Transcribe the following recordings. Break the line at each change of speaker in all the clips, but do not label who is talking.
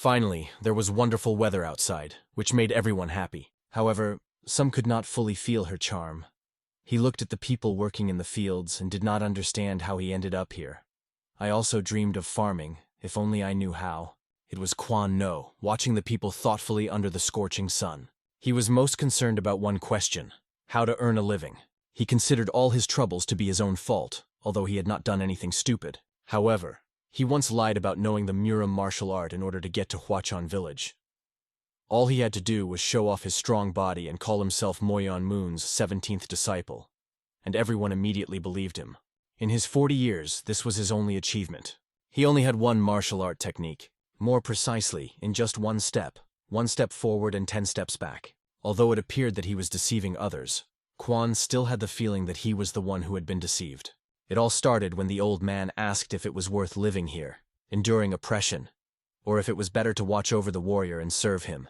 Finally, there was wonderful weather outside, which made everyone happy. However, some could not fully feel her charm. He looked at the people working in the fields and did not understand how he ended up here. I also dreamed of farming, if only I knew how. It was Quan No, watching the people thoughtfully under the scorching sun. He was most concerned about one question: how to earn a living. He considered all his troubles to be his own fault, although he had not done anything stupid. However, he once lied about knowing the Muram martial art in order to get to Huachan village. All he had to do was show off his strong body and call himself Moyan Moon's 17th disciple, and everyone immediately believed him. In his 40 years, this was his only achievement. He only had one martial art technique, more precisely, in just one step forward and 10 steps back. Although it appeared that he was deceiving others, Quan still had the feeling that he was the one who had been deceived. It all started when the old man asked if it was worth living here, enduring oppression, or if it was better to watch over the warrior and serve him.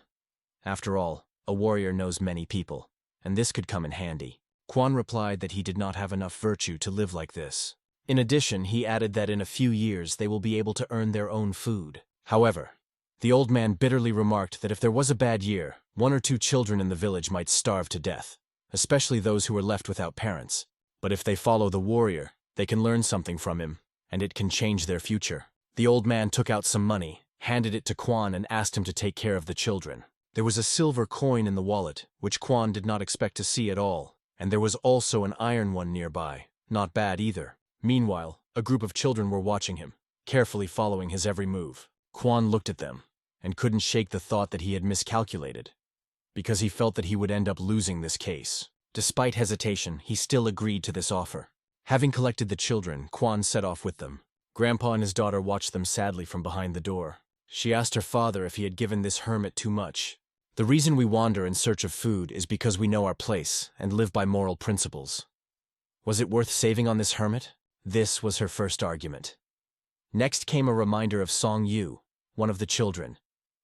After all, a warrior knows many people, and this could come in handy. Quan replied that he did not have enough virtue to live like this. In addition, he added that in a few years they will be able to earn their own food. However, the old man bitterly remarked that if there was a bad year, 1 or 2 children in the village might starve to death, especially those who were left without parents. But if they follow the warrior, they can learn something from him, and it can change their future. The old man took out some money, handed it to Quan, and asked him to take care of the children. There was a silver coin in the wallet, which Quan did not expect to see at all, and there was also an iron one nearby. Not bad either. Meanwhile, a group of children were watching him, carefully following his every move. Quan looked at them, and couldn't shake the thought that he had miscalculated, because he felt that he would end up losing this case. Despite hesitation, he still agreed to this offer. Having collected the children, Quan set off with them. Grandpa and his daughter watched them sadly from behind the door. She asked her father if he had given this hermit too much. The reason we wander in search of food is because we know our place and live by moral principles. Was it worth saving on this hermit? This was her first argument. Next came a reminder of Seong Yu, one of the children.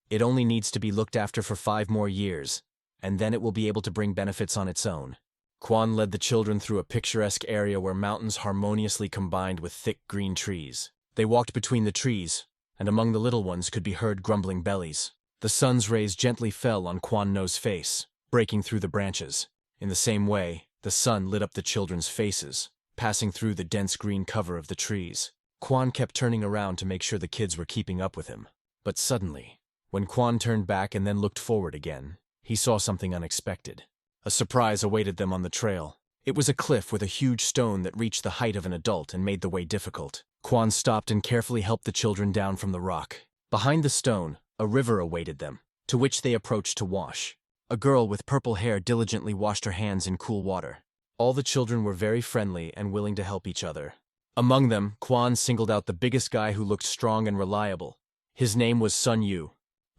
It only needs to be looked after for 5 more years, and then it will be able to bring benefits on its own. Quan led the children through a picturesque area where mountains harmoniously combined with thick green trees. They walked between the trees, and among the little ones could be heard grumbling bellies. The sun's rays gently fell on Quan No's face, breaking through the branches. In the same way, the sun lit up the children's faces, passing through the dense green cover of the trees. Quan kept turning around to make sure the kids were keeping up with him. But suddenly, when Quan turned back and then looked forward again, he saw something unexpected. A surprise awaited them on the trail. It was a cliff with a huge stone that reached the height of an adult and made the way difficult. Quan stopped and carefully helped the children down from the rock. Behind the stone, a river awaited them, to which they approached to wash. A girl with purple hair diligently washed her hands in cool water. All the children were very friendly and willing to help each other. Among them, Quan singled out the biggest guy who looked strong and reliable. His name was Seong Yu.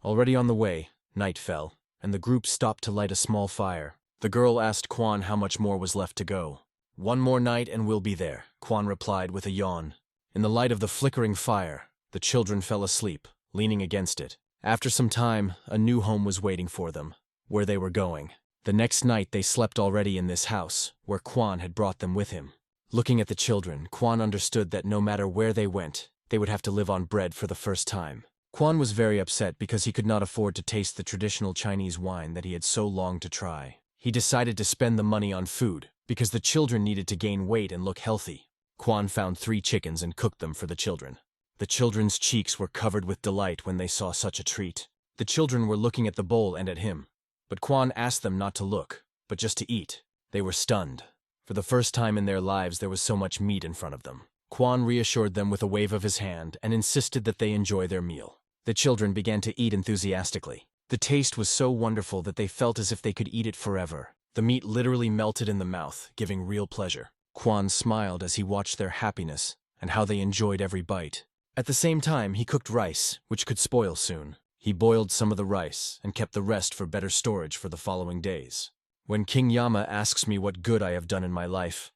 Already on the way, night fell, and the group stopped to light a small fire. The girl asked Quan how much more was left to go. 1 more night and we'll be there, Quan replied with a yawn. In the light of the flickering fire, the children fell asleep, leaning against it. After some time, a new home was waiting for them, where they were going. The next night they slept already in this house, where Quan had brought them with him. Looking at the children, Quan understood that no matter where they went, they would have to live on bread for the first time. Quan was very upset because he could not afford to taste the traditional Chinese wine that he had so longed to try. He decided to spend the money on food, because the children needed to gain weight and look healthy. Quan found 3 chickens and cooked them for the children. The children's cheeks were covered with delight when they saw such a treat. The children were looking at the bowl and at him, but Quan asked them not to look, but just to eat. They were stunned. For the first time in their lives there was so much meat in front of them. Quan reassured them with a wave of his hand and insisted that they enjoy their meal. The children began to eat enthusiastically. The taste was so wonderful that they felt as if they could eat it forever. The meat literally melted in the mouth, giving real pleasure. Quan smiled as he watched their happiness and how they enjoyed every bite. At the same time, he cooked rice, which could spoil soon. He boiled some of the rice and kept the rest for better storage for the following days. When King Yama asks me what good I have done in my life,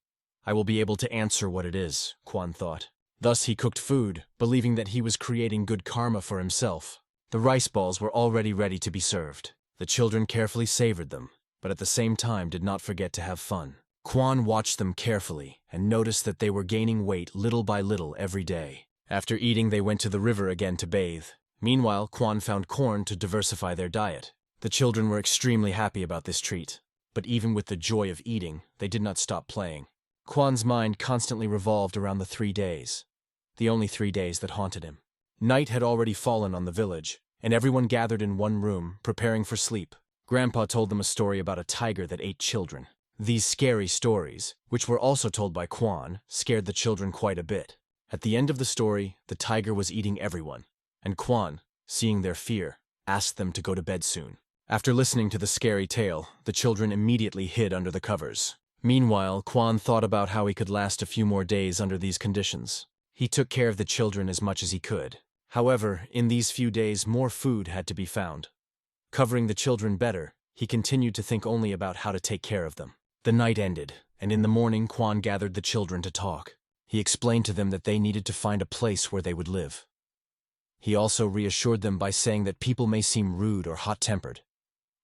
I will be able to answer what it is, Quan thought. Thus he cooked food, believing that he was creating good karma for himself. The rice balls were already ready to be served. The children carefully savored them, but at the same time did not forget to have fun. Quan watched them carefully and noticed that they were gaining weight little by little every day. After eating, they went to the river again to bathe. Meanwhile, Quan found corn to diversify their diet. The children were extremely happy about this treat, but even with the joy of eating, they did not stop playing. Quan's mind constantly revolved around the 3 days, the only 3 days that haunted him. Night had already fallen on the village, and everyone gathered in one room, preparing for sleep. Grandpa told them a story about a tiger that ate children. These scary stories, which were also told by Quan, scared the children quite a bit. At the end of the story, the tiger was eating everyone, and Quan, seeing their fear, asked them to go to bed soon. After listening to the scary tale, the children immediately hid under the covers. Meanwhile, Quan thought about how he could last a few more days under these conditions. He took care of the children as much as he could. However, in these few days, more food had to be found. Covering the children better, he continued to think only about how to take care of them. The night ended, and in the morning Quan gathered the children to talk. He explained to them that they needed to find a place where they would live. He also reassured them by saying that people may seem rude or hot-tempered,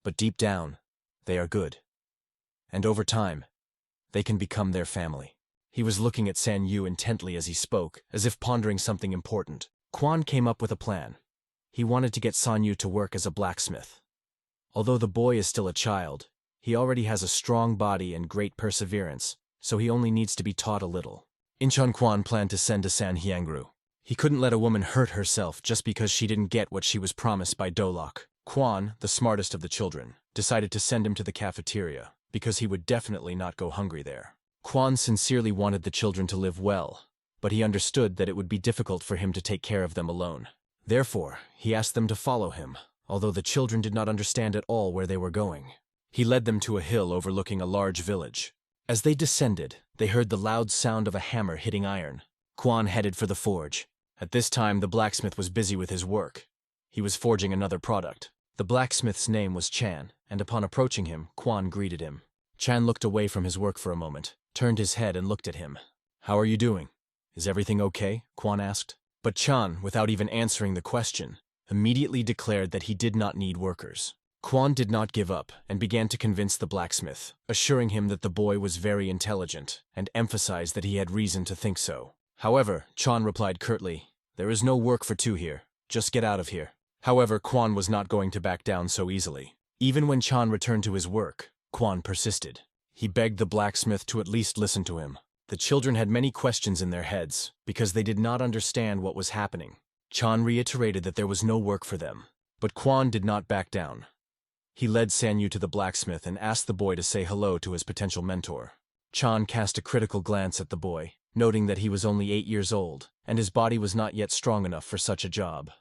but deep down, they are good. And over time, they can become their family. He was looking at Seong Yu intently as he spoke, as if pondering something important. Quan came up with a plan. He wanted to get Seong Yu to work as a blacksmith. Although the boy is still a child, he already has a strong body and great perseverance, so he only needs to be taught a little. Incheon Quan planned to send to San Hyangru. He couldn't let a woman hurt herself just because she didn't get what she was promised by Dolok. Quan, the smartest of the children, decided to send him to the cafeteria, because he would definitely not go hungry there. Quan sincerely wanted the children to live well, but he understood that it would be difficult for him to take care of them alone. Therefore, he asked them to follow him, although the children did not understand at all where they were going. He led them to a hill overlooking a large village. As they descended, they heard the loud sound of a hammer hitting iron. Quan headed for the forge. At this time, the blacksmith was busy with his work. He was forging another product. The blacksmith's name was Chan, and upon approaching him, Quan greeted him. Chan looked away from his work for a moment, turned his head and looked at him. "How are you doing? Is everything okay?" Quan asked. But Chan, without even answering the question, immediately declared that he did not need workers. Quan did not give up and began to convince the blacksmith, assuring him that the boy was very intelligent and emphasized that he had reason to think so. However, Chan replied curtly, "There is no work for two here. Just get out of here." However, Quan was not going to back down so easily. Even when Chan returned to his work, Quan persisted. He begged the blacksmith to at least listen to him. The children had many questions in their heads because they did not understand what was happening. Chan reiterated that there was no work for them, but Quan did not back down. He led Seong Yu to the blacksmith and asked the boy to say hello to his potential mentor. Chan cast a critical glance at the boy, noting that he was only 8 years old, and his body was not yet strong enough for such a job.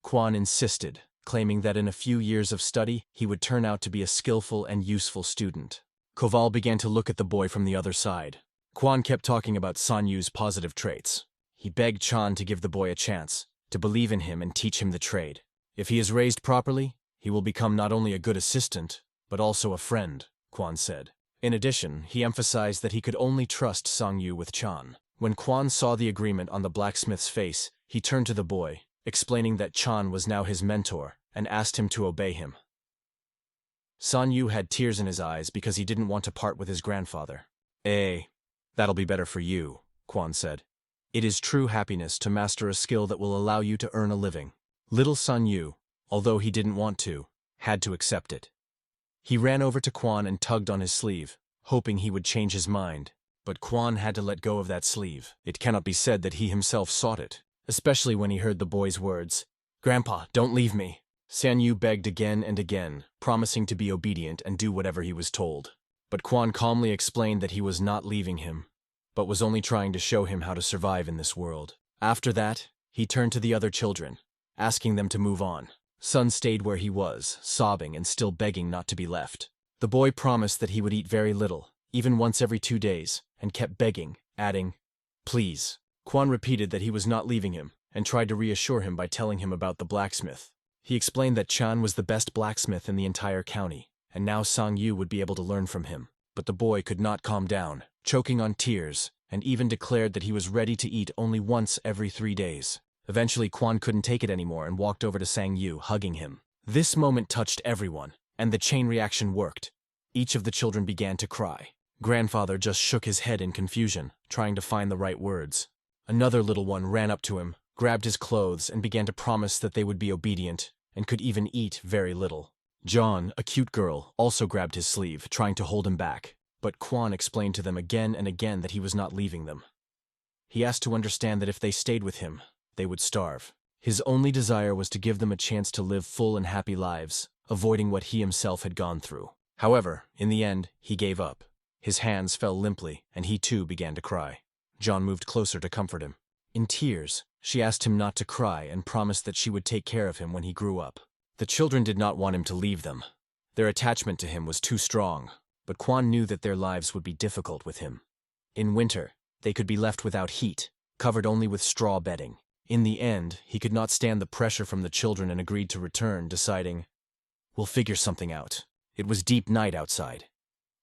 Quan insisted, claiming that in a few years of study, he would turn out to be a skillful and useful student. Koval began to look at the boy from the other side. Quan kept talking about Seong Yu's positive traits. He begged Chan to give the boy a chance, to believe in him and teach him the trade. If he is raised properly, he will become not only a good assistant, but also a friend, Quan said. In addition, he emphasized that he could only trust Seong Yu with Chan. When Quan saw the agreement on the blacksmith's face, he turned to the boy, explaining that Chan was now his mentor, and asked him to obey him. Seong Yu had tears in his eyes because he didn't want to part with his grandfather. That'll be better for you, Quan said. It is true happiness to master a skill that will allow you to earn a living. Little Seong Yu, although he didn't want to, had to accept it. He ran over to Quan and tugged on his sleeve, hoping he would change his mind. But Quan had to let go of that sleeve. It cannot be said that he himself sought it, especially when he heard the boy's words. "Grandpa, don't leave me." Seong Yu begged again and again, promising to be obedient and do whatever he was told. But Quan calmly explained that he was not leaving him, but was only trying to show him how to survive in this world. After that, he turned to the other children, asking them to move on. Sun stayed where he was, sobbing and still begging not to be left. The boy promised that he would eat very little, even once every 2 days, and kept begging, adding, "Please." Quan repeated that he was not leaving him, and tried to reassure him by telling him about the blacksmith. He explained that Chan was the best blacksmith in the entire county, and now Seong Yu would be able to learn from him. But the boy could not calm down, choking on tears, and even declared that he was ready to eat only once every 3 days. Eventually, Quan couldn't take it anymore and walked over to Seong Yu, hugging him. This moment touched everyone, and the chain reaction worked. Each of the children began to cry. Grandfather just shook his head in confusion, trying to find the right words. Another little one ran up to him, grabbed his clothes, and began to promise that they would be obedient and could even eat very little. John, a cute girl, also grabbed his sleeve, trying to hold him back, but Quan explained to them again and again that he was not leaving them. He asked to understand that if they stayed with him, they would starve. His only desire was to give them a chance to live full and happy lives, avoiding what he himself had gone through. However, in the end, he gave up. His hands fell limply, and he too began to cry. John moved closer to comfort him. In tears, she asked him not to cry and promised that she would take care of him when he grew up. The children did not want him to leave them. Their attachment to him was too strong, but Quan knew that their lives would be difficult with him. In winter, they could be left without heat, covered only with straw bedding. In the end, he could not stand the pressure from the children and agreed to return, deciding, "We'll figure something out." It was deep night outside.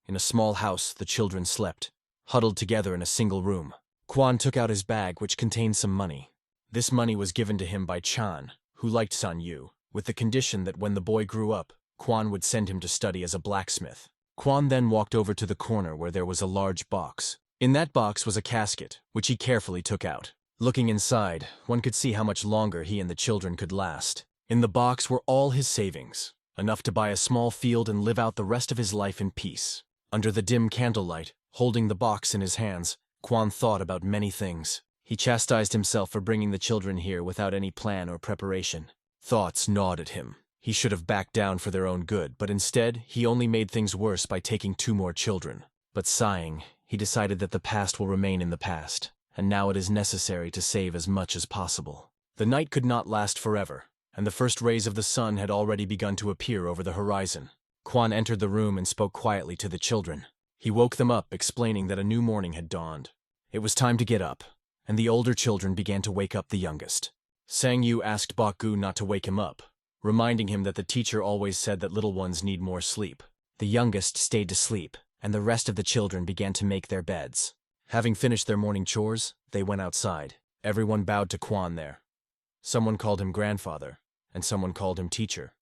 In a small house, the children slept, huddled together in a single room. Quan took out his bag, which contained some money. This money was given to him by Chan, who liked Seong Yu, with the condition that when the boy grew up, Quan would send him to study as a blacksmith. Quan then walked over to the corner where there was a large box. In that box was a casket, which he carefully took out. Looking inside, one could see how much longer he and the children could last. In the box were all his savings, enough to buy a small field and live out the rest of his life in peace. Under the dim candlelight, holding the box in his hands, Quan thought about many things. He chastised himself for bringing the children here without any plan or preparation. Thoughts gnawed at him. He should have backed down for their own good, but instead, he only made things worse by taking 2 more children. But sighing, he decided that the past will remain in the past, and now it is necessary to save as much as possible. The night could not last forever, and the first rays of the sun had already begun to appear over the horizon. Quan entered the room and spoke quietly to the children. He woke them up, explaining that a new morning had dawned. It was time to get up, and the older children began to wake up the youngest. Seong Yu asked Bach not to wake him up, reminding him that the teacher always said that little ones need more sleep. The youngest stayed to sleep, and the rest of the children began to make their beds. Having finished their morning chores, they went outside. Everyone bowed to Quan there. Someone called him grandfather, and someone called him teacher.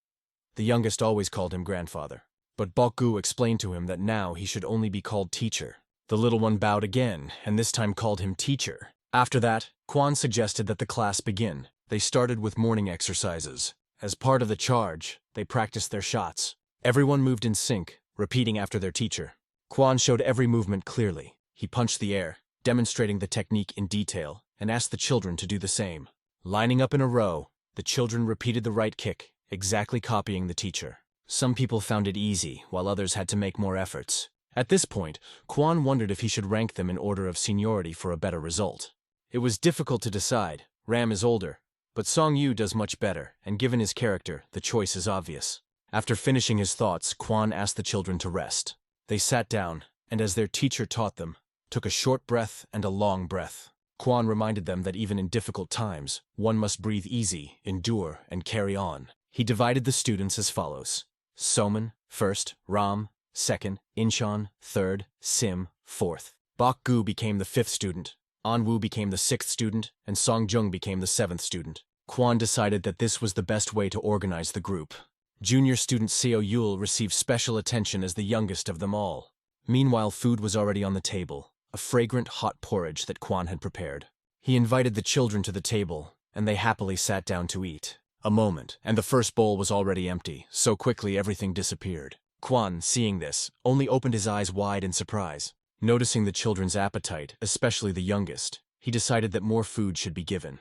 The youngest always called him grandfather, but Bok explained to him that now he should only be called teacher. The little one bowed again, and this time called him teacher. After that, Quan suggested that the class begin. They started with morning exercises. As part of the charge, they practiced their shots. Everyone moved in sync, repeating after their teacher. Quan showed every movement clearly. He punched the air, demonstrating the technique in detail, and asked the children to do the same. Lining up in a row, the children repeated the right kick, exactly copying the teacher. Some people found it easy, while others had to make more efforts. At this point, Quan wondered if he should rank them in order of seniority for a better result. It was difficult to decide. Ram is older, but Seong Yu does much better, and given his character, the choice is obvious. After finishing his thoughts, Quan asked the children to rest. They sat down, and as their teacher taught them, took a short breath and a long breath. Quan reminded them that even in difficult times, one must breathe easy, endure, and carry on. He divided the students as follows: Soman, first; Ram, second; Incheon, third; Sim, fourth. Bok became the 5th student, Anwoo became the 6th student, and Songjung became the 7th student. Quan decided that this was the best way to organize the group. Junior student Seo Yul received special attention as the youngest of them all. Meanwhile, food was already on the table, a fragrant hot porridge that Quan had prepared. He invited the children to the table, and they happily sat down to eat. A moment, and the first bowl was already empty, so quickly everything disappeared. Quan, seeing this, only opened his eyes wide in surprise. Noticing the children's appetite, especially the youngest, he decided that more food should be given.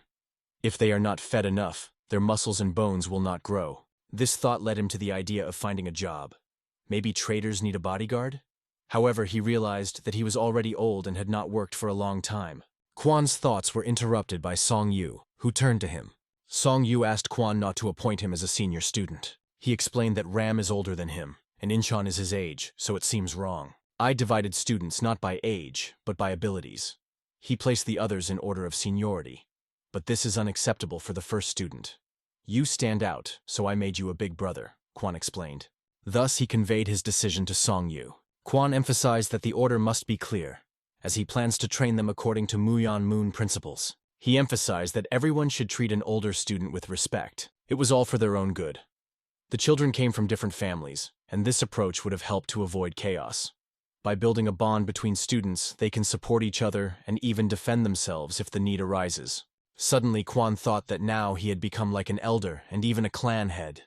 If they are not fed enough, their muscles and bones will not grow. This thought led him to the idea of finding a job. Maybe traders need a bodyguard? However, he realized that he was already old and had not worked for a long time. Quan's thoughts were interrupted by Seong Yu, who turned to him. Seong Yu asked Quan not to appoint him as a senior student. He explained that Ram is older than him, and Incheon is his age, so it seems wrong. I divided students not by age, but by abilities. He placed the others in order of seniority. But this is unacceptable for the first student. You stand out, so I made you a big brother, Quan explained. Thus he conveyed his decision to Seong Yu. Quan emphasized that the order must be clear, as he plans to train them according to Muyan Moon principles. He emphasized that everyone should treat an older student with respect. It was all for their own good. The children came from different families, and this approach would have helped to avoid chaos. By building a bond between students, they can support each other and even defend themselves if the need arises. Suddenly, Quan thought that now he had become like an elder and even a clan head.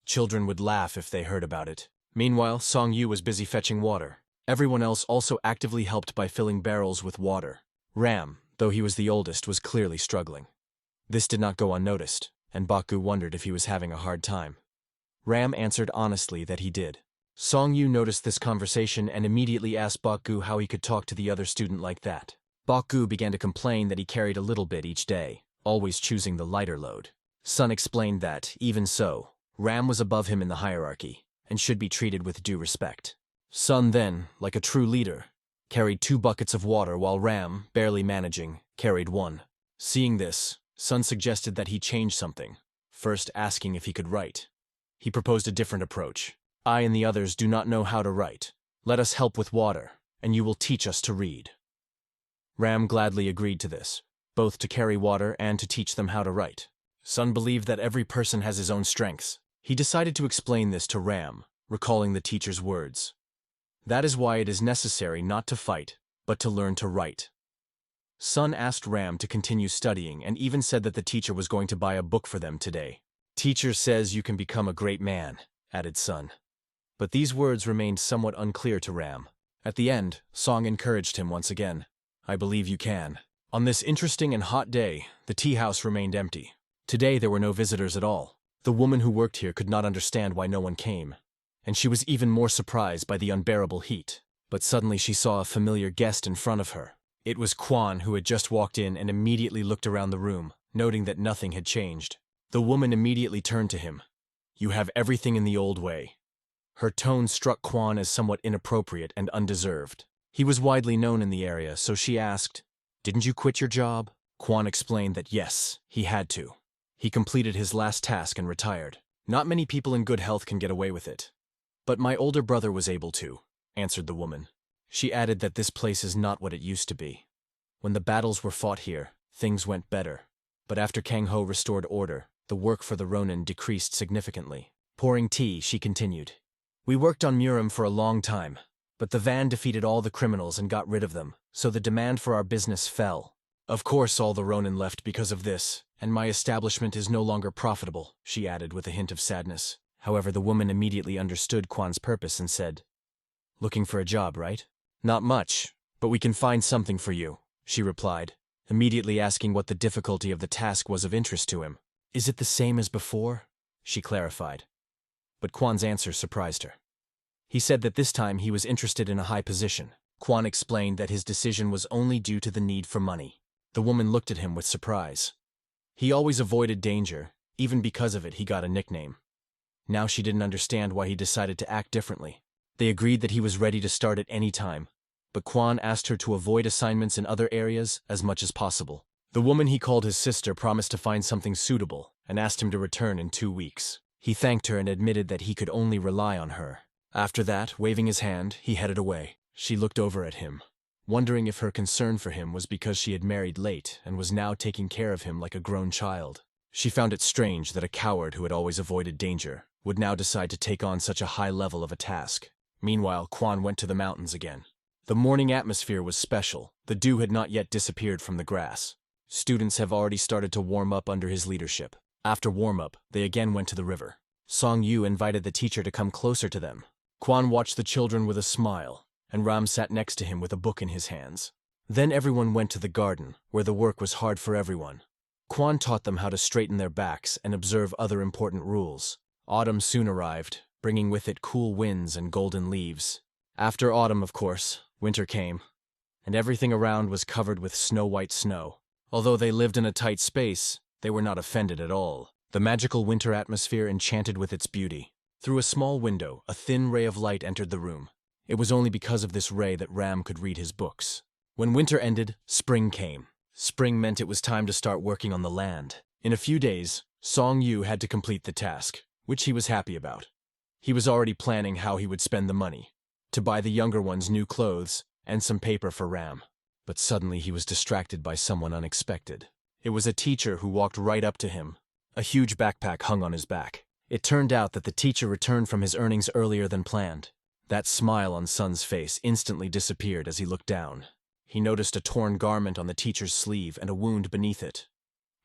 Children would laugh if they heard about it. Meanwhile, Seong Yu was busy fetching water. Everyone else also actively helped by filling barrels with water. Ram, though he was the oldest, was clearly struggling. This did not go unnoticed, and Bach wondered if he was having a hard time. Ram answered honestly that he did. Seong Yu noticed this conversation and immediately asked Bach how he could talk to the other student like that. Bach began to complain that he carried a little bit each day, always choosing the lighter load. Sun explained that, even so, Ram was above him in the hierarchy, and should be treated with due respect. Sun then, like a true leader, carried 2 buckets of water while Ram, barely managing, carried 1. Seeing this, Sun suggested that he change something, first asking if he could write. He proposed a different approach. I and the others do not know how to write. Let us help with water, and you will teach us to read. Ram gladly agreed to this, both to carry water and to teach them how to write. Sun believed that every person has his own strengths. He decided to explain this to Ram, recalling the teacher's words. That is why it is necessary not to fight, but to learn to write. Sun asked Ram to continue studying and even said that the teacher was going to buy a book for them today. Teacher says you can become a great man, added Sun. But these words remained somewhat unclear to Ram. At the end, Song encouraged him once again. I believe you can. On this interesting and hot day, the tea house remained empty. Today there were no visitors at all. The woman who worked here could not understand why no one came, and she was even more surprised by the unbearable heat. But suddenly she saw a familiar guest in front of her. It was Quan, who had just walked in and immediately looked around the room, noting that nothing had changed. The woman immediately turned to him. You have everything in the old way. Her tone struck Quan as somewhat inappropriate and undeserved. He was widely known in the area, so she asked, Didn't you quit your job? Quan explained that yes, he had to. He completed his last task and retired. Not many people in good health can get away with it. But my older brother was able to, answered the woman. She added that this place is not what it used to be. When the battles were fought here, things went better. But after Kang Ho restored order, the work for the Ronin decreased significantly. Pouring tea, she continued. We worked on Murim for a long time, but the van defeated all the criminals and got rid of them, so the demand for our business fell. Of course all the Ronin left because of this, and my establishment is no longer profitable, she added with a hint of sadness. However, the woman immediately understood Quan's purpose and said, Looking for a job, right? Not much, but we can find something for you, she replied, immediately asking what the difficulty of the task was of interest to him. Is it the same as before? She clarified. But Quan's answer surprised her. He said that this time he was interested in a high position. Quan explained that his decision was only due to the need for money. The woman looked at him with surprise. He always avoided danger, even because of it he got a nickname. Now she didn't understand why he decided to act differently. They agreed that he was ready to start at any time, but Quan asked her to avoid assignments in other areas as much as possible. The woman he called his sister promised to find something suitable and asked him to return in 2 weeks. He thanked her and admitted that he could only rely on her. After that, waving his hand, he headed away. She looked over at him, wondering if her concern for him was because she had married late and was now taking care of him like a grown child. She found it strange that a coward who had always avoided danger would now decide to take on such a high level of a task. Meanwhile, Quan went to the mountains again. The morning atmosphere was special. The dew had not yet disappeared from the grass. Students have already started to warm up under his leadership. After warm-up, they again went to the river. Seong Yu invited the teacher to come closer to them. Quan watched the children with a smile, and Ram sat next to him with a book in his hands. Then everyone went to the garden, where the work was hard for everyone. Quan taught them how to straighten their backs and observe other important rules. Autumn soon arrived, bringing with it cool winds and golden leaves. After autumn, of course, winter came, and everything around was covered with snow-white snow. Although they lived in a tight space, they were not offended at all. The magical winter atmosphere enchanted with its beauty. Through a small window, a thin ray of light entered the room. It was only because of this ray that Ram could read his books. When winter ended, spring came. Spring meant it was time to start working on the land. In a few days, Seong Yu had to complete the task, which he was happy about. He was already planning how he would spend the money, to buy the younger ones new clothes and some paper for Ram. But suddenly he was distracted by someone unexpected. It was a teacher who walked right up to him. A huge backpack hung on his back. It turned out that the teacher returned from his earnings earlier than planned. That smile on Sun's face instantly disappeared as he looked down. He noticed a torn garment on the teacher's sleeve and a wound beneath it.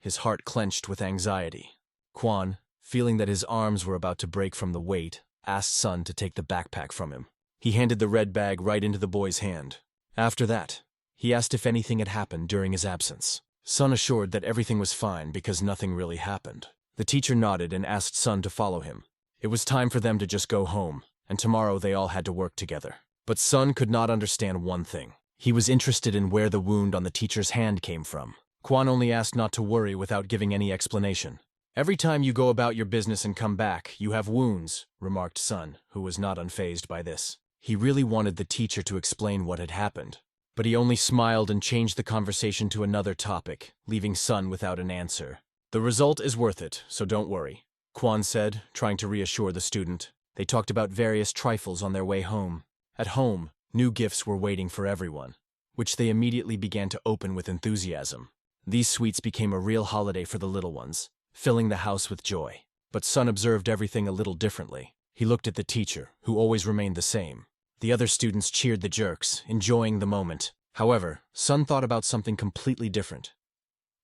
his heart clenched with anxiety. Quan, feeling that his arms were about to break from the weight, asked Sun to take the backpack from him. He handed the red bag right into the boy's hand. After that, he asked if anything had happened during his absence. Sun assured that everything was fine because nothing really happened. The teacher nodded and asked Sun to follow him. It was time for them to just go home, and tomorrow they all had to work together. But Sun could not understand one thing. He was interested in where the wound on the teacher's hand came from. Quan only asked not to worry without giving any explanation. "Every time you go about your business and come back, you have wounds," remarked Sun, who was not unfazed by this. He really wanted the teacher to explain what had happened, but he only smiled and changed the conversation to another topic, leaving Sun without an answer. "The result is worth it, so don't worry," Quan said, trying to reassure the student. They talked about various trifles on their way home. At home, new gifts were waiting for everyone, which they immediately began to open with enthusiasm. These sweets became a real holiday for the little ones, filling the house with joy. But Sun observed everything a little differently. He looked at the teacher, who always remained the same. The other students cheered the jerks, enjoying the moment. However, Sun thought about something completely different.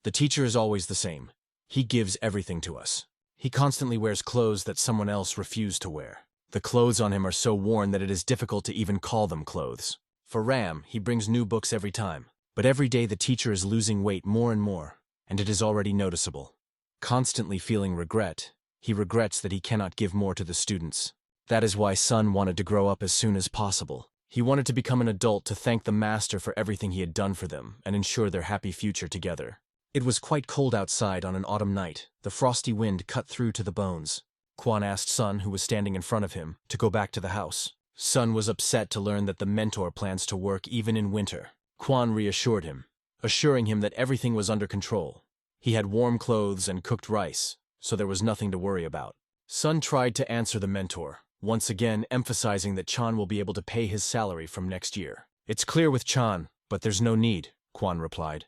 The teacher is always the same. He gives everything to us. He constantly wears clothes that someone else refused to wear. The clothes on him are so worn that it is difficult to even call them clothes. For Ram, he brings new books every time. But every day the teacher is losing weight more and more, and it is already noticeable. Constantly feeling regret, he regrets that he cannot give more to the students. That is why Sun wanted to grow up as soon as possible. He wanted to become an adult to thank the master for everything he had done for them and ensure their happy future together. It was quite cold outside on an autumn night. The frosty wind cut through to the bones. Quan asked Sun, who was standing in front of him, to go back to the house. Sun was upset to learn that the mentor plans to work even in winter. Quan reassured him, assuring him that everything was under control. He had warm clothes and cooked rice, so there was nothing to worry about. Sun tried to answer the mentor, once again emphasizing that Chan will be able to pay his salary from next year. "It's clear with Chan, but there's no need," Quan replied.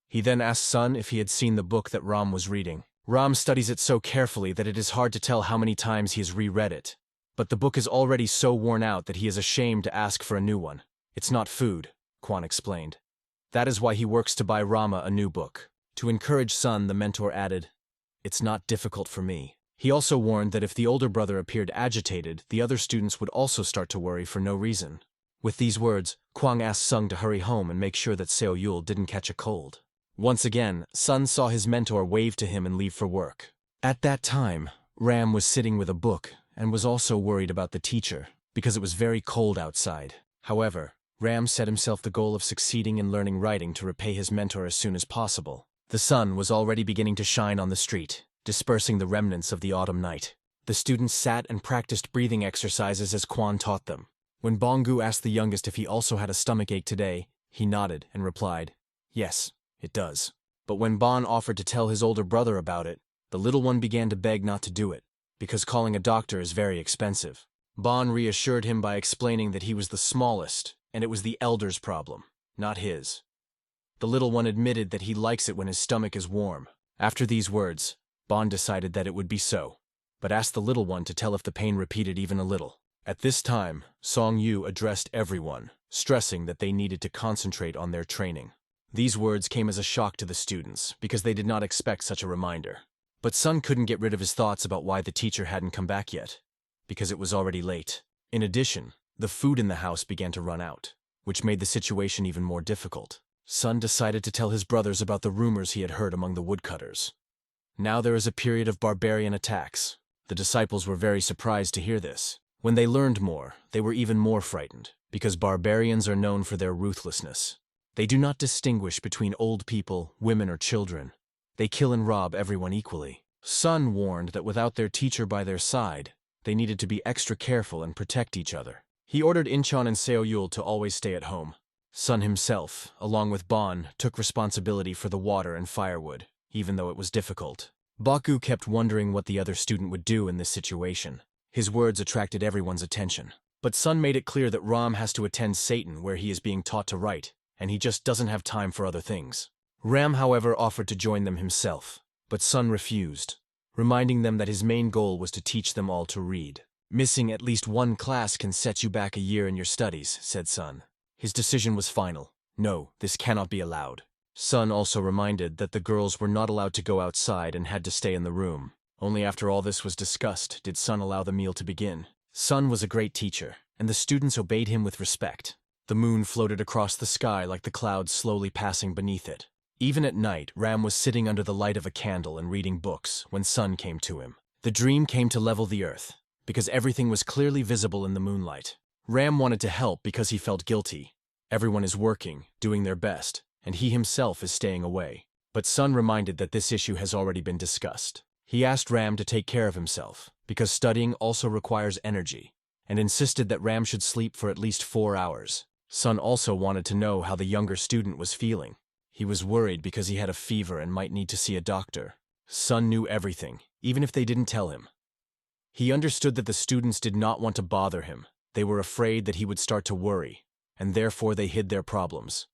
He then asked Sun if he had seen the book that Ram was reading. Ram studies it so carefully that it is hard to tell how many times he has reread it. But the book is already so worn out that he is ashamed to ask for a new one. "It's not food," Quan explained. That is why he works to buy Rama a new book. To encourage Sun, the mentor added, "It's not difficult for me." He also warned that if the older brother appeared agitated, the other students would also start to worry for no reason. With these words, Kwang asked Sung to hurry home and make sure that Seong Yu didn't catch a cold. Once again, Sun saw his mentor wave to him and leave for work. At that time, Ram was sitting with a book and was also worried about the teacher because it was very cold outside. However, Ram set himself the goal of succeeding in learning writing to repay his mentor as soon as possible. The sun was already beginning to shine on the street, dispersing the remnants of the autumn night. The students sat and practiced breathing exercises as Quan taught them. When Bongu asked the youngest if he also had a stomachache today, he nodded and replied, "Yes, it does." But when Bon offered to tell his older brother about it, the little one began to beg not to do it, because calling a doctor is very expensive. Bon reassured him by explaining that he was the smallest, and it was the elder's problem, not his. The little one admitted that he likes it when his stomach is warm. After these words, Bon decided that it would be so, but asked the little one to tell if the pain repeated even a little. At this time, Seong Yu addressed everyone, stressing that they needed to concentrate on their training. These words came as a shock to the students, because they did not expect such a reminder. But Sun couldn't get rid of his thoughts about why the teacher hadn't come back yet, because it was already late. In addition, the food in the house began to run out, which made the situation even more difficult. Sun decided to tell his brothers about the rumors he had heard among the woodcutters. Now there is a period of barbarian attacks. The disciples were very surprised to hear this. When they learned more, they were even more frightened, because barbarians are known for their ruthlessness. They do not distinguish between old people, women, or children. They kill and rob everyone equally. Sun warned that without their teacher by their side, they needed to be extra careful and protect each other. He ordered Incheon and Seoyul to always stay at home. Sun himself, along with Bon, took responsibility for the water and firewood, even though it was difficult. Baku kept wondering what the other student would do in this situation. His words attracted everyone's attention. But Sun made it clear that Ram has to attend Satan where he is being taught to write, and he just doesn't have time for other things. Ram, however, offered to join them himself, but Sun refused, reminding them that his main goal was to teach them all to read. "Missing at least one class can set you back a year in your studies," said Sun. His decision was final. "No, this cannot be allowed." Sun also reminded that the girls were not allowed to go outside and had to stay in the room. Only after all this was discussed did Sun allow the meal to begin. Sun was a great teacher, and the students obeyed him with respect. The moon floated across the sky like the clouds slowly passing beneath it. Even at night, Ram was sitting under the light of a candle and reading books when Sun came to him. The dream came to level the earth, because everything was clearly visible in the moonlight. Ram wanted to help because he felt guilty. Everyone is working, doing their best, and he himself is staying away. But Sun reminded that this issue has already been discussed. He asked Ram to take care of himself, because studying also requires energy, and insisted that Ram should sleep for at least 4 hours. Sun also wanted to know how the younger student was feeling. He was worried because he had a fever and might need to see a doctor. Sun knew everything, even if they didn't tell him. He understood that the students did not want to bother him. They were afraid that he would start to worry, and therefore they hid their problems.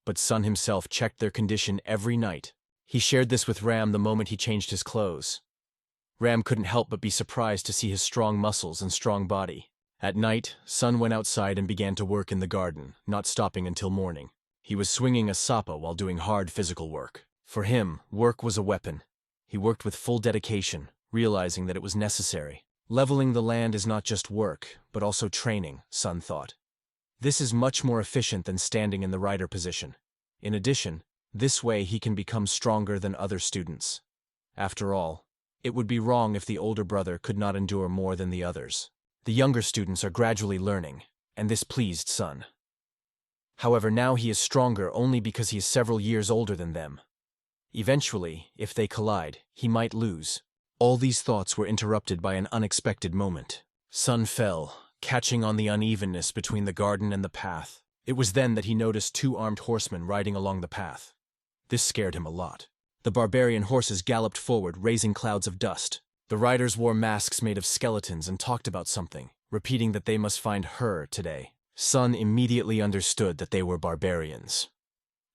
But Sun himself checked their condition every night. He shared this with Ram the moment he changed his clothes. Ram couldn't help but be surprised to see his strong muscles and strong body. At night, Sun went outside and began to work in the garden, not stopping until morning. He was swinging a sapa while doing hard physical work. For him, work was a weapon. He worked with full dedication, realizing that it was necessary. Leveling the land is not just work, but also training, Sun thought. This is much more efficient than standing in the rider position. In addition, this way he can become stronger than other students. After all, it would be wrong if the older brother could not endure more than the others. The younger students are gradually learning, and this pleased Sun. However, now he is stronger only because he is several years older than them. Eventually, if they collide, he might lose. All these thoughts were interrupted by an unexpected moment. Sun fell, catching on the unevenness between the garden and the path. It was then that he noticed 2 armed horsemen riding along the path. This scared him a lot. The barbarian horses galloped forward, raising clouds of dust. The riders wore masks made of skeletons and talked about something, repeating that they must find her today. Sun immediately understood that they were barbarians.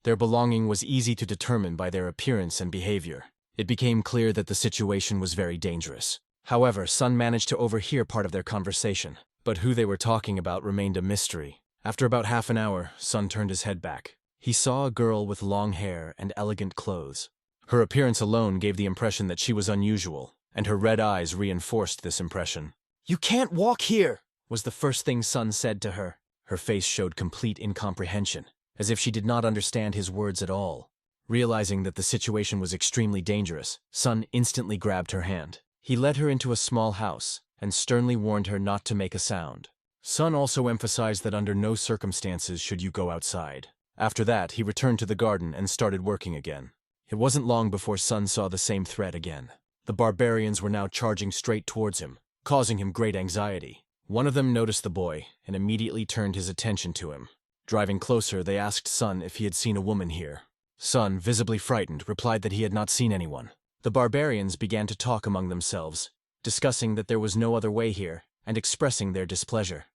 Their belonging was easy to determine by their appearance and behavior. It became clear that the situation was very dangerous. However, Sun managed to overhear part of their conversation, but who they were talking about remained a mystery. After about half an hour, Sun turned his head back. He saw a girl with long hair and elegant clothes. Her appearance alone gave the impression that she was unusual, and her red eyes reinforced this impression. "You can't walk here," was the first thing Sun said to her. Her face showed complete incomprehension, as if she did not understand his words at all. Realizing that the situation was extremely dangerous, Sun instantly grabbed her hand. He led her into a small house and sternly warned her not to make a sound. Sun also emphasized that under no circumstances should you go outside. After that, he returned to the garden and started working again. It wasn't long before Sun saw the same threat again. The barbarians were now charging straight towards him, causing him great anxiety. One of them noticed the boy and immediately turned his attention to him. Driving closer, they asked Sun if he had seen a woman here. Sun, visibly frightened, replied that he had not seen anyone. The barbarians began to talk among themselves, discussing that there was no other way here and expressing their displeasure.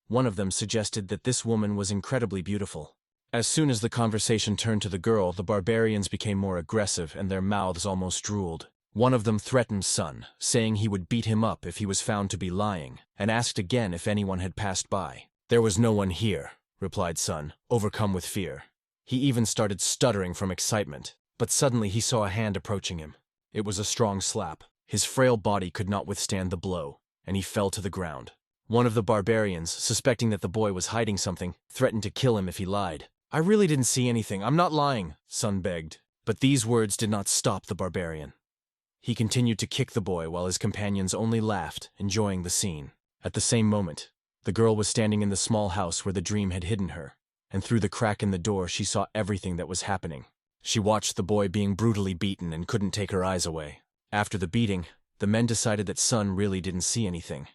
One of them suggested that this woman was incredibly beautiful. As soon as the conversation turned to the girl, the barbarians became more aggressive and their mouths almost drooled. One of them threatened Sun, saying he would beat him up if he was found to be lying, and asked again if anyone had passed by. "There was no one here," replied Sun, overcome with fear. He even started stuttering from excitement, but suddenly he saw a hand approaching him. It was a strong slap. His frail body could not withstand the blow, and he fell to the ground. One of the barbarians, suspecting that the boy was hiding something, threatened to kill him if he lied. "I really didn't see anything. I'm not lying," Sun begged. But these words did not stop the barbarian. He continued to kick the boy while his companions only laughed, enjoying the scene. At the same moment, the girl was standing in the small house where the dream had hidden her, and through the crack in the door she saw everything that was happening. She watched the boy being brutally beaten and couldn't take her eyes away. After the beating, the men decided that Sun really didn't see anything,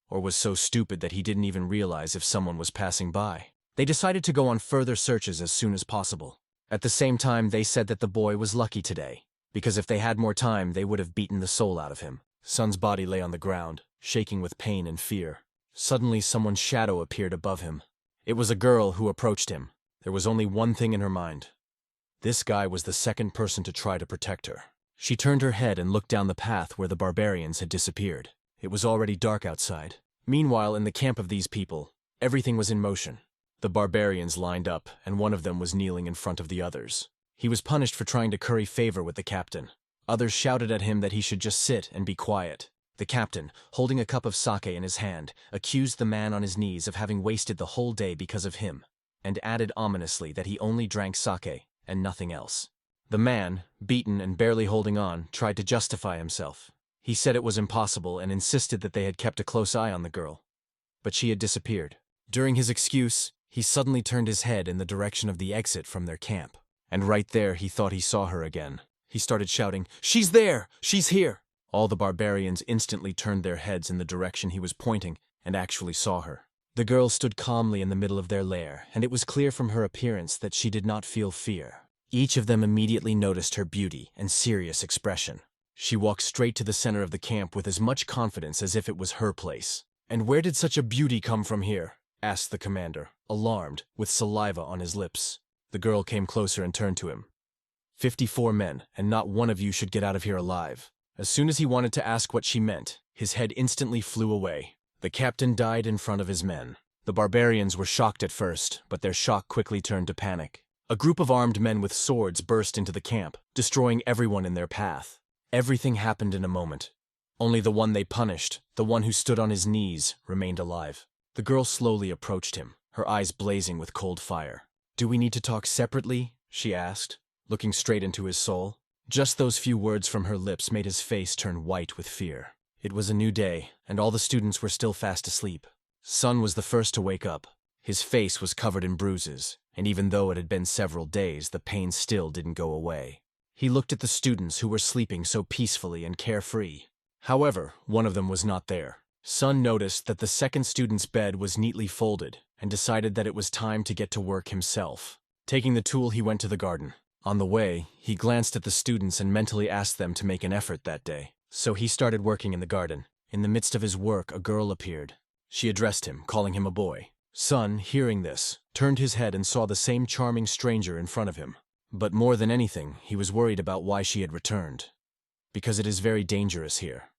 or was so stupid that he didn't even realize if someone was passing by. They decided to go on further searches as soon as possible. At the same time, they said that the boy was lucky today, because if they had more time, they would have beaten the soul out of him. Sun's body lay on the ground, shaking with pain and fear. Suddenly, someone's shadow appeared above him. It was a girl who approached him. There was only one thing in her mind. This guy was the second person to try to protect her. She turned her head and looked down the path where the barbarians had disappeared. It was already dark outside. Meanwhile, in the camp of these people, everything was in motion. The barbarians lined up, and one of them was kneeling in front of the others. He was punished for trying to curry favor with the captain. Others shouted at him that he should just sit and be quiet. The captain, holding a cup of sake in his hand, accused the man on his knees of having wasted the whole day because of him, and added ominously that he only drank sake and nothing else. The man, beaten and barely holding on, tried to justify himself. He said it was impossible and insisted that they had kept a close eye on the girl. But she had disappeared. During his excuse, he suddenly turned his head in the direction of the exit from their camp. And right there he thought he saw her again. He started shouting, "She's there! She's here!" All the barbarians instantly turned their heads in the direction he was pointing and actually saw her. The girl stood calmly in the middle of their lair, and it was clear from her appearance that she did not feel fear. Each of them immediately noticed her beauty and serious expression. She walked straight to the center of the camp with as much confidence as if it was her place. "And where did such a beauty come from here?" asked the commander, alarmed, with saliva on his lips. The girl came closer and turned to him. 54 men, and not one of you should get out of here alive." As soon as he wanted to ask what she meant, his head instantly flew away. The captain died in front of his men. The barbarians were shocked at first, but their shock quickly turned to panic. A group of armed men with swords burst into the camp, destroying everyone in their path. Everything happened in a moment. Only the one they punished, the one who stood on his knees, remained alive. The girl slowly approached him, her eyes blazing with cold fire. "Do we need to talk separately?" she asked, looking straight into his soul. Just those few words from her lips made his face turn white with fear. It was a new day, and all the students were still fast asleep. Sun was the first to wake up. His face was covered in bruises, and even though it had been several days, the pain still didn't go away. He looked at the students who were sleeping so peacefully and carefree. However, one of them was not there. Sun noticed that the second student's bed was neatly folded, and decided that it was time to get to work himself. Taking the tool, he went to the garden. On the way, he glanced at the students and mentally asked them to make an effort that day. So he started working in the garden. In the midst of his work, a girl appeared. She addressed him, calling him a boy. Sun, hearing this, turned his head and saw the same charming stranger in front of him. But more than anything, he was worried about why she had returned. "Because it is very dangerous here."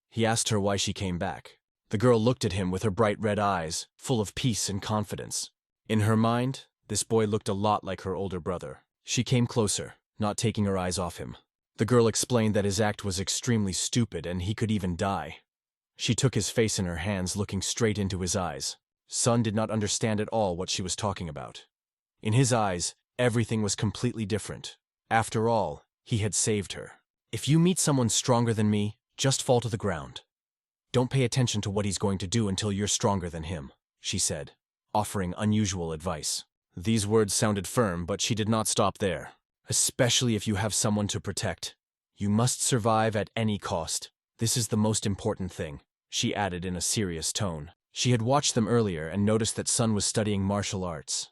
He asked her why she came back. The girl looked at him with her bright red eyes, full of peace and confidence. In her mind, this boy looked a lot like her older brother. She came closer, not taking her eyes off him. The girl explained that his act was extremely stupid and he could even die. She took his face in her hands, looking straight into his eyes. Sun did not understand at all what she was talking about. In his eyes, everything was completely different. After all, he had saved her. "If you meet someone stronger than me, just fall to the ground. Don't pay attention to what he's going to do until you're stronger than him," she said, offering unusual advice. These words sounded firm, but she did not stop there. "Especially if you have someone to protect. You must survive at any cost. This is the most important thing," she added in a serious tone. She had watched them earlier and noticed that Sun was studying martial arts.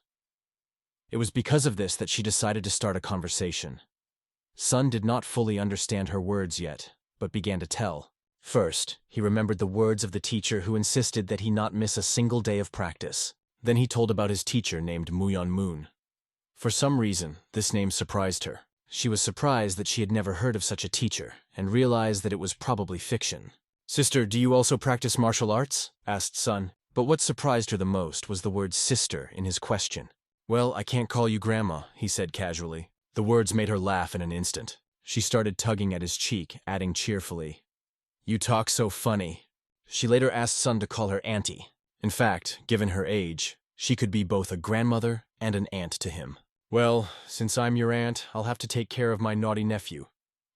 It was because of this that she decided to start a conversation. Sun did not fully understand her words yet, but began to tell. First, he remembered the words of the teacher who insisted that he not miss a single day of practice. Then he told about his teacher named Muyeon Moon. For some reason, this name surprised her. She was surprised that she had never heard of such a teacher, and realized that it was probably fiction. "Sister, do you also practice martial arts?" asked Sun. But what surprised her the most was the word sister in his question. "Well, I can't call you grandma," he said casually. The words made her laugh in an instant. She started tugging at his cheek, adding cheerfully, "You talk so funny." She later asked Sun to call her auntie. In fact, given her age, she could be both a grandmother and an aunt to him. "Well, since I'm your aunt, I'll have to take care of my naughty nephew.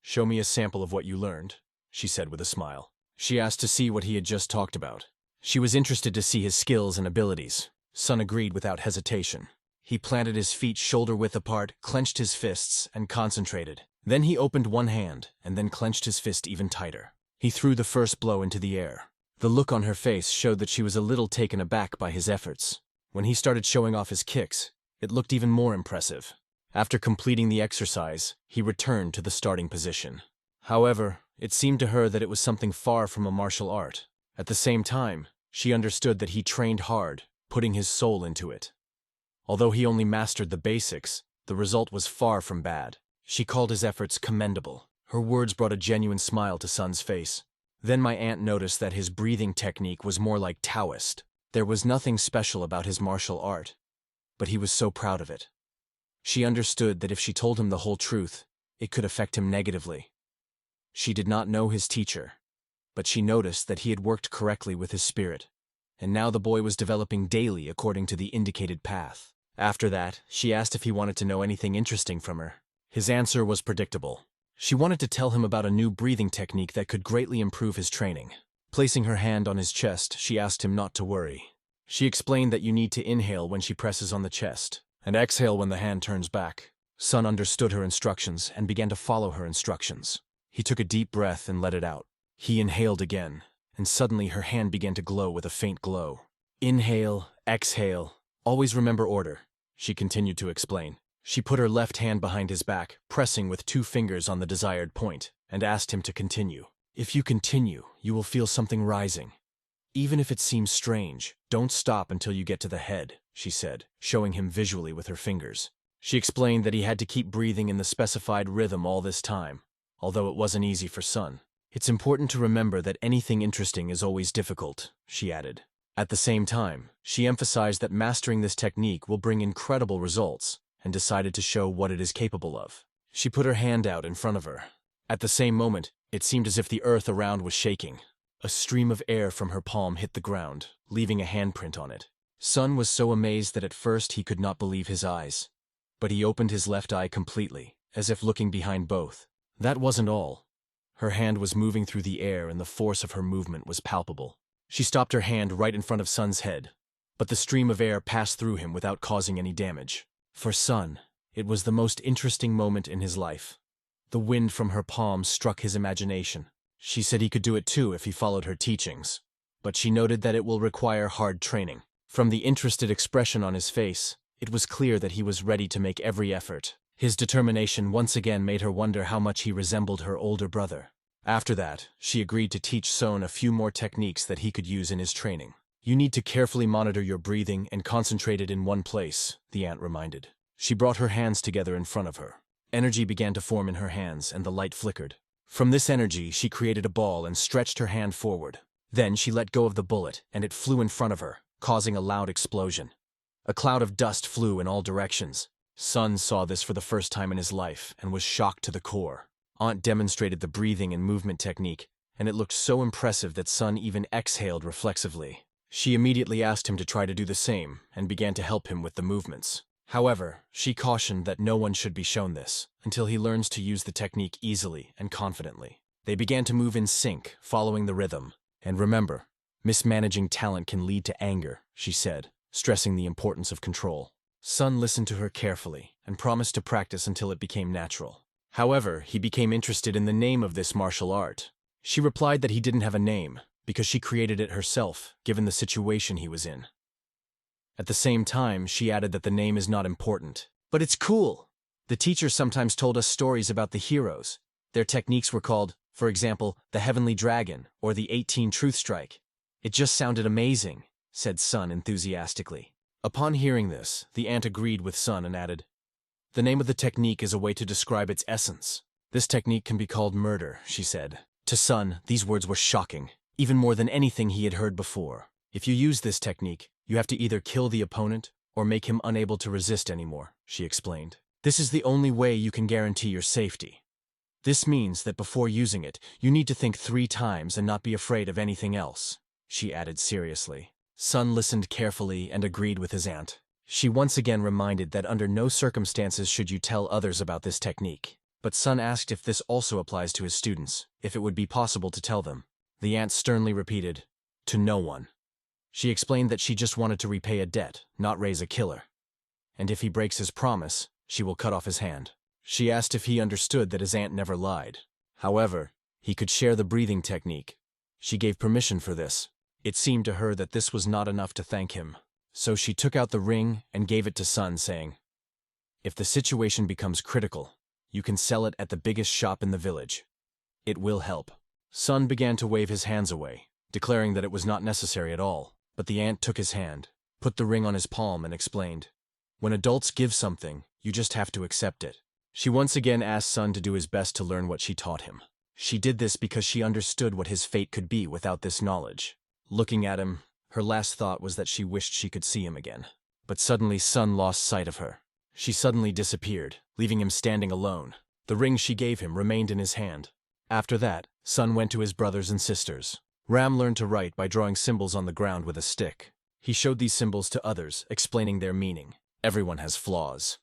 Show me a sample of what you learned," she said with a smile. She asked to see what he had just talked about. She was interested to see his skills and abilities. Sun agreed without hesitation. He planted his feet shoulder-width apart, clenched his fists, and concentrated. Then he opened one hand, and then clenched his fist even tighter. He threw the first blow into the air. The look on her face showed that she was a little taken aback by his efforts. When he started showing off his kicks, it looked even more impressive. After completing the exercise, he returned to the starting position. However, it seemed to her that it was something far from a martial art. At the same time, she understood that he trained hard, putting his soul into it. Although he only mastered the basics, the result was far from bad. She called his efforts commendable. Her words brought a genuine smile to Sun's face. Then my aunt noticed that his breathing technique was more like Taoist. There was nothing special about his martial art. but he was so proud of it. She understood that if she told him the whole truth, it could affect him negatively. She did not know his teacher, but she noticed that he had worked correctly with his spirit, and now the boy was developing daily according to the indicated path. After that, she asked if he wanted to know anything interesting from her. His answer was predictable. She wanted to tell him about a new breathing technique that could greatly improve his training. Placing her hand on his chest, she asked him not to worry. She explained that you need to inhale when she presses on the chest, and exhale when the hand turns back. Sun understood her instructions and began to follow her instructions. He took a deep breath and let it out. He inhaled again, and suddenly her hand began to glow with a faint glow. Inhale, exhale. Always remember order, she continued to explain. She put her left hand behind his back, pressing with 2 fingers on the desired point, and asked him to continue. If you continue, you will feel something rising. Even if it seems strange, don't stop until you get to the head, she said, showing him visually with her fingers. She explained that he had to keep breathing in the specified rhythm all this time, although it wasn't easy for Sun. It's important to remember that anything interesting is always difficult, she added. At the same time, she emphasized that mastering this technique will bring incredible results, and decided to show what it is capable of. She put her hand out in front of her. At the same moment, it seemed as if the earth around was shaking. A stream of air from her palm hit the ground, leaving a handprint on it. Sun was so amazed that at first he could not believe his eyes. But he opened his left eye completely, as if looking behind both. That wasn't all. Her hand was moving through the air and the force of her movement was palpable. She stopped her hand right in front of Sun's head, but the stream of air passed through him without causing any damage. For Sun, it was the most interesting moment in his life. The wind from her palm struck his imagination. She said he could do it too if he followed her teachings, but she noted that it will require hard training. From the interested expression on his face, it was clear that he was ready to make every effort. His determination once again made her wonder how much he resembled her older brother. After that, she agreed to teach Sun a few more techniques that he could use in his training. You need to carefully monitor your breathing and concentrate it in one place, the aunt reminded. She brought her hands together in front of her. Energy began to form in her hands and the light flickered. From this energy, she created a ball and stretched her hand forward. Then she let go of the bullet and it flew in front of her, causing a loud explosion. A cloud of dust flew in all directions. Sun saw this for the first time in his life and was shocked to the core. Aunt demonstrated the breathing and movement technique, and it looked so impressive that Sun even exhaled reflexively. She immediately asked him to try to do the same and began to help him with the movements. However, she cautioned that no one should be shown this until he learns to use the technique easily and confidently. They began to move in sync, following the rhythm. And remember, mismanaging talent can lead to anger, she said, stressing the importance of control. Sun listened to her carefully and promised to practice until it became natural. However, he became interested in the name of this martial art. She replied that he didn't have a name, because she created it herself, given the situation he was in. At the same time, she added that the name is not important. But it's cool! The teacher sometimes told us stories about the heroes. Their techniques were called, for example, the Heavenly Dragon, or the 18 Truth Strike. It just sounded amazing, said Sun enthusiastically. Upon hearing this, the aunt agreed with Sun and added, the name of the technique is a way to describe its essence. This technique can be called murder, she said. To Sun, these words were shocking, even more than anything he had heard before. If you use this technique, you have to either kill the opponent or make him unable to resist anymore, she explained. This is the only way you can guarantee your safety. This means that before using it, you need to think 3 times and not be afraid of anything else, she added seriously. Sun listened carefully and agreed with his aunt. She once again reminded that under no circumstances should you tell others about this technique. But Sun asked if this also applies to his students, if it would be possible to tell them. The aunt sternly repeated, to no one. She explained that she just wanted to repay a debt, not raise a killer. And if he breaks his promise, she will cut off his hand. She asked if he understood that his aunt never lied. However, he could share the breathing technique. She gave permission for this. It seemed to her that this was not enough to thank him. So she took out the ring and gave it to Sun, saying, if the situation becomes critical, you can sell it at the biggest shop in the village. It will help. Sun began to wave his hands away, declaring that it was not necessary at all. But the aunt took his hand, put the ring on his palm and explained, when adults give something, you just have to accept it. She once again asked Sun to do his best to learn what she taught him. She did this because she understood what his fate could be without this knowledge. Looking at him, her last thought was that she wished she could see him again. But suddenly Sun lost sight of her. She suddenly disappeared, leaving him standing alone. The ring she gave him remained in his hand. After that, Sun went to his brothers and sisters. Ram learned to write by drawing symbols on the ground with a stick. He showed these symbols to others, explaining their meaning. Everyone has flaws.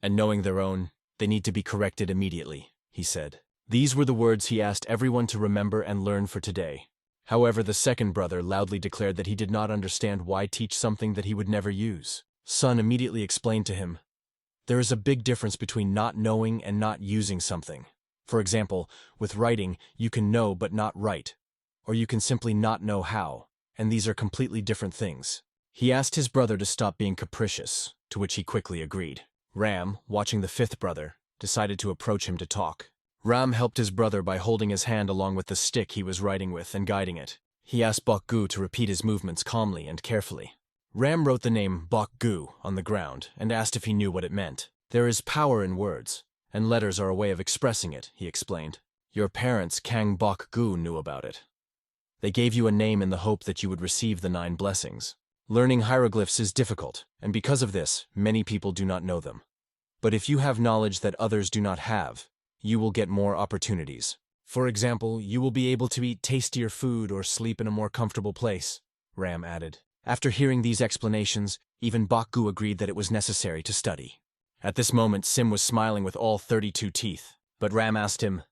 And knowing their own, they need to be corrected immediately, he said. These were the words he asked everyone to remember and learn for today. However, the second brother loudly declared that he did not understand why teach something that he would never use. Sun immediately explained to him, "There is a big difference between not knowing and not using something. For example, with writing, you can know but not write. Or you can simply not know how, and these are completely different things." He asked his brother to stop being capricious, to which he quickly agreed. Ram, watching the fifth brother, decided to approach him to talk. Ram helped his brother by holding his hand along with the stick he was writing with and guiding it. He asked Bok-gu to repeat his movements calmly and carefully. Ram wrote the name Bok-gu on the ground and asked if he knew what it meant. "There is power in words, and letters are a way of expressing it," he explained. "Your parents, Kang Bok-gu, knew about it. They gave you a name in the hope that you would receive the 9 blessings. Learning hieroglyphs is difficult, and because of this, many people do not know them. But if you have knowledge that others do not have, you will get more opportunities. For example, you will be able to eat tastier food or sleep in a more comfortable place," Ram added. After hearing these explanations, even Bok-gu agreed that it was necessary to study. At this moment, Sim was smiling with all 32 teeth, but Ram asked him,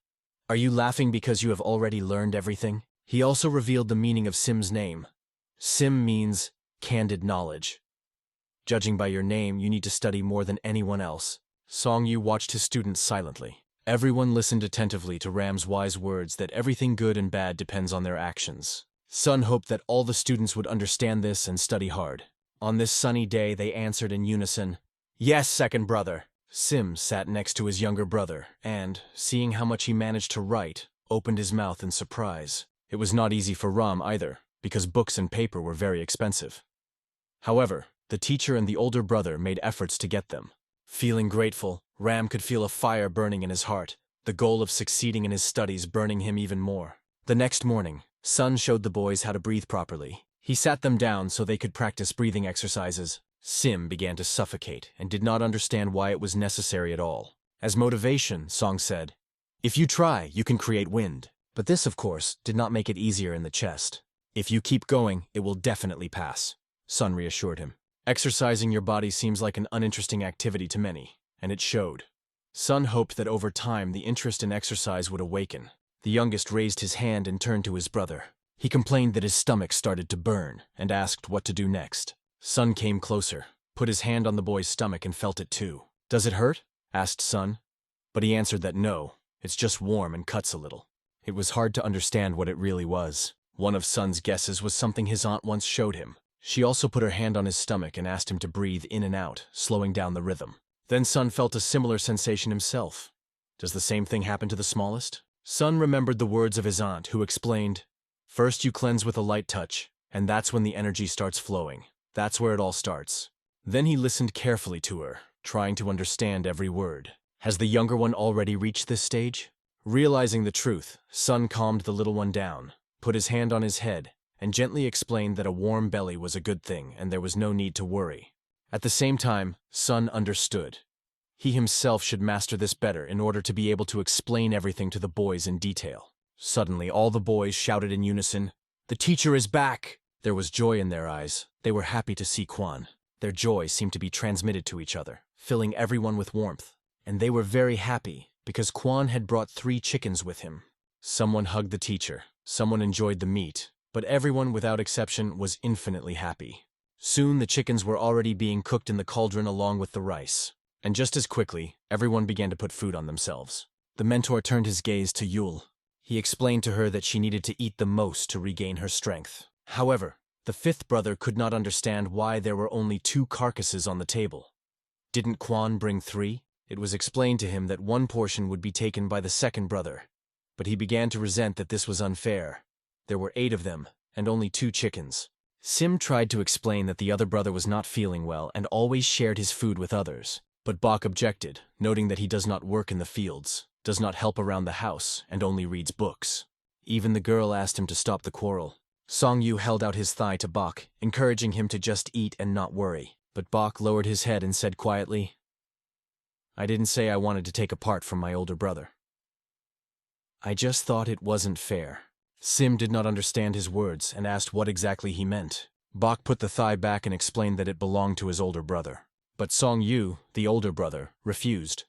"Are you laughing because you have already learned everything?" He also revealed the meaning of Sim's name. Sim means candid knowledge. Judging by your name, you need to study more than anyone else. Seong Yu watched his students silently. Everyone listened attentively to Ram's wise words that everything good and bad depends on their actions. Sun hoped that all the students would understand this and study hard. On this sunny day, they answered in unison, "Yes, second brother." Sim sat next to his younger brother and, seeing how much he managed to write, opened his mouth in surprise. It was not easy for Ram either, because books and paper were very expensive. However, the teacher and the older brother made efforts to get them. Feeling grateful, Ram could feel a fire burning in his heart, the goal of succeeding in his studies burning him even more. The next morning, Sun showed the boys how to breathe properly. He sat them down so they could practice breathing exercises. Sim began to suffocate and did not understand why it was necessary at all. As motivation, Song said, "If you try, you can create wind." But this, of course, did not make it easier in the chest. "If you keep going, it will definitely pass," Sun reassured him. Exercising your body seems like an uninteresting activity to many, and it showed. Sun hoped that over time the interest in exercise would awaken. The youngest raised his hand and turned to his brother. He complained that his stomach started to burn and asked what to do next. Sun came closer, put his hand on the boy's stomach and felt it too. "Does it hurt?" asked Sun. But he answered that no, it's just warm and cuts a little. It was hard to understand what it really was. One of Sun's guesses was something his aunt once showed him. She also put her hand on his stomach and asked him to breathe in and out, slowing down the rhythm. Then Sun felt a similar sensation himself. Does the same thing happen to the smallest? Sun remembered the words of his aunt, who explained, "First you cleanse with a light touch, and that's when the energy starts flowing. That's where it all starts." Then he listened carefully to her, trying to understand every word. Has the younger one already reached this stage? Realizing the truth, Sun calmed the little one down, put his hand on his head, and gently explained that a warm belly was a good thing and there was no need to worry. At the same time, Sun understood. He himself should master this better in order to be able to explain everything to the boys in detail. Suddenly, all the boys shouted in unison, "The teacher is back!" There was joy in their eyes. They were happy to see Quan. Their joy seemed to be transmitted to each other, filling everyone with warmth. And they were very happy, because Quan had brought 3 chickens with him. Someone hugged the teacher, someone enjoyed the meat, but everyone without exception was infinitely happy. Soon the chickens were already being cooked in the cauldron along with the rice. And just as quickly, everyone began to put food on themselves. The mentor turned his gaze to Yul. He explained to her that she needed to eat the most to regain her strength. However, the 5th brother could not understand why there were only 2 carcasses on the table. Didn't Quan bring 3? It was explained to him that 1 portion would be taken by the 2nd brother, but he began to resent that this was unfair. There were 8 of them, and only 2 chickens. Sim tried to explain that the other brother was not feeling well and always shared his food with others, but Bach objected, noting that he does not work in the fields, does not help around the house, and only reads books. Even the girl asked him to stop the quarrel. Seong Yu held out his thigh to Bach, encouraging him to just eat and not worry. But Bach lowered his head and said quietly, "I didn't say I wanted to take a part from my older brother. I just thought it wasn't fair." Sim did not understand his words and asked what exactly he meant. Bach put the thigh back and explained that it belonged to his older brother. But Seong Yu, the older brother, refused,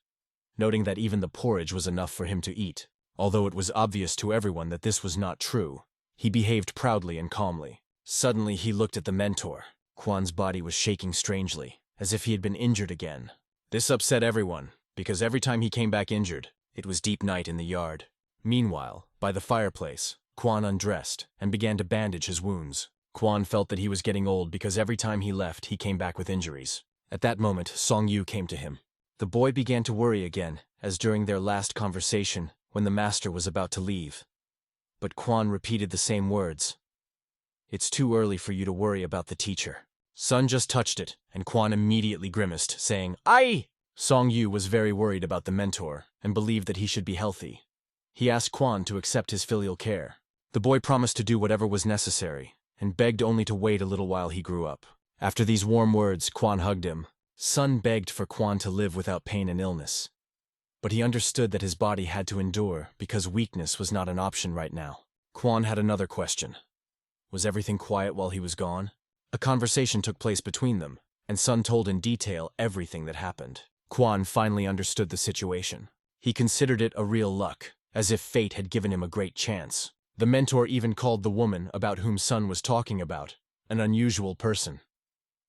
noting that even the porridge was enough for him to eat. Although it was obvious to everyone that this was not true, he behaved proudly and calmly. Suddenly he looked at the mentor. Quan's body was shaking strangely, as if he had been injured again. This upset everyone, because every time he came back injured, it was deep night in the yard. Meanwhile, by the fireplace, Quan undressed and began to bandage his wounds. Quan felt that he was getting old because every time he left, he came back with injuries. At that moment, Seong Yu came to him. The boy began to worry again, as during their last conversation, when the master was about to leave. But Quan repeated the same words. "It's too early for you to worry about the teacher." Sun just touched it, and Quan immediately grimaced, saying, "Aye!" Seong Yu was very worried about the mentor, and believed that he should be healthy. He asked Quan to accept his filial care. The boy promised to do whatever was necessary, and begged only to wait a little while he grew up. After these warm words, Quan hugged him. Sun begged for Quan to live without pain and illness. But he understood that his body had to endure because weakness was not an option right now. Quan had another question. Was everything quiet while he was gone? A conversation took place between them, and Sun told in detail everything that happened. Quan finally understood the situation. He considered it a real luck, as if fate had given him a great chance. The mentor even called the woman about whom Sun was talking about an unusual person.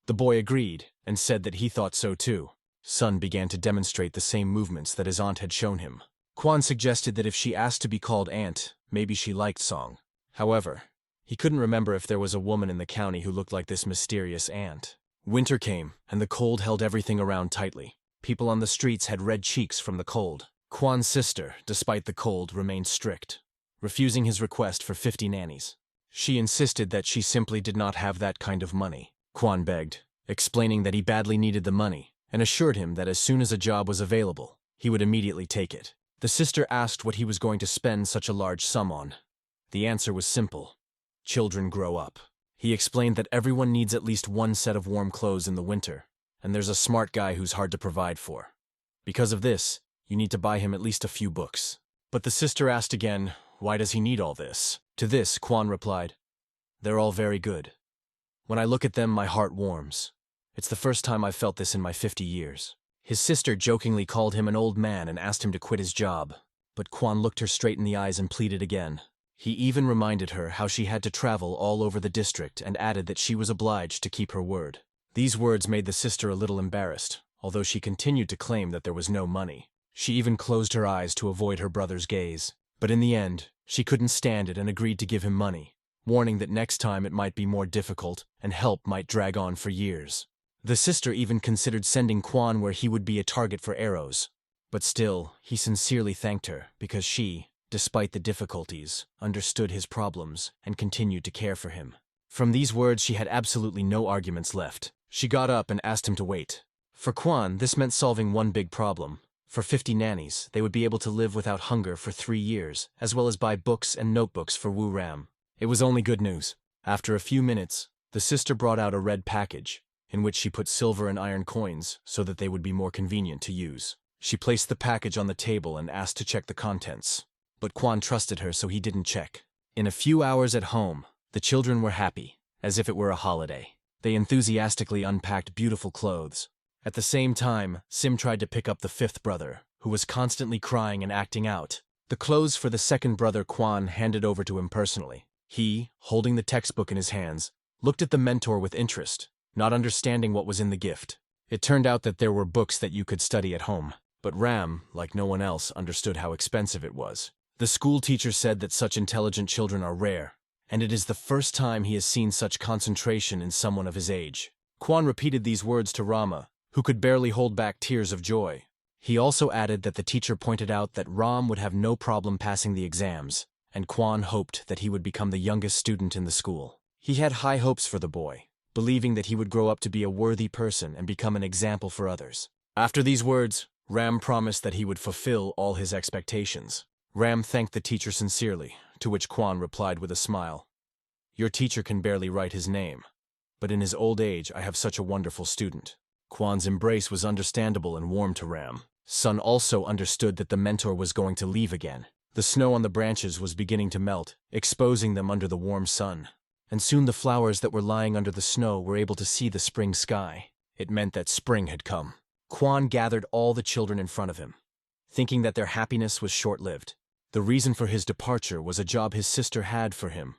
The boy agreed and said that he thought so too. Sun began to demonstrate the same movements that his aunt had shown him. Quan suggested that if she asked to be called aunt, maybe she liked Song. However, he couldn't remember if there was a woman in the county who looked like this mysterious aunt. Winter came, and the cold held everything around tightly. People on the streets had red cheeks from the cold. Quan's sister, despite the cold, remained strict, refusing his request for 50 nannies. She insisted that she simply did not have that kind of money. Quan begged, explaining that he badly needed the money, and assured him that as soon as a job was available, he would immediately take it. The sister asked what he was going to spend such a large sum on. The answer was simple. Children grow up. He explained that everyone needs at least one set of warm clothes in the winter, and there's a smart guy who's hard to provide for. Because of this, you need to buy him at least a few books. But the sister asked again, why does he need all this? To this, Quan replied, "They're all very good. When I look at them, my heart warms. It's the first time I've felt this in my 50 years. His sister jokingly called him an old man and asked him to quit his job. But Quan looked her straight in the eyes and pleaded again. He even reminded her how she had to travel all over the district and added that she was obliged to keep her word. These words made the sister a little embarrassed, although she continued to claim that there was no money. She even closed her eyes to avoid her brother's gaze. But in the end, she couldn't stand it and agreed to give him money, warning that next time it might be more difficult and help might drag on for years. The sister even considered sending Quan where he would be a target for arrows. But still, he sincerely thanked her because she, despite the difficulties, understood his problems and continued to care for him. From these words, she had absolutely no arguments left. She got up and asked him to wait. For Quan, this meant solving one big problem. For 50 nannies, they would be able to live without hunger for 3 years, as well as buy books and notebooks for Wu Ram. It was only good news. After a few minutes, the sister brought out a red package, in which she put silver and iron coins so that they would be more convenient to use. She placed the package on the table and asked to check the contents. But Quan trusted her, so he didn't check. In a few hours at home, the children were happy, as if it were a holiday. They enthusiastically unpacked beautiful clothes. At the same time, Sim tried to pick up the 5th brother, who was constantly crying and acting out. The clothes for the 2nd brother Quan handed over to him personally. He, holding the textbook in his hands, looked at the mentor with interest, not understanding what was in the gift. It turned out that there were books that you could study at home, but Ram, like no one else, understood how expensive it was. The school teacher said that such intelligent children are rare, and it is the first time he has seen such concentration in someone of his age. Quan repeated these words to Rama, who could barely hold back tears of joy. He also added that the teacher pointed out that Ram would have no problem passing the exams, and Quan hoped that he would become the youngest student in the school. He had high hopes for the boy, believing that he would grow up to be a worthy person and become an example for others. After these words, Ram promised that he would fulfill all his expectations. Ram thanked the teacher sincerely, to which Quan replied with a smile, "Your teacher can barely write his name. but in his old age I have such a wonderful student. Quan's embrace was understandable and warm to Ram. Sun also understood that the mentor was going to leave again. The snow on the branches was beginning to melt, exposing them under the warm sun. And soon the flowers that were lying under the snow were able to see the spring sky. It meant that spring had come. Quan gathered all the children in front of him, thinking that their happiness was short-lived. The reason for his departure was a job his sister had for him,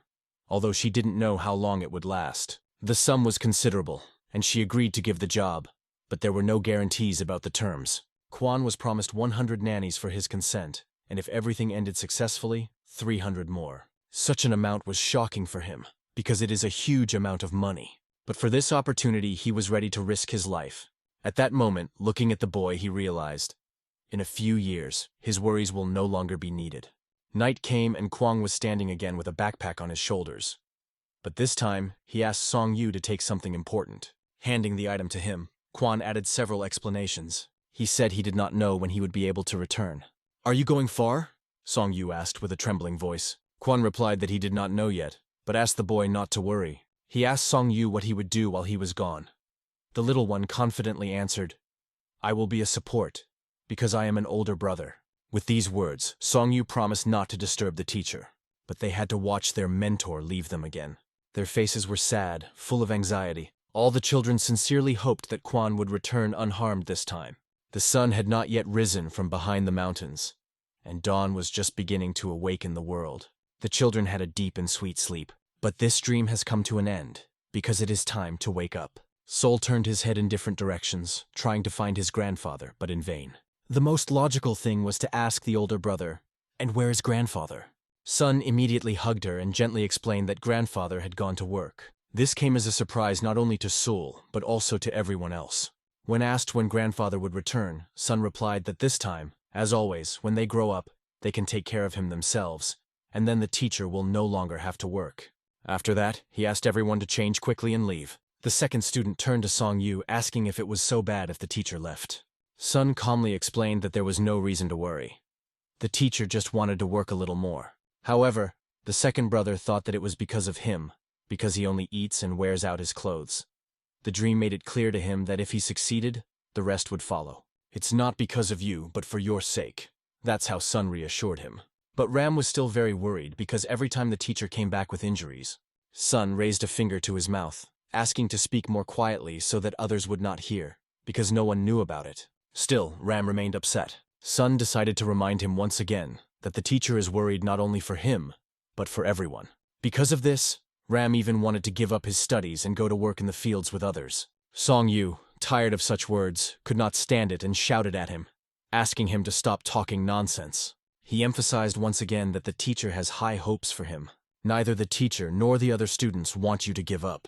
although she didn't know how long it would last. The sum was considerable, and she agreed to give the job, but there were no guarantees about the terms. Quan was promised 100 nannies for his consent, and if everything ended successfully, 300 more. Such an amount was shocking for him, because it is a huge amount of money. But for this opportunity, he was ready to risk his life. At that moment, looking at the boy, he realized, in a few years, his worries will no longer be needed. Night came and Quan was standing again with a backpack on his shoulders. But this time, he asked Seong Yu to take something important. Handing the item to him, Quan added several explanations. He said he did not know when he would be able to return. "Are you going far?" Seong Yu asked with a trembling voice. Quan replied that he did not know yet, but asked the boy not to worry. He asked Seong Yu what he would do while he was gone. The little one confidently answered, "I will be a support, because I am an older brother." With these words, Seong Yu promised not to disturb the teacher, but they had to watch their mentor leave them again. Their faces were sad, full of anxiety. All the children sincerely hoped that Quan would return unharmed this time. The sun had not yet risen from behind the mountains, and dawn was just beginning to awaken the world. The children had a deep and sweet sleep. But this dream has come to an end, because it is time to wake up. Sol turned his head in different directions, trying to find his grandfather, but in vain. The most logical thing was to ask the older brother, "And where is grandfather?" Sun immediately hugged her and gently explained that grandfather had gone to work. This came as a surprise not only to Sol, but also to everyone else. When asked when grandfather would return, Sun replied that this time, as always, when they grow up, they can take care of him themselves, and then the teacher will no longer have to work. After that, he asked everyone to change quickly and leave. The second student turned to Seong Yu, asking if it was so bad if the teacher left. Sun calmly explained that there was no reason to worry. The teacher just wanted to work a little more. However, the second brother thought that it was because of him, because he only eats and wears out his clothes. The dream made it clear to him that if he succeeded, the rest would follow. "It's not because of you, but for your sake." That's how Sun reassured him. But Ram was still very worried because every time the teacher came back with injuries, Sun raised a finger to his mouth, asking to speak more quietly so that others would not hear, because no one knew about it. Still, Ram remained upset. Sun decided to remind him once again that the teacher is worried not only for him, but for everyone. Because of this, Ram even wanted to give up his studies and go to work in the fields with others. Seong Yu, tired of such words, could not stand it and shouted at him, asking him to stop talking nonsense. He emphasized once again that the teacher has high hopes for him. Neither the teacher nor the other students want you to give up.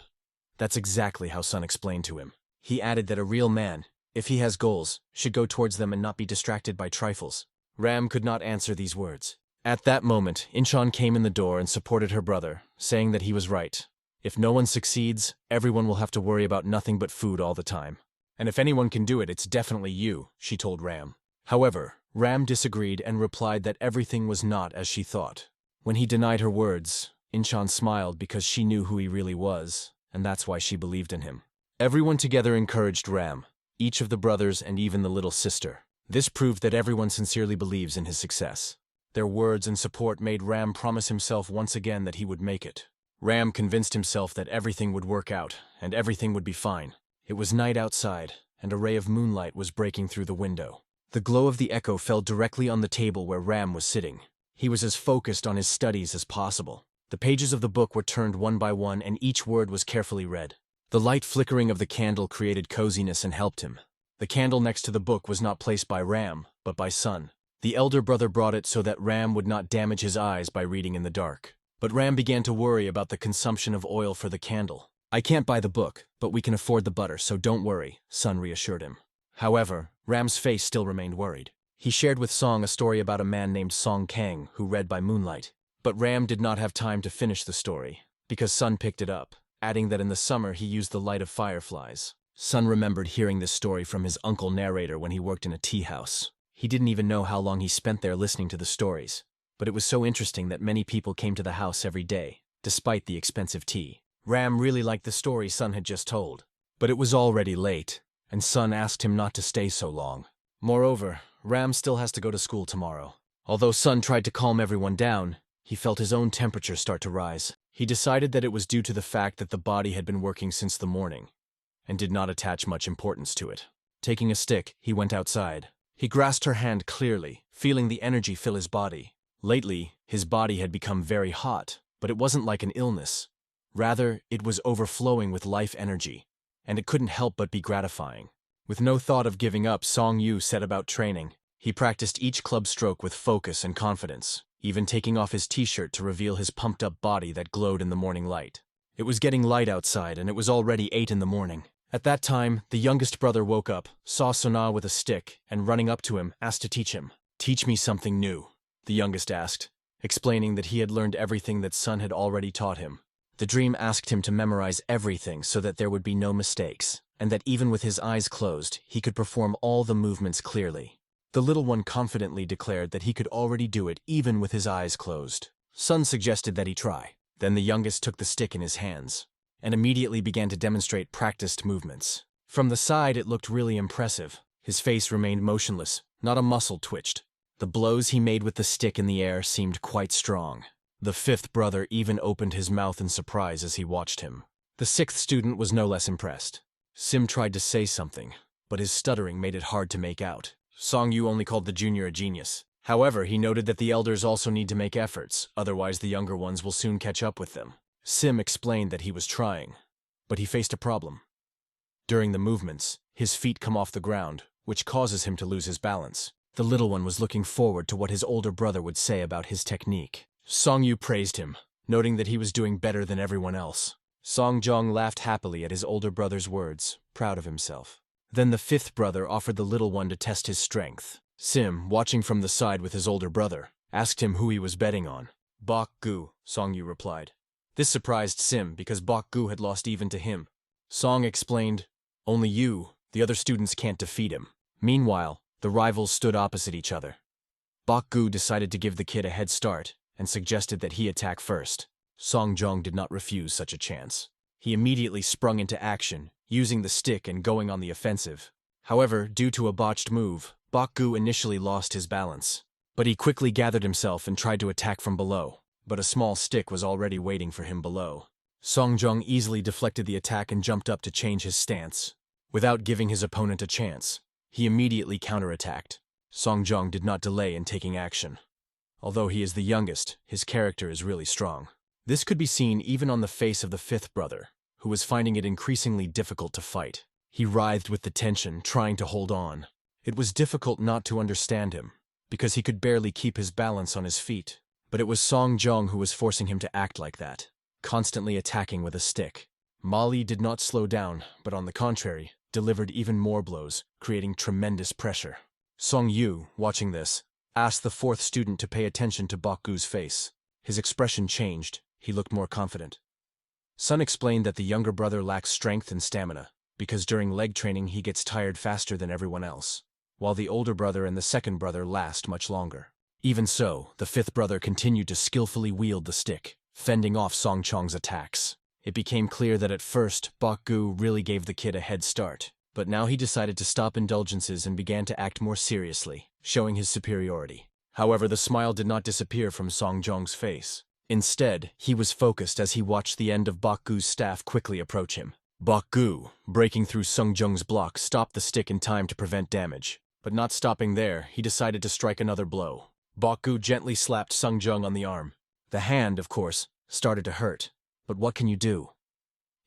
That's exactly how Sun explained to him. He added that a real man, if he has goals, should go towards them and not be distracted by trifles. Ram could not answer these words. At that moment, Incheon came in the door and supported her brother, saying that he was right. If no one succeeds, everyone will have to worry about nothing but food all the time. And if anyone can do it, it's definitely you, she told Ram. However, Ram disagreed and replied that everything was not as she thought. When he denied her words, Incheon smiled because she knew who he really was, and that's why she believed in him. Everyone together encouraged Ram, each of the brothers and even the little sister. This proved that everyone sincerely believes in his success. Their words and support made Ram promise himself once again that he would make it. Ram convinced himself that everything would work out, and everything would be fine. It was night outside, and a ray of moonlight was breaking through the window. The glow of the echo fell directly on the table where Ram was sitting. He was as focused on his studies as possible. The pages of the book were turned one by one and each word was carefully read. The light flickering of the candle created coziness and helped him. The candle next to the book was not placed by Ram, but by Sun. The elder brother brought it so that Ram would not damage his eyes by reading in the dark. But Ram began to worry about the consumption of oil for the candle. "I can't buy the book, but we can afford the butter, so don't worry," Sun reassured him. However, Ram's face still remained worried. He shared with Song a story about a man named Song Kang who read by moonlight. But Ram did not have time to finish the story, because Sun picked it up, adding that in the summer he used the light of fireflies. Sun remembered hearing this story from his uncle narrator when he worked in a tea house. He didn't even know how long he spent there listening to the stories, but it was so interesting that many people came to the house every day, despite the expensive tea. Ram really liked the story Sun had just told. But it was already late, and Sun asked him not to stay so long. Moreover, Ram still has to go to school tomorrow. Although Sun tried to calm everyone down, he felt his own temperature start to rise. He decided that it was due to the fact that the body had been working since the morning, and did not attach much importance to it. Taking a stick, he went outside. He grasped her hand clearly, feeling the energy fill his body. Lately, his body had become very hot, but it wasn't like an illness. Rather, it was overflowing with life energy, and it couldn't help but be gratifying. With no thought of giving up, Seong Yu set about training. He practiced each club stroke with focus and confidence, even taking off his t-shirt to reveal his pumped-up body that glowed in the morning light. It was getting light outside, and it was already 8 in the morning. At that time, the youngest brother woke up, saw Sona with a stick, and running up to him, asked to teach him. "Teach me something new," the youngest asked, explaining that he had learned everything that Sun had already taught him. The dream asked him to memorize everything so that there would be no mistakes, and that even with his eyes closed, he could perform all the movements clearly. The little one confidently declared that he could already do it even with his eyes closed. Sun suggested that he try. Then the youngest took the stick in his hands, and immediately began to demonstrate practiced movements. From the side, it looked really impressive. His face remained motionless, not a muscle twitched. The blows he made with the stick in the air seemed quite strong. The fifth brother even opened his mouth in surprise as he watched him. The sixth student was no less impressed. Sim tried to say something, but his stuttering made it hard to make out. Seong Yu only called the junior a genius. However, he noted that the elders also need to make efforts, otherwise the younger ones will soon catch up with them. Sim explained that he was trying, but he faced a problem. During the movements, his feet come off the ground, which causes him to lose his balance. The little one was looking forward to what his older brother would say about his technique. Seong Yu praised him, noting that he was doing better than everyone else. Song Jong laughed happily at his older brother's words, proud of himself. Then the fifth brother offered the little one to test his strength. Sim, watching from the side with his older brother, asked him who he was betting on. Bach Gu, Seong Yu replied. This surprised Sim because Bach Gu had lost even to him. Song explained, "Only you, the other students can't defeat him." Meanwhile, the rivals stood opposite each other. Bach Gu decided to give the kid a head start and suggested that he attack first. Song Jong did not refuse such a chance. He immediately sprung into action, using the stick and going on the offensive. However, due to a botched move, Bach Gu initially lost his balance. But he quickly gathered himself and tried to attack from below, but a small stick was already waiting for him below. Song Jong easily deflected the attack and jumped up to change his stance. Without giving his opponent a chance, he immediately counterattacked. Song Jong did not delay in taking action. Although he is the youngest, his character is really strong. This could be seen even on the face of the fifth brother, who was finding it increasingly difficult to fight. He writhed with the tension, trying to hold on. It was difficult not to understand him, because he could barely keep his balance on his feet. But it was Song Jong who was forcing him to act like that, constantly attacking with a stick. Molly did not slow down, but on the contrary, delivered even more blows, creating tremendous pressure. Seong Yu, watching this, asked the fourth student to pay attention to Bak Gu's face. His expression changed. He looked more confident. Sun explained that the younger brother lacks strength and stamina, because during leg training he gets tired faster than everyone else, while the older brother and the second brother last much longer. Even so, the fifth brother continued to skillfully wield the stick, fending off Song Chong's attacks. It became clear that at first, Bak Gu really gave the kid a head start, but now he decided to stop indulgences and began to act more seriously, showing his superiority. However, the smile did not disappear from Song Jong's face. Instead, he was focused as he watched the end of Bak Gu's staff quickly approach him. Bak Gu, breaking through Sung Jung's block, stopped the stick in time to prevent damage. But not stopping there, he decided to strike another blow. Bak Gu gently slapped Sung Jung on the arm. The hand, of course, started to hurt. But what can you do?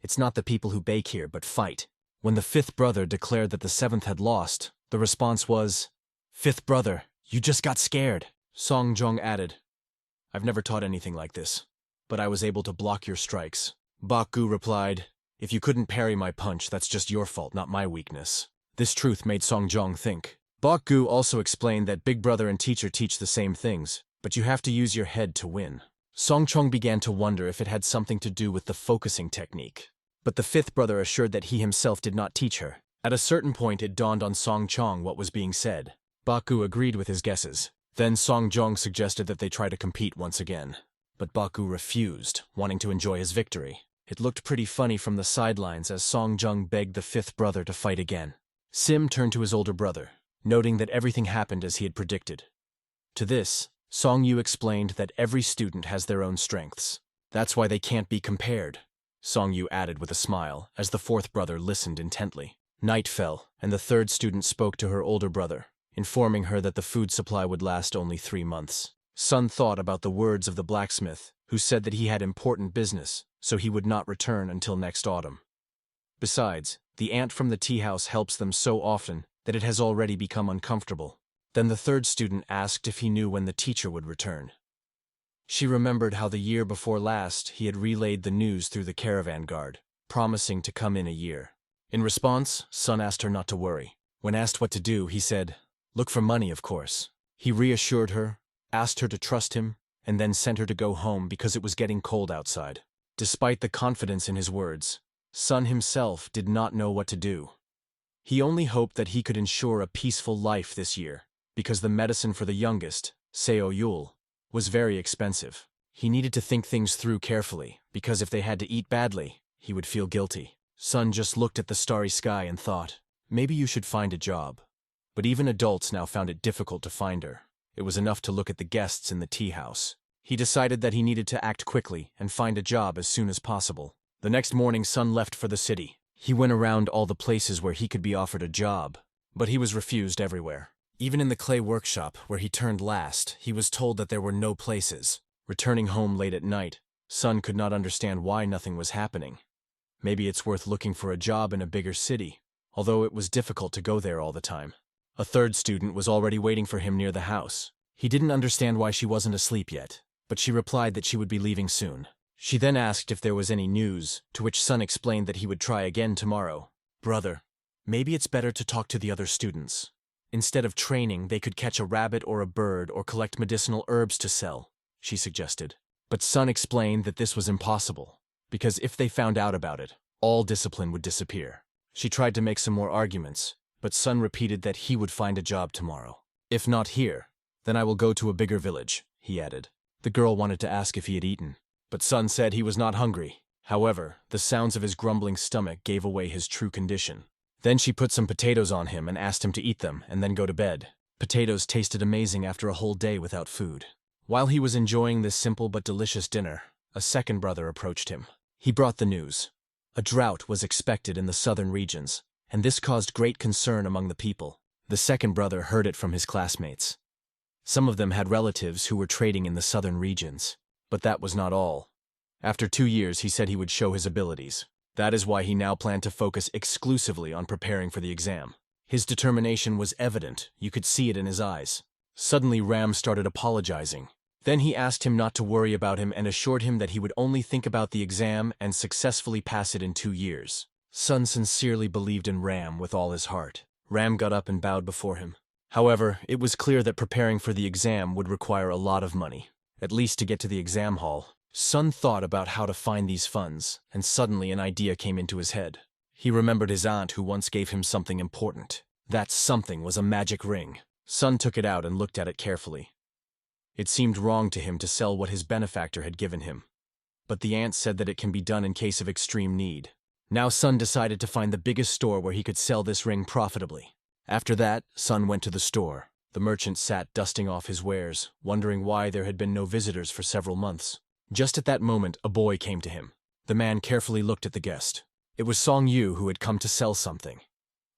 It's not the people who bake here, but fight. When the fifth brother declared that the seventh had lost, the response was, "Fifth brother, you just got scared." Song Jung added, "I've never taught anything like this, but I was able to block your strikes." Bak Gu replied, "If you couldn't parry my punch, that's just your fault, not my weakness." This truth made Song Jong think. Bak Gu also explained that big brother and teacher teach the same things, but you have to use your head to win. Song Chong began to wonder if it had something to do with the focusing technique. But the fifth brother assured that he himself did not teach her. At a certain point, it dawned on Song Chong what was being said. Bak Gu agreed with his guesses. Then Song Jong suggested that they try to compete once again. But Bak Gu refused, wanting to enjoy his victory. It looked pretty funny from the sidelines as Song Jung begged the fifth brother to fight again. Sim turned to his older brother, noting that everything happened as he had predicted. To this, Seong Yu explained that every student has their own strengths. That's why they can't be compared, Seong Yu added with a smile as the fourth brother listened intently. Night fell, and the third student spoke to her older brother, informing her that the food supply would last only 3 months. Sun thought about the words of the blacksmith, who said that he had important business, so he would not return until next autumn. Besides, the aunt from the tea house helps them so often that it has already become uncomfortable. Then the third student asked if he knew when the teacher would return. She remembered how the year before last he had relayed the news through the caravan guard, promising to come in a year. In response, Sun asked her not to worry. When asked what to do, he said, "Look for money, of course." He reassured her, asked her to trust him, and then sent her to go home because it was getting cold outside. Despite the confidence in his words, Sun himself did not know what to do. He only hoped that he could ensure a peaceful life this year, because the medicine for the youngest, Seong Yu, was very expensive. He needed to think things through carefully, because if they had to eat badly, he would feel guilty. Sun just looked at the starry sky and thought, maybe you should find a job. But even adults now found it difficult to find her. It was enough to look at the guests in the tea house. He decided that he needed to act quickly and find a job as soon as possible. The next morning, Sun left for the city. He went around all the places where he could be offered a job, but he was refused everywhere. Even in the clay workshop, where he turned last, he was told that there were no places. Returning home late at night, Sun could not understand why nothing was happening. Maybe it's worth looking for a job in a bigger city, although it was difficult to go there all the time. A third student was already waiting for him near the house. He didn't understand why she wasn't asleep yet, but she replied that she would be leaving soon. She then asked if there was any news, to which Sun explained that he would try again tomorrow. "Brother, maybe it's better to talk to the other students. Instead of training, they could catch a rabbit or a bird or collect medicinal herbs to sell," she suggested. But Sun explained that this was impossible, because if they found out about it, all discipline would disappear. She tried to make some more arguments, but Sun repeated that he would find a job tomorrow. "If not here, then I will go to a bigger village," he added. The girl wanted to ask if he had eaten, but Sun said he was not hungry. However, the sounds of his grumbling stomach gave away his true condition. Then she put some potatoes on him and asked him to eat them and then go to bed. Potatoes tasted amazing after a whole day without food. While he was enjoying this simple but delicious dinner, a second brother approached him. He brought the news. A drought was expected in the southern regions, and this caused great concern among the people. The second brother heard it from his classmates. Some of them had relatives who were trading in the southern regions, but that was not all. After 2 years, he said he would show his abilities. That is why he now planned to focus exclusively on preparing for the exam. His determination was evident, you could see it in his eyes. Suddenly Ram started apologizing. Then he asked him not to worry about him and assured him that he would only think about the exam and successfully pass it in 2 years. Sun sincerely believed in Ram with all his heart. Ram got up and bowed before him. However, it was clear that preparing for the exam would require a lot of money, at least to get to the exam hall. Sun thought about how to find these funds, and suddenly an idea came into his head. He remembered his aunt who once gave him something important. That something was a magic ring. Sun took it out and looked at it carefully. It seemed wrong to him to sell what his benefactor had given him, but the aunt said that it can be done in case of extreme need. Now Sun decided to find the biggest store where he could sell this ring profitably. After that, Sun went to the store. The merchant sat dusting off his wares, wondering why there had been no visitors for several months. Just at that moment, a boy came to him. The man carefully looked at the guest. It was Seong Yu who had come to sell something.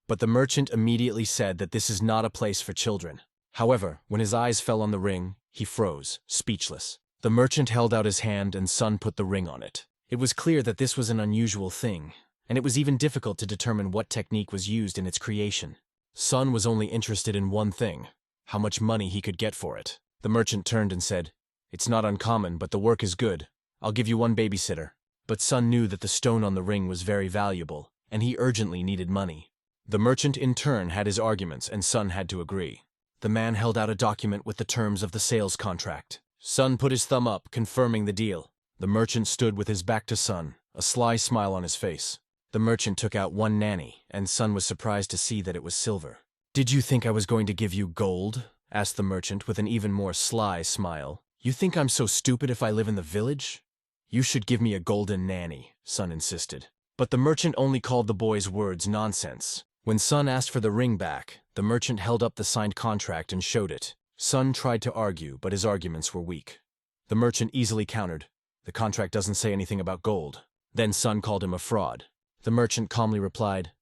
But the merchant immediately said that this is not a place for children. However, when his eyes fell on the ring, he froze, speechless. The merchant held out his hand and Sun put the ring on it. It was clear that this was an unusual thing, and it was even difficult to determine what technique was used in its creation. Sun was only interested in one thing: how much money he could get for it. The merchant turned and said, "It's not uncommon, but the work is good. I'll give you 1 babysitter." But Sun knew that the stone on the ring was very valuable, and he urgently needed money. The merchant in turn had his arguments, and Sun had to agree. The man held out a document with the terms of the sales contract. Sun put his thumb up, confirming the deal. The merchant stood with his back to Sun, a sly smile on his face. The merchant took out 1 nanny, and Sun was surprised to see that it was silver. "Did you think I was going to give you gold?" asked the merchant with an even more sly smile. "You think I'm so stupid if I live in the village?" You should give me a golden nanny, Sun insisted. But the merchant only called the boy's words nonsense. When Sun asked for the ring back, the merchant held up the signed contract and showed it. Sun tried to argue, but his arguments were weak. The merchant easily countered, "The contract doesn't say anything about gold." Then Sun called him a fraud. The merchant calmly replied,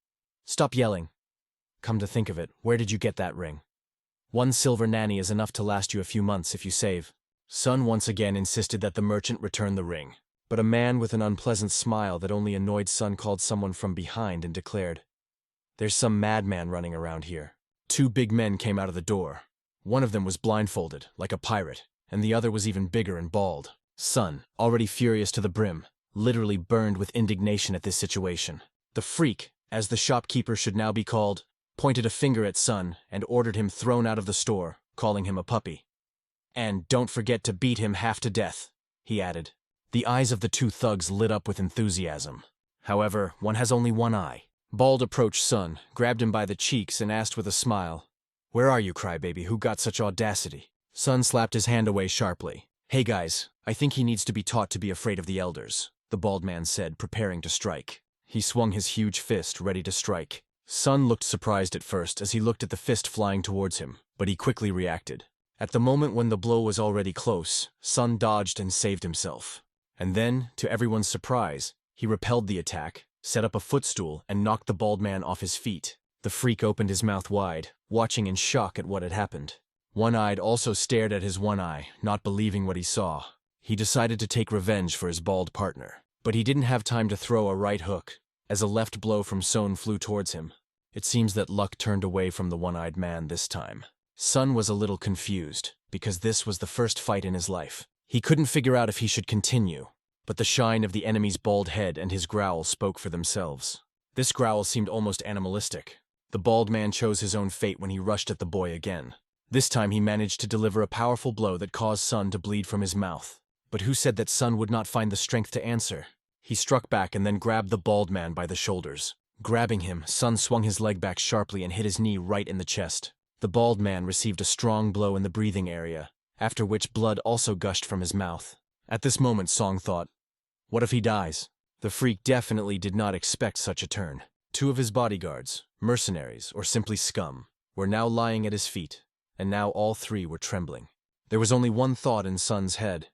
"Stop yelling. Come to think of it, where did you get that ring? 1 silver nanny is enough to last you a few months if you save." Sun once again insisted that the merchant return the ring. But a man with an unpleasant smile that only annoyed Sun called someone from behind and declared, "There's some madman running around here." 2 big men came out of the door. One of them was blindfolded, like a pirate, and the other was even bigger and bald. Sun, already furious to the brim, literally burned with indignation at this situation. The freak, as the shopkeeper should now be called, pointed a finger at Sun and ordered him thrown out of the store, calling him a puppy. "And don't forget to beat him half to death," he added. The eyes of the 2 thugs lit up with enthusiasm. However, one has only one eye. Bald approached Sun, grabbed him by the cheeks, and asked with a smile, "Where are you, crybaby? Who got such audacity?" Sun slapped his hand away sharply. "Hey guys, I think he needs to be taught to be afraid of the elders," the bald man said, preparing to strike. He swung his huge fist, ready to strike. Sun looked surprised at first as he looked at the fist flying towards him, but he quickly reacted. At the moment when the blow was already close, Sun dodged and saved himself. And then, to everyone's surprise, he repelled the attack, set up a footstool, and knocked the bald man off his feet. The freak opened his mouth wide, watching in shock at what had happened. One-Eyed also stared at his one eye, not believing what he saw. He decided to take revenge for his bald partner. But he didn't have time to throw a right hook, as a left blow from Sun flew towards him. It seems that luck turned away from the one-eyed man this time. Sun was a little confused, because this was the first fight in his life. He couldn't figure out if he should continue, but the shine of the enemy's bald head and his growl spoke for themselves. This growl seemed almost animalistic. The bald man chose his own fate when he rushed at the boy again. This time he managed to deliver a powerful blow that caused Sun to bleed from his mouth. But who said that Sun would not find the strength to answer? He struck back and then grabbed the bald man by the shoulders. Grabbing him, Sun swung his leg back sharply and hit his knee right in the chest. The bald man received a strong blow in the breathing area, after which blood also gushed from his mouth. At this moment, Song thought, "What if he dies?" The freak definitely did not expect such a turn. 2 of his bodyguards, mercenaries, or simply scum, were now lying at his feet, and now all 3 were trembling. There was only one thought in Sun's head.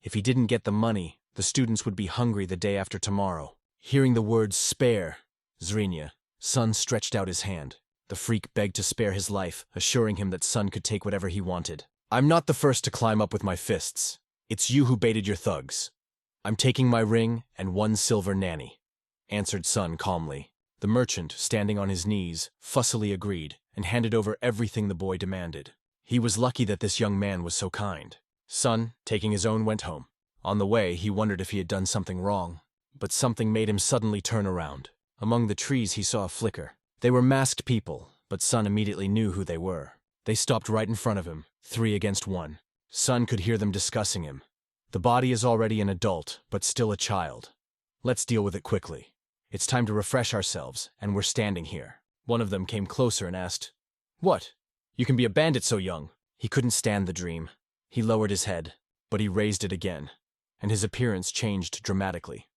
If he didn't get the money, the students would be hungry the day after tomorrow. Hearing the words "spare," Zrinya, Sun stretched out his hand. The freak begged to spare his life, assuring him that Sun could take whatever he wanted. "I'm not the first to climb up with my fists. It's you who baited your thugs. I'm taking my ring and 1 silver nanny," answered Sun calmly. The merchant, standing on his knees, fussily agreed and handed over everything the boy demanded. He was lucky that this young man was so kind. Sun, taking his own, went home. On the way, he wondered if he had done something wrong, but something made him suddenly turn around. Among the trees, he saw a flicker. They were masked people, but Sun immediately knew who they were. They stopped right in front of him, 3 against 1. Sun could hear them discussing him. "The body is already an adult, but still a child. Let's deal with it quickly. It's time to refresh ourselves, and we're standing here." One of them came closer and asked, "What? You can be a bandit so young?" He couldn't stand the dream. He lowered his head, but he raised it again, and his appearance changed dramatically.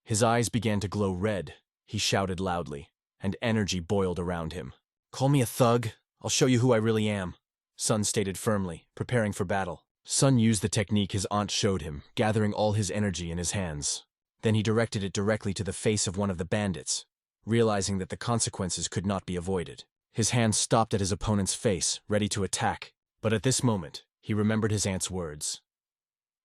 His eyes began to glow red. He shouted loudly, and energy boiled around him. "Call me a thug. I'll show you who I really am," Sun stated firmly, preparing for battle. Sun used the technique his aunt showed him, gathering all his energy in his hands. Then he directed it directly to the face of one of the bandits, realizing that the consequences could not be avoided. His hand stopped at his opponent's face, ready to attack, but at this moment, he remembered his aunt's words.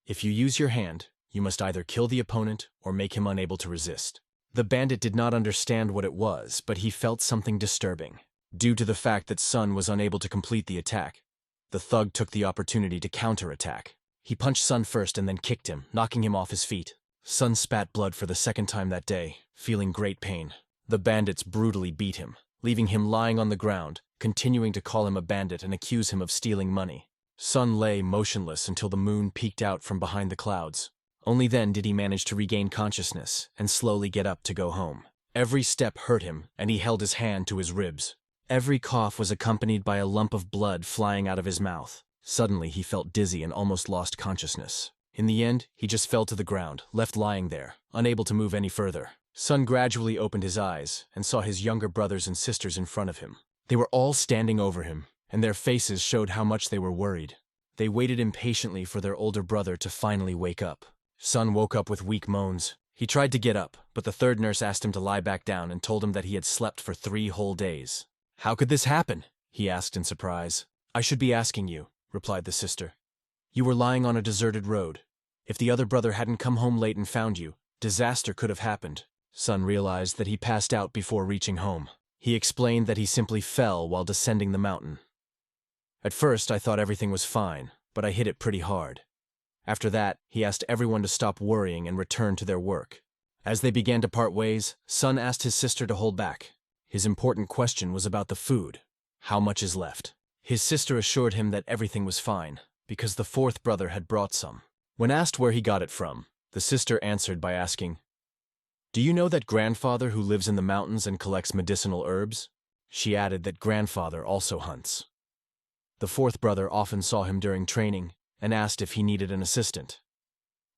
"If you use your hand, you must either kill the opponent or make him unable to resist." The bandit did not understand what it was, but he felt something disturbing. Due to the fact that Sun was unable to complete the attack, the thug took the opportunity to counterattack. He punched Sun first and then kicked him, knocking him off his feet. Sun spat blood for the 2nd time that day, feeling great pain. The bandits brutally beat him, leaving him lying on the ground, continuing to call him a bandit and accuse him of stealing money. Sun lay motionless until the moon peeked out from behind the clouds. Only then did he manage to regain consciousness and slowly get up to go home. Every step hurt him, and he held his hand to his ribs. Every cough was accompanied by a lump of blood flying out of his mouth. Suddenly, he felt dizzy and almost lost consciousness. In the end, he just fell to the ground, left lying there, unable to move any further. Sun gradually opened his eyes and saw his younger brothers and sisters in front of him. They were all standing over him, and their faces showed how much they were worried. They waited impatiently for their older brother to finally wake up. Sun woke up with weak moans. He tried to get up, but the third nurse asked him to lie back down and told him that he had slept for 3 whole days. "How could this happen?" he asked in surprise. "I should be asking you," replied the sister. "You were lying on a deserted road. If the other brother hadn't come home late and found you, disaster could have happened." Sun realized that he passed out before reaching home. He explained that he simply fell while descending the mountain. "At first, I thought everything was fine, but I hit it pretty hard." After that, he asked everyone to stop worrying and return to their work. As they began to part ways, Sun asked his sister to hold back. His important question was about the food. How much is left? His sister assured him that everything was fine, because the fourth brother had brought some. When asked where he got it from, the sister answered by asking, "Do you know that grandfather who lives in the mountains and collects medicinal herbs?" She added that grandfather also hunts. The fourth brother often saw him during training and asked if he needed an assistant.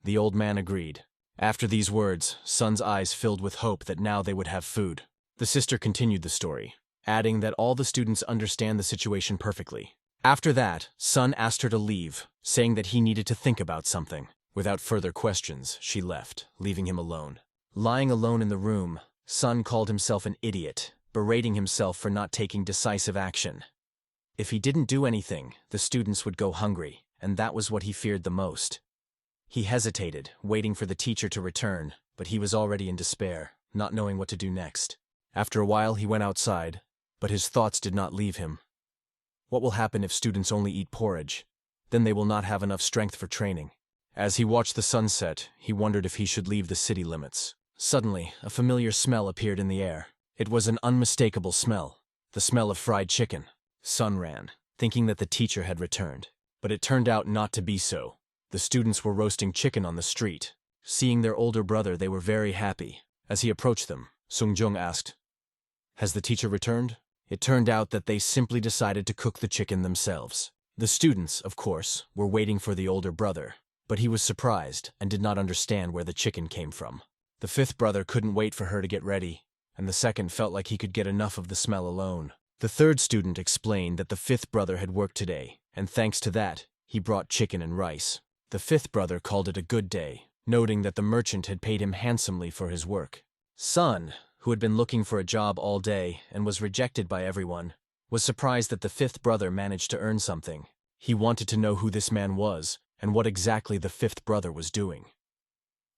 The old man agreed. After these words, Sun's eyes filled with hope that now they would have food. The sister continued the story, adding that all the students understand the situation perfectly. After that, Sun asked her to leave, saying that he needed to think about something. Without further questions, she left, leaving him alone. Lying alone in the room, Sun called himself an idiot, berating himself for not taking decisive action. If he didn't do anything, the students would go hungry, and that was what he feared the most. He hesitated, waiting for the teacher to return, but he was already in despair, not knowing what to do next. After a while, he went outside, but his thoughts did not leave him. What will happen if students only eat porridge? Then they will not have enough strength for training. As he watched the sunset, he wondered if he should leave the city limits. Suddenly, a familiar smell appeared in the air. It was an unmistakable smell, the smell of fried chicken. Sun ran, thinking that the teacher had returned. But it turned out not to be so. The students were roasting chicken on the street. Seeing their older brother, they were very happy. As he approached them, Sung Jung asked, "Has the teacher returned?" It turned out that they simply decided to cook the chicken themselves. The students, of course, were waiting for the older brother, but he was surprised and did not understand where the chicken came from. The fifth brother couldn't wait for her to get ready, and the second felt like he could get enough of the smell alone. The third student explained that the fifth brother had worked today, and thanks to that, he brought chicken and rice. The fifth brother called it a good day, noting that the merchant had paid him handsomely for his work. Sun, who had been looking for a job all day and was rejected by everyone, was surprised that the fifth brother managed to earn something. He wanted to know who this man was and what exactly the fifth brother was doing.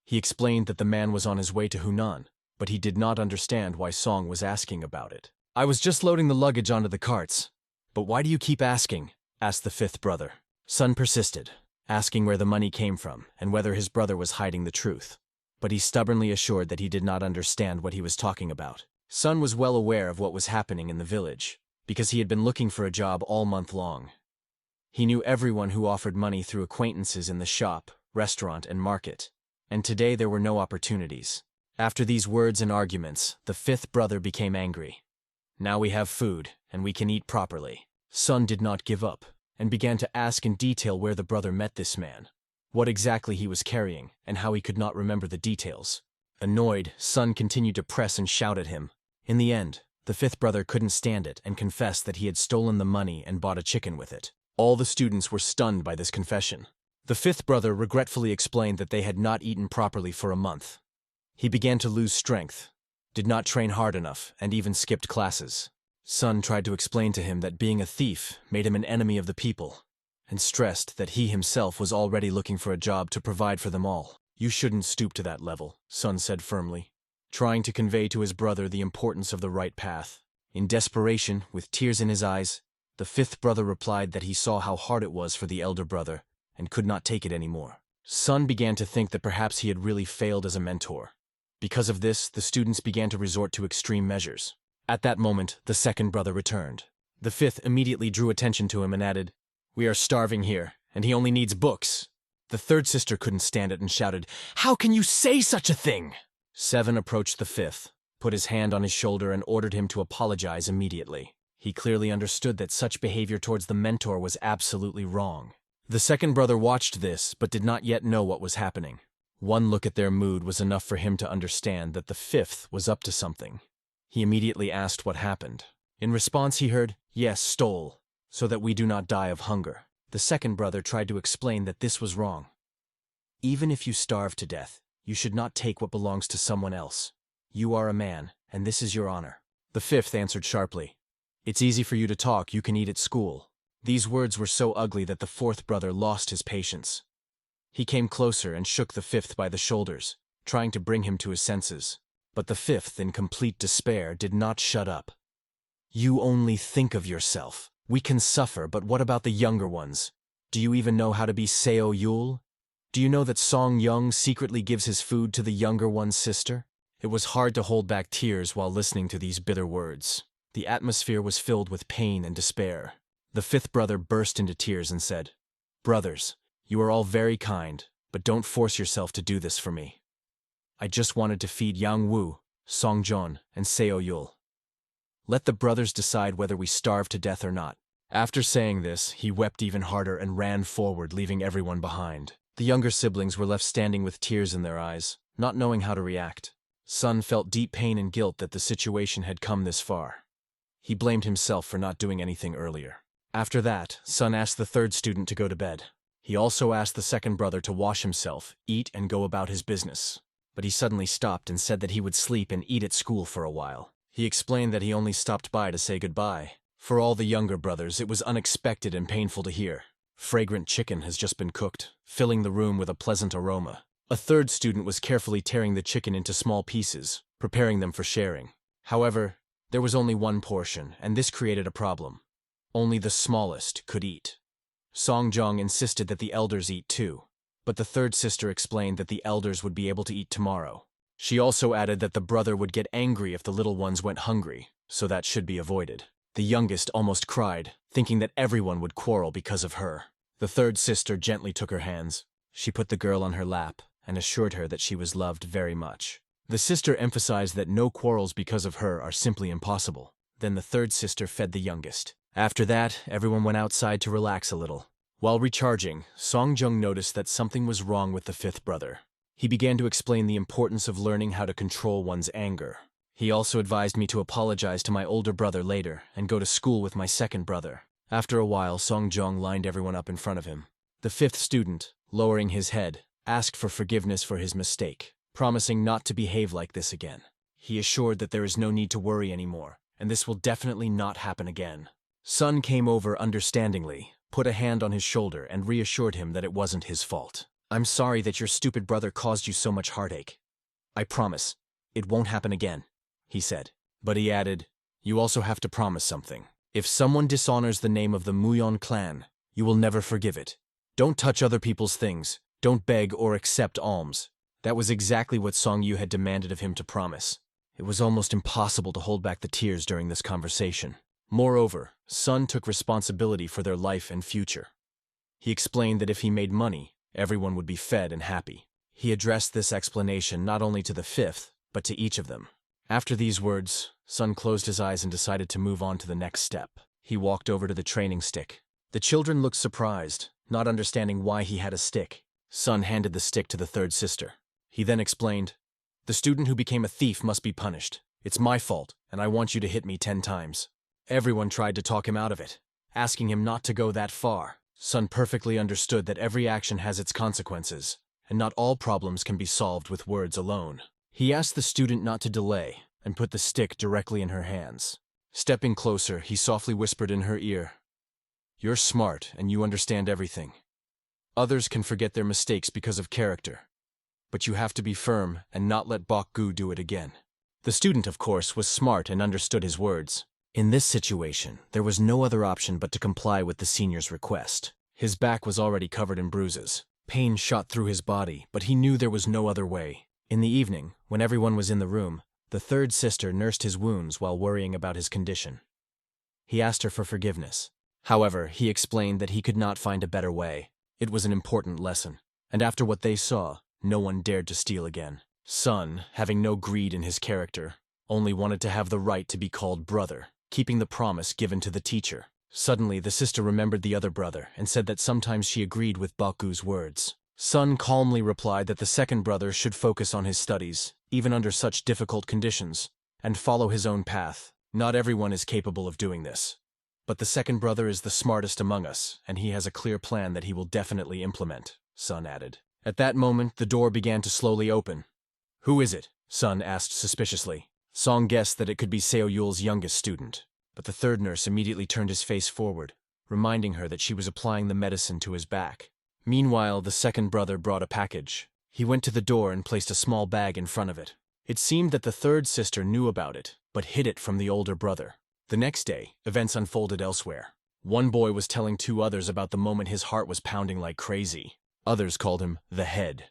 He explained that the man was on his way to Hunan, but he did not understand why Song was asking about it. "I was just loading the luggage onto the carts." "But why do you keep asking?" asked the fifth brother. Sun persisted, asking where the money came from and whether his brother was hiding the truth. But he stubbornly assured that he did not understand what he was talking about. Sun was well aware of what was happening in the village, because he had been looking for a job all month long. He knew everyone who offered money through acquaintances in the shop, restaurant, and market, and today there were no opportunities. After these words and arguments, the fifth brother became angry. "Now we have food, and we can eat properly." Sun did not give up, and began to ask in detail where the brother met this man, what exactly he was carrying, and how he could not remember the details. Annoyed, Sun continued to press and shout at him. In the end, the fifth brother couldn't stand it and confessed that he had stolen the money and bought a chicken with it. All the students were stunned by this confession. The fifth brother regretfully explained that they had not eaten properly for a month. He began to lose strength, did not train hard enough, and even skipped classes. Sun tried to explain to him that being a thief made him an enemy of the people, and stressed that he himself was already looking for a job to provide for them all. "You shouldn't stoop to that level," Sun said firmly, trying to convey to his brother the importance of the right path. In desperation, with tears in his eyes, the fifth brother replied that he saw how hard it was for the elder brother and could not take it anymore. Sun began to think that perhaps he had really failed as a mentor. Because of this, the students began to resort to extreme measures. At that moment, the second brother returned. The fifth immediately drew attention to him and added, "We are starving here, and he only needs books." The third sister couldn't stand it and shouted, "How can you say such a thing?" Seven approached the fifth, put his hand on his shoulder and ordered him to apologize immediately. He clearly understood that such behavior towards the mentor was absolutely wrong. The second brother watched this, but did not yet know what was happening. One look at their mood was enough for him to understand that the fifth was up to something. He immediately asked what happened. In response he heard, "Yes, stole, so that we do not die of hunger." The second brother tried to explain that this was wrong. Even if you starve to death, you should not take what belongs to someone else. You are a man, and this is your honor. The fifth answered sharply, "It's easy for you to talk, you can eat at school." These words were so ugly that the fourth brother lost his patience. He came closer and shook the fifth by the shoulders, trying to bring him to his senses. But the fifth, in complete despair, did not shut up. "You only think of yourself. We can suffer, but what about the younger ones? Do you even know how to be Seong Yu? Do you know that Seong Yu secretly gives his food to the younger one's sister?" It was hard to hold back tears while listening to these bitter words. The atmosphere was filled with pain and despair. The fifth brother burst into tears and said, "Brothers, you are all very kind, but don't force yourself to do this for me. I just wanted to feed Yang Wu, Song Jon, and Seo Yul. Let the brothers decide whether we starve to death or not." After saying this, he wept even harder and ran forward, leaving everyone behind. The younger siblings were left standing with tears in their eyes, not knowing how to react. Sun felt deep pain and guilt that the situation had come this far. He blamed himself for not doing anything earlier. After that, Sun asked the third student to go to bed. He also asked the second brother to wash himself, eat, and go about his business. But he suddenly stopped and said that he would sleep and eat at school for a while. He explained that he only stopped by to say goodbye. For all the younger brothers, it was unexpected and painful to hear. Fragrant chicken has just been cooked, filling the room with a pleasant aroma. A third student was carefully tearing the chicken into small pieces, preparing them for sharing. However, there was only one portion, and this created a problem. Only the smallest could eat. Song Jong insisted that the elders eat too, but the third sister explained that the elders would be able to eat tomorrow. She also added that the brother would get angry if the little ones went hungry, so that should be avoided. The youngest almost cried, thinking that everyone would quarrel because of her. The third sister gently took her hands. She put the girl on her lap and assured her that she was loved very much. The sister emphasized that no quarrels because of her are simply impossible. Then the third sister fed the youngest. After that, everyone went outside to relax a little. While recharging, Song Jung noticed that something was wrong with the fifth brother. He began to explain the importance of learning how to control one's anger. He also advised me to apologize to my older brother later and go to school with my second brother. After a while, Song Jung lined everyone up in front of him. The fifth student, lowering his head, asked for forgiveness for his mistake, promising not to behave like this again. He assured that there is no need to worry anymore, and this will definitely not happen again. Sun came over understandingly, put a hand on his shoulder, and reassured him that it wasn't his fault. "I'm sorry that your stupid brother caused you so much heartache. I promise, it won't happen again," he said. But he added, "You also have to promise something. If someone dishonors the name of the Muyon clan, you will never forgive it. Don't touch other people's things. Don't beg or accept alms." That was exactly what Seong Yu had demanded of him to promise. It was almost impossible to hold back the tears during this conversation. Moreover, Sun took responsibility for their life and future. He explained that if he made money, everyone would be fed and happy. He addressed this explanation not only to the fifth, but to each of them. After these words, Sun closed his eyes and decided to move on to the next step. He walked over to the training stick. The children looked surprised, not understanding why he had a stick. Sun handed the stick to the third sister. He then explained, "The student who became a thief must be punished. It's my fault, and I want you to hit me 10 times. Everyone tried to talk him out of it, asking him not to go that far. Sun perfectly understood that every action has its consequences, and not all problems can be solved with words alone. He asked the student not to delay, and put the stick directly in her hands. Stepping closer, he softly whispered in her ear, "You're smart, and you understand everything. Others can forget their mistakes because of character, but you have to be firm and not let Bach Gu do it again." The student, of course, was smart and understood his words. In this situation, there was no other option but to comply with the senior's request. His back was already covered in bruises. Pain shot through his body, but he knew there was no other way. In the evening, when everyone was in the room, the third sister nursed his wounds while worrying about his condition. He asked her for forgiveness. However, he explained that he could not find a better way. It was an important lesson, and after what they saw, no one dared to steal again. Sun, having no greed in his character, only wanted to have the right to be called brother, keeping the promise given to the teacher. Suddenly, the sister remembered the other brother and said that sometimes she agreed with Baku's words. Sun calmly replied that the second brother should focus on his studies, even under such difficult conditions, and follow his own path. Not everyone is capable of doing this. But the second brother is the smartest among us, and he has a clear plan that he will definitely implement, Sun added. At that moment, the door began to slowly open. Who is it? Sun asked suspiciously. Song guessed that it could be Seong Yu's youngest student, but the third nurse immediately turned his face forward, reminding her that she was applying the medicine to his back. Meanwhile, the second brother brought a package. He went to the door and placed a small bag in front of it. It seemed that the third sister knew about it, but hid it from the older brother. The next day, events unfolded elsewhere. One boy was telling two others about the moment his heart was pounding like crazy. Others called him the head.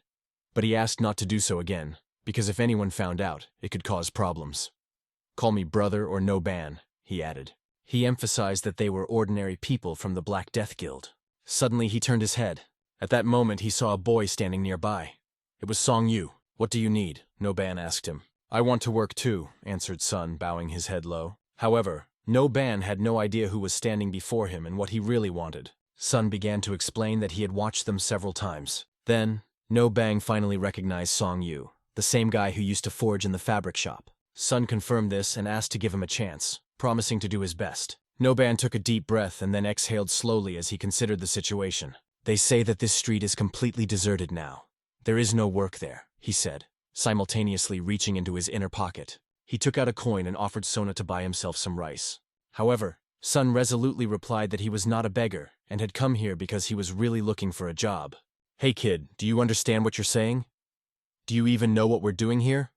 But he asked not to do so again, because if anyone found out, it could cause problems. Call me brother or no ban, he added. He emphasized that they were ordinary people from the Black Death Guild. Suddenly he turned his head. At that moment he saw a boy standing nearby. It was Seong Yu. What do you need? No ban asked him. I want to work too, answered Sun, bowing his head low. However, No Ban had no idea who was standing before him and what he really wanted. Sun began to explain that he had watched them several times. Then, No Bang finally recognized Seong Yu, the same guy who used to forge in the fabric shop. Sun confirmed this and asked to give him a chance, promising to do his best. No Ban took a deep breath and then exhaled slowly as he considered the situation. They say that this street is completely deserted now. There is no work there, he said, simultaneously reaching into his inner pocket. He took out a coin and offered Sona to buy himself some rice. However, Sun resolutely replied that he was not a beggar and had come here because he was really looking for a job. Hey kid, do you understand what you're saying? Do you even know what we're doing here?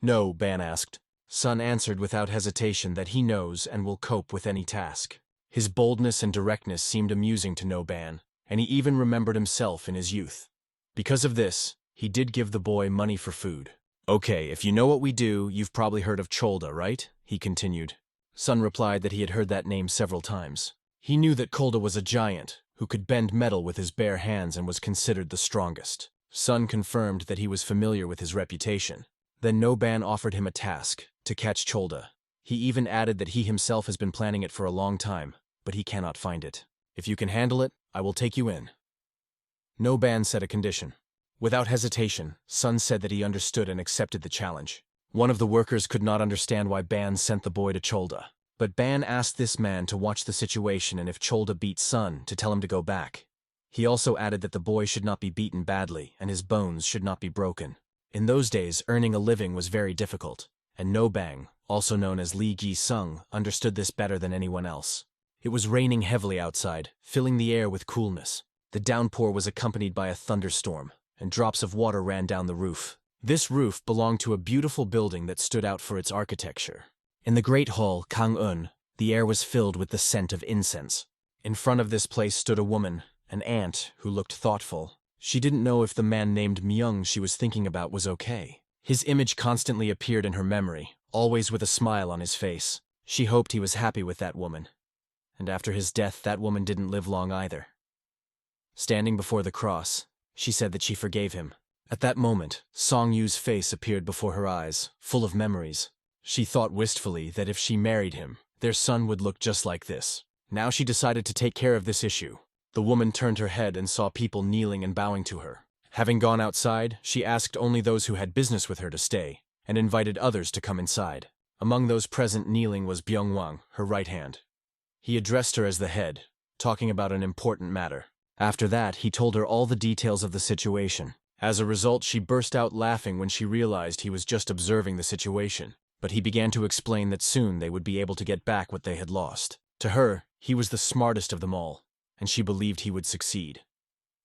No, Ban asked. Sun answered without hesitation that he knows and will cope with any task. His boldness and directness seemed amusing to No Ban, and he even remembered himself in his youth. Because of this, he did give the boy money for food. Okay, if you know what we do, you've probably heard of Cholda, right? He continued. Sun replied that he had heard that name several times. He knew that Cholda was a giant, who could bend metal with his bare hands and was considered the strongest. Sun confirmed that he was familiar with his reputation. Then No Ban offered him a task, to catch Cholda. He even added that he himself has been planning it for a long time, but he cannot find it. If you can handle it, I will take you in. No Ban set a condition. Without hesitation, Sun said that he understood and accepted the challenge. One of the workers could not understand why Ban sent the boy to Cholda, but Ban asked this man to watch the situation and if Cholda beat Sun, to tell him to go back. He also added that the boy should not be beaten badly and his bones should not be broken. In those days, earning a living was very difficult, and No Bang, also known as Li Gi Sung, understood this better than anyone else. It was raining heavily outside, filling the air with coolness. The downpour was accompanied by a thunderstorm, and drops of water ran down the roof. This roof belonged to a beautiful building that stood out for its architecture. In the great hall, Kang-un, the air was filled with the scent of incense. In front of this place stood a woman, an aunt, who looked thoughtful. She didn't know if the man named Myung she was thinking about was okay. His image constantly appeared in her memory, always with a smile on his face. She hoped he was happy with that woman. And after his death, that woman didn't live long either. Standing before the cross, she said that she forgave him. At that moment, Seong Yu's face appeared before her eyes, full of memories. She thought wistfully that if she married him, their son would look just like this. Now she decided to take care of this issue. The woman turned her head and saw people kneeling and bowing to her. Having gone outside, she asked only those who had business with her to stay, and invited others to come inside. Among those present kneeling was Byung-wang, her right hand. He addressed her as the head, talking about an important matter. After that, he told her all the details of the situation. As a result, she burst out laughing when she realized he was just observing the situation. But he began to explain that soon they would be able to get back what they had lost. To her, he was the smartest of them all, and she believed he would succeed.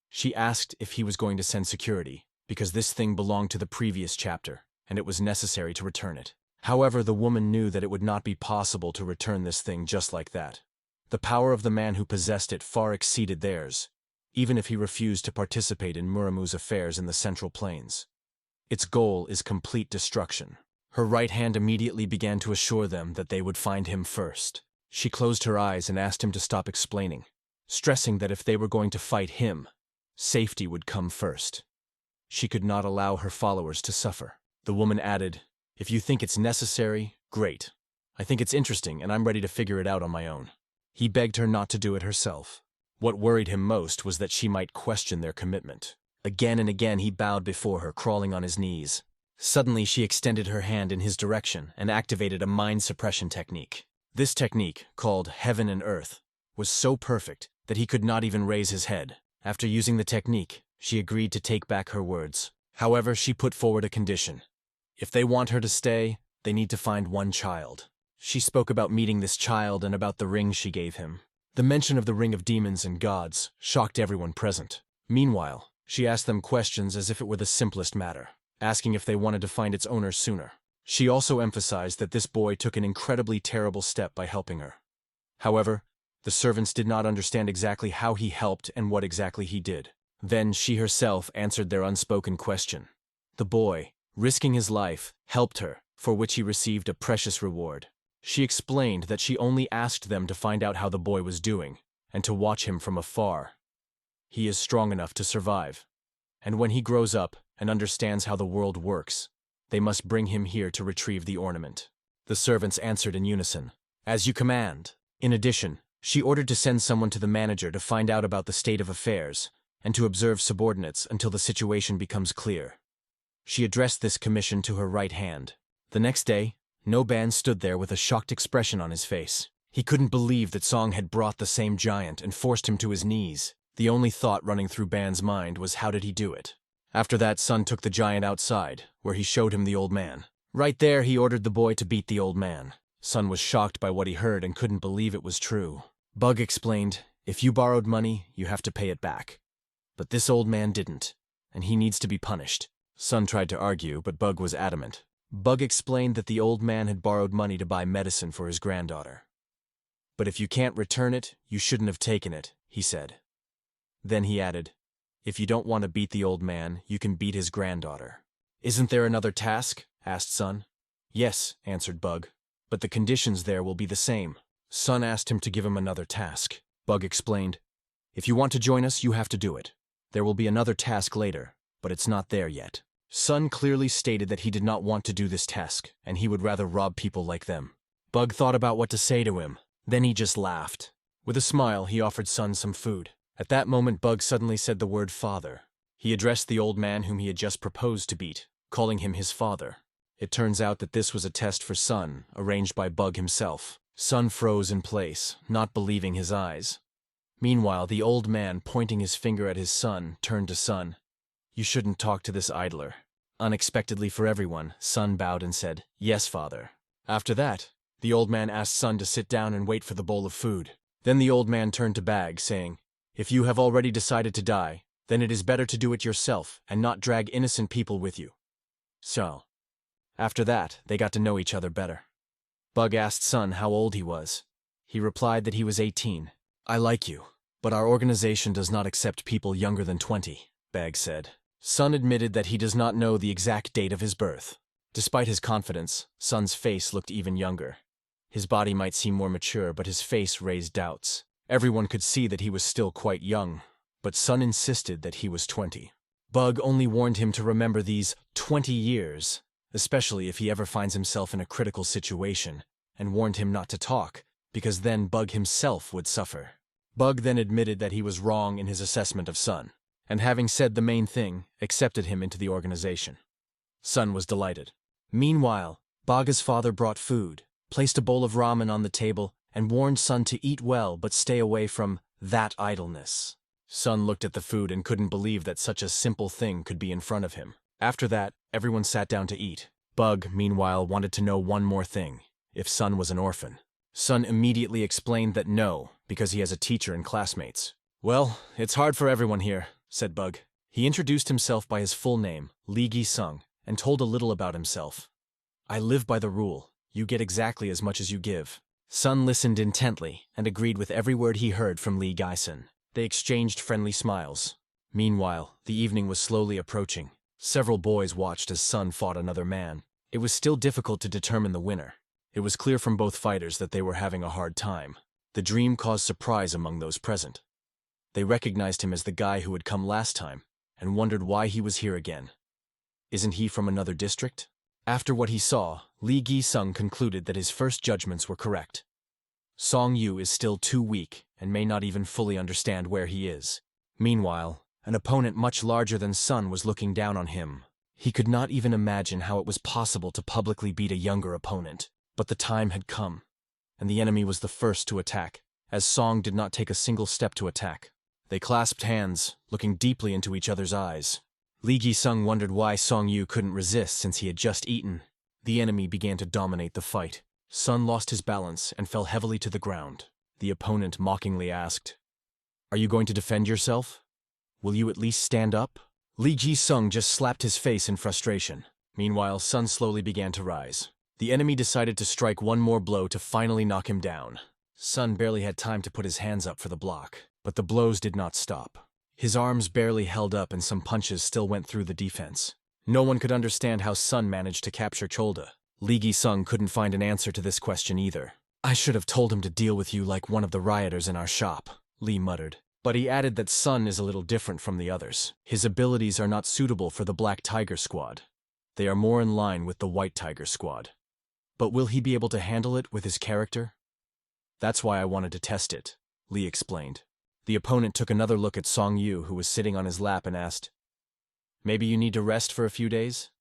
She asked if he was going to send security, because this thing belonged to the previous chapter, and it was necessary to return it. However, the woman knew that it would not be possible to return this thing just like that. The power of the man who possessed it far exceeded theirs, even if he refused to participate in Muramu's affairs in the Central Plains. Its goal is complete destruction. Her right hand immediately began to assure them that they would find him first. She closed her eyes and asked him to stop explaining, stressing that if they were going to fight him, safety would come first. She could not allow her followers to suffer. The woman added, "If you think it's necessary, great. I think it's interesting and I'm ready to figure it out on my own." He begged her not to do it herself. What worried him most was that she might question their commitment. Again and again he bowed before her, crawling on his knees. Suddenly she extended her hand in his direction and activated a mind suppression technique. This technique, called Heaven and Earth, was so perfect that he could not even raise his head. After using the technique, she agreed to take back her words. However, she put forward a condition. If they want her to stay, they need to find one child. She spoke about meeting this child and about the ring she gave him. The mention of the ring of demons and gods shocked everyone present. Meanwhile, she asked them questions as if it were the simplest matter, asking if they wanted to find its owner sooner. She also emphasized that this boy took an incredibly terrible step by helping her. However, the servants did not understand exactly how he helped and what exactly he did. Then she herself answered their unspoken question. The boy, risking his life, helped her, for which he received a precious reward. She explained that she only asked them to find out how the boy was doing, and to watch him from afar. He is strong enough to survive. And when he grows up and understands how the world works, they must bring him here to retrieve the ornament. The servants answered in unison, "As you command." In addition, she ordered to send someone to the manager to find out about the state of affairs, and to observe subordinates until the situation becomes clear. She addressed this commission to her right hand. The next day, No-Ban stood there with a shocked expression on his face. He couldn't believe that Song had brought the same giant and forced him to his knees. The only thought running through Ban's mind was, how did he do it? After that, Sun took the giant outside, where he showed him the old man. Right there, he ordered the boy to beat the old man. Sun was shocked by what he heard and couldn't believe it was true. Bug explained, if you borrowed money, you have to pay it back. But this old man didn't, and he needs to be punished. Sun tried to argue, but Bug was adamant. Bug explained that the old man had borrowed money to buy medicine for his granddaughter. But if you can't return it, you shouldn't have taken it, he said. Then he added, if you don't want to beat the old man, you can beat his granddaughter. Isn't there another task? Asked Sun. Yes, answered Bug, but the conditions there will be the same. Sun asked him to give him another task. Bug explained, if you want to join us, you have to do it. There will be another task later, but it's not there yet. Sun clearly stated that he did not want to do this task, and he would rather rob people like them. Bug thought about what to say to him. Then he just laughed. With a smile, he offered Sun some food. At that moment, Bug suddenly said the word father. He addressed the old man whom he had just proposed to beat, calling him his father. It turns out that this was a test for Sun, arranged by Bug himself. Sun froze in place, not believing his eyes. Meanwhile, the old man, pointing his finger at his son, turned to Sun. You shouldn't talk to this idler. Unexpectedly for everyone, Sun bowed and said, yes, father. After that, the old man asked Sun to sit down and wait for the bowl of food. Then the old man turned to Bag, saying, if you have already decided to die, then it is better to do it yourself and not drag innocent people with you. So, after that, they got to know each other better. Bug asked Sun how old he was. He replied that he was 18. I like you, but our organization does not accept people younger than 20, Bag said. Sun admitted that he does not know the exact date of his birth. Despite his confidence, Sun's face looked even younger. His body might seem more mature, but his face raised doubts. Everyone could see that he was still quite young, but Sun insisted that he was 20. Bug only warned him to remember these 20 years, especially if he ever finds himself in a critical situation, and warned him not to talk, because then Bug himself would suffer. Bug then admitted that he was wrong in his assessment of Sun, and having said the main thing, accepted him into the organization. Sun was delighted. Meanwhile, Baga's father brought food, placed a bowl of ramen on the table, and warned Sun to eat well but stay away from that idleness. Sun looked at the food and couldn't believe that such a simple thing could be in front of him. After that, everyone sat down to eat. Bug, meanwhile, wanted to know one more thing, if Sun was an orphan. Sun immediately explained that no, because he has a teacher and classmates. Well, it's hard for everyone here, said Bug. He introduced himself by his full name, Lee Gi-sung, and told a little about himself. I live by the rule, you get exactly as much as you give. Sun listened intently and agreed with every word he heard from Lee Gi-sung. They exchanged friendly smiles. Meanwhile, the evening was slowly approaching. Several boys watched as Sun fought another man. It was still difficult to determine the winner. It was clear from both fighters that they were having a hard time. The dream caused surprise among those present. They recognized him as the guy who had come last time, and wondered why he was here again. Isn't he from another district? After what he saw, Lee Gi-sung concluded that his first judgments were correct. Seong Yu is still too weak and may not even fully understand where he is. Meanwhile, an opponent much larger than Sun was looking down on him. He could not even imagine how it was possible to publicly beat a younger opponent. But the time had come, and the enemy was the first to attack, as Song did not take a single step to attack. They clasped hands, looking deeply into each other's eyes. Lee Gi-sung wondered why Seong Yu couldn't resist since he had just eaten. The enemy began to dominate the fight. Sun lost his balance and fell heavily to the ground. The opponent mockingly asked, "Are you going to defend yourself? Will you at least stand up?" Lee Gi-sung just slapped his face in frustration. Meanwhile, Sun slowly began to rise. The enemy decided to strike one more blow to finally knock him down. Sun barely had time to put his hands up for the block, but the blows did not stop. His arms barely held up and some punches still went through the defense. No one could understand how Sun managed to capture Cholda. Lee Gi-sung couldn't find an answer to this question either. "I should have told him to deal with you like one of the rioters in our shop," Lee muttered. But he added that Sun is a little different from the others. His abilities are not suitable for the Black Tiger Squad. They are more in line with the White Tiger Squad. But will he be able to handle it with his character? "That's why I wanted to test it," Lee explained. The opponent took another look at Seong Yu, who was sitting on his lap, and asked, "Maybe you need to rest for a few days?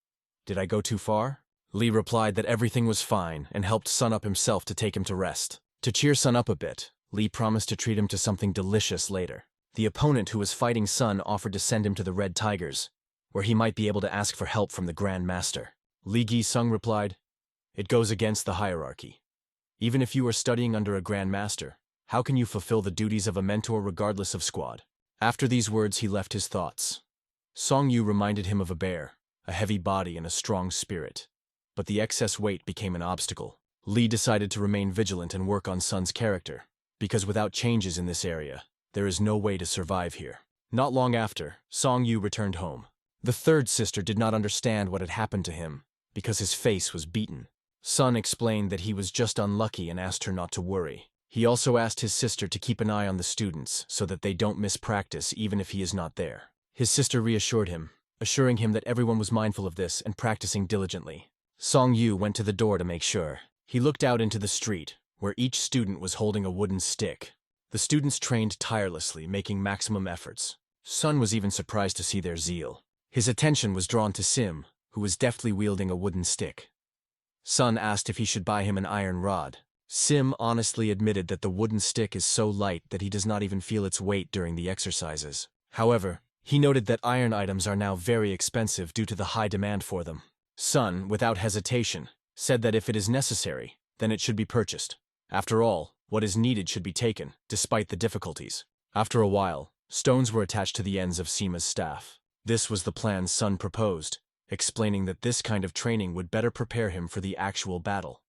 Did I go too far?" Lee replied that everything was fine and helped Sun up himself to take him to rest. To cheer Sun up a bit, Lee promised to treat him to something delicious later. The opponent who was fighting Sun offered to send him to the Red Tigers, where he might be able to ask for help from the Grand Master. Lee Gi-sung replied, "It goes against the hierarchy. Even if you are studying under a Grand Master, how can you fulfill the duties of a mentor regardless of squad?" After these words, he left his thoughts. Seong Yu reminded him of a bear, a heavy body and a strong spirit. But the excess weight became an obstacle. Lee decided to remain vigilant and work on Sun's character, because without changes in this area, there is no way to survive here. Not long after, Seong Yu returned home. The third sister did not understand what had happened to him, because his face was beaten. Sun explained that he was just unlucky and asked her not to worry. He also asked his sister to keep an eye on the students so that they don't miss practice even if he is not there. His sister reassured him, assuring him that everyone was mindful of this and practicing diligently. Seong Yu went to the door to make sure. He looked out into the street, where each student was holding a wooden stick. The students trained tirelessly, making maximum efforts. Sun was even surprised to see their zeal. His attention was drawn to Sim, who was deftly wielding a wooden stick. Sun asked if he should buy him an iron rod. Sim honestly admitted that the wooden stick is so light that he does not even feel its weight during the exercises. However, he noted that iron items are now very expensive due to the high demand for them. Sun, without hesitation, said that if it is necessary, then it should be purchased. After all, what is needed should be taken, despite the difficulties. After a while, stones were attached to the ends of Sima's staff. This was the plan Sun proposed, explaining that this kind of training would better prepare him for the actual battle.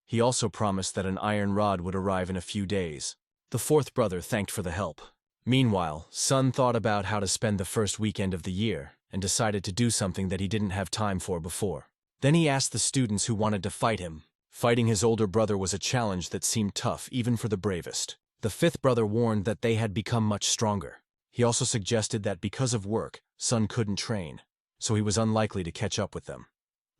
He also promised that an iron rod would arrive in a few days. The fourth brother thanked for the help. Meanwhile, Sun thought about how to spend the first weekend of the year and decided to do something that he didn't have time for before. Then he asked the students who wanted to fight him. Fighting his older brother was a challenge that seemed tough even for the bravest. The fifth brother warned that they had become much stronger. He also suggested that because of work, Sun couldn't train, so he was unlikely to catch up with them.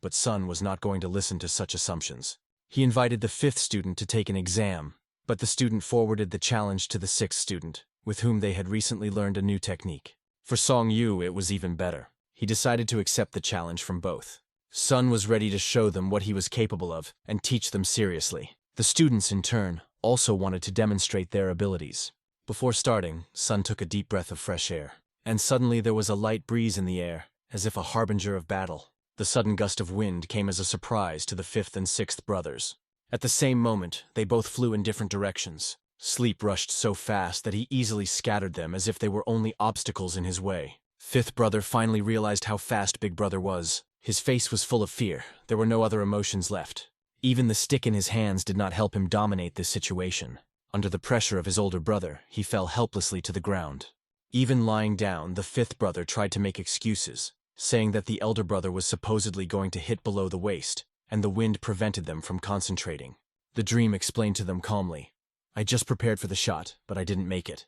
But Sun was not going to listen to such assumptions. He invited the fifth student to take an exam, but the student forwarded the challenge to the sixth student, with whom they had recently learned a new technique. For Seong Yu, it was even better. He decided to accept the challenge from both. Sun was ready to show them what he was capable of and teach them seriously. The students, in turn, also wanted to demonstrate their abilities. Before starting, Sun took a deep breath of fresh air, and suddenly there was a light breeze in the air, as if a harbinger of battle. The sudden gust of wind came as a surprise to the fifth and sixth brothers. At the same moment, they both flew in different directions. Sleep rushed so fast that he easily scattered them as if they were only obstacles in his way. Fifth brother finally realized how fast big brother was. His face was full of fear. There were no other emotions left. Even the stick in his hands did not help him dominate this situation. Under the pressure of his older brother, he fell helplessly to the ground. Even lying down, the fifth brother tried to make excuses, saying that the elder brother was supposedly going to hit below the waist, and the wind prevented them from concentrating. The dream explained to them calmly, "I just prepared for the shot, but I didn't make it."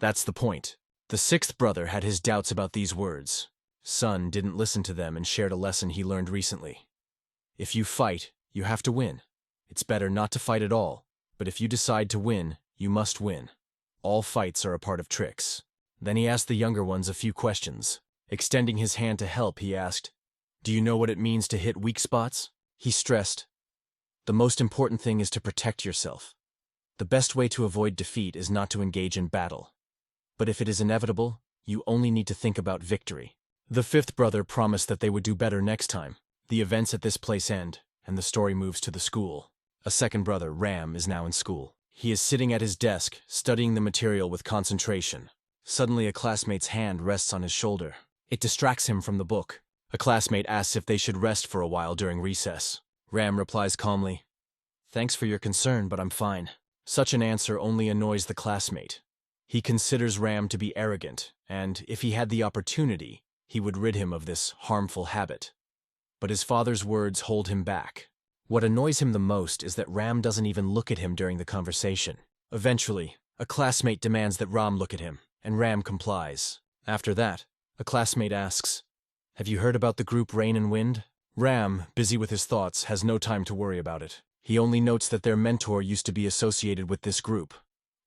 That's the point. The sixth brother had his doubts about these words. Sun didn't listen to them and shared a lesson he learned recently. If you fight, you have to win. It's better not to fight at all, But if you decide to win, you must win. All fights are a part of tricks. Then he asked the younger ones a few questions. Extending his hand to help, he asked, "Do you know what it means to hit weak spots?" He stressed, "The most important thing is to protect yourself. The best way to avoid defeat is not to engage in battle. But if it is inevitable, you only need to think about victory." The fifth brother promised that they would do better next time. The events at this place end, and the story moves to the school. A second brother, Ram, is now in school. He is sitting at his desk, studying the material with concentration. Suddenly, a classmate's hand rests on his shoulder. It distracts him from the book. A classmate asks if they should rest for a while during recess. Ram replies calmly, "Thanks for your concern, but I'm fine." Such an answer only annoys the classmate. He considers Ram to be arrogant, and if he had the opportunity, he would rid him of this harmful habit. But his father's words hold him back. What annoys him the most is that Ram doesn't even look at him during the conversation. Eventually, a classmate demands that Ram look at him, and Ram complies. After that, a classmate asks, "Have you heard about the group Rain and Wind?" Ram, busy with his thoughts, has no time to worry about it. He only notes that their mentor used to be associated with this group.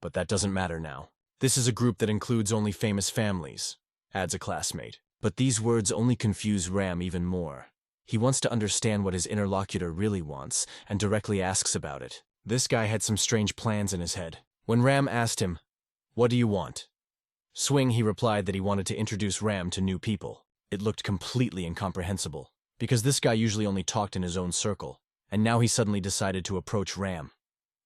But that doesn't matter now. "This is a group that includes only famous families," adds a classmate. But these words only confuse Ram even more. He wants to understand what his interlocutor really wants, and directly asks about it. This guy had some strange plans in his head. When Ram asked him, "What do you want?" He replied that he wanted to introduce Ram to new people. It looked completely incomprehensible, because this guy usually only talked in his own circle, and now he suddenly decided to approach Ram.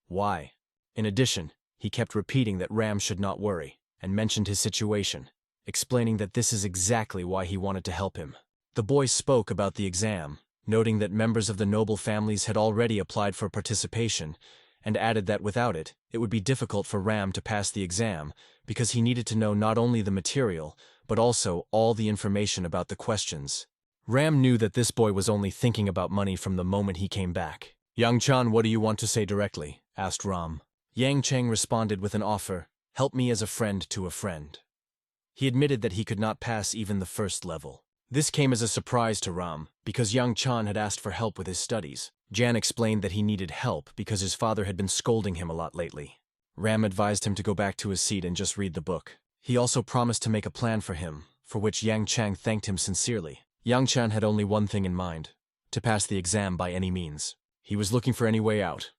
Why? In addition, he kept repeating that Ram should not worry, and mentioned his situation, explaining that this is exactly why he wanted to help him. The boy spoke about the exam, noting that members of the noble families had already applied for participation, and added that without it, it would be difficult for Ram to pass the exam because he needed to know not only the material, but also all the information about the questions. Ram knew that this boy was only thinking about money from the moment he came back. "Yang Chan, what do you want to say directly?" asked Ram. Yang Cheng responded with an offer, "Help me as a friend to a friend." He admitted that he could not pass even the first level. This came as a surprise to Ram, because Yang Chan had asked for help with his studies. Jan explained that he needed help because his father had been scolding him a lot lately. Ram advised him to go back to his seat and just read the book. He also promised to make a plan for him, for which Yang Chang thanked him sincerely. Yang Chan had only one thing in mind: to pass the exam by any means. He was looking for any way out,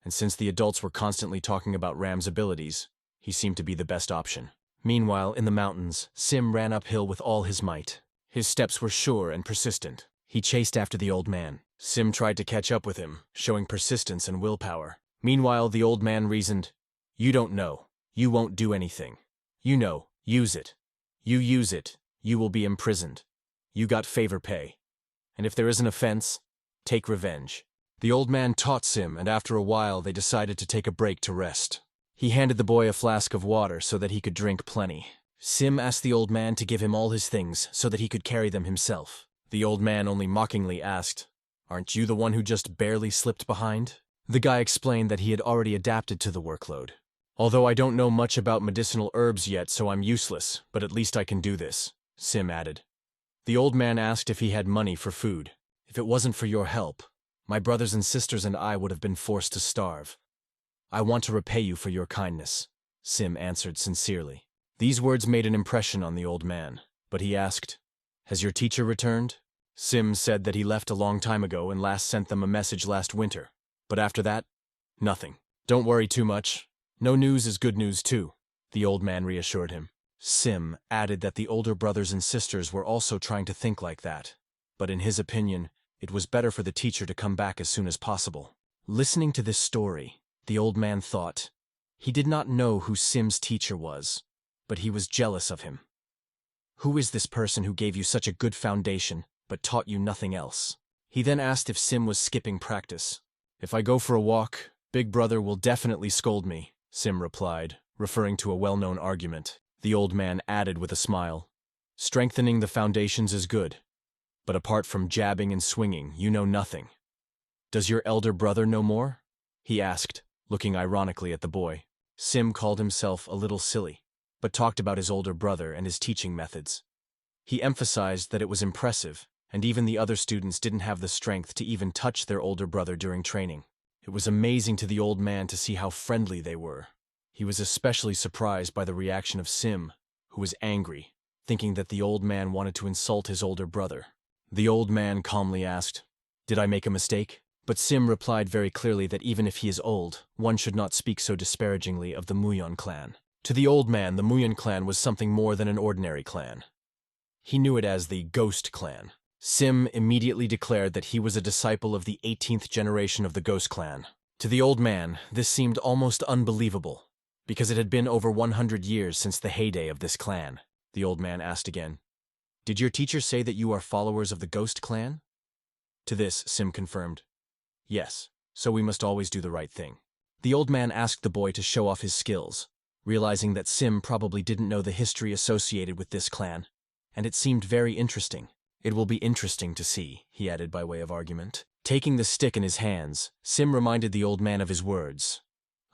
and since the adults were constantly talking about Ram's abilities, he seemed to be the best option. Meanwhile, in the mountains, Sim ran uphill with all his might. His steps were sure and persistent. He chased after the old man. Sim tried to catch up with him, showing persistence and willpower. Meanwhile, the old man reasoned, "You don't know. You won't do anything. You know, use it. You use it, you will be imprisoned. You got favor pay. And if there is an offense, take revenge." The old man taught Sim, and after a while they decided to take a break to rest. He handed the boy a flask of water so that he could drink plenty. Sim asked the old man to give him all his things so that he could carry them himself. The old man only mockingly asked, "Aren't you the one who just barely slipped behind?" The guy explained that he had already adapted to the workload. "Although I don't know much about medicinal herbs yet, so I'm useless, but at least I can do this," Sim added. The old man asked if he had money for food. "If it wasn't for your help, my brothers and sisters and I would have been forced to starve. I want to repay you for your kindness," Sim answered sincerely. These words made an impression on the old man, but he asked, "Has your teacher returned?" Sim said that he left a long time ago and last sent them a message last winter. But after that, nothing. "Don't worry too much. No news is good news too," the old man reassured him. Sim added that the older brothers and sisters were also trying to think like that, but in his opinion, it was better for the teacher to come back as soon as possible. Listening to this story, the old man thought, he did not know who Sim's teacher was, but he was jealous of him. Who is this person who gave you such a good foundation, but taught you nothing else? He then asked if Sim was skipping practice. "If I go for a walk, Big Brother will definitely scold me," Sim replied, referring to a well-known argument. The old man added with a smile, "Strengthening the foundations is good, but apart from jabbing and swinging, you know nothing. Does your elder brother know more?" he asked, looking ironically at the boy. Sim called himself a little silly, but talked about his older brother and his teaching methods. He emphasized that it was impressive, and even the other students didn't have the strength to even touch their older brother during training. It was amazing to the old man to see how friendly they were. He was especially surprised by the reaction of Sim, who was angry, thinking that the old man wanted to insult his older brother. The old man calmly asked, "Did I make a mistake?" But Sim replied very clearly that even if he is old, one should not speak so disparagingly of the Muyon clan. To the old man, the Muyon clan was something more than an ordinary clan. He knew it as the Ghost Clan. Sim immediately declared that he was a disciple of the 18th generation of the Ghost Clan. To the old man, this seemed almost unbelievable, because it had been over 100 years since the heyday of this clan. The old man asked again, "Did your teacher say that you are followers of the Ghost Clan?" To this, Sim confirmed, "Yes, so we must always do the right thing." The old man asked the boy to show off his skills, realizing that Sim probably didn't know the history associated with this clan, and it seemed very interesting. "It will be interesting to see," he added by way of argument. Taking the stick in his hands, Sim reminded the old man of his words.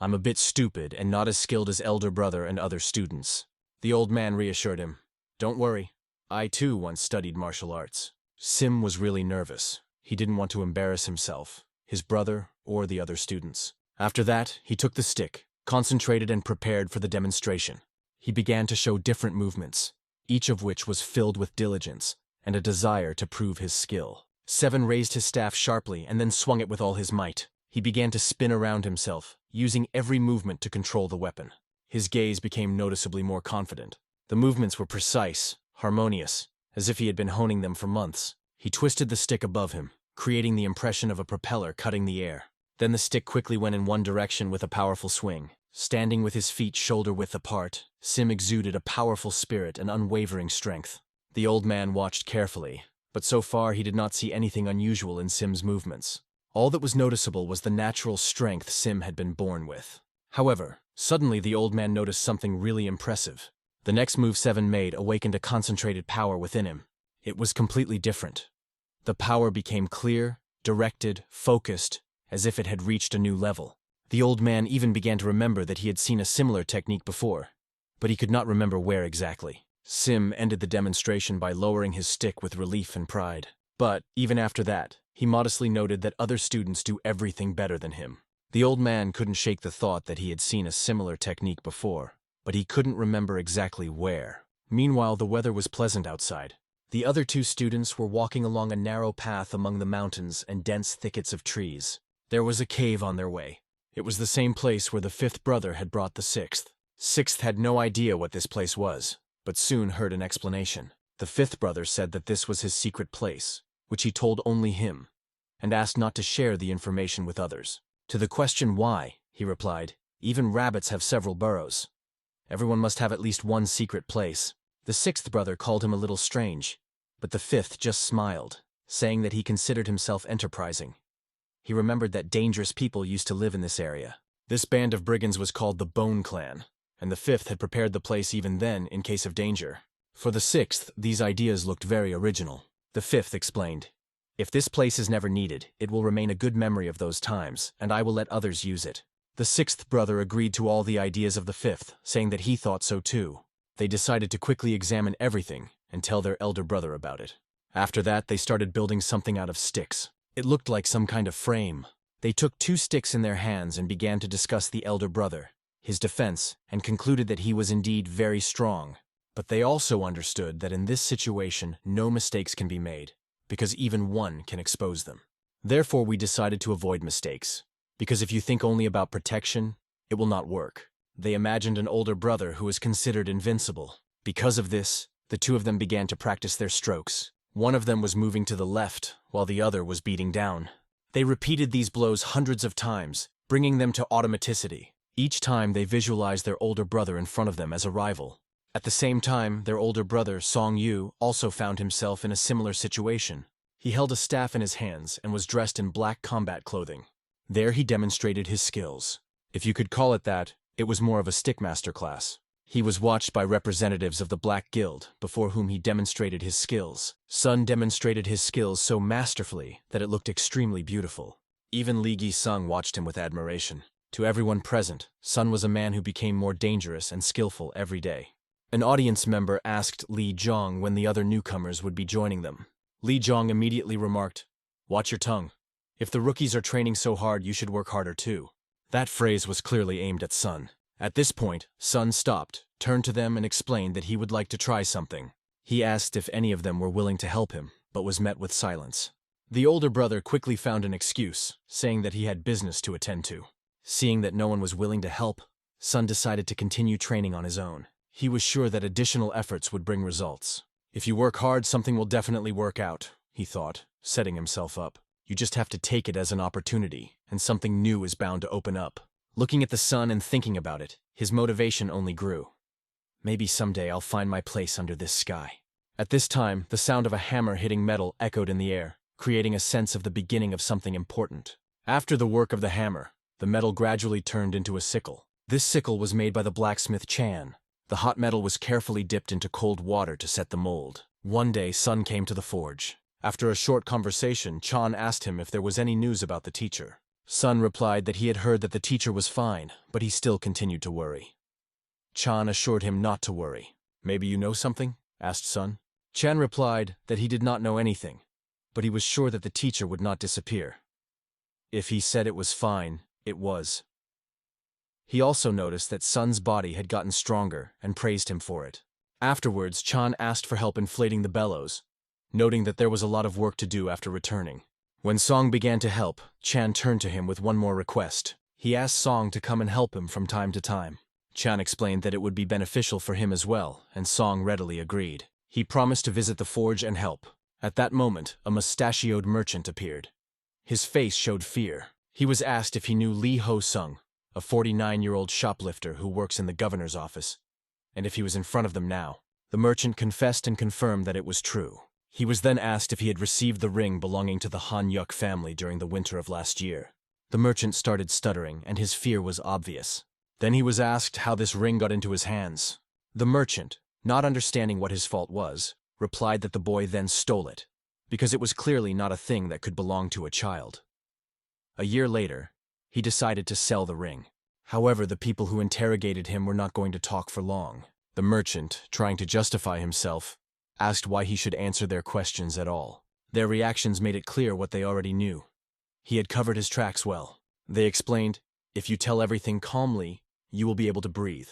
"I'm a bit stupid and not as skilled as elder brother and other students." The old man reassured him, "Don't worry, I too once studied martial arts." Sim was really nervous. He didn't want to embarrass himself, his brother, or the other students. After that, he took the stick, concentrated and prepared for the demonstration. He began to show different movements, each of which was filled with diligence and a desire to prove his skill. Seven raised his staff sharply and then swung it with all his might. He began to spin around himself, using every movement to control the weapon. His gaze became noticeably more confident. The movements were precise, harmonious, as if he had been honing them for months. He twisted the stick above him, creating the impression of a propeller cutting the air. Then the stick quickly went in one direction with a powerful swing. Standing with his feet shoulder-width apart, Sim exuded a powerful spirit and unwavering strength. The old man watched carefully, but so far he did not see anything unusual in Sim's movements. All that was noticeable was the natural strength Sim had been born with. However, suddenly the old man noticed something really impressive. The next move Seven made awakened a concentrated power within him. It was completely different. The power became clear, directed, focused, as if it had reached a new level. The old man even began to remember that he had seen a similar technique before, but he could not remember where exactly. Sim ended the demonstration by lowering his stick with relief and pride. But, even after that, he modestly noted that other students do everything better than him. The old man couldn't shake the thought that he had seen a similar technique before, but he couldn't remember exactly where. Meanwhile, the weather was pleasant outside. The other two students were walking along a narrow path among the mountains and dense thickets of trees. There was a cave on their way. It was the same place where the fifth brother had brought the sixth. Sixth had no idea what this place was, but soon heard an explanation. The fifth brother said that this was his secret place, which he told only him, and asked not to share the information with others. To the question why, he replied, "Even rabbits have several burrows. Everyone must have at least one secret place." The sixth brother called him a little strange, but the fifth just smiled, saying that he considered himself enterprising. He remembered that dangerous people used to live in this area. This band of brigands was called the Bone Clan, and the fifth had prepared the place even then in case of danger. For the sixth, these ideas looked very original. The fifth explained, "If this place is never needed, it will remain a good memory of those times, and I will let others use it." The sixth brother agreed to all the ideas of the fifth, saying that he thought so too. They decided to quickly examine everything and tell their elder brother about it. After that, they started building something out of sticks. It looked like some kind of frame. They took 2 sticks in their hands and began to discuss the elder brother, his defense, and concluded that he was indeed very strong. But they also understood that in this situation, no mistakes can be made, because even one can expose them. Therefore, we decided to avoid mistakes, because if you think only about protection, it will not work. They imagined an older brother who was considered invincible. Because of this, the two of them began to practice their strokes. One of them was moving to the left, while the other was beating down. They repeated these blows hundreds of times, bringing them to automaticity. Each time they visualized their older brother in front of them as a rival. At the same time, their older brother, Seong Yu, also found himself in a similar situation. He held a staff in his hands and was dressed in black combat clothing. There he demonstrated his skills. If you could call it that, it was more of a stickmaster class. He was watched by representatives of the Black Guild, before whom he demonstrated his skills. Sun demonstrated his skills so masterfully that it looked extremely beautiful. Even Li Gi-sung watched him with admiration. To everyone present, Sun was a man who became more dangerous and skillful every day. An audience member asked Li Zhong when the other newcomers would be joining them. Li Zhong immediately remarked, "Watch your tongue. If the rookies are training so hard, you should work harder too. That phrase was clearly aimed at Sun. At this point, Sun stopped, turned to them and explained that he would like to try something. He asked if any of them were willing to help him, but was met with silence. The older brother quickly found an excuse, saying that he had business to attend to. Seeing that no one was willing to help, Sun decided to continue training on his own. He was sure that additional efforts would bring results. If you work hard, something will definitely work out, he thought, setting himself up. You just have to take it as an opportunity, and something new is bound to open up. Looking at the sun and thinking about it, his motivation only grew. Maybe someday I'll find my place under this sky. At this time, the sound of a hammer hitting metal echoed in the air, creating a sense of the beginning of something important. After the work of the hammer, the metal gradually turned into a sickle. This sickle was made by the blacksmith Quan. The hot metal was carefully dipped into cold water to set the mold. One day, Sun came to the forge. After a short conversation, Quan asked him if there was any news about the teacher. Sun replied that he had heard that the teacher was fine, but he still continued to worry. Quan assured him not to worry. Maybe you know something? Asked Sun. Quan replied that he did not know anything, but he was sure that the teacher would not disappear. If he said it was fine, it was. He also noticed that Sun's body had gotten stronger and praised him for it. Afterwards, Quan asked for help inflating the bellows, noting that there was a lot of work to do after returning. When Song began to help, Quan turned to him with one more request. He asked Song to come and help him from time to time. Quan explained that it would be beneficial for him as well, and Song readily agreed. He promised to visit the forge and help. At that moment, a mustachioed merchant appeared. His face showed fear. He was asked if he knew Lee Ho-sung, a 49-year-old shoplifter who works in the governor's office, and if he was in front of them now. The merchant confessed and confirmed that it was true. He was then asked if he had received the ring belonging to the Han Yuk family during the winter of last year. The merchant started stuttering, and his fear was obvious. Then he was asked how this ring got into his hands. The merchant, not understanding what his fault was, replied that the boy then stole it, because it was clearly not a thing that could belong to a child. A year later, he decided to sell the ring. However, the people who interrogated him were not going to talk for long. The merchant, trying to justify himself, asked why he should answer their questions at all. Their reactions made it clear what they already knew. He had covered his tracks well. They explained, if you tell everything calmly, you will be able to breathe.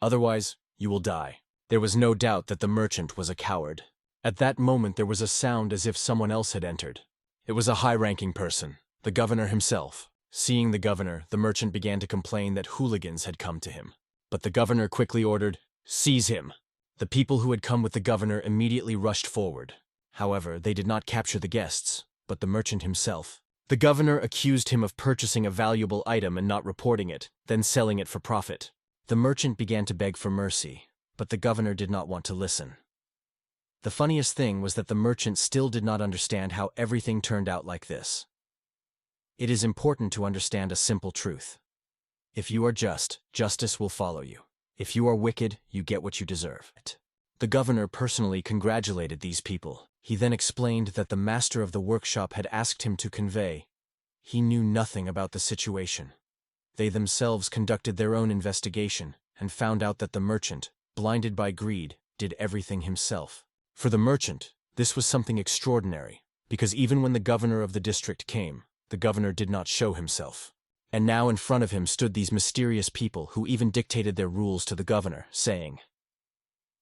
Otherwise, you will die. There was no doubt that the merchant was a coward. At that moment there was a sound as if someone else had entered. It was a high-ranking person, the governor himself. Seeing the governor, the merchant began to complain that hooligans had come to him. But the governor quickly ordered, "Seize him!" The people who had come with the governor immediately rushed forward. However, they did not capture the guests, but the merchant himself. The governor accused him of purchasing a valuable item and not reporting it, then selling it for profit. The merchant began to beg for mercy, but the governor did not want to listen. The funniest thing was that the merchant still did not understand how everything turned out like this. It is important to understand a simple truth. If you are just, justice will follow you. If you are wicked, you get what you deserve. The governor personally congratulated these people. He then explained that the master of the workshop had asked him to convey. He knew nothing about the situation. They themselves conducted their own investigation and found out that the merchant, blinded by greed, did everything himself. For the merchant, this was something extraordinary, because even when the governor of the district came, the governor did not show himself. And now in front of him stood these mysterious people who even dictated their rules to the governor, saying,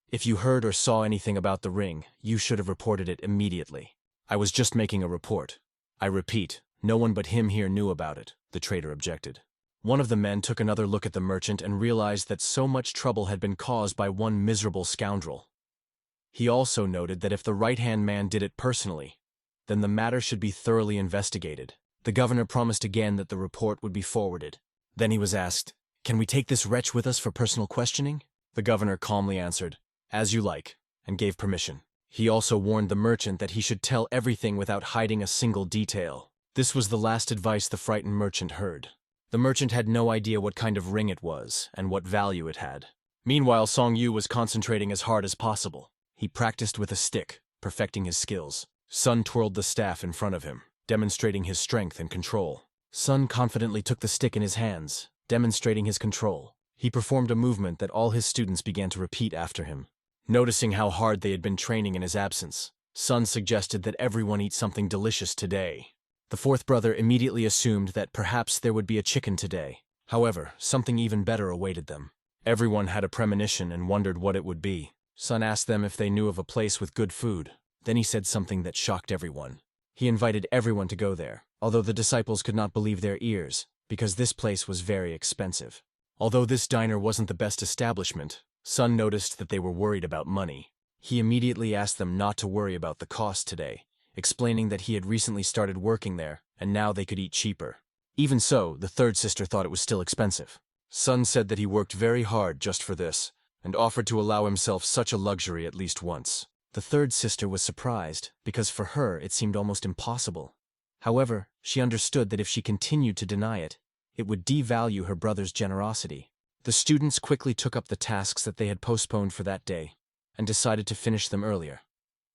"If you heard or saw anything about the ring, you should have reported it immediately." "I was just making a report. I repeat, no one but him here knew about it," the trader objected. One of the men took another look at the merchant and realized that so much trouble had been caused by one miserable scoundrel. He also noted that if the right-hand man did it personally, then the matter should be thoroughly investigated. The governor promised again that the report would be forwarded. Then he was asked, "Can we take this wretch with us for personal questioning?" The governor calmly answered, "As you like," and gave permission. He also warned the merchant that he should tell everything without hiding a single detail. This was the last advice the frightened merchant heard. The merchant had no idea what kind of ring it was and what value it had. Meanwhile, Seong Yu was concentrating as hard as possible. He practiced with a stick, perfecting his skills. Sun twirled the staff in front of him, demonstrating his strength and control. Sun confidently took the stick in his hands, demonstrating his control. He performed a movement that all his students began to repeat after him. Noticing how hard they had been training in his absence, Sun suggested that everyone eat something delicious today. The fourth brother immediately assumed that perhaps there would be a chicken today. However, something even better awaited them. Everyone had a premonition and wondered what it would be. Son asked them if they knew of a place with good food. Then he said something that shocked everyone. He invited everyone to go there, although the disciples could not believe their ears, because this place was very expensive. Although this diner wasn't the best establishment, Son noticed that they were worried about money. He immediately asked them not to worry about the cost today, explaining that he had recently started working there, and now they could eat cheaper. Even so, the third sister thought it was still expensive. Son said that he worked very hard just for this, and offered to allow himself such a luxury at least once. The third sister was surprised, because for her it seemed almost impossible. However, she understood that if she continued to deny it, it would devalue her brother's generosity. The students quickly took up the tasks that they had postponed for that day, and decided to finish them earlier,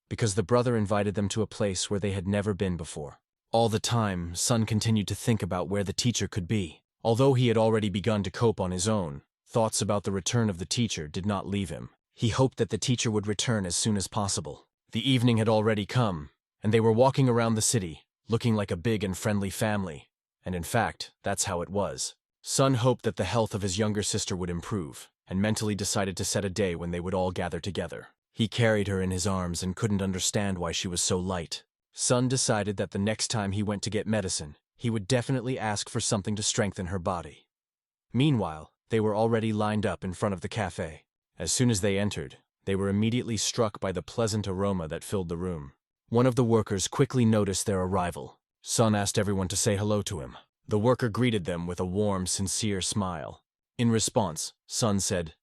because the brother invited them to a place where they had never been before. All the time, Son continued to think about where the teacher could be. Although he had already begun to cope on his own, thoughts about the return of the teacher did not leave him. He hoped that the teacher would return as soon as possible. The evening had already come, and they were walking around the city, looking like a big and friendly family. And in fact, that's how it was. Son hoped that the health of his younger sister would improve, and mentally decided to set a day when they would all gather together. He carried her in his arms and couldn't understand why she was so light. Son decided that the next time he went to get medicine, he would definitely ask for something to strengthen her body. Meanwhile, they were already lined up in front of the cafe. As soon as they entered, they were immediately struck by the pleasant aroma that filled the room. One of the workers quickly noticed their arrival. Son asked everyone to say hello to him. The worker greeted them with a warm, sincere smile. In response, Son said,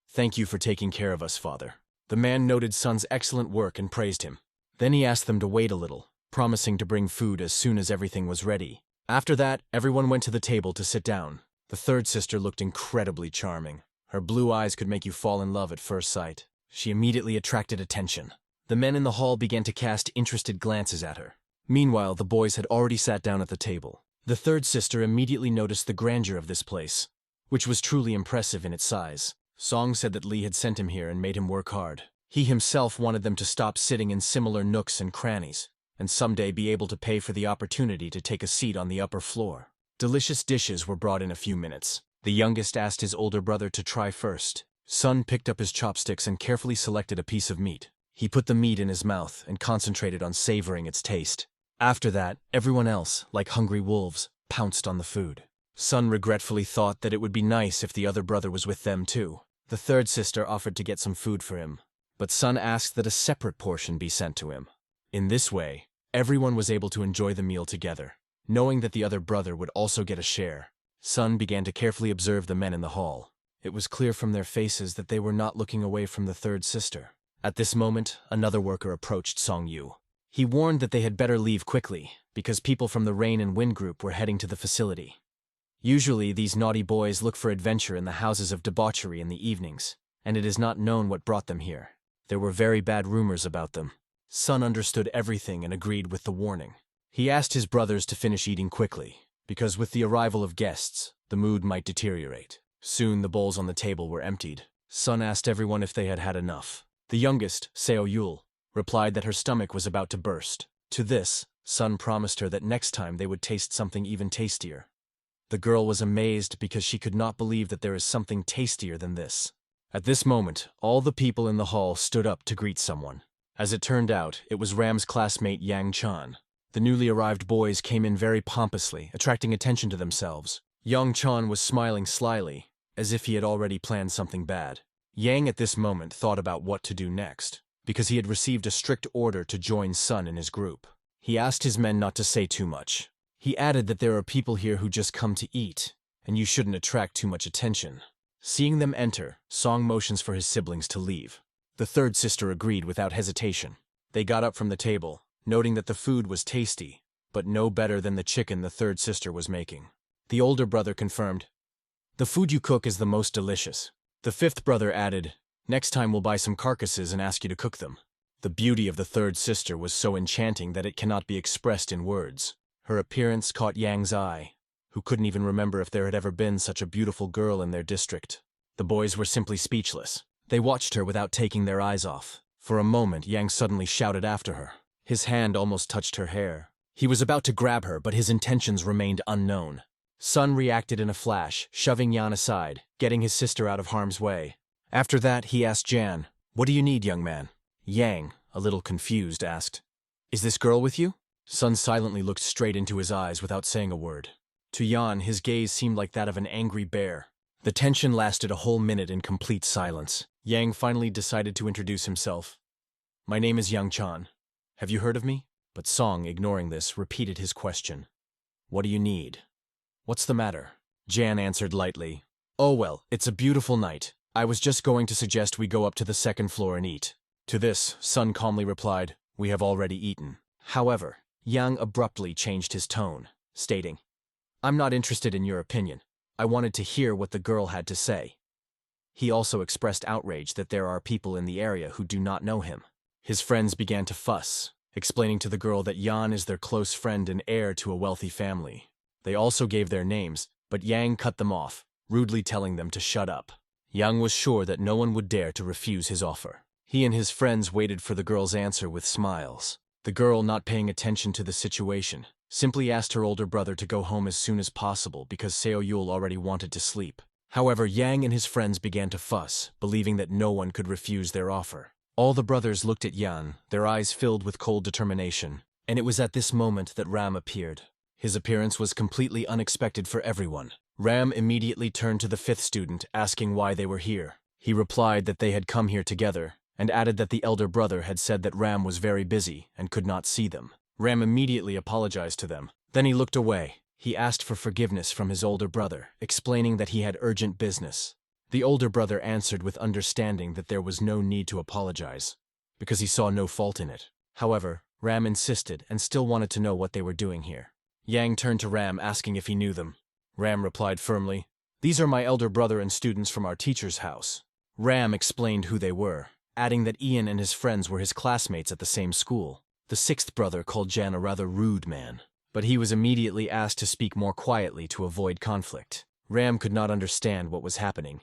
"Thank you for taking care of us, Father." The man noted Son's excellent work and praised him. Then he asked them to wait a little, promising to bring food as soon as everything was ready. After that, everyone went to the table to sit down. The third sister looked incredibly charming. Her blue eyes could make you fall in love at first sight. She immediately attracted attention. The men in the hall began to cast interested glances at her. Meanwhile, the boys had already sat down at the table. The third sister immediately noticed the grandeur of this place, which was truly impressive in its size. Song said that Lee had sent him here and made him work hard. He himself wanted them to stop sitting in similar nooks and crannies, and someday be able to pay for the opportunity to take a seat on the upper floor. Delicious dishes were brought in a few minutes. The youngest asked his older brother to try first. Son picked up his chopsticks and carefully selected a piece of meat. He put the meat in his mouth and concentrated on savoring its taste. After that, everyone else, like hungry wolves, pounced on the food. Son regretfully thought that it would be nice if the other brother was with them too. The third sister offered to get some food for him, but Son asked that a separate portion be sent to him. In this way, everyone was able to enjoy the meal together. Knowing that the other brother would also get a share, Son began to carefully observe the men in the hall. It was clear from their faces that they were not looking away from the third sister. At this moment, another worker approached Seong Yu. He warned that they had better leave quickly, because people from the Rain and Wind group were heading to the facility. Usually, these naughty boys look for adventure in the houses of debauchery in the evenings, and it is not known what brought them here. There were very bad rumors about them. Son understood everything and agreed with the warning. He asked his brothers to finish eating quickly, because with the arrival of guests, the mood might deteriorate. Soon the bowls on the table were emptied. Son asked everyone if they had had enough. The youngest, Seong Yu, replied that her stomach was about to burst. To this, Son promised her that next time they would taste something even tastier. The girl was amazed because she could not believe that there is something tastier than this. At this moment, all the people in the hall stood up to greet someone. As it turned out, it was Ram's classmate Yang Chan. The newly arrived boys came in very pompously, attracting attention to themselves. Yang Chan was smiling slyly, as if he had already planned something bad. Yang at this moment thought about what to do next, because he had received a strict order to join Son in his group. He asked his men not to say too much. He added that there are people here who just come to eat, and you shouldn't attract too much attention. Seeing them enter, Song motions for his siblings to leave. The third sister agreed without hesitation. They got up from the table, noting that the food was tasty, but no better than the chicken the third sister was making. The older brother confirmed, "The food you cook is the most delicious." The fifth brother added, "Next time we'll buy some carcasses and ask you to cook them." The beauty of the third sister was so enchanting that it cannot be expressed in words. Her appearance caught Yang's eye, who couldn't even remember if there had ever been such a beautiful girl in their district. The boys were simply speechless. They watched her without taking their eyes off. For a moment, Yang suddenly shouted after her. His hand almost touched her hair. He was about to grab her, but his intentions remained unknown. Sun reacted in a flash, shoving Yan aside, getting his sister out of harm's way. After that, he asked Jan, "What do you need, young man?" Yang, a little confused, asked, "Is this girl with you?" Sun silently looked straight into his eyes without saying a word. To Yan, his gaze seemed like that of an angry bear. The tension lasted a whole minute in complete silence. Yang finally decided to introduce himself. "My name is Yang Chan. Have you heard of me?" But Song, ignoring this, repeated his question. "What do you need?" "What's the matter?" Jan answered lightly. "Oh well, it's a beautiful night. I was just going to suggest we go up to the second floor and eat." To this, Sun calmly replied, "We have already eaten." However, Yang abruptly changed his tone, stating, "I'm not interested in your opinion. I wanted to hear what the girl had to say." He also expressed outrage that there are people in the area who do not know him. His friends began to fuss, explaining to the girl that Yan is their close friend and heir to a wealthy family. They also gave their names, but Yang cut them off, rudely telling them to shut up. Yang was sure that no one would dare to refuse his offer. He and his friends waited for the girl's answer with smiles. The girl, not paying attention to the situation, simply asked her older brother to go home as soon as possible because Seong Yu already wanted to sleep. However, Yang and his friends began to fuss, believing that no one could refuse their offer. All the brothers looked at Yan, their eyes filled with cold determination, and it was at this moment that Ram appeared. His appearance was completely unexpected for everyone. Ram immediately turned to the fifth student, asking why they were here. He replied that they had come here together, and added that the elder brother had said that Ram was very busy and could not see them. Ram immediately apologized to them. Then he looked away. He asked for forgiveness from his older brother, explaining that he had urgent business. The older brother answered with understanding that there was no need to apologize, because he saw no fault in it. However, Ram insisted and still wanted to know what they were doing here. Yang turned to Ram, asking if he knew them. Ram replied firmly, "These are my elder brother and students from our teacher's house." Ram explained who they were, adding that Ian and his friends were his classmates at the same school. The sixth brother called Jan a rather rude man, but he was immediately asked to speak more quietly to avoid conflict. Ram could not understand what was happening,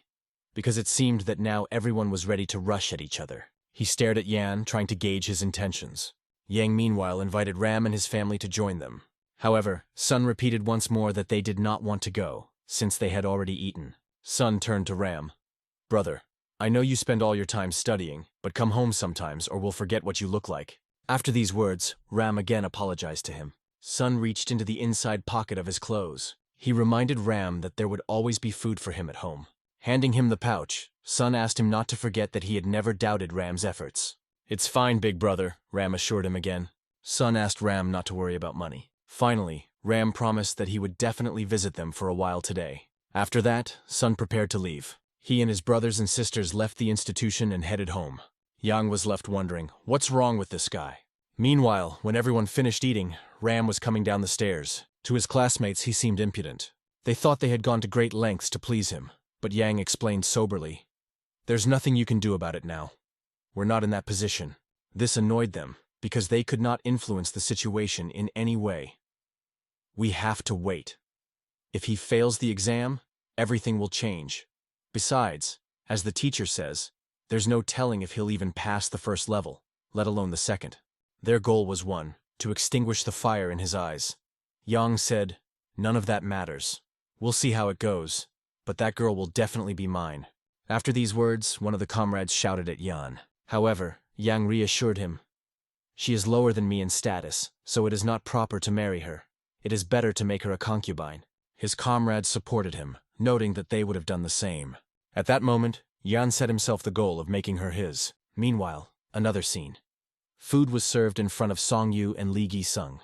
because it seemed that now everyone was ready to rush at each other. He stared at Yan, trying to gauge his intentions. Yang meanwhile invited Ram and his family to join them. However, Sun repeated once more that they did not want to go, since they had already eaten. Sun turned to Ram. "Brother, I know you spend all your time studying, but come home sometimes or we'll forget what you look like." After these words, Ram again apologized to him. Sun reached into the inside pocket of his clothes. He reminded Ram that there would always be food for him at home. Handing him the pouch, Sun asked him not to forget that he had never doubted Ram's efforts. "It's fine, big brother," Ram assured him again. Sun asked Ram not to worry about money. Finally, Ram promised that he would definitely visit them for a while today. After that, Sun prepared to leave. He and his brothers and sisters left the institution and headed home. Yang was left wondering, what's wrong with this guy? Meanwhile, when everyone finished eating, Ram was coming down the stairs. To his classmates, he seemed impudent. They thought they had gone to great lengths to please him, but Yang explained soberly, "There's nothing you can do about it now. We're not in that position." This annoyed them, because they could not influence the situation in any way. "We have to wait. If he fails the exam, everything will change. Besides, as the teacher says, there's no telling if he'll even pass the first level, let alone the second." Their goal was one, to extinguish the fire in his eyes. Yang said, "None of that matters. We'll see how it goes, but that girl will definitely be mine." After these words, one of the comrades shouted at Yan. However, Yang reassured him, "She is lower than me in status, so it is not proper to marry her. It is better to make her a concubine." His comrades supported him, noting that they would have done the same. At that moment, Yan set himself the goal of making her his. Meanwhile, another scene. Food was served in front of Seong Yu and Lee Gi-sung.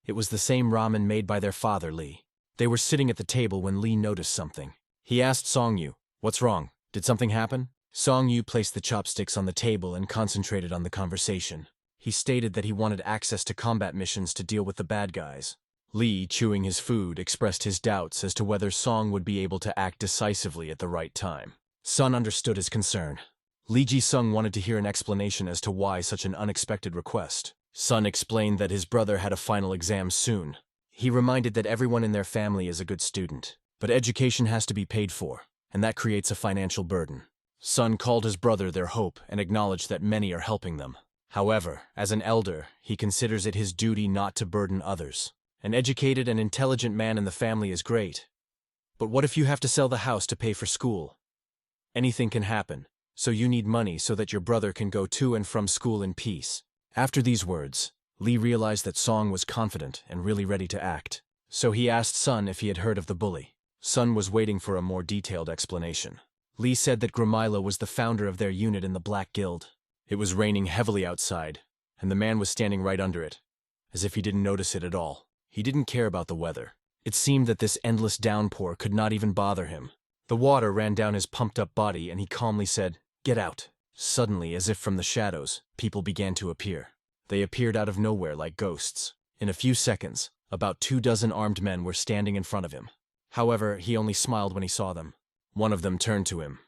It was the same ramen made by their father, Lee. They were sitting at the table when Lee noticed something. He asked Seong Yu, "What's wrong? Did something happen?" Seong Yu placed the chopsticks on the table and concentrated on the conversation. He stated that he wanted access to combat missions to deal with the bad guys. Lee, chewing his food, expressed his doubts as to whether Song would be able to act decisively at the right time. Sun understood his concern. Lee Ji-sung wanted to hear an explanation as to why such an unexpected request. Sun explained that his brother had a final exam soon. He reminded that everyone in their family is a good student, but education has to be paid for, and that creates a financial burden. Sun called his brother their hope and acknowledged that many are helping them. However, as an elder, he considers it his duty not to burden others. An educated and intelligent man in the family is great. But what if you have to sell the house to pay for school? Anything can happen, so you need money so that your brother can go to and from school in peace. After these words, Lee realized that Song was confident and really ready to act. So he asked Sun if he had heard of the bully. Sun was waiting for a more detailed explanation. Lee said that Grimilo was the founder of their unit in the Black Guild. It was raining heavily outside, and the man was standing right under it, as if he didn't notice it at all. He didn't care about the weather. It seemed that this endless downpour could not even bother him. The water ran down his pumped-up body, and he calmly said, "Get out." Suddenly, as if from the shadows, people began to appear. They appeared out of nowhere like ghosts. In a few seconds, about 24 armed men were standing in front of him. However, he only smiled when he saw them. One of them turned to him.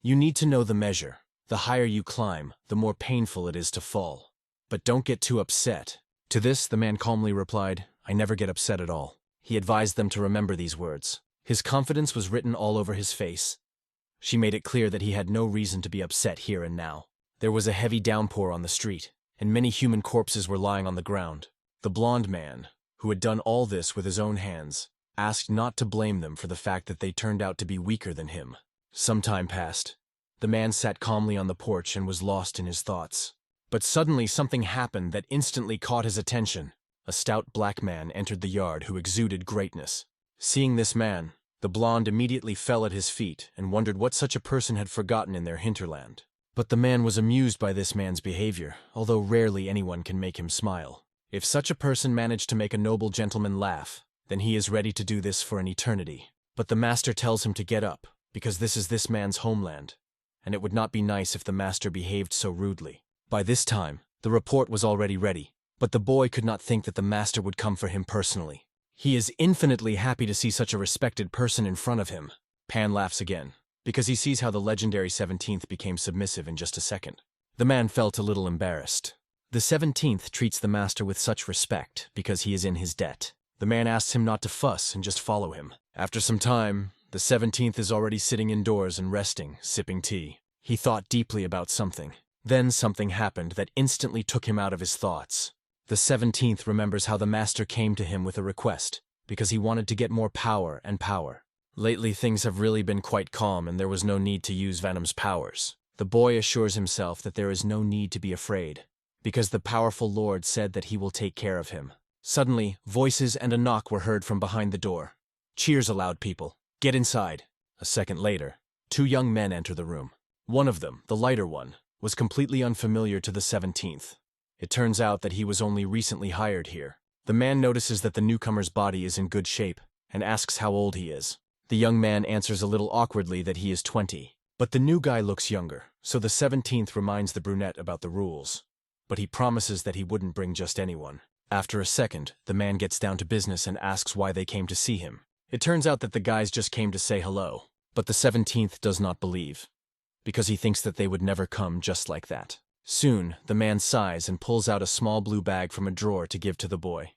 "You need to know the measure. The higher you climb, the more painful it is to fall. But don't get too upset." To this, the man calmly replied, "I never get upset at all." He advised them to remember these words. His confidence was written all over his face. She made it clear that he had no reason to be upset here and now. There was a heavy downpour on the street, and many human corpses were lying on the ground. The blonde man, who had done all this with his own hands, asked not to blame them for the fact that they turned out to be weaker than him. Some time passed. The man sat calmly on the porch and was lost in his thoughts. But suddenly something happened that instantly caught his attention. A stout black man entered the yard who exuded greatness. Seeing this man, the blonde immediately fell at his feet and wondered what such a person had forgotten in their hinterland. But the man was amused by this man's behavior, although rarely anyone can make him smile. If such a person managed to make a noble gentleman laugh, then he is ready to do this for an eternity. But the master tells him to get up, because this is this man's homeland, and it would not be nice if the master behaved so rudely. By this time, the report was already ready, but the boy could not think that the master would come for him personally. He is infinitely happy to see such a respected person in front of him. Pan laughs again, because he sees how the legendary 17th became submissive in just a second. The man felt a little embarrassed. The 17th treats the master with such respect because he is in his debt. The man asks him not to fuss and just follow him. After some time, the 17th is already sitting indoors and resting, sipping tea. He thought deeply about something. Then something happened that instantly took him out of his thoughts. The 17th remembers how the master came to him with a request, because he wanted to get more power and power. Lately things have really been quite calm and there was no need to use Venom's powers. The boy assures himself that there is no need to be afraid, because the powerful Lord said that he will take care of him. Suddenly, voices and a knock were heard from behind the door. "Cheers aloud, people. Get inside." A second later, 2 young men enter the room. One of them, the lighter one, was completely unfamiliar to the 17th. It turns out that he was only recently hired here. The man notices that the newcomer's body is in good shape and asks how old he is. The young man answers a little awkwardly that he is 20. But the new guy looks younger, so the 17th reminds the brunette about the rules. But he promises that he wouldn't bring just anyone. After a second, the man gets down to business and asks why they came to see him. It turns out that the guys just came to say hello. But the 17th does not believe, because he thinks that they would never come just like that. Soon, the man sighs and pulls out a small blue bag from a drawer to give to the boy.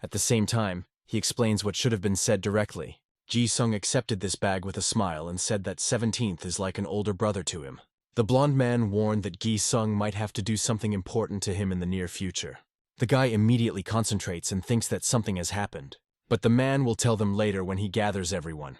At the same time, he explains what should have been said directly. Ji-sung accepted this bag with a smile and said that 17th is like an older brother to him. The blonde man warned that Gi-sung might have to do something important to him in the near future. The guy immediately concentrates and thinks that something has happened. But the man will tell them later when he gathers everyone.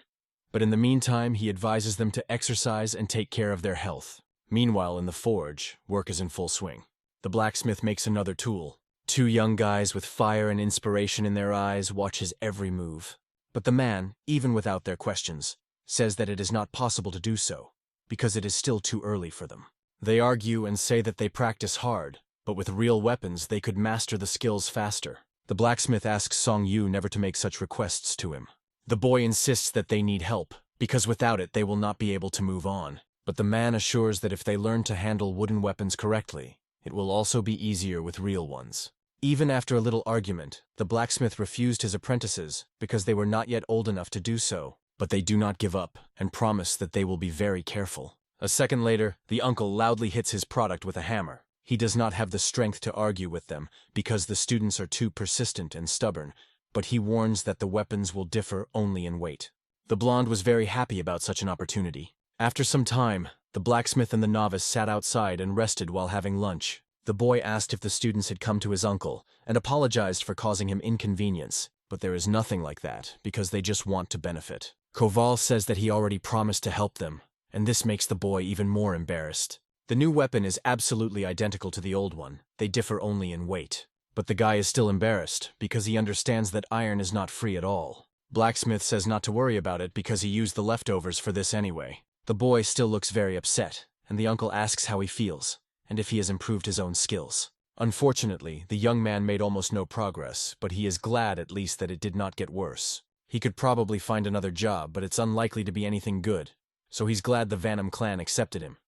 But in the meantime, he advises them to exercise and take care of their health. Meanwhile, in the forge, work is in full swing. The blacksmith makes another tool. 2 young guys with fire and inspiration in their eyes watch his every move. But the man, even without their questions, says that it is not possible to do so, because it is still too early for them. They argue and say that they practice hard, but with real weapons they could master the skills faster. The blacksmith asks Seong Yu never to make such requests to him. The boy insists that they need help, because without it they will not be able to move on. But the man assures that if they learn to handle wooden weapons correctly, it will also be easier with real ones. Even after a little argument, the blacksmith refused his apprentices because they were not yet old enough to do so, but they do not give up and promise that they will be very careful. A second later, the uncle loudly hits his product with a hammer. He does not have the strength to argue with them because the students are too persistent and stubborn, but he warns that the weapons will differ only in weight. The blonde was very happy about such an opportunity. After some time, the blacksmith and the novice sat outside and rested while having lunch. The boy asked if the students had come to his uncle and apologized for causing him inconvenience, but there is nothing like that because they just want to benefit. Koval says that he already promised to help them, and this makes the boy even more embarrassed. The new weapon is absolutely identical to the old one, they differ only in weight. But the guy is still embarrassed because he understands that iron is not free at all. Blacksmith says not to worry about it because he used the leftovers for this anyway. The boy still looks very upset, and the uncle asks how he feels, and if he has improved his own skills. Unfortunately, the young man made almost no progress, but he is glad at least that it did not get worse. He could probably find another job, but it's unlikely to be anything good, so he's glad the Vanham clan accepted him.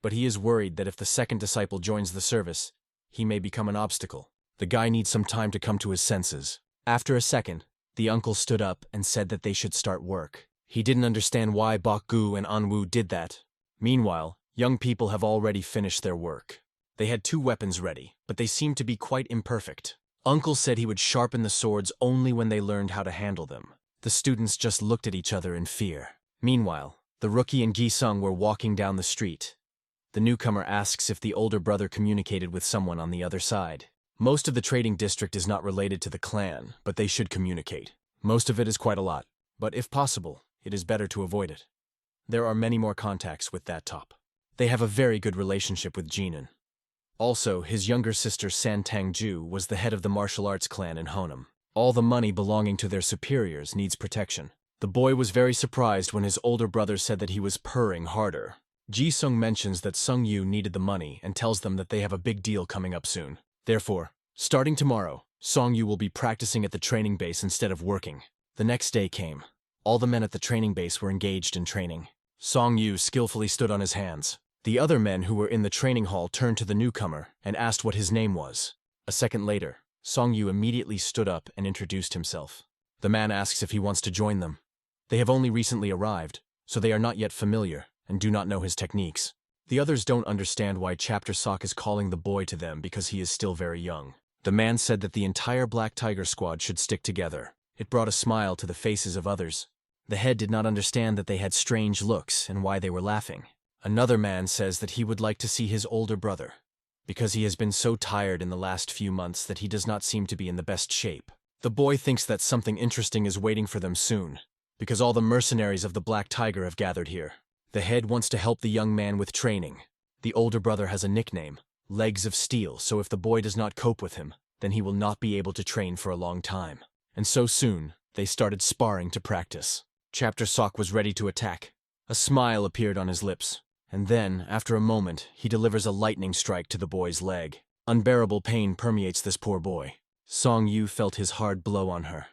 But he is worried that if the second disciple joins the service, he may become an obstacle. The guy needs some time to come to his senses. After a second, the uncle stood up and said that they should start work. He didn't understand why Bach and Anwu did that. Meanwhile, young people have already finished their work. They had 2 weapons ready, but they seemed to be quite imperfect. Uncle said he would sharpen the swords only when they learned how to handle them. The students just looked at each other in fear. Meanwhile, the rookie and Gi-sung were walking down the street. The newcomer asks if the older brother communicated with someone on the other side. Most of the trading district is not related to the clan, but they should communicate. Most of it is quite a lot, but if possible, it is better to avoid it. There are many more contacts with that top. They have a very good relationship with Jinan. Also, his younger sister San Tang-ju was the head of the martial arts clan in Honam. All the money belonging to their superiors needs protection. The boy was very surprised when his older brother said that he was purring harder. Ji-sung mentions that Seong Yu needed the money and tells them that they have a big deal coming up soon. Therefore, starting tomorrow, Seong Yu will be practicing at the training base instead of working. The next day came. All the men at the training base were engaged in training. Seong Yu skillfully stood on his hands. The other men who were in the training hall turned to the newcomer and asked what his name was. A second later, Seong Yu immediately stood up and introduced himself. The man asks if he wants to join them. They have only recently arrived, so they are not yet familiar and do not know his techniques. The others don't understand why Chapter Sok is calling the boy to them because he is still very young. The man said that the entire Black Tiger squad should stick together. It brought a smile to the faces of others. The head did not understand that they had strange looks and why they were laughing. Another man says that he would like to see his older brother, because he has been so tired in the last few months that he does not seem to be in the best shape. The boy thinks that something interesting is waiting for them soon, because all the mercenaries of the Black Tiger have gathered here. The head wants to help the young man with training. The older brother has a nickname, Legs of Steel, so if the boy does not cope with him, then he will not be able to train for a long time. And so soon, they started sparring to practice. Chapter Sok was ready to attack. A smile appeared on his lips, and then, after a moment, he delivers a lightning strike to the boy's leg. Unbearable pain permeates this poor boy. Seong Yu felt his hard blow on her.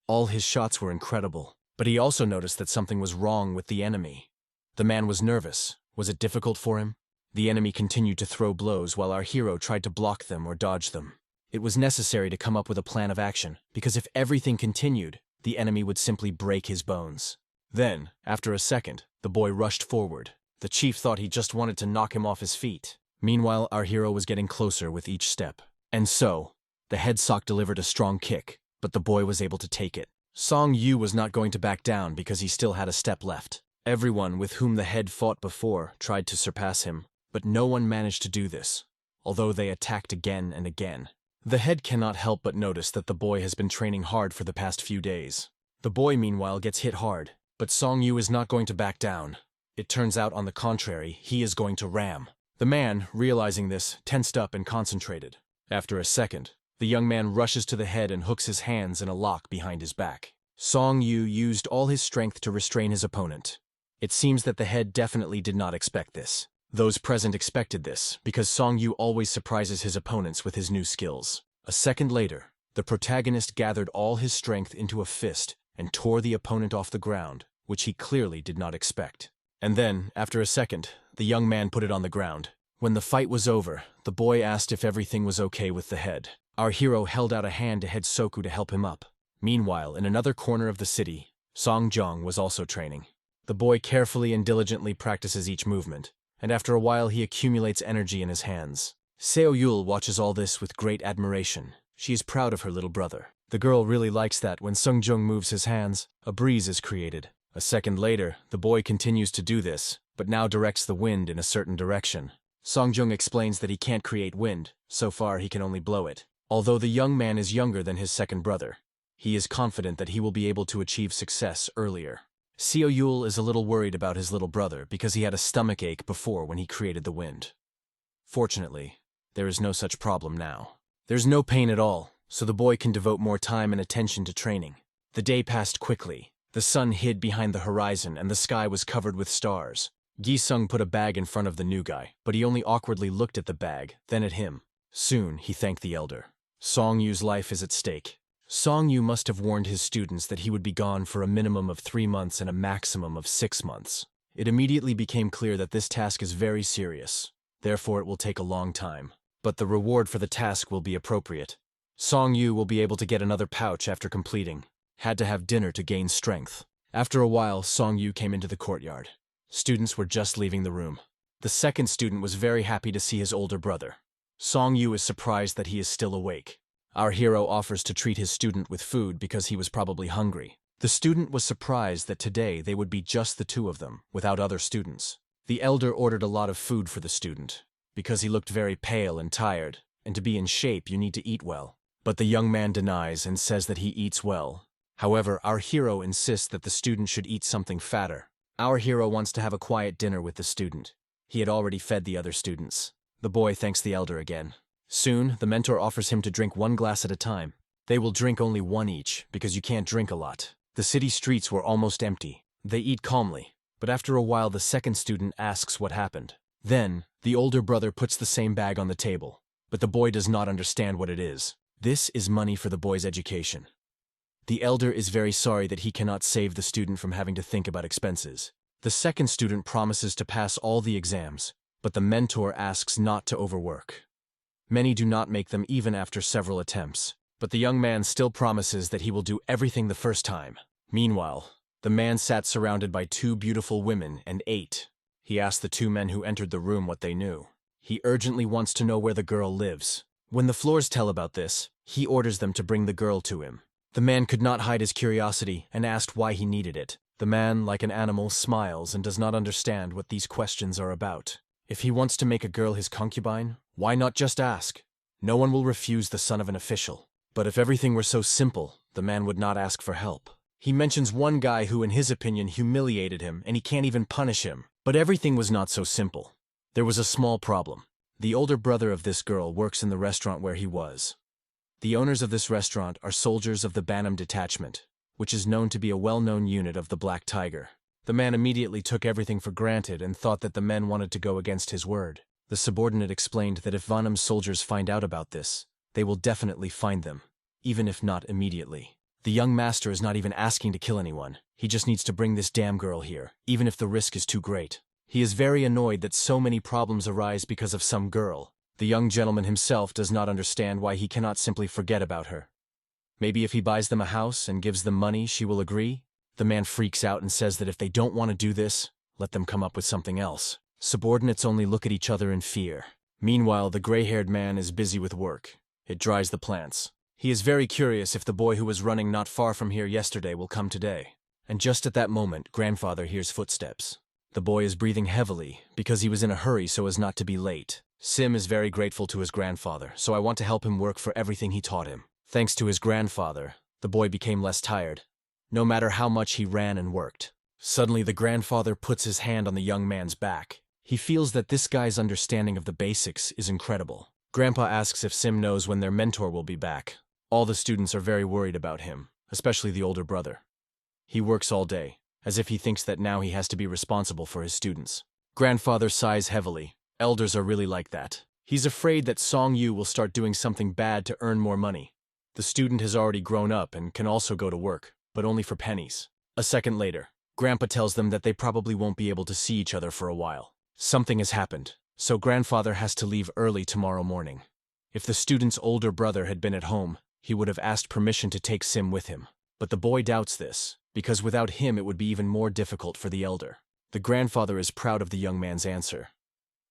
All his shots were incredible, but he also noticed that something was wrong with the enemy. The man was nervous. Was it difficult for him? The enemy continued to throw blows while our hero tried to block them or dodge them. It was necessary to come up with a plan of action, because if everything continued, the enemy would simply break his bones. Then, after a second, the boy rushed forward. The chief thought he just wanted to knock him off his feet. Meanwhile, our hero was getting closer with each step. And so, the head sock delivered a strong kick, but the boy was able to take it. Seong Yu was not going to back down because he still had a step left. Everyone with whom the head fought before tried to surpass him, but no one managed to do this, although they attacked again and again. The head cannot help but notice that the boy has been training hard for the past few days. The boy, meanwhile, gets hit hard, but Seong Yu is not going to back down. It turns out, on the contrary, he is going to ram. The man, realizing this, tensed up and concentrated. After a second, the young man rushes to the head and hooks his hands in a lock behind his back. Seong Yu used all his strength to restrain his opponent. It seems that the head definitely did not expect this. Those present expected this, because Seong Yu always surprises his opponents with his new skills. A second later, the protagonist gathered all his strength into a fist and tore the opponent off the ground, which he clearly did not expect. And then, after a second, the young man put it on the ground. When the fight was over, the boy asked if everything was okay with the head. Our hero held out a hand to head Soku to help him up. Meanwhile, in another corner of the city, Song Jong was also training. The boy carefully and diligently practices each movement, and after a while he accumulates energy in his hands. Seo Yul watches all this with great admiration. She is proud of her little brother. The girl really likes that when Sung Jung moves his hands, a breeze is created. A second later, the boy continues to do this, but now directs the wind in a certain direction. Seong Yu explains that he can't create wind, so far he can only blow it. Although the young man is younger than his second brother, he is confident that he will be able to achieve success earlier. Seong Yu is a little worried about his little brother because he had a stomachache before when he created the wind. Fortunately, there is no such problem now. There's no pain at all, so the boy can devote more time and attention to training. The day passed quickly. The sun hid behind the horizon and the sky was covered with stars. Gi-sung put a bag in front of the new guy, but he only awkwardly looked at the bag, then at him. Soon, he thanked the elder. Seong Yu's life is at stake. Seong Yu must have warned his students that he would be gone for a minimum of 3 months and a maximum of 6 months. It immediately became clear that this task is very serious. Therefore, it will take a long time. But the reward for the task will be appropriate. Seong Yu will be able to get another pouch after completing. Had to have dinner to gain strength. After a while, Seong Yu came into the courtyard. Students were just leaving the room. The second student was very happy to see his older brother. Seong Yu is surprised that he is still awake. Our hero offers to treat his student with food because he was probably hungry. The student was surprised that today they would be just the two of them, without other students. The elder ordered a lot of food for the student, because he looked very pale and tired, and to be in shape you need to eat well. But the young man denies and says that he eats well. However, our hero insists that the student should eat something fatter. Our hero wants to have a quiet dinner with the student. He had already fed the other students. The boy thanks the elder again. Soon, the mentor offers him to drink 1 glass at a time. They will drink only 1 each, because you can't drink a lot. The city streets were almost empty. They eat calmly, but after a while the second student asks what happened. Then, the older brother puts the same bag on the table, but the boy does not understand what it is. This is money for the boy's education. The elder is very sorry that he cannot save the student from having to think about expenses. The second student promises to pass all the exams, but the mentor asks not to overwork. Many do not make them even after several attempts, but the young man still promises that he will do everything the first time. Meanwhile, the man sat surrounded by 2 beautiful women and ate. He asked the 2 men who entered the room what they knew. He urgently wants to know where the girl lives. When the floors tell about this, he orders them to bring the girl to him. The man could not hide his curiosity and asked why he needed it. The man, like an animal, smiles and does not understand what these questions are about. If he wants to make a girl his concubine, why not just ask? No one will refuse the son of an official. But if everything were so simple, the man would not ask for help. He mentions one guy who, in his opinion, humiliated him and he can't even punish him. But everything was not so simple. There was a small problem. The older brother of this girl works in the restaurant where he was. The owners of this restaurant are soldiers of the Banam Detachment, which is known to be a well-known unit of the Black Tiger. The man immediately took everything for granted and thought that the men wanted to go against his word. The subordinate explained that if Vanam's soldiers find out about this, they will definitely find them, even if not immediately. The young master is not even asking to kill anyone. He just needs to bring this damn girl here, even if the risk is too great. He is very annoyed that so many problems arise because of some girl. The young gentleman himself does not understand why he cannot simply forget about her. Maybe if he buys them a house and gives them money, she will agree? The man freaks out and says that if they don't want to do this, let them come up with something else. Subordinates only look at each other in fear. Meanwhile, the gray-haired man is busy with work. It dries the plants. He is very curious if the boy who was running not far from here yesterday will come today. And just at that moment, grandfather hears footsteps. The boy is breathing heavily because he was in a hurry so as not to be late. Sim is very grateful to his grandfather, so I want to help him work for everything he taught him. Thanks to his grandfather, the boy became less tired, no matter how much he ran and worked. Suddenly, the grandfather puts his hand on the young man's back. He feels that this guy's understanding of the basics is incredible. Grandpa asks if Sim knows when their mentor will be back. All the students are very worried about him, especially the older brother. He works all day, as if he thinks that now he has to be responsible for his students. Grandfather sighs heavily. Elders are really like that. He's afraid that Seong Yu will start doing something bad to earn more money. The student has already grown up and can also go to work, but only for pennies. A second later, Grandpa tells them that they probably won't be able to see each other for a while. Something has happened, so grandfather has to leave early tomorrow morning. If the student's older brother had been at home, he would have asked permission to take Sim with him. But the boy doubts this, because without him it would be even more difficult for the elder. The grandfather is proud of the young man's answer.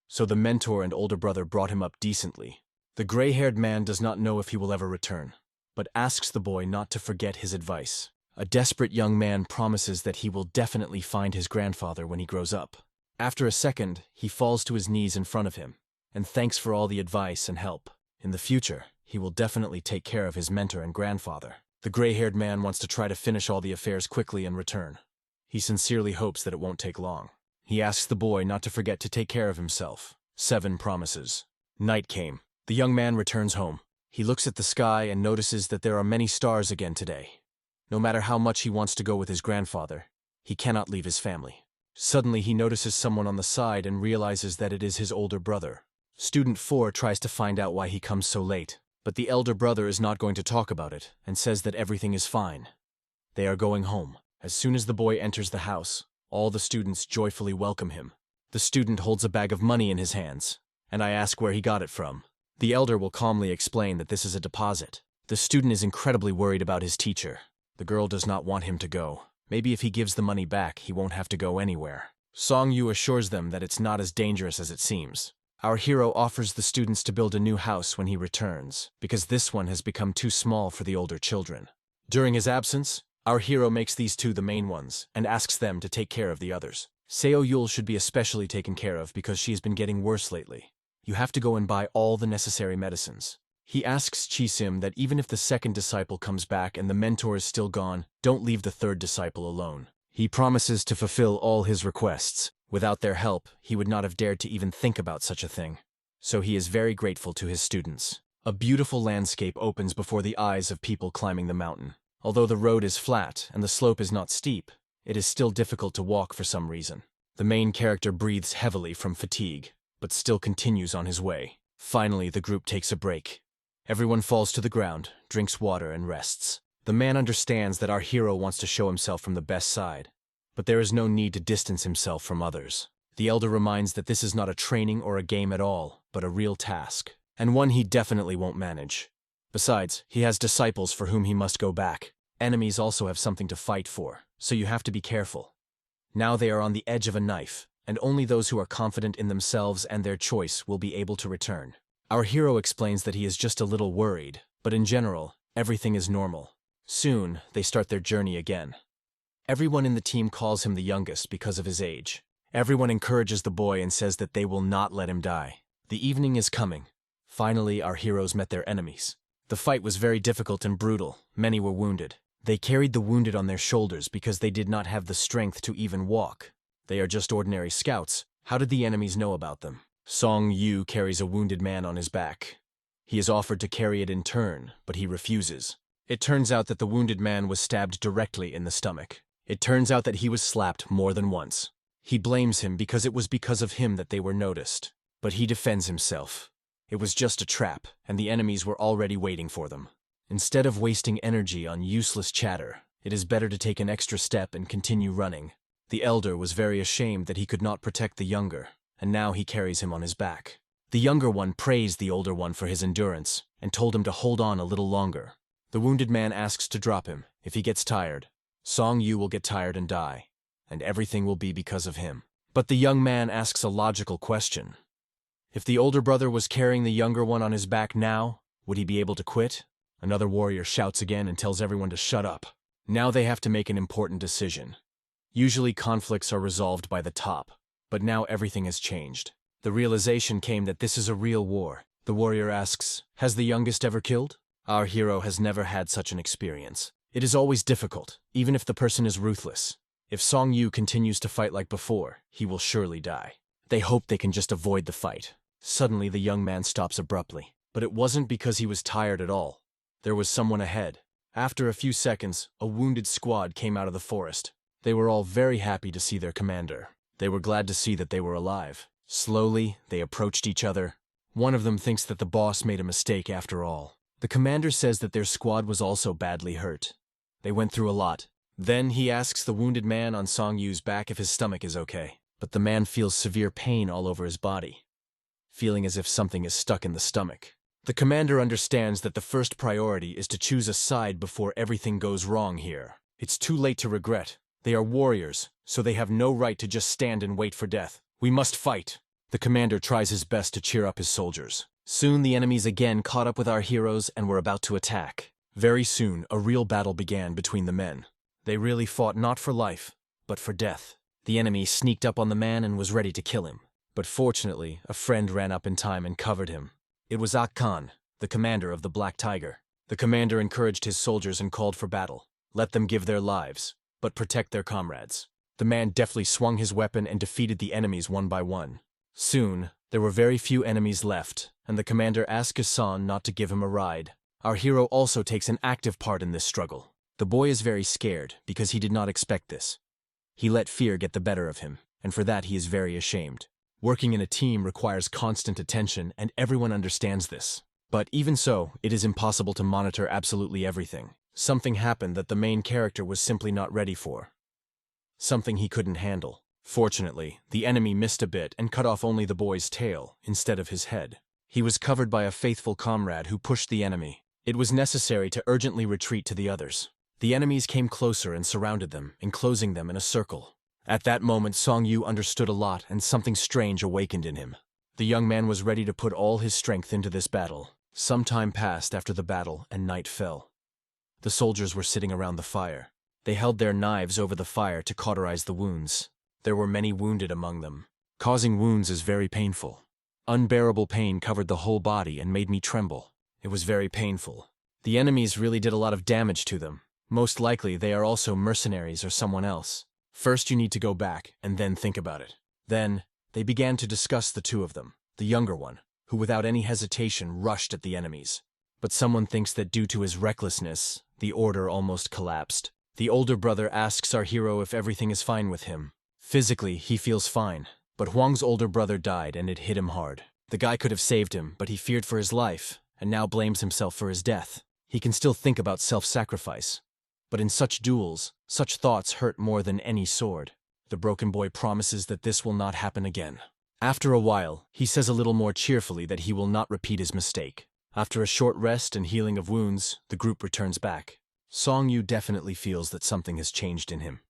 So the mentor and older brother brought him up decently. The gray-haired man does not know if he will ever return, but asks the boy not to forget his advice. A desperate young man promises that he will definitely find his grandfather when he grows up. After a second, he falls to his knees in front of him. and thanks for all the advice and help. In the future, he will definitely take care of his mentor and grandfather. The gray-haired man wants to try to finish all the affairs quickly and return. He sincerely hopes that it won't take long. He asks the boy not to forget to take care of himself. 7 promises. Night came. The young man returns home. He looks at the sky and notices that there are many stars again today. No matter how much he wants to go with his grandfather, he cannot leave his family. Suddenly he notices someone on the side and realizes that it is his older brother. Student 4 tries to find out why he comes so late, but the elder brother is not going to talk about it and says that everything is fine. They are going home. As soon as the boy enters the house, all the students joyfully welcome him. The student holds a bag of money in his hands, and I ask where he got it from. The elder will calmly explain that this is a deposit. The student is incredibly worried about his teacher. The girl does not want him to go. Maybe if he gives the money back, he won't have to go anywhere. Seong Yu assures them that it's not as dangerous as it seems. Our hero offers the students to build a new house when he returns, because this one has become too small for the older children. During his absence, our hero makes these 2 the main ones, and asks them to take care of the others. Seong Yu should be especially taken care of because she has been getting worse lately. You have to go and buy all the necessary medicines. He asks Chisim that even if the second disciple comes back and the mentor is still gone, don't leave the third disciple alone. He promises to fulfill all his requests. Without their help, he would not have dared to even think about such a thing. So he is very grateful to his students. A beautiful landscape opens before the eyes of people climbing the mountain. Although the road is flat and the slope is not steep, it is still difficult to walk for some reason. The main character breathes heavily from fatigue, but still continues on his way. Finally, the group takes a break. Everyone falls to the ground, drinks water, and rests. The man understands that our hero wants to show himself from the best side, but there is no need to distance himself from others. The elder reminds that this is not a training or a game at all, but a real task, and one he definitely won't manage. Besides, he has disciples for whom he must go back. Enemies also have something to fight for, so you have to be careful. Now they are on the edge of a knife, and only those who are confident in themselves and their choice will be able to return. Our hero explains that he is just a little worried, but in general, everything is normal. Soon, they start their journey again. Everyone in the team calls him the youngest because of his age. Everyone encourages the boy and says that they will not let him die. The evening is coming. Finally, our heroes met their enemies. The fight was very difficult and brutal. Many were wounded. They carried the wounded on their shoulders because they did not have the strength to even walk. They are just ordinary scouts. How did the enemies know about them? Seong Yu carries a wounded man on his back. He is offered to carry it in turn, but he refuses. It turns out that the wounded man was stabbed directly in the stomach. It turns out that he was slapped more than once. He blames him because it was because of him that they were noticed. But he defends himself. It was just a trap, and the enemies were already waiting for them. Instead of wasting energy on useless chatter, it is better to take an extra step and continue running. The elder was very ashamed that he could not protect the younger, and now he carries him on his back. The younger one praised the older one for his endurance, and told him to hold on a little longer. The wounded man asks to drop him. If he gets tired, Seong Yu will get tired and die, and everything will be because of him. But the young man asks a logical question. If the older brother was carrying the younger one on his back now, would he be able to quit? Another warrior shouts again and tells everyone to shut up. Now they have to make an important decision. Usually conflicts are resolved by the top, but now everything has changed. The realization came that this is a real war. The warrior asks, "Has the youngest ever killed?" Our hero has never had such an experience. It is always difficult, even if the person is ruthless. If Seong Yu continues to fight like before, he will surely die. They hope they can just avoid the fight. Suddenly the young man stops abruptly. But it wasn't because he was tired at all. There was someone ahead. After a few seconds, a wounded squad came out of the forest. They were all very happy to see their commander. They were glad to see that they were alive. Slowly, they approached each other. One of them thinks that the boss made a mistake after all. The commander says that their squad was also badly hurt. They went through a lot. Then he asks the wounded man on Seong Yu's back if his stomach is okay. But the man feels severe pain all over his body, feeling as if something is stuck in the stomach. The commander understands that the first priority is to choose a side before everything goes wrong here. It's too late to regret. They are warriors, so they have no right to just stand and wait for death. We must fight. The commander tries his best to cheer up his soldiers. Soon the enemies again caught up with our heroes and were about to attack. Very soon, a real battle began between the men. They really fought not for life, but for death. The enemy sneaked up on the man and was ready to kill him. But fortunately, a friend ran up in time and covered him. It was Quan, the commander of the Black Tiger. The commander encouraged his soldiers and called for battle. Let them give their lives, but protect their comrades. The man deftly swung his weapon and defeated the enemies one by one. Soon, there were very few enemies left, and the commander asked his son not to give him a ride. Our hero also takes an active part in this struggle. The boy is very scared because he did not expect this. He let fear get the better of him, and for that he is very ashamed. Working in a team requires constant attention, and everyone understands this. But even so, it is impossible to monitor absolutely everything. Something happened that the main character was simply not ready for. Something he couldn't handle. Fortunately, the enemy missed a bit and cut off only the boy's tail instead of his head. He was covered by a faithful comrade who pushed the enemy. It was necessary to urgently retreat to the others. The enemies came closer and surrounded them, enclosing them in a circle. At that moment, Seong Yu understood a lot, and something strange awakened in him. The young man was ready to put all his strength into this battle. Some time passed after the battle, and night fell. The soldiers were sitting around the fire. They held their knives over the fire to cauterize the wounds. There were many wounded among them. Causing wounds is very painful. Unbearable pain covered the whole body and made me tremble. It was very painful. The enemies really did a lot of damage to them. Most likely, they are also mercenaries or someone else. First, you need to go back, and then think about it. Then, they began to discuss the two of them. The younger one, who without any hesitation rushed at the enemies. But someone thinks that due to his recklessness, the order almost collapsed. The older brother asks our hero if everything is fine with him. Physically, he feels fine, but Huang's older brother died and it hit him hard. The guy could have saved him, but he feared for his life, and now blames himself for his death. He can still think about self-sacrifice. But in such duels, such thoughts hurt more than any sword. The broken boy promises that this will not happen again. After a while, he says a little more cheerfully that he will not repeat his mistake. After a short rest and healing of wounds, the group returns back. Seong Yu definitely feels that something has changed in him.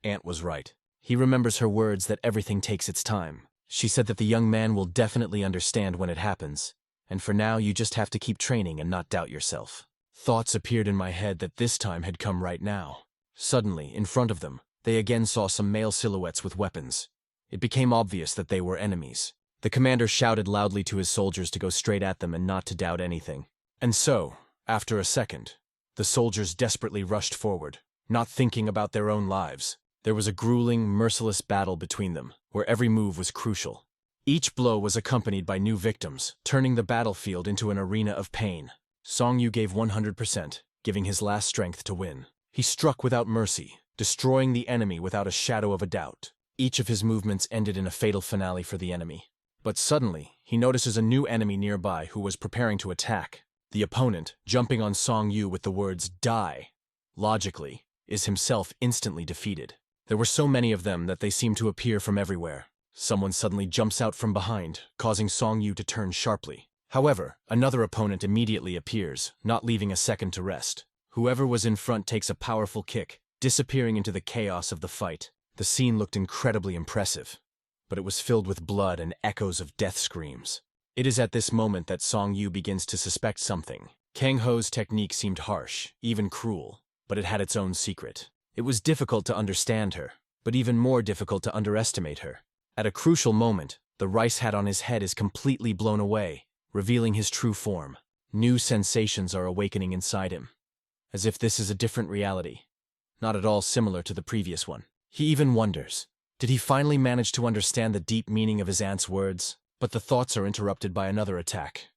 Aunt was right. He remembers her words that everything takes its time. She said that the young man will definitely understand when it happens, and for now you just have to keep training and not doubt yourself. Thoughts appeared in my head that this time had come right now. Suddenly, in front of them, they again saw some male silhouettes with weapons. It became obvious that they were enemies. The commander shouted loudly to his soldiers to go straight at them and not to doubt anything. And so, after a second, the soldiers desperately rushed forward, not thinking about their own lives. There was a grueling, merciless battle between them, where every move was crucial. Each blow was accompanied by new victims, turning the battlefield into an arena of pain. Seong Yu gave 100%, giving his last strength to win. He struck without mercy, destroying the enemy without a shadow of a doubt. Each of his movements ended in a fatal finale for the enemy. But suddenly, he notices a new enemy nearby who was preparing to attack. The opponent, jumping on Seong Yu with the words, "Die," logically, is himself instantly defeated. There were so many of them that they seemed to appear from everywhere. Someone suddenly jumps out from behind, causing Seong Yu to turn sharply. However, another opponent immediately appears, not leaving a second to rest. Whoever was in front takes a powerful kick, disappearing into the chaos of the fight. The scene looked incredibly impressive, but it was filled with blood and echoes of death screams. It is at this moment that Seong Yu begins to suspect something. Kang Ho's technique seemed harsh, even cruel, but it had its own secret. It was difficult to understand her, but even more difficult to underestimate her. At a crucial moment, the rice hat on his head is completely blown away, revealing his true form. New sensations are awakening inside him, as if this is a different reality, not at all similar to the previous one. He even wonders, did he finally manage to understand the deep meaning of his aunt's words? But the thoughts are interrupted by another attack.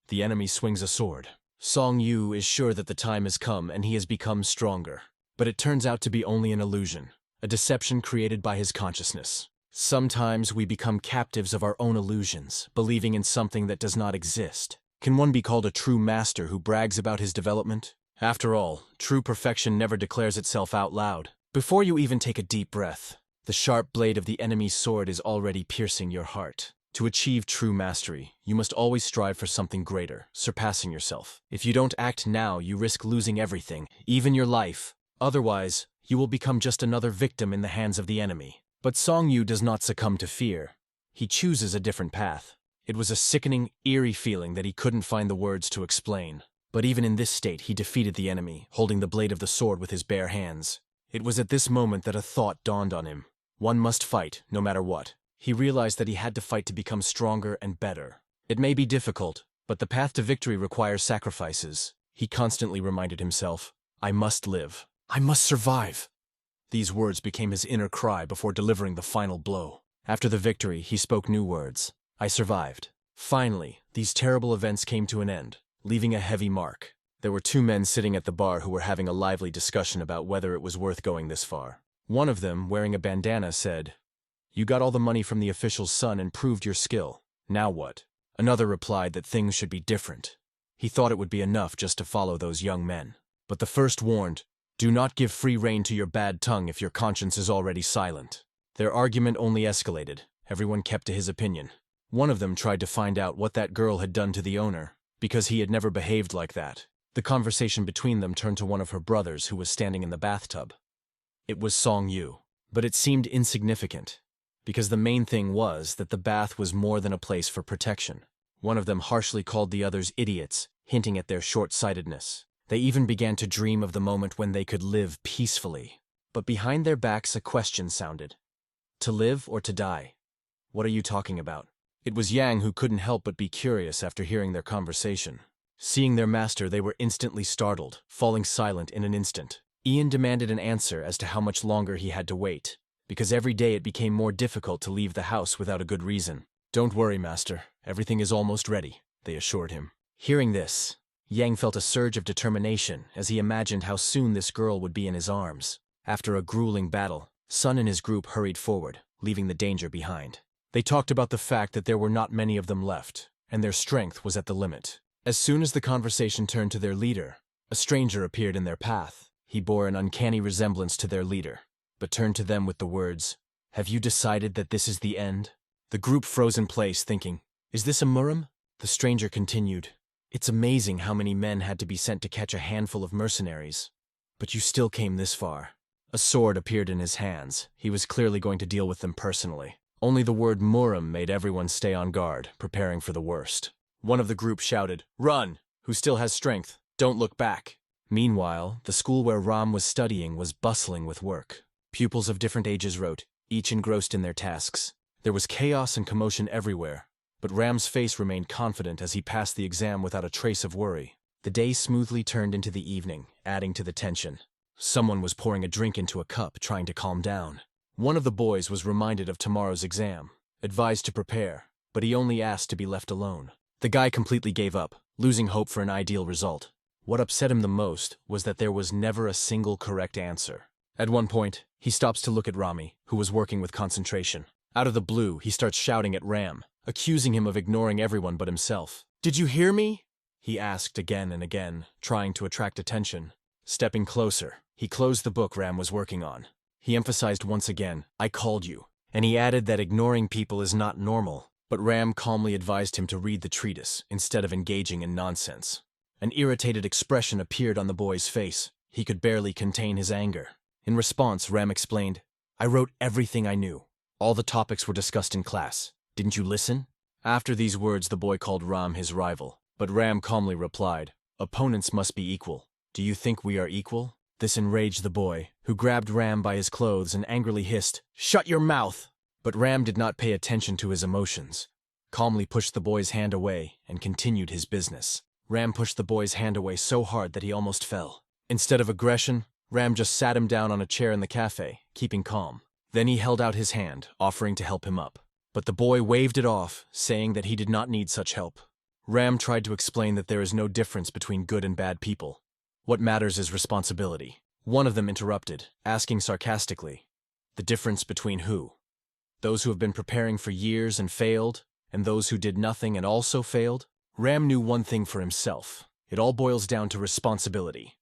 The enemy swings a sword. Seong Yu is sure that the time has come and he has become stronger. But it turns out to be only an illusion, a deception created by his consciousness. Sometimes we become captives of our own illusions, believing in something that does not exist. Can one be called a true master who brags about his development? After all, true perfection never declares itself out loud. Before you even take a deep breath, the sharp blade of the enemy's sword is already piercing your heart. To achieve true mastery, you must always strive for something greater, surpassing yourself. If you don't act now, you risk losing everything, even your life. Otherwise, you will become just another victim in the hands of the enemy. But Seong Yu does not succumb to fear. He chooses a different path. It was a sickening, eerie feeling that he couldn't find the words to explain. But even in this state, he defeated the enemy, holding the blade of the sword with his bare hands. It was at this moment that a thought dawned on him. One must fight, no matter what. He realized that he had to fight to become stronger and better. It may be difficult, but the path to victory requires sacrifices. He constantly reminded himself, I must live. I must survive. These words became his inner cry before delivering the final blow. After the victory, he spoke new words. I survived. Finally, these terrible events came to an end, leaving a heavy mark. There were two men sitting at the bar who were having a lively discussion about whether it was worth going this far. One of them, wearing a bandana, said, You got all the money from the official's son and proved your skill. Now what? Another replied that things should be different. He thought it would be enough just to follow those young men. But the first warned, Do not give free rein to your bad tongue if your conscience is already silent. Their argument only escalated. Everyone kept to his opinion. One of them tried to find out what that girl had done to the owner, because he had never behaved like that. The conversation between them turned to one of her brothers who was standing in the bathtub. It was Seong Yu, but it seemed insignificant, because the main thing was that the bath was more than a place for protection. One of them harshly called the others idiots, hinting at their short-sightedness. They even began to dream of the moment when they could live peacefully. But behind their backs a question sounded. To live or to die? What are you talking about? It was Yang who couldn't help but be curious after hearing their conversation. Seeing their master, they were instantly startled, falling silent in an instant. Ian demanded an answer as to how much longer he had to wait, because every day it became more difficult to leave the house without a good reason. Don't worry, master. Everything is almost ready, they assured him. Hearing this, Yang felt a surge of determination as he imagined how soon this girl would be in his arms. After a grueling battle, Sun and his group hurried forward, leaving the danger behind. They talked about the fact that there were not many of them left, and their strength was at the limit. As soon as the conversation turned to their leader, a stranger appeared in their path. He bore an uncanny resemblance to their leader, but turned to them with the words, Have you decided that this is the end? The group froze in place, thinking, Is this a Murim? The stranger continued, It's amazing how many men had to be sent to catch a handful of mercenaries. But you still came this far. A sword appeared in his hands. He was clearly going to deal with them personally. Only the word Murim made everyone stay on guard, preparing for the worst. One of the group shouted, Run! Who still has strength? Don't look back. Meanwhile, the school where Ram was studying was bustling with work. Pupils of different ages wrote, each engrossed in their tasks. There was chaos and commotion everywhere, but Ram's face remained confident as he passed the exam without a trace of worry. The day smoothly turned into the evening, adding to the tension. Someone was pouring a drink into a cup, trying to calm down. One of the boys was reminded of tomorrow's exam, advised to prepare, but he only asked to be left alone. The guy completely gave up, losing hope for an ideal result. What upset him the most was that there was never a single correct answer. At one point, he stops to look at Rami, who was working with concentration. Out of the blue, he starts shouting at Ram, accusing him of ignoring everyone but himself. Did you hear me? He asked again and again, trying to attract attention. Stepping closer, he closed the book Ram was working on. He emphasized once again, I called you, and he added that ignoring people is not normal. But Ram calmly advised him to read the treatise instead of engaging in nonsense. An irritated expression appeared on the boy's face. He could barely contain his anger. In response, Ram explained, I wrote everything I knew. All the topics were discussed in class. Didn't you listen? After these words, the boy called Ram his rival. But Ram calmly replied, Opponents must be equal. Do you think we are equal? This enraged the boy, who grabbed Ram by his clothes and angrily hissed, Shut your mouth! But Ram did not pay attention to his emotions. Calmly pushed the boy's hand away and continued his business. Ram pushed the boy's hand away so hard that he almost fell. Instead of aggression, Ram just sat him down on a chair in the cafe, keeping calm. Then he held out his hand, offering to help him up. But the boy waved it off, saying that he did not need such help. Ram tried to explain that there is no difference between good and bad people. What matters is responsibility. One of them interrupted, asking sarcastically, The difference between who? Those who have been preparing for years and failed, and those who did nothing and also failed? Ram knew one thing for himself. It all boils down to responsibility.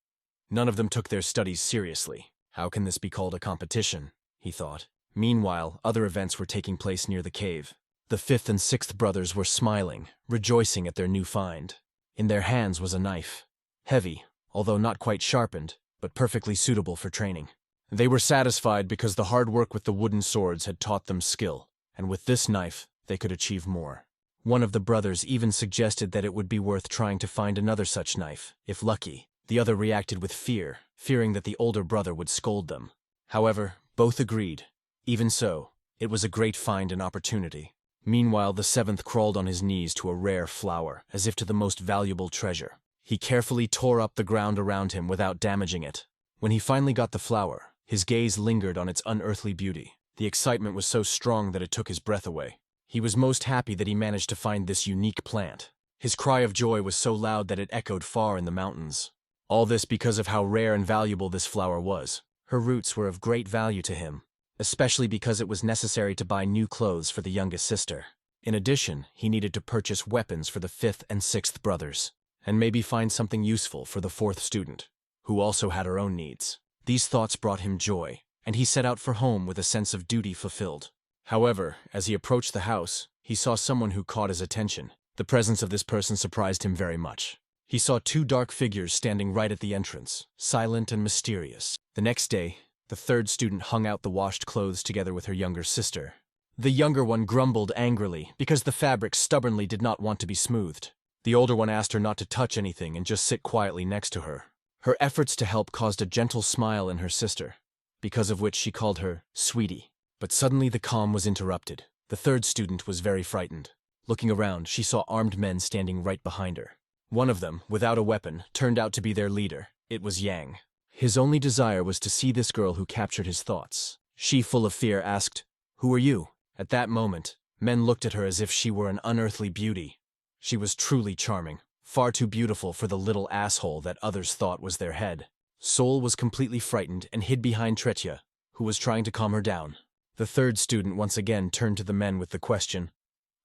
None of them took their studies seriously. How can this be called a competition? He thought. Meanwhile, other events were taking place near the cave. The fifth and sixth brothers were smiling, rejoicing at their new find. In their hands was a knife. Heavy, although not quite sharpened, but perfectly suitable for training. They were satisfied because the hard work with the wooden swords had taught them skill, and with this knife, they could achieve more. One of the brothers even suggested that it would be worth trying to find another such knife, if lucky. The other reacted with fear, fearing that the older brother would scold them. However, both agreed. Even so, It was a great find and opportunity. Meanwhile, the seventh crawled on his knees to a rare flower, as if to the most valuable treasure. He carefully tore up the ground around him without damaging it. When he finally got the flower, his gaze lingered on its unearthly beauty. The excitement was so strong that it took his breath away. He was most happy that he managed to find this unique plant. His cry of joy was so loud that it echoed far in the mountains. All this because of how rare and valuable this flower was. Her roots were of great value to him, especially because it was necessary to buy new clothes for the youngest sister. In addition, he needed to purchase weapons for the fifth and sixth brothers, and maybe find something useful for the fourth student, who also had her own needs. These thoughts brought him joy, and he set out for home with a sense of duty fulfilled. However, as he approached the house, he saw someone who caught his attention. The presence of this person surprised him very much. He saw two dark figures standing right at the entrance, silent and mysterious. The next day, the third student hung out the washed clothes together with her younger sister. The younger one grumbled angrily because the fabric stubbornly did not want to be smoothed. The older one asked her not to touch anything and just sit quietly next to her. Her efforts to help caused a gentle smile in her sister, because of which she called her sweetie. But suddenly the calm was interrupted. The third student was very frightened. Looking around, she saw armed men standing right behind her. One of them, without a weapon, turned out to be their leader. It was Yang. His only desire was to see this girl who captured his thoughts. She, full of fear, asked, "Who are you?" At that moment, men looked at her as if she were an unearthly beauty. She was truly charming, far too beautiful for the little asshole that others thought was their head. Sol was completely frightened and hid behind Tretya, who was trying to calm her down. The third student once again turned to the men with the question,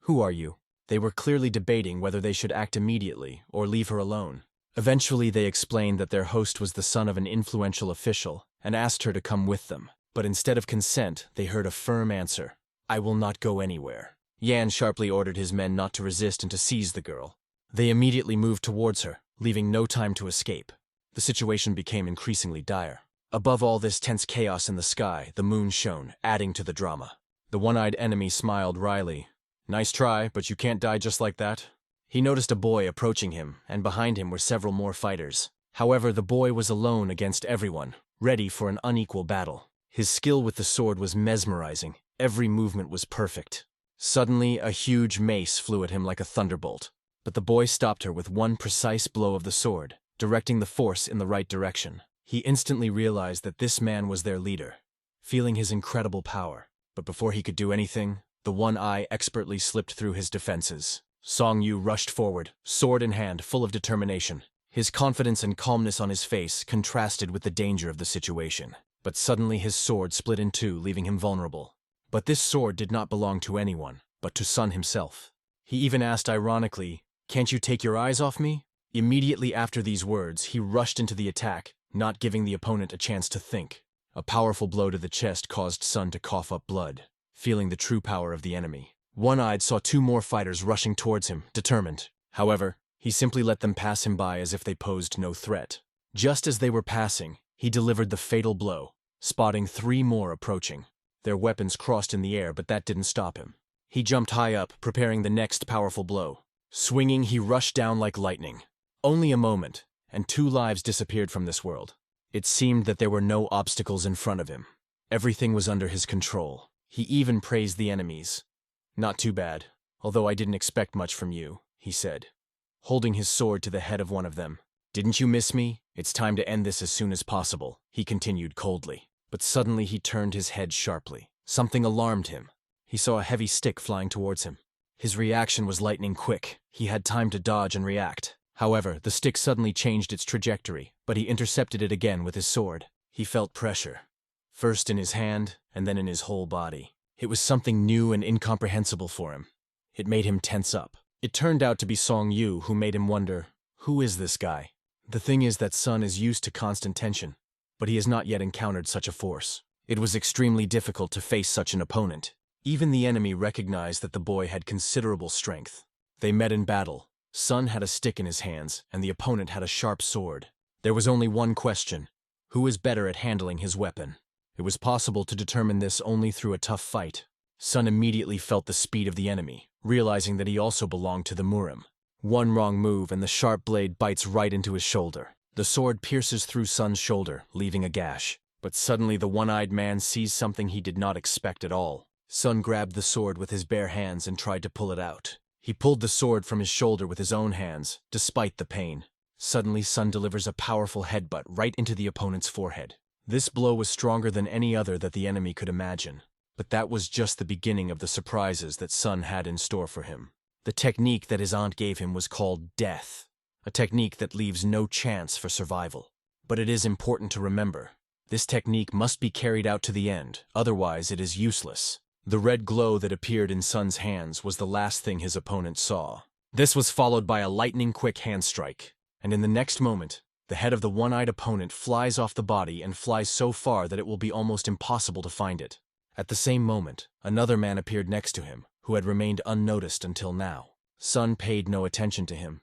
"Who are you?" They were clearly debating whether they should act immediately or leave her alone. Eventually, they explained that their host was the son of an influential official and asked her to come with them. But instead of consent, they heard a firm answer, "I will not go anywhere." Yan sharply ordered his men not to resist and to seize the girl. They immediately moved towards her, leaving no time to escape. The situation became increasingly dire. Above all this tense chaos in the sky, the moon shone, adding to the drama. The one-eyed enemy smiled wryly. "Nice try, but you can't die just like that." He noticed a boy approaching him, and behind him were several more fighters. However, the boy was alone against everyone, ready for an unequal battle. His skill with the sword was mesmerizing. Every movement was perfect. Suddenly, a huge mace flew at him like a thunderbolt. But the boy stopped her with one precise blow of the sword, directing the force in the right direction. He instantly realized that this man was their leader, feeling his incredible power. But before he could do anything, the one eye expertly slipped through his defenses. Seong Yu rushed forward, sword in hand, full of determination. His confidence and calmness on his face contrasted with the danger of the situation. But suddenly his sword split in two, leaving him vulnerable. But this sword did not belong to anyone, but to Sun himself. He even asked ironically, "Can't you take your eyes off me?" Immediately after these words, he rushed into the attack, not giving the opponent a chance to think. A powerful blow to the chest caused Sun to cough up blood, feeling the true power of the enemy. One-Eyed saw two more fighters rushing towards him, determined. However, he simply let them pass him by as if they posed no threat. Just as they were passing, he delivered the fatal blow, spotting three more approaching. Their weapons crossed in the air, but that didn't stop him. He jumped high up, preparing the next powerful blow. Swinging, he rushed down like lightning. Only a moment, and two lives disappeared from this world. It seemed that there were no obstacles in front of him. Everything was under his control. He even praised the enemies. "Not too bad, although I didn't expect much from you," he said, holding his sword to the head of one of them. "Didn't you miss me? It's time to end this as soon as possible," he continued coldly. But suddenly he turned his head sharply. Something alarmed him. He saw a heavy stick flying towards him. His reaction was lightning quick. He had time to dodge and react. However, the stick suddenly changed its trajectory, but he intercepted it again with his sword. He felt pressure, first in his hand and then in his whole body. It was something new and incomprehensible for him. It made him tense up. It turned out to be Seong Yu, who made him wonder, who is this guy? The thing is that Sun is used to constant tension, but he has not yet encountered such a force. It was extremely difficult to face such an opponent. Even the enemy recognized that the boy had considerable strength. They met in battle. Sun had a stick in his hands, and the opponent had a sharp sword. There was only one question: who is better at handling his weapon? It was possible to determine this only through a tough fight. Sun immediately felt the speed of the enemy, realizing that he also belonged to the Murim. One wrong move and the sharp blade bites right into his shoulder. The sword pierces through Sun's shoulder, leaving a gash. But suddenly the one-eyed man sees something he did not expect at all. Sun grabbed the sword with his bare hands and tried to pull it out. He pulled the sword from his shoulder with his own hands, despite the pain. Suddenly, Sun delivers a powerful headbutt right into the opponent's forehead. This blow was stronger than any other that the enemy could imagine. But that was just the beginning of the surprises that Sun had in store for him. The technique that his aunt gave him was called death, a technique that leaves no chance for survival. But it is important to remember, this technique must be carried out to the end, otherwise it is useless. The red glow that appeared in Sun's hands was the last thing his opponent saw. This was followed by a lightning-quick hand strike, and in the next moment, the head of the one-eyed opponent flies off the body and flies so far that it will be almost impossible to find it. At the same moment, another man appeared next to him, who had remained unnoticed until now. Sun paid no attention to him.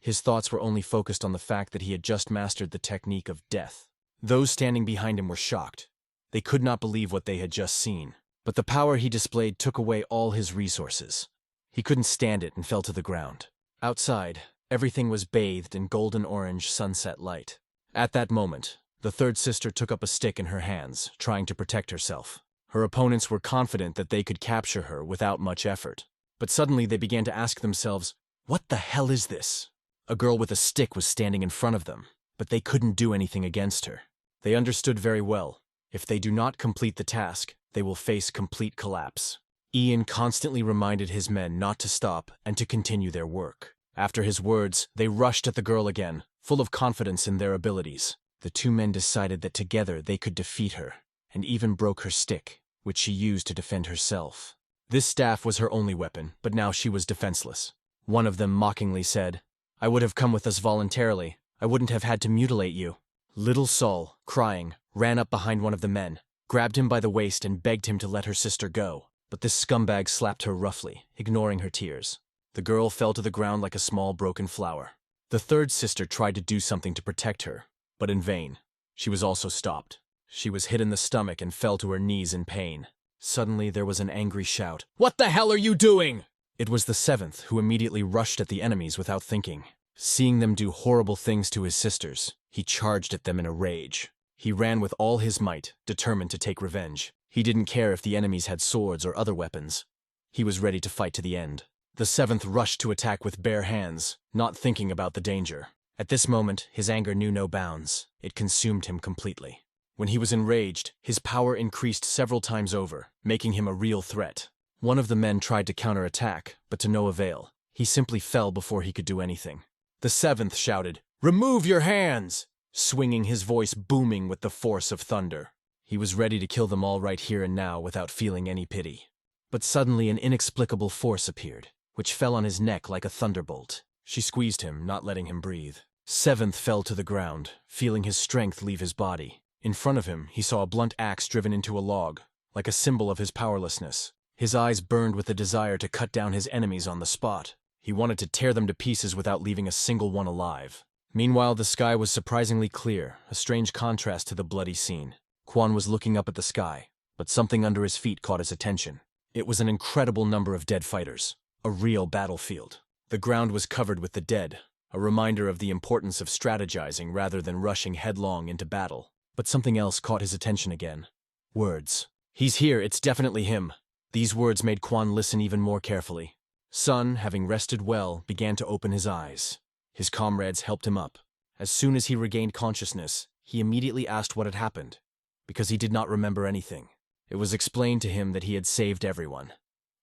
His thoughts were only focused on the fact that he had just mastered the technique of death. Those standing behind him were shocked. They could not believe what they had just seen. But the power he displayed took away all his resources. He couldn't stand it and fell to the ground. Outside, everything was bathed in golden-orange sunset light. At that moment, the third sister took up a stick in her hands, trying to protect herself. Her opponents were confident that they could capture her without much effort. But suddenly they began to ask themselves, "What the hell is this?" A girl with a stick was standing in front of them, but they couldn't do anything against her. They understood very well. If they do not complete the task, they will face complete collapse. Ian constantly reminded his men not to stop and to continue their work. After his words, they rushed at the girl again, full of confidence in their abilities. The two men decided that together they could defeat her, and even broke her stick, which she used to defend herself. This staff was her only weapon, but now she was defenseless. One of them mockingly said, "I would have come with us voluntarily. I wouldn't have had to mutilate you." Little Sol, crying, ran up behind one of the men, grabbed him by the waist and begged him to let her sister go. But this scumbag slapped her roughly, ignoring her tears. The girl fell to the ground like a small broken flower. The third sister tried to do something to protect her, but in vain. She was also stopped. She was hit in the stomach and fell to her knees in pain. Suddenly there was an angry shout. "What the hell are you doing?" It was the seventh who immediately rushed at the enemies without thinking. Seeing them do horrible things to his sisters, he charged at them in a rage. He ran with all his might, determined to take revenge. He didn't care if the enemies had swords or other weapons. He was ready to fight to the end. The seventh rushed to attack with bare hands, not thinking about the danger. At this moment, his anger knew no bounds. It consumed him completely. When he was enraged, his power increased several times over, making him a real threat. One of the men tried to counterattack, but to no avail. He simply fell before he could do anything. The seventh shouted, "Remove your hands!" swinging his voice booming with the force of thunder. He was ready to kill them all right here and now without feeling any pity. But suddenly an inexplicable force appeared, which fell on his neck like a thunderbolt. She squeezed him, not letting him breathe. Seventh fell to the ground, feeling his strength leave his body. In front of him, he saw a blunt axe driven into a log, like a symbol of his powerlessness. His eyes burned with the desire to cut down his enemies on the spot. He wanted to tear them to pieces without leaving a single one alive. Meanwhile, the sky was surprisingly clear, a strange contrast to the bloody scene. Quan was looking up at the sky, but something under his feet caught his attention. It was an incredible number of dead fighters, a real battlefield. The ground was covered with the dead, a reminder of the importance of strategizing rather than rushing headlong into battle. But something else caught his attention again. Words. "He's here, it's definitely him." These words made Quan listen even more carefully. Sun, having rested well, began to open his eyes. His comrades helped him up. As soon as he regained consciousness, he immediately asked what had happened, because he did not remember anything. It was explained to him that he had saved everyone,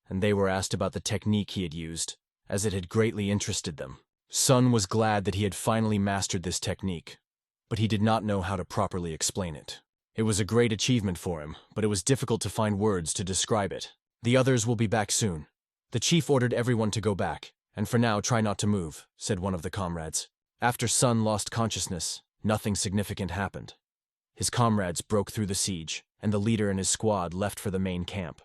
and they were asked about the technique he had used, as it had greatly interested them. Sun was glad that he had finally mastered this technique, but he did not know how to properly explain it. It was a great achievement for him, but it was difficult to find words to describe it. "The others will be back soon." The chief ordered everyone to go back, and for now try not to move, said one of the comrades. After Sun lost consciousness, nothing significant happened. His comrades broke through the siege, and the leader and his squad left for the main camp.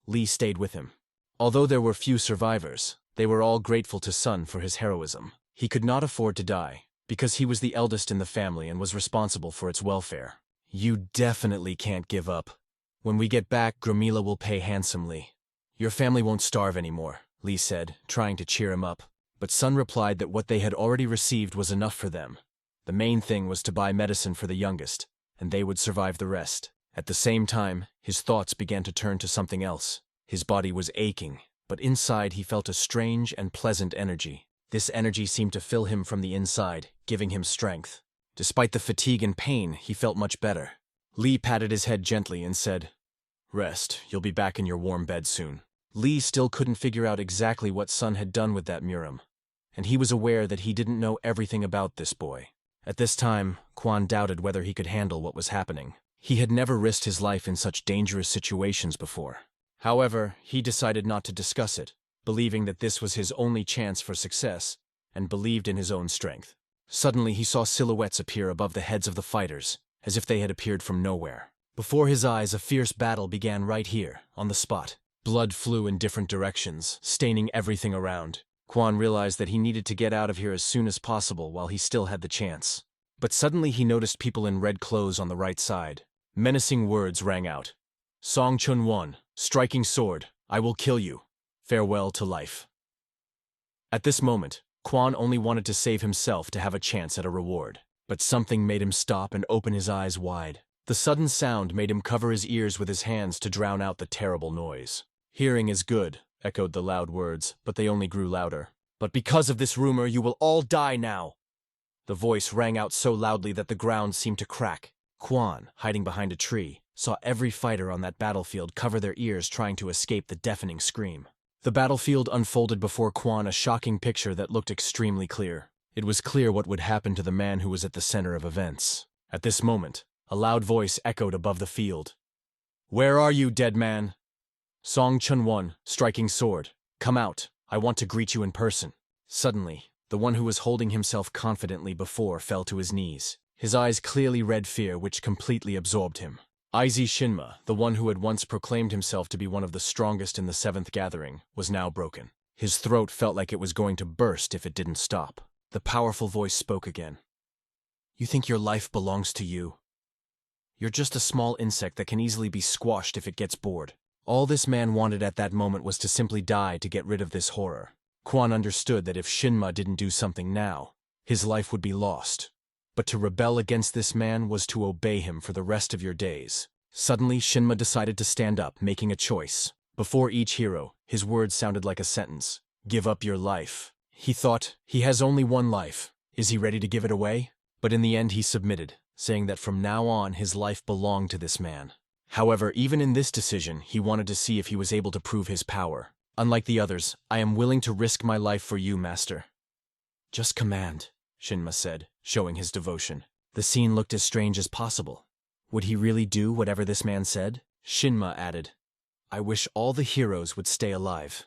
Lee stayed with him. Although there were few survivors, they were all grateful to Sun for his heroism. He could not afford to die, because he was the eldest in the family and was responsible for its welfare. "You definitely can't give up. When we get back, Gramila will pay handsomely. Your family won't starve anymore," Lee said, trying to cheer him up. But Sun replied that what they had already received was enough for them. The main thing was to buy medicine for the youngest, and they would survive the rest. At the same time, his thoughts began to turn to something else. His body was aching, but inside he felt a strange and pleasant energy. This energy seemed to fill him from the inside, giving him strength. Despite the fatigue and pain, he felt much better. Lee patted his head gently and said, "Rest, you'll be back in your warm bed soon." Lee still couldn't figure out exactly what Sun had done with that Murim, and he was aware that he didn't know everything about this boy. At this time, Quan doubted whether he could handle what was happening. He had never risked his life in such dangerous situations before. However, he decided not to discuss it, believing that this was his only chance for success, and believed in his own strength. Suddenly he saw silhouettes appear above the heads of the fighters, as if they had appeared from nowhere. Before his eyes, a fierce battle began right here, on the spot. Blood flew in different directions, staining everything around. Quan realized that he needed to get out of here as soon as possible while he still had the chance. But suddenly he noticed people in red clothes on the right side. Menacing words rang out. "Song Chun-won, striking sword, I will kill you. Farewell to life." At this moment, Quan only wanted to save himself to have a chance at a reward. But something made him stop and open his eyes wide. The sudden sound made him cover his ears with his hands to drown out the terrible noise. "Hearing is good," echoed the loud words, but they only grew louder. "But because of this rumor, you will all die now." The voice rang out so loudly that the ground seemed to crack. Quan, hiding behind a tree, saw every fighter on that battlefield cover their ears trying to escape the deafening scream. The battlefield unfolded before Quan, a shocking picture that looked extremely clear. It was clear what would happen to the man who was at the center of events. At this moment, a loud voice echoed above the field. "Where are you, dead man? Song Chun-won, striking sword. Come out, I want to greet you in person." Suddenly, the one who was holding himself confidently before fell to his knees. His eyes clearly read fear, which completely absorbed him. Izzy Shinma, the one who had once proclaimed himself to be one of the strongest in the seventh gathering, was now broken. His throat felt like it was going to burst if it didn't stop. The powerful voice spoke again. "You think your life belongs to you? You're just a small insect that can easily be squashed if it gets bored." All this man wanted at that moment was to simply die to get rid of this horror. Quan understood that if Shinma didn't do something now, his life would be lost. But to rebel against this man was to obey him for the rest of your days. Suddenly, Shinma decided to stand up, making a choice. Before each hero, his words sounded like a sentence. "Give up your life." He thought, he has only one life. Is he ready to give it away? But in the end he submitted, saying that from now on his life belonged to this man. However, even in this decision, he wanted to see if he was able to prove his power. "Unlike the others, I am willing to risk my life for you, master." "Just command," Shinma said, showing his devotion. The scene looked as strange as possible. Would he really do whatever this man said? Shinma added, "I wish all the heroes would stay alive.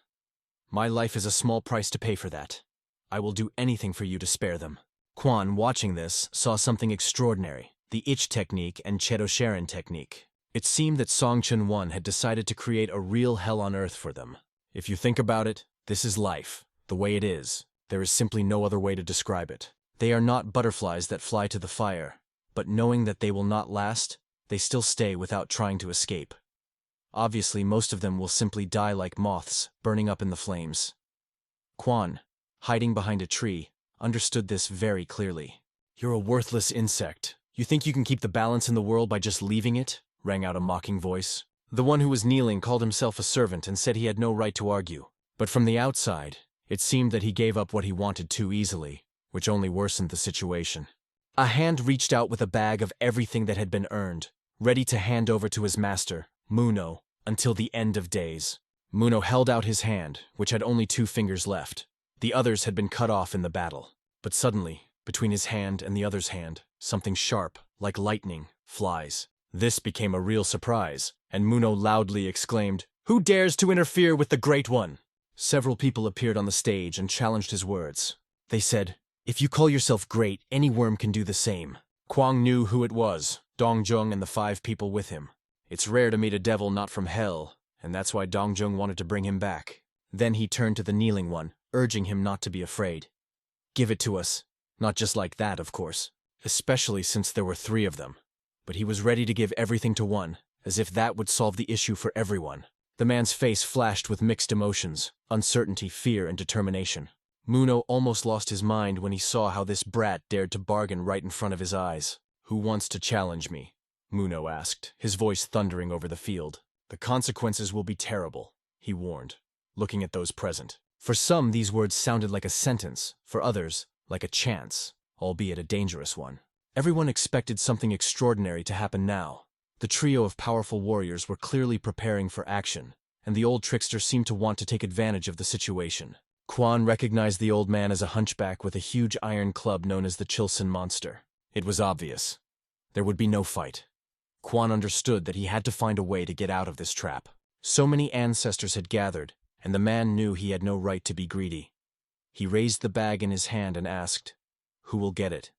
My life is a small price to pay for that. I will do anything for you to spare them." Quan, watching this, saw something extraordinary, the Ich technique and Sharon technique. It seemed that Song Chun-won had decided to create a real hell on earth for them. If you think about it, this is life, the way it is. There is simply no other way to describe it. They are not butterflies that fly to the fire, but knowing that they will not last, they still stay without trying to escape. Obviously, most of them will simply die like moths, burning up in the flames. Quan, hiding behind a tree, understood this very clearly. "You're a worthless insect. You think you can keep the balance in the world by just leaving it?" rang out a mocking voice. The one who was kneeling called himself a servant and said he had no right to argue. But from the outside, it seemed that he gave up what he wanted too easily, which only worsened the situation. A hand reached out with a bag of everything that had been earned, ready to hand over to his master, Muno, until the end of days. Muno held out his hand, which had only 2 fingers left. The others had been cut off in the battle. But suddenly, between his hand and the other's hand, something sharp, like lightning, flies. This became a real surprise, and Muno loudly exclaimed, "Who dares to interfere with the Great One?" Several people appeared on the stage and challenged his words. They said, "If you call yourself great, any worm can do the same." Kwang knew who it was, Dongjung and the 5 people with him. It's rare to meet a devil not from hell, and that's why Dongjung wanted to bring him back. Then he turned to the kneeling one, urging him not to be afraid. "Give it to us." Not just like that, of course, especially since there were 3 of them. But he was ready to give everything to one, as if that would solve the issue for everyone. The man's face flashed with mixed emotions, uncertainty, fear, and determination. Muno almost lost his mind when he saw how this brat dared to bargain right in front of his eyes. "Who wants to challenge me?" Muno asked, his voice thundering over the field. The consequences will be terrible, he warned, looking at those present. For some, these words sounded like a sentence, for others, like a chance, albeit a dangerous one. Everyone expected something extraordinary to happen now. The trio of powerful warriors were clearly preparing for action, and the old trickster seemed to want to take advantage of the situation. Quan recognized the old man as a hunchback with a huge iron club known as the Chilson Monster. It was obvious. There would be no fight. Quan understood that he had to find a way to get out of this trap. So many ancestors had gathered, and the man knew he had no right to be greedy. He raised the bag in his hand and asked, "Who will get it?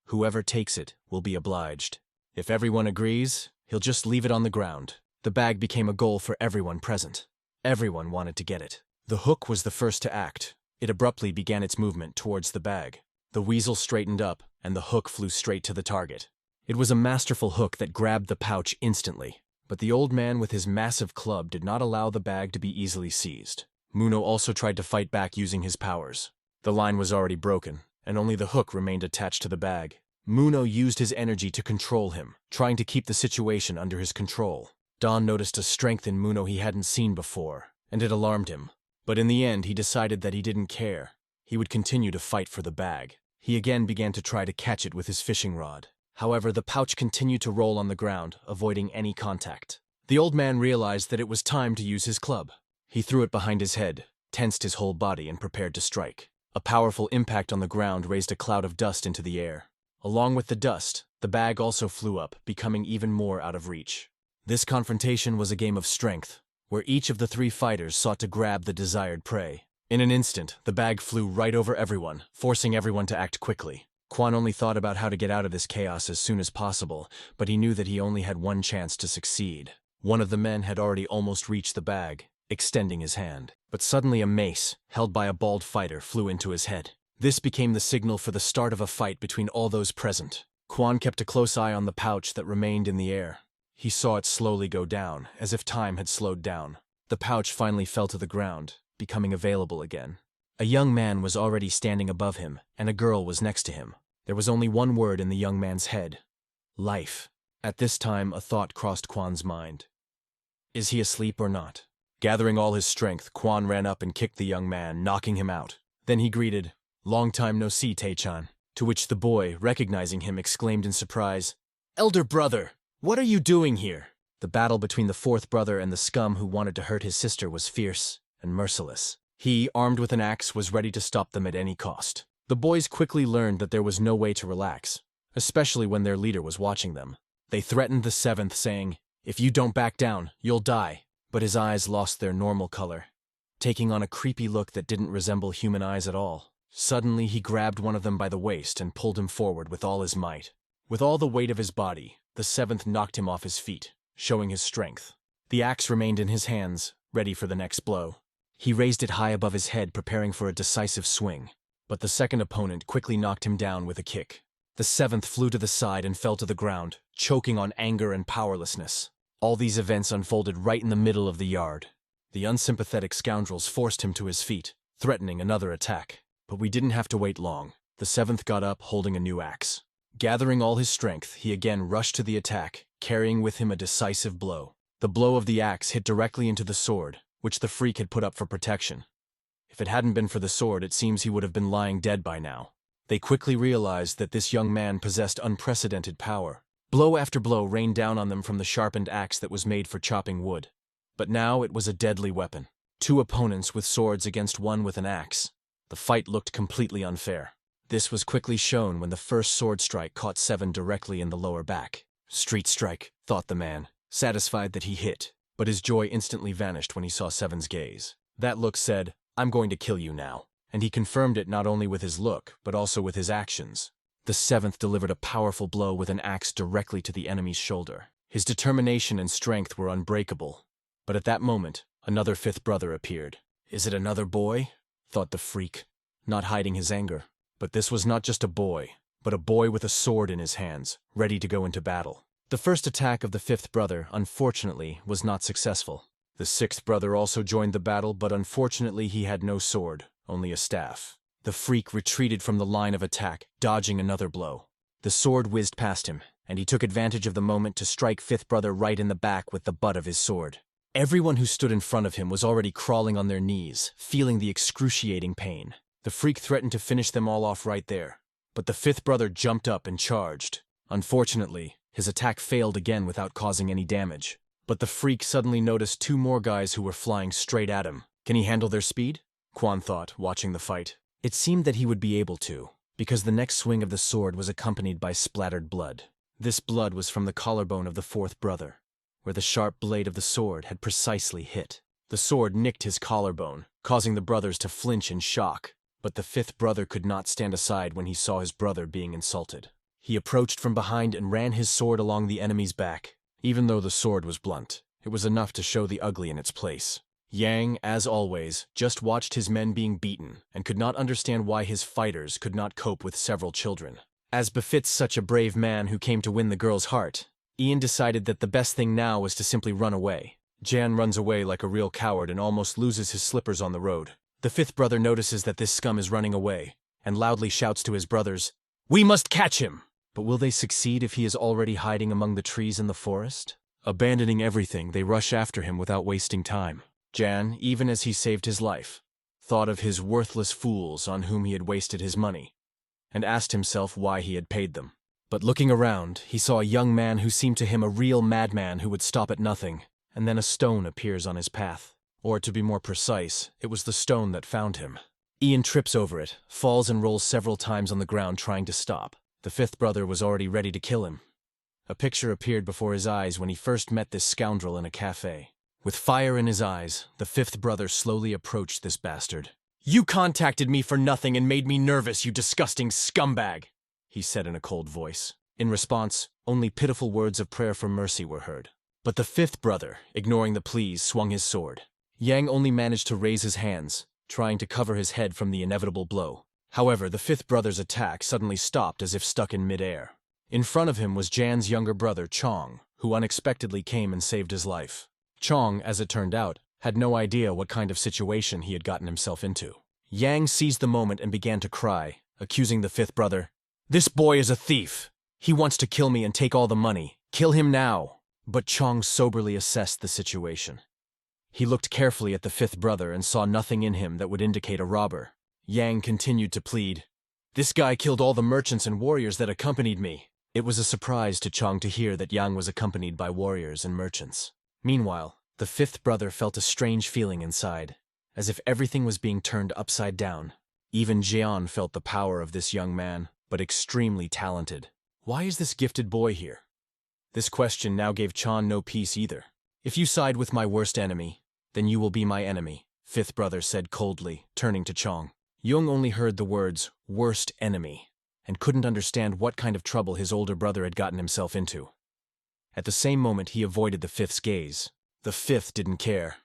Whoever takes it will be obliged. If everyone agrees, he'll just leave it on the ground." The bag became a goal for everyone present. Everyone wanted to get it. The hook was the first to act. It abruptly began its movement towards the bag. The weasel straightened up, and the hook flew straight to the target. It was a masterful hook that grabbed the pouch instantly, but the old man with his massive club did not allow the bag to be easily seized. Muno also tried to fight back using his powers. The line was already broken, and only the hook remained attached to the bag. Muno used his energy to control him, trying to keep the situation under his control. Don noticed a strength in Muno he hadn't seen before, and it alarmed him. But in the end, he decided that he didn't care. He would continue to fight for the bag. He again began to try to catch it with his fishing rod. However, the pouch continued to roll on the ground, avoiding any contact. The old man realized that it was time to use his club. He threw it behind his head, tensed his whole body, and prepared to strike. A powerful impact on the ground raised a cloud of dust into the air. Along with the dust, the bag also flew up, becoming even more out of reach. This confrontation was a game of strength, where each of the three fighters sought to grab the desired prey. In an instant, the bag flew right over everyone, forcing everyone to act quickly. Quan only thought about how to get out of this chaos as soon as possible, but he knew that he only had one chance to succeed. One of the men had already almost reached the bag, extending his hand. But suddenly a mace, held by a bald fighter, flew into his head. This became the signal for the start of a fight between all those present. Quan kept a close eye on the pouch that remained in the air. He saw it slowly go down, as if time had slowed down. The pouch finally fell to the ground, becoming available again. A young man was already standing above him, and a girl was next to him. There was only one word in the young man's head: life. At this time, a thought crossed Quan's mind. Is he asleep or not? Gathering all his strength, Quan ran up and kicked the young man, knocking him out. Then he greeted, "Long time no see, Tae-chan," to which the boy, recognizing him, exclaimed in surprise, "Elder brother! What are you doing here?" The battle between the fourth brother and the scum who wanted to hurt his sister was fierce and merciless. He, armed with an axe, was ready to stop them at any cost. The boys quickly learned that there was no way to relax, especially when their leader was watching them. They threatened the seventh, saying, "If you don't back down, you'll die." But his eyes lost their normal color, taking on a creepy look that didn't resemble human eyes at all. Suddenly, he grabbed one of them by the waist and pulled him forward with all his might. With all the weight of his body, the seventh knocked him off his feet, showing his strength. The axe remained in his hands, ready for the next blow. He raised it high above his head, preparing for a decisive swing. But the second opponent quickly knocked him down with a kick. The seventh flew to the side and fell to the ground, choking on anger and powerlessness. All these events unfolded right in the middle of the yard. The unsympathetic scoundrels forced him to his feet, threatening another attack. But we didn't have to wait long. The seventh got up, holding a new axe. Gathering all his strength, he again rushed to the attack, carrying with him a decisive blow. The blow of the axe hit directly into the sword, which the freak had put up for protection. If it hadn't been for the sword, it seems he would have been lying dead by now. They quickly realized that this young man possessed unprecedented power. Blow after blow rained down on them from the sharpened axe that was made for chopping wood. But now it was a deadly weapon. Two opponents with swords against one with an axe. The fight looked completely unfair. This was quickly shown when the first sword strike caught Seven directly in the lower back. Street strike, thought the man, satisfied that he hit, but his joy instantly vanished when he saw Seven's gaze. That look said, "I'm going to kill you now," and he confirmed it not only with his look, but also with his actions. The seventh delivered a powerful blow with an axe directly to the enemy's shoulder. His determination and strength were unbreakable. But at that moment, another fifth brother appeared. "Is it another boy?" thought the freak, not hiding his anger. But this was not just a boy, but a boy with a sword in his hands, ready to go into battle. The first attack of the fifth brother, unfortunately, was not successful. The sixth brother also joined the battle, but unfortunately he had no sword, only a staff. The freak retreated from the line of attack, dodging another blow. The sword whizzed past him, and he took advantage of the moment to strike fifth brother right in the back with the butt of his sword. Everyone who stood in front of him was already crawling on their knees, feeling the excruciating pain. The freak threatened to finish them all off right there. But the fifth brother jumped up and charged. Unfortunately, his attack failed again without causing any damage. But the freak suddenly noticed two more guys who were flying straight at him. Can he handle their speed? Quan thought, watching the fight. It seemed that he would be able to, because the next swing of the sword was accompanied by splattered blood. This blood was from the collarbone of the fourth brother, where the sharp blade of the sword had precisely hit. The sword nicked his collarbone, causing the brothers to flinch in shock. But the fifth brother could not stand aside when he saw his brother being insulted. He approached from behind and ran his sword along the enemy's back. Even though the sword was blunt, it was enough to show the ugly in its place. Yang, as always, just watched his men being beaten and could not understand why his fighters could not cope with several children. As befits such a brave man who came to win the girl's heart, Ian decided that the best thing now was to simply run away. Jan runs away like a real coward and almost loses his slippers on the road. The fifth brother notices that this scum is running away, and loudly shouts to his brothers, "We must catch him!" But will they succeed if he is already hiding among the trees in the forest? Abandoning everything, they rush after him without wasting time. Jan, even as he saved his life, thought of his worthless fools on whom he had wasted his money, and asked himself why he had paid them. But looking around, he saw a young man who seemed to him a real madman who would stop at nothing, and then a stone appears on his path. Or, to be more precise, it was the stone that found him. Ian trips over it, falls and rolls several times on the ground trying to stop. The fifth brother was already ready to kill him. A picture appeared before his eyes when he first met this scoundrel in a cafe. With fire in his eyes, the fifth brother slowly approached this bastard. "You contacted me for nothing and made me nervous, you disgusting scumbag," he said in a cold voice. In response, only pitiful words of prayer for mercy were heard. But the fifth brother, ignoring the pleas, swung his sword. Yang only managed to raise his hands, trying to cover his head from the inevitable blow. However, the fifth brother's attack suddenly stopped as if stuck in midair. In front of him was Jan's younger brother, Chong, who unexpectedly came and saved his life. Chong, as it turned out, had no idea what kind of situation he had gotten himself into. Yang seized the moment and began to cry, accusing the fifth brother. "This boy is a thief. He wants to kill me and take all the money. Kill him now." But Chong soberly assessed the situation. He looked carefully at the fifth brother and saw nothing in him that would indicate a robber. Yang continued to plead, "This guy killed all the merchants and warriors that accompanied me." It was a surprise to Chong to hear that Yang was accompanied by warriors and merchants. Meanwhile, the fifth brother felt a strange feeling inside, as if everything was being turned upside down. Even Jeon felt the power of this young man, but extremely talented. Why is this gifted boy here? This question now gave Chan no peace either. "If you side with my worst enemy, then you will be my enemy," fifth brother said coldly, turning to Chong. Jung only heard the words, "worst enemy," and couldn't understand what kind of trouble his older brother had gotten himself into. At the same moment he avoided the fifth's gaze. The fifth didn't care.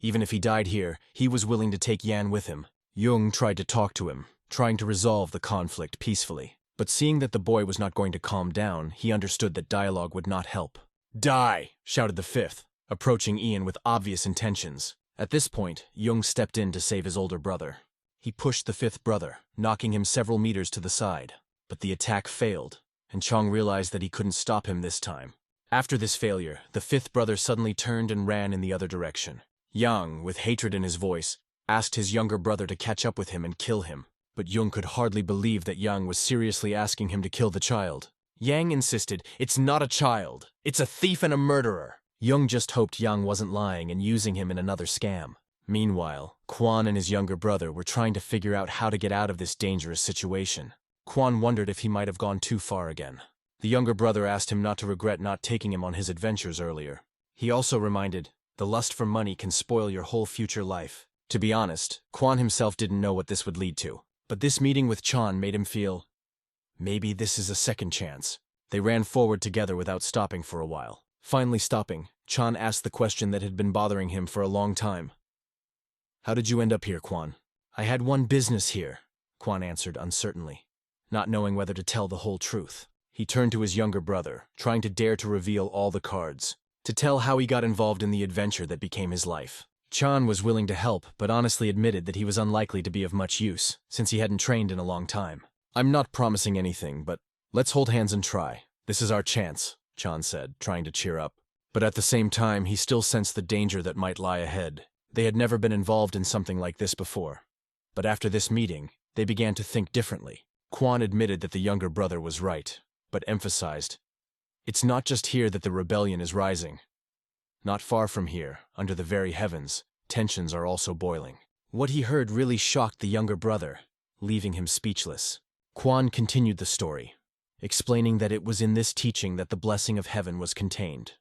Even if he died here, he was willing to take Yan with him. Jung tried to talk to him, trying to resolve the conflict peacefully. But seeing that the boy was not going to calm down, he understood that dialogue would not help. "Die!" shouted the fifth, approaching Ian with obvious intentions. At this point, Jung stepped in to save his older brother. He pushed the fifth brother, knocking him several meters to the side. But the attack failed, and Chong realized that he couldn't stop him this time. After this failure, the fifth brother suddenly turned and ran in the other direction. Yang, with hatred in his voice, asked his younger brother to catch up with him and kill him. But Jung could hardly believe that Yang was seriously asking him to kill the child. Yang insisted, "It's not a child. It's a thief and a murderer." Jung just hoped Yang wasn't lying and using him in another scam. Meanwhile, Quan and his younger brother were trying to figure out how to get out of this dangerous situation. Quan wondered if he might have gone too far again. The younger brother asked him not to regret not taking him on his adventures earlier. He also reminded, "The lust for money can spoil your whole future life." To be honest, Quan himself didn't know what this would lead to. But this meeting with Chan made him feel, maybe this is a second chance. They ran forward together without stopping for a while. Finally stopping, Chan asked the question that had been bothering him for a long time. "How did you end up here, Quan?" "I had one business here," Quan answered uncertainly, not knowing whether to tell the whole truth. He turned to his younger brother, trying to dare to reveal all the cards, to tell how he got involved in the adventure that became his life. Chan was willing to help, but honestly admitted that he was unlikely to be of much use, since he hadn't trained in a long time. "I'm not promising anything, but let's hold hands and try," This is our chance, Quan said, trying to cheer up. But at the same time, he still sensed the danger that might lie ahead. They had never been involved in something like this before. But after this meeting, they began to think differently. Quan admitted that the younger brother was right, but emphasized, "It's not just here that the rebellion is rising. Not far from here, under the very heavens, tensions are also boiling." What he heard really shocked the younger brother, leaving him speechless. Quan continued the story, explaining that it was in this teaching that the blessing of heaven was contained.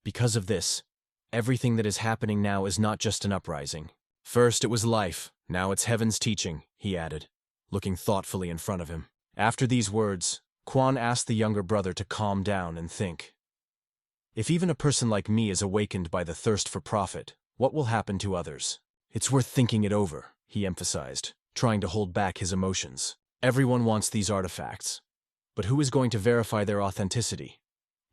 Because of this, everything that is happening now is not just an uprising. First it was life, now it's heaven's teaching, he added, looking thoughtfully in front of him. After these words, Quan asked the younger brother to calm down and think. If even a person like me is awakened by the thirst for profit, what will happen to others? It's worth thinking it over, he emphasized, trying to hold back his emotions. Everyone wants these artifacts. But who is going to verify their authenticity?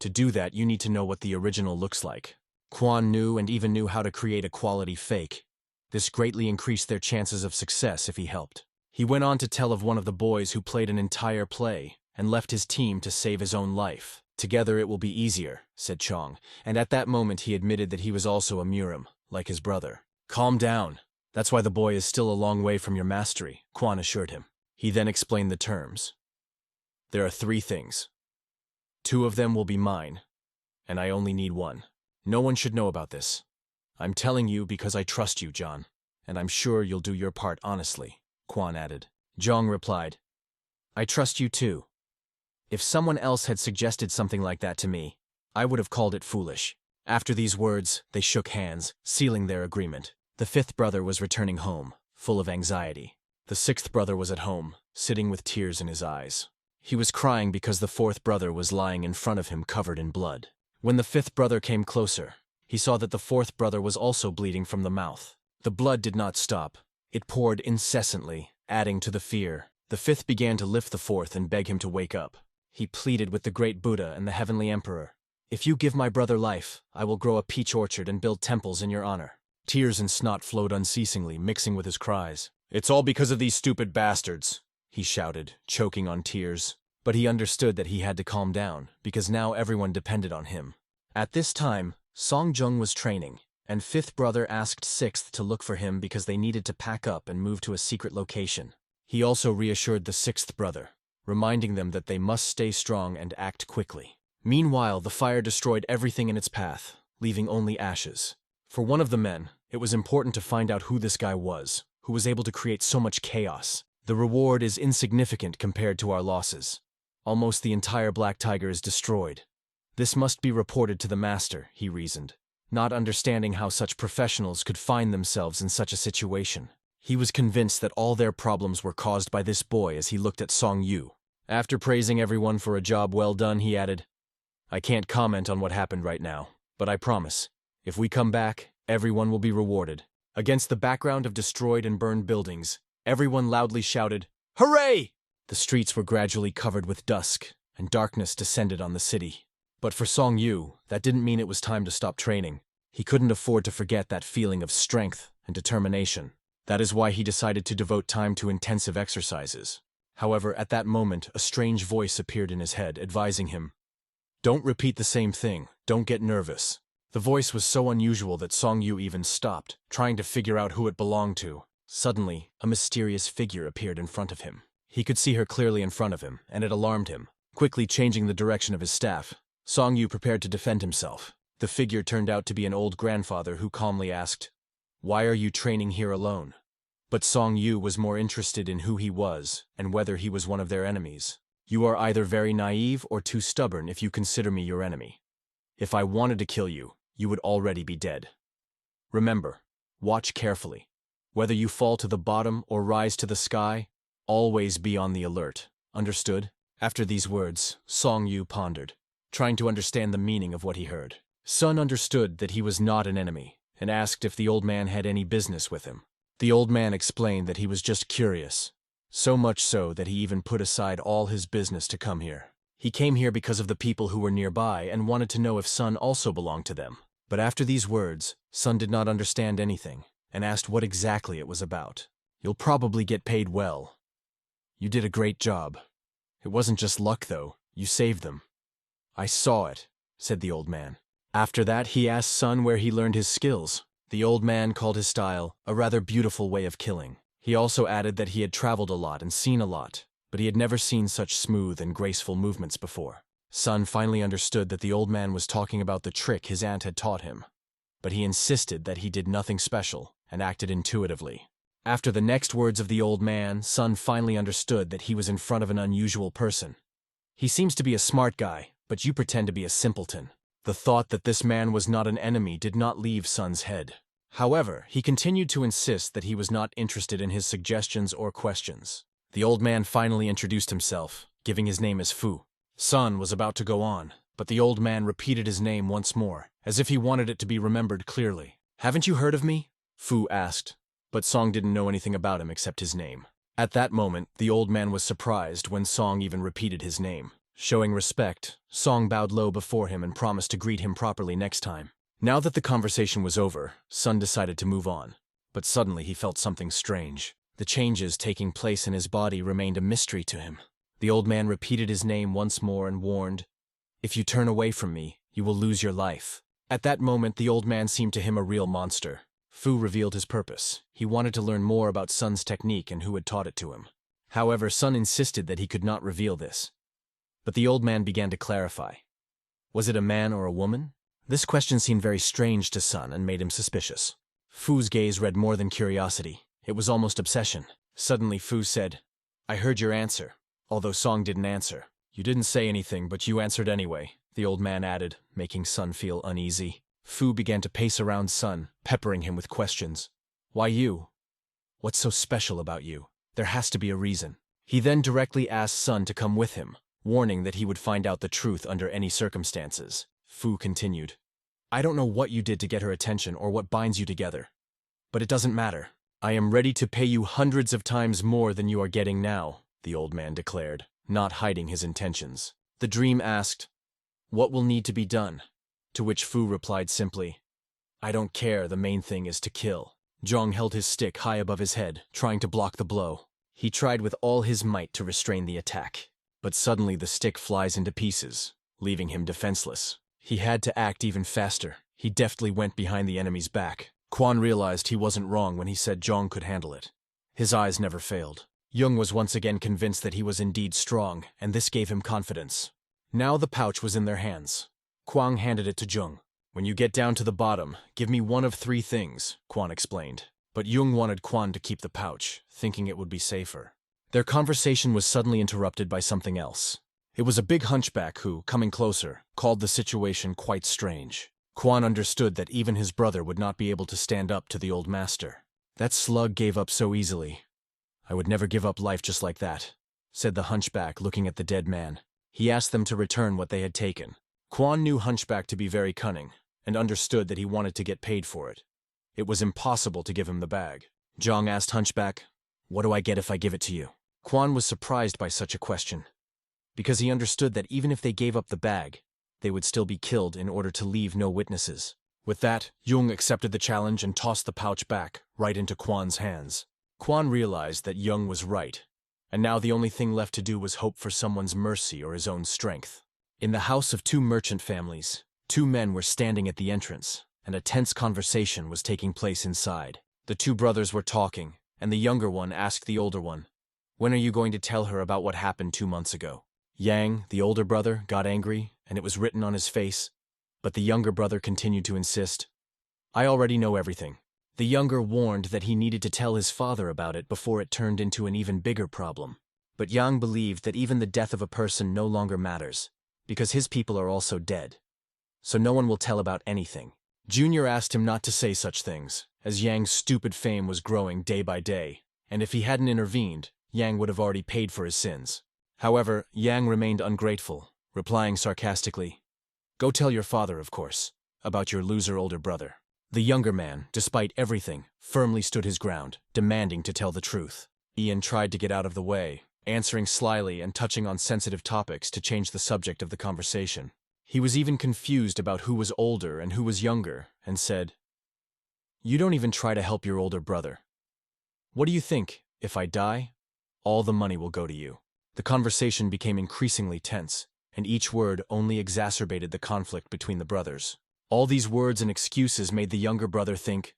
To do that, you need to know what the original looks like. Quan knew and even knew how to create a quality fake. This greatly increased their chances of success if he helped. He went on to tell of one of the boys who played an entire play and left his team to save his own life. Together it will be easier, said Chong, and at that moment he admitted that he was also a Murim, like his brother. Calm down. That's why the boy is still a long way from your mastery, Quan assured him. He then explained the terms. There are 3 things. 2 of them will be mine, and I only need 1. No one should know about this. I'm telling you because I trust you, John, and I'm sure you'll do your part honestly, Quan added. Zhang replied, I trust you too. If someone else had suggested something like that to me, I would have called it foolish. After these words, they shook hands, sealing their agreement. The 5th brother was returning home, full of anxiety. The 6th brother was at home, sitting with tears in his eyes. He was crying because the 4th brother was lying in front of him covered in blood. When the 5th brother came closer, he saw that the 4th brother was also bleeding from the mouth. The blood did not stop. It poured incessantly, adding to the fear. The 5th began to lift the 4th and beg him to wake up. He pleaded with the great Buddha and the heavenly emperor. If you give my brother life, I will grow a peach orchard and build temples in your honor. Tears and snot flowed unceasingly, mixing with his cries. It's all because of these stupid bastards, he shouted, choking on tears. But he understood that he had to calm down, because now everyone depended on him. At this time, Song Jung was training, and 5th brother asked 6th to look for him because they needed to pack up and move to a secret location. He also reassured the 6th brother, reminding them that they must stay strong and act quickly. Meanwhile, the fire destroyed everything in its path, leaving only ashes. For one of the men, it was important to find out who this guy was, who was able to create so much chaos. The reward is insignificant compared to our losses. Almost the entire Black Tiger is destroyed. This must be reported to the master, he reasoned, not understanding how such professionals could find themselves in such a situation. He was convinced that all their problems were caused by this boy as he looked at Seong Yu. After praising everyone for a job well done, he added, I can't comment on what happened right now, but I promise, if we come back, everyone will be rewarded. Against the background of destroyed and burned buildings, everyone loudly shouted, Hooray! The streets were gradually covered with dusk, and darkness descended on the city. But for Seong Yu, that didn't mean it was time to stop training. He couldn't afford to forget that feeling of strength and determination. That is why he decided to devote time to intensive exercises. However, at that moment, a strange voice appeared in his head, advising him, Don't repeat the same thing, don't get nervous. The voice was so unusual that Seong Yu even stopped, trying to figure out who it belonged to. Suddenly, a mysterious figure appeared in front of him. He could see her clearly in front of him, and it alarmed him. Quickly changing the direction of his staff, Seong Yu prepared to defend himself. The figure turned out to be an old grandfather who calmly asked, Why are you training here alone? But Seong Yu was more interested in who he was and whether he was one of their enemies. You are either very naive or too stubborn if you consider me your enemy. If I wanted to kill you, you would already be dead. Remember, watch carefully. Whether you fall to the bottom or rise to the sky, always be on the alert. Understood? After these words, Seong Yu pondered, trying to understand the meaning of what he heard. Sun understood that he was not an enemy, and asked if the old man had any business with him. The old man explained that he was just curious, so much so that he even put aside all his business to come here. He came here because of the people who were nearby and wanted to know if Sun also belonged to them. But after these words, Sun did not understand anything, and asked what exactly it was about. You'll probably get paid well. You did a great job. It wasn't just luck, though. You saved them. I saw it, said the old man. After that, he asked Sun where he learned his skills. The old man called his style a rather beautiful way of killing. He also added that he had traveled a lot and seen a lot, but he had never seen such smooth and graceful movements before. Sun finally understood that the old man was talking about the trick his aunt had taught him, but he insisted that he did nothing special and acted intuitively. After the next words of the old man, Sun finally understood that he was in front of an unusual person. He seems to be a smart guy, but you pretend to be a simpleton. The thought that this man was not an enemy did not leave Sun's head. However, he continued to insist that he was not interested in his suggestions or questions. The old man finally introduced himself, giving his name as Fu. Sun was about to go on, but the old man repeated his name once more, as if he wanted it to be remembered clearly. Haven't you heard of me? Fu asked, but Song didn't know anything about him except his name. At that moment, the old man was surprised when Song even repeated his name. Showing respect, Song bowed low before him and promised to greet him properly next time. Now that the conversation was over, Sun decided to move on. But suddenly he felt something strange. The changes taking place in his body remained a mystery to him. The old man repeated his name once more and warned, "If you turn away from me, you will lose your life." At that moment, the old man seemed to him a real monster. Fu revealed his purpose. He wanted to learn more about Sun's technique and who had taught it to him. However, Sun insisted that he could not reveal this. But the old man began to clarify. Was it a man or a woman? This question seemed very strange to Sun and made him suspicious. Fu's gaze read more than curiosity. It was almost obsession. Suddenly Fu said, "I heard your answer," although Song didn't answer. "You didn't say anything, but you answered anyway," the old man added, making Sun feel uneasy. Fu began to pace around Sun, peppering him with questions. "Why you? What's so special about you? There has to be a reason." He then directly asked Sun to come with him, warning that he would find out the truth under any circumstances. Fu continued, "I don't know what you did to get her attention or what binds you together. But it doesn't matter. I am ready to pay you hundreds of times more than you are getting now," the old man declared, not hiding his intentions. The dream asked, "What will need to be done?" To which Fu replied simply, "I don't care, the main thing is to kill." Zhong held his stick high above his head, trying to block the blow. He tried with all his might to restrain the attack, but suddenly the stick flies into pieces, leaving him defenseless. He had to act even faster. He deftly went behind the enemy's back. Quan realized he wasn't wrong when he said Zhong could handle it. His eyes never failed. Jung was once again convinced that he was indeed strong, and this gave him confidence. Now the pouch was in their hands. Quan handed it to Jung. "When you get down to the bottom, give me one of three things," Quan explained. But Jung wanted Quan to keep the pouch, thinking it would be safer. Their conversation was suddenly interrupted by something else. It was a big hunchback who, coming closer, called the situation quite strange. Quan understood that even his brother would not be able to stand up to the old master. "That slug gave up so easily. I would never give up life just like that," said the hunchback, looking at the dead man. He asked them to return what they had taken. Quan knew Hunchback to be very cunning, and understood that he wanted to get paid for it. It was impossible to give him the bag. Zhang asked Hunchback, "What do I get if I give it to you?" Quan was surprised by such a question, because he understood that even if they gave up the bag, they would still be killed in order to leave no witnesses. With that, Jung accepted the challenge and tossed the pouch back, right into Quan's hands. Quan realized that Jung was right, and now the only thing left to do was hope for someone's mercy or his own strength. In the house of two merchant families, two men were standing at the entrance, and a tense conversation was taking place inside. The two brothers were talking, and the younger one asked the older one, "When are you going to tell her about what happened 2 months ago?" Yang, the older brother, got angry, and it was written on his face, but the younger brother continued to insist, "I already know everything." The younger warned that he needed to tell his father about it before it turned into an even bigger problem. But Yang believed that even the death of a person no longer matters, because his people are also dead. So no one will tell about anything. Junior asked him not to say such things, as Yang's stupid fame was growing day by day, and if he hadn't intervened, Yang would have already paid for his sins. However, Yang remained ungrateful, replying sarcastically, "Go tell your father, of course, about your loser older brother." The younger man, despite everything, firmly stood his ground, demanding to tell the truth. Ian tried to get out of the way, answering slyly and touching on sensitive topics to change the subject of the conversation. He was even confused about who was older and who was younger, and said, "You don't even try to help your older brother. What do you think, if I die, all the money will go to you?" The conversation became increasingly tense, and each word only exacerbated the conflict between the brothers. All these words and excuses made the younger brother think,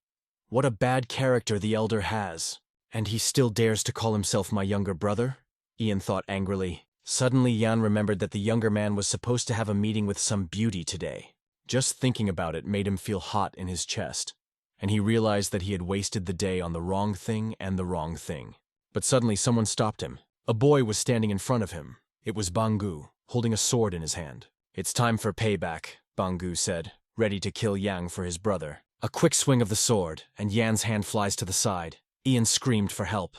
"What a bad character the elder has. And he still dares to call himself my younger brother?" Ian thought angrily. Suddenly Jan remembered that the younger man was supposed to have a meeting with some beauty today. Just thinking about it made him feel hot in his chest, and he realized that he had wasted the day on the wrong thing and the wrong thing. But suddenly someone stopped him. A boy was standing in front of him. It was Banggu, holding a sword in his hand. "It's time for payback," Banggu said, ready to kill Yang for his brother. A quick swing of the sword, and Yan's hand flies to the side. Ian screamed for help.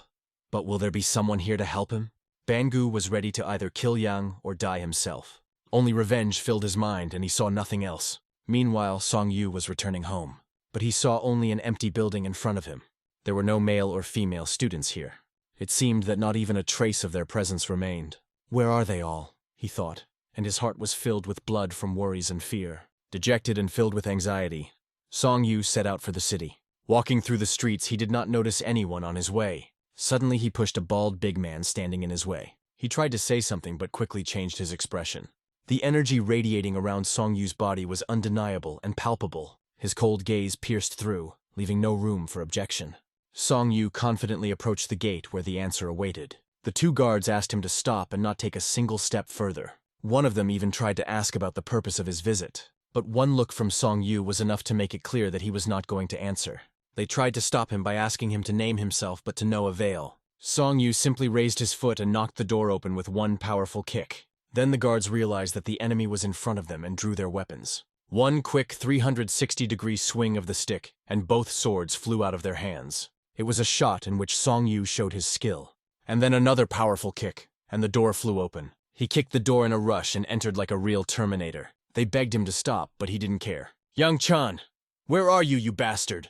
But will there be someone here to help him? Banggu was ready to either kill Yang or die himself. Only revenge filled his mind, and he saw nothing else. Meanwhile, Seong Yu was returning home. But he saw only an empty building in front of him. There were no male or female students here. It seemed that not even a trace of their presence remained. Where are they all? He thought, and his heart was filled with blood from worries and fear. Dejected and filled with anxiety, Seong Yu set out for the city. Walking through the streets, he did not notice anyone on his way. Suddenly he pushed a bald big man standing in his way. He tried to say something but quickly changed his expression. The energy radiating around Seong Yu's body was undeniable and palpable. His cold gaze pierced through, leaving no room for objection. Seong Yu confidently approached the gate where the answer awaited. The two guards asked him to stop and not take a single step further. One of them even tried to ask about the purpose of his visit. But one look from Seong Yu was enough to make it clear that he was not going to answer. They tried to stop him by asking him to name himself, but to no avail. Seong Yu simply raised his foot and knocked the door open with one powerful kick. Then the guards realized that the enemy was in front of them and drew their weapons. One quick 360-degree swing of the stick, and both swords flew out of their hands. It was a shot in which Seong Yu showed his skill. And then another powerful kick, and the door flew open. He kicked the door in a rush and entered like a real Terminator. They begged him to stop, but he didn't care. "Yang Chan, where are you, you bastard?"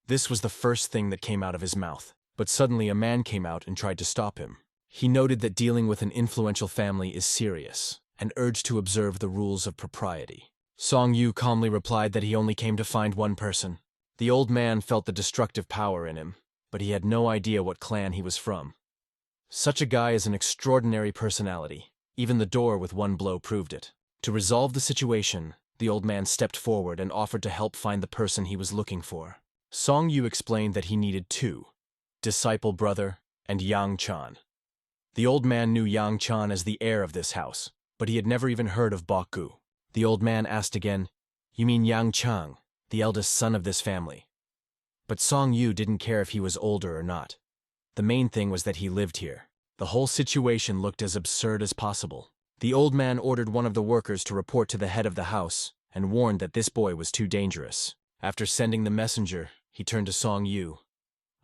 This was the first thing that came out of his mouth. But suddenly a man came out and tried to stop him. He noted that dealing with an influential family is serious, and urged to observe the rules of propriety. Seong Yu calmly replied that he only came to find one person. The old man felt the destructive power in him, but he had no idea what clan he was from. Such a guy is an extraordinary personality. Even the door with one blow proved it. To resolve the situation, the old man stepped forward and offered to help find the person he was looking for. Seong Yu explained that he needed two: disciple brother and Yang Chan. The old man knew Yang Chan as the heir of this house, but he had never even heard of Bach Gu. The old man asked again, "You mean Yang Chang, the eldest son of this family?" But Seong Yu didn't care if he was older or not. The main thing was that he lived here. The whole situation looked as absurd as possible. The old man ordered one of the workers to report to the head of the house and warned that this boy was too dangerous. After sending the messenger, he turned to Seong Yu.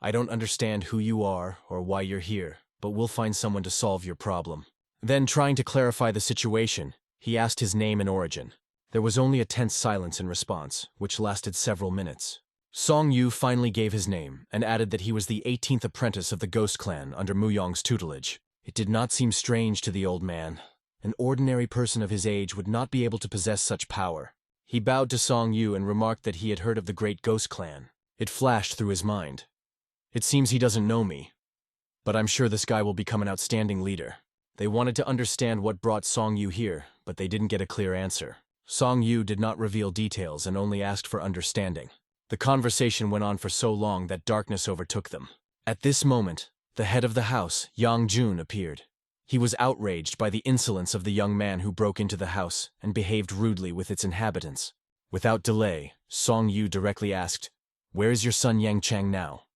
"I don't understand who you are or why you're here, but we'll find someone to solve your problem." Then, trying to clarify the situation, he asked his name and origin. There was only a tense silence in response, which lasted several minutes. Seong Yu finally gave his name and added that he was the 18th apprentice of the Ghost Clan under Muyong's tutelage. It did not seem strange to the old man. An ordinary person of his age would not be able to possess such power. He bowed to Seong Yu and remarked that he had heard of the great Ghost Clan. It flashed through his mind. It seems he doesn't know me, but I'm sure this guy will become an outstanding leader. They wanted to understand what brought Seong Yu here, but they didn't get a clear answer. Seong Yu did not reveal details and only asked for understanding. The conversation went on for so long that darkness overtook them. At this moment, the head of the house, Yang Jun, appeared. He was outraged by the insolence of the young man who broke into the house and behaved rudely with its inhabitants. Without delay, Seong Yu directly asked, "Where is your son Yang Chang now?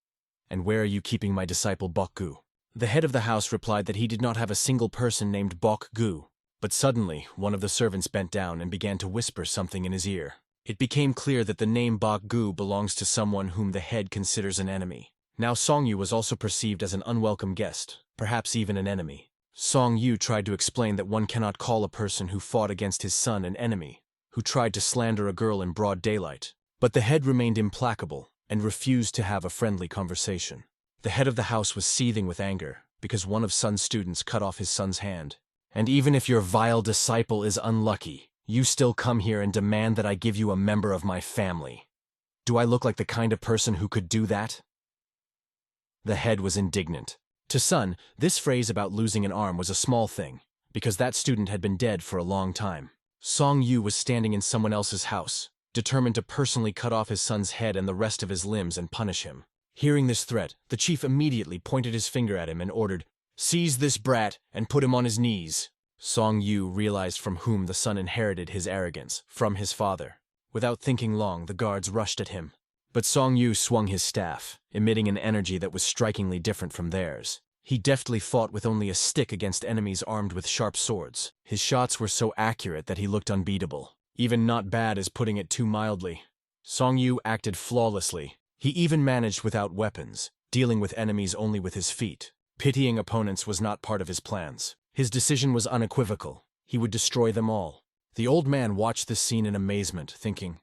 And where are you keeping my disciple Bok Gu?" The head of the house replied that he did not have a single person named Bok Gu. But suddenly, one of the servants bent down and began to whisper something in his ear. It became clear that the name Bok Gu belongs to someone whom the head considers an enemy. Now Seong Yu was also perceived as an unwelcome guest, perhaps even an enemy. Seong Yu tried to explain that one cannot call a person who fought against his son an enemy, who tried to slander a girl in broad daylight. But the head remained implacable and refused to have a friendly conversation. The head of the house was seething with anger because one of Sun's students cut off his son's hand. "And even if your vile disciple is unlucky, you still come here and demand that I give you a member of my family. Do I look like the kind of person who could do that?" The head was indignant. To Sun, this phrase about losing an arm was a small thing, because that student had been dead for a long time. Seong Yu was standing in someone else's house, determined to personally cut off his son's head and the rest of his limbs and punish him. Hearing this threat, the chief immediately pointed his finger at him and ordered, "Seize this brat and put him on his knees." Seong Yu realized from whom the son inherited his arrogance, from his father. Without thinking long, the guards rushed at him. But Seong Yu swung his staff, emitting an energy that was strikingly different from theirs. He deftly fought with only a stick against enemies armed with sharp swords. His shots were so accurate that he looked unbeatable. Even not bad is putting it too mildly. Seong Yu acted flawlessly. He even managed without weapons, dealing with enemies only with his feet. Pitying opponents was not part of his plans. His decision was unequivocal. He would destroy them all. The old man watched this scene in amazement, thinking,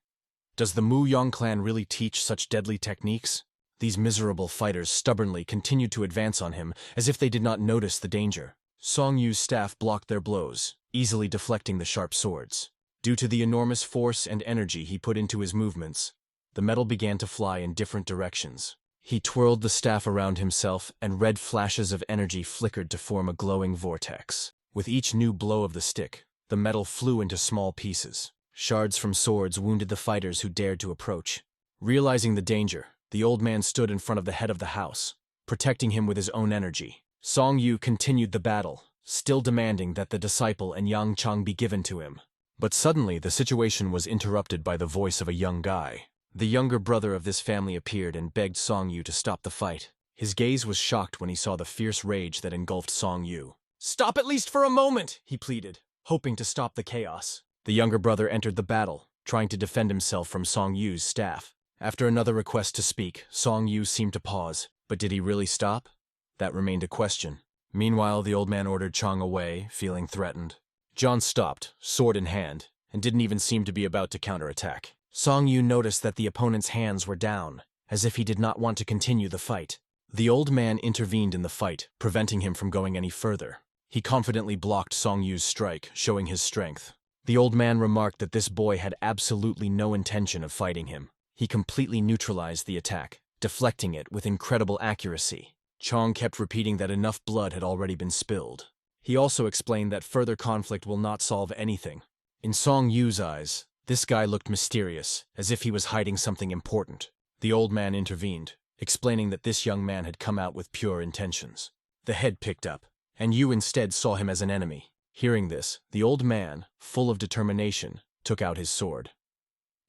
"Does the Mu Yong clan really teach such deadly techniques?" These miserable fighters stubbornly continued to advance on him as if they did not notice the danger. Seong Yu's staff blocked their blows, easily deflecting the sharp swords. Due to the enormous force and energy he put into his movements, the metal began to fly in different directions. He twirled the staff around himself, and red flashes of energy flickered to form a glowing vortex. With each new blow of the stick, the metal flew into small pieces. Shards from swords wounded the fighters who dared to approach. Realizing the danger, the old man stood in front of the head of the house, protecting him with his own energy. Seong Yu continued the battle, still demanding that the disciple and Yang Chang be given to him. But suddenly the situation was interrupted by the voice of a young guy. The younger brother of this family appeared and begged Seong Yu to stop the fight. His gaze was shocked when he saw the fierce rage that engulfed Seong Yu. "Stop at least for a moment," he pleaded, hoping to stop the chaos. The younger brother entered the battle, trying to defend himself from Seong Yu's staff. After another request to speak, Seong Yu seemed to pause, but did he really stop? That remained a question. Meanwhile, the old man ordered Chang away, feeling threatened. John stopped, sword in hand, and didn't even seem to be about to counterattack. Seong Yu noticed that the opponent's hands were down, as if he did not want to continue the fight. The old man intervened in the fight, preventing him from going any further. He confidently blocked Seong Yu's strike, showing his strength. The old man remarked that this boy had absolutely no intention of fighting him. He completely neutralized the attack, deflecting it with incredible accuracy. Chang kept repeating that enough blood had already been spilled. He also explained that further conflict will not solve anything. In Seong Yu's eyes, this guy looked mysterious, as if he was hiding something important. The old man intervened, explaining that this young man had come out with pure intentions. The head picked up, and Yu instead saw him as an enemy. Hearing this, the old man, full of determination, took out his sword.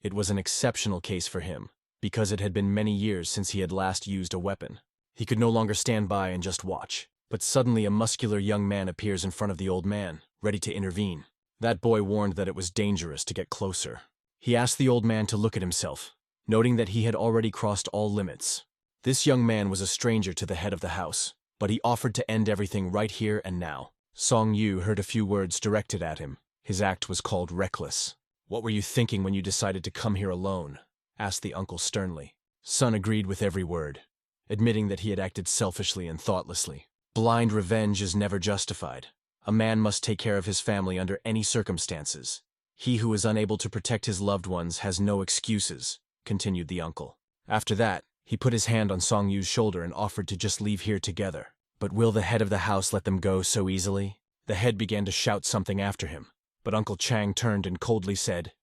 It was an exceptional case for him, because it had been many years since he had last used a weapon. He could no longer stand by and just watch. But suddenly a muscular young man appears in front of the old man, ready to intervene. That boy warned that it was dangerous to get closer. He asked the old man to look at himself, noting that he had already crossed all limits. This young man was a stranger to the head of the house, but he offered to end everything right here and now. Seong Yu heard a few words directed at him. His act was called reckless. "What were you thinking when you decided to come here alone?" asked the uncle sternly. Son agreed with every word, admitting that he had acted selfishly and thoughtlessly. Blind revenge is never justified. A man must take care of his family under any circumstances. He who is unable to protect his loved ones has no excuses, continued the uncle. After that, he put his hand on Seong Yu's shoulder and offered to just leave here together. But will the head of the house let them go so easily? The head began to shout something after him, but Uncle Chang turned and coldly said,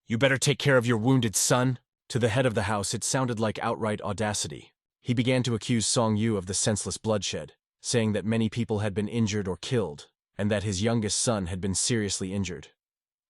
"You better take care of your wounded son." To the head of the house it sounded like outright audacity. He began to accuse Seong Yu of the senseless bloodshed, saying that many people had been injured or killed, and that his youngest son had been seriously injured.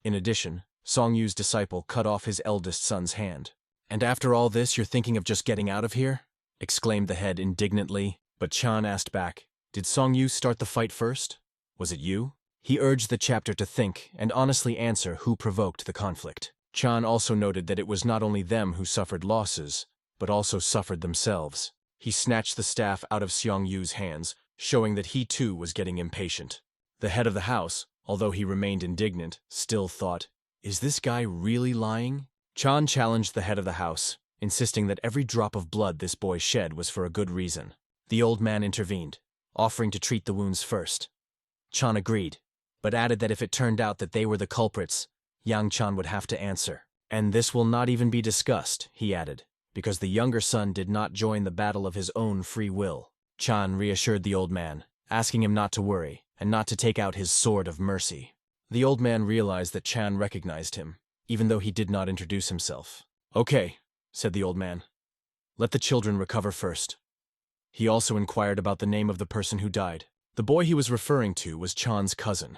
In addition, Seong Yu's disciple cut off his eldest son's hand. "And after all this, you're thinking of just getting out of here?" exclaimed the head indignantly, but Chan asked back, "Did Seong Yu start the fight first? Was it you?" He urged the chapter to think and honestly answer who provoked the conflict. Chan also noted that it was not only them who suffered losses, but also suffered themselves. He snatched the staff out of Seong Yu's hands, showing that he too was getting impatient. The head of the house, although he remained indignant, still thought, "Is this guy really lying?" Chan challenged the head of the house, insisting that every drop of blood this boy shed was for a good reason. The old man intervened, offering to treat the wounds first. Chan agreed, but added that if it turned out that they were the culprits, Yang Chan would have to answer. "And this will not even be discussed," he added, because the younger son did not join the battle of his own free will. Chan reassured the old man, asking him not to worry, and not to take out his sword of mercy. The old man realized that Chan recognized him, even though he did not introduce himself. "Okay," said the old man. "Let the children recover first." He also inquired about the name of the person who died. The boy he was referring to was Chan's cousin.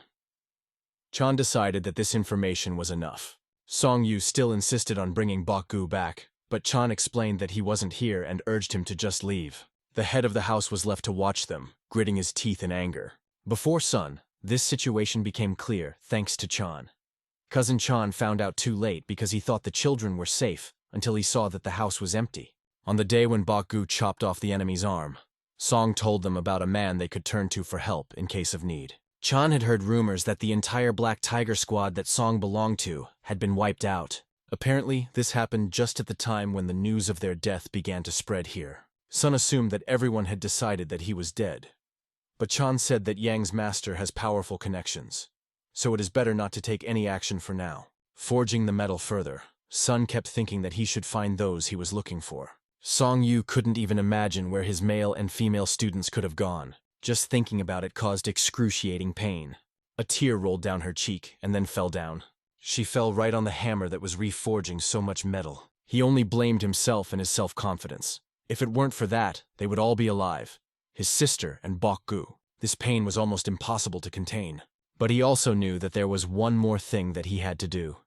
Chan decided that this information was enough. Seong Yu still insisted on bringing Bach back, but Chan explained that he wasn't here and urged him to just leave. The head of the house was left to watch them, gritting his teeth in anger. Before sun, this situation became clear thanks to Chan. Cousin Chan found out too late because he thought the children were safe until he saw that the house was empty. On the day when Bach chopped off the enemy's arm, Song told them about a man they could turn to for help in case of need. Chan had heard rumors that the entire Black Tiger squad that Song belonged to had been wiped out. Apparently, this happened just at the time when the news of their death began to spread here. Sun assumed that everyone had decided that he was dead. But Chan said that Yang's master has powerful connections, so it is better not to take any action for now. Forging the metal further, Sun kept thinking that he should find those he was looking for. Seong Yu couldn't even imagine where his male and female students could have gone. Just thinking about it caused excruciating pain. A tear rolled down her cheek and then fell down. She fell right on the hammer that was reforging so much metal. He only blamed himself and his self-confidence. If it weren't for that, they would all be alive. His sister and Bak Gu. This pain was almost impossible to contain. But he also knew that there was one more thing that he had to do.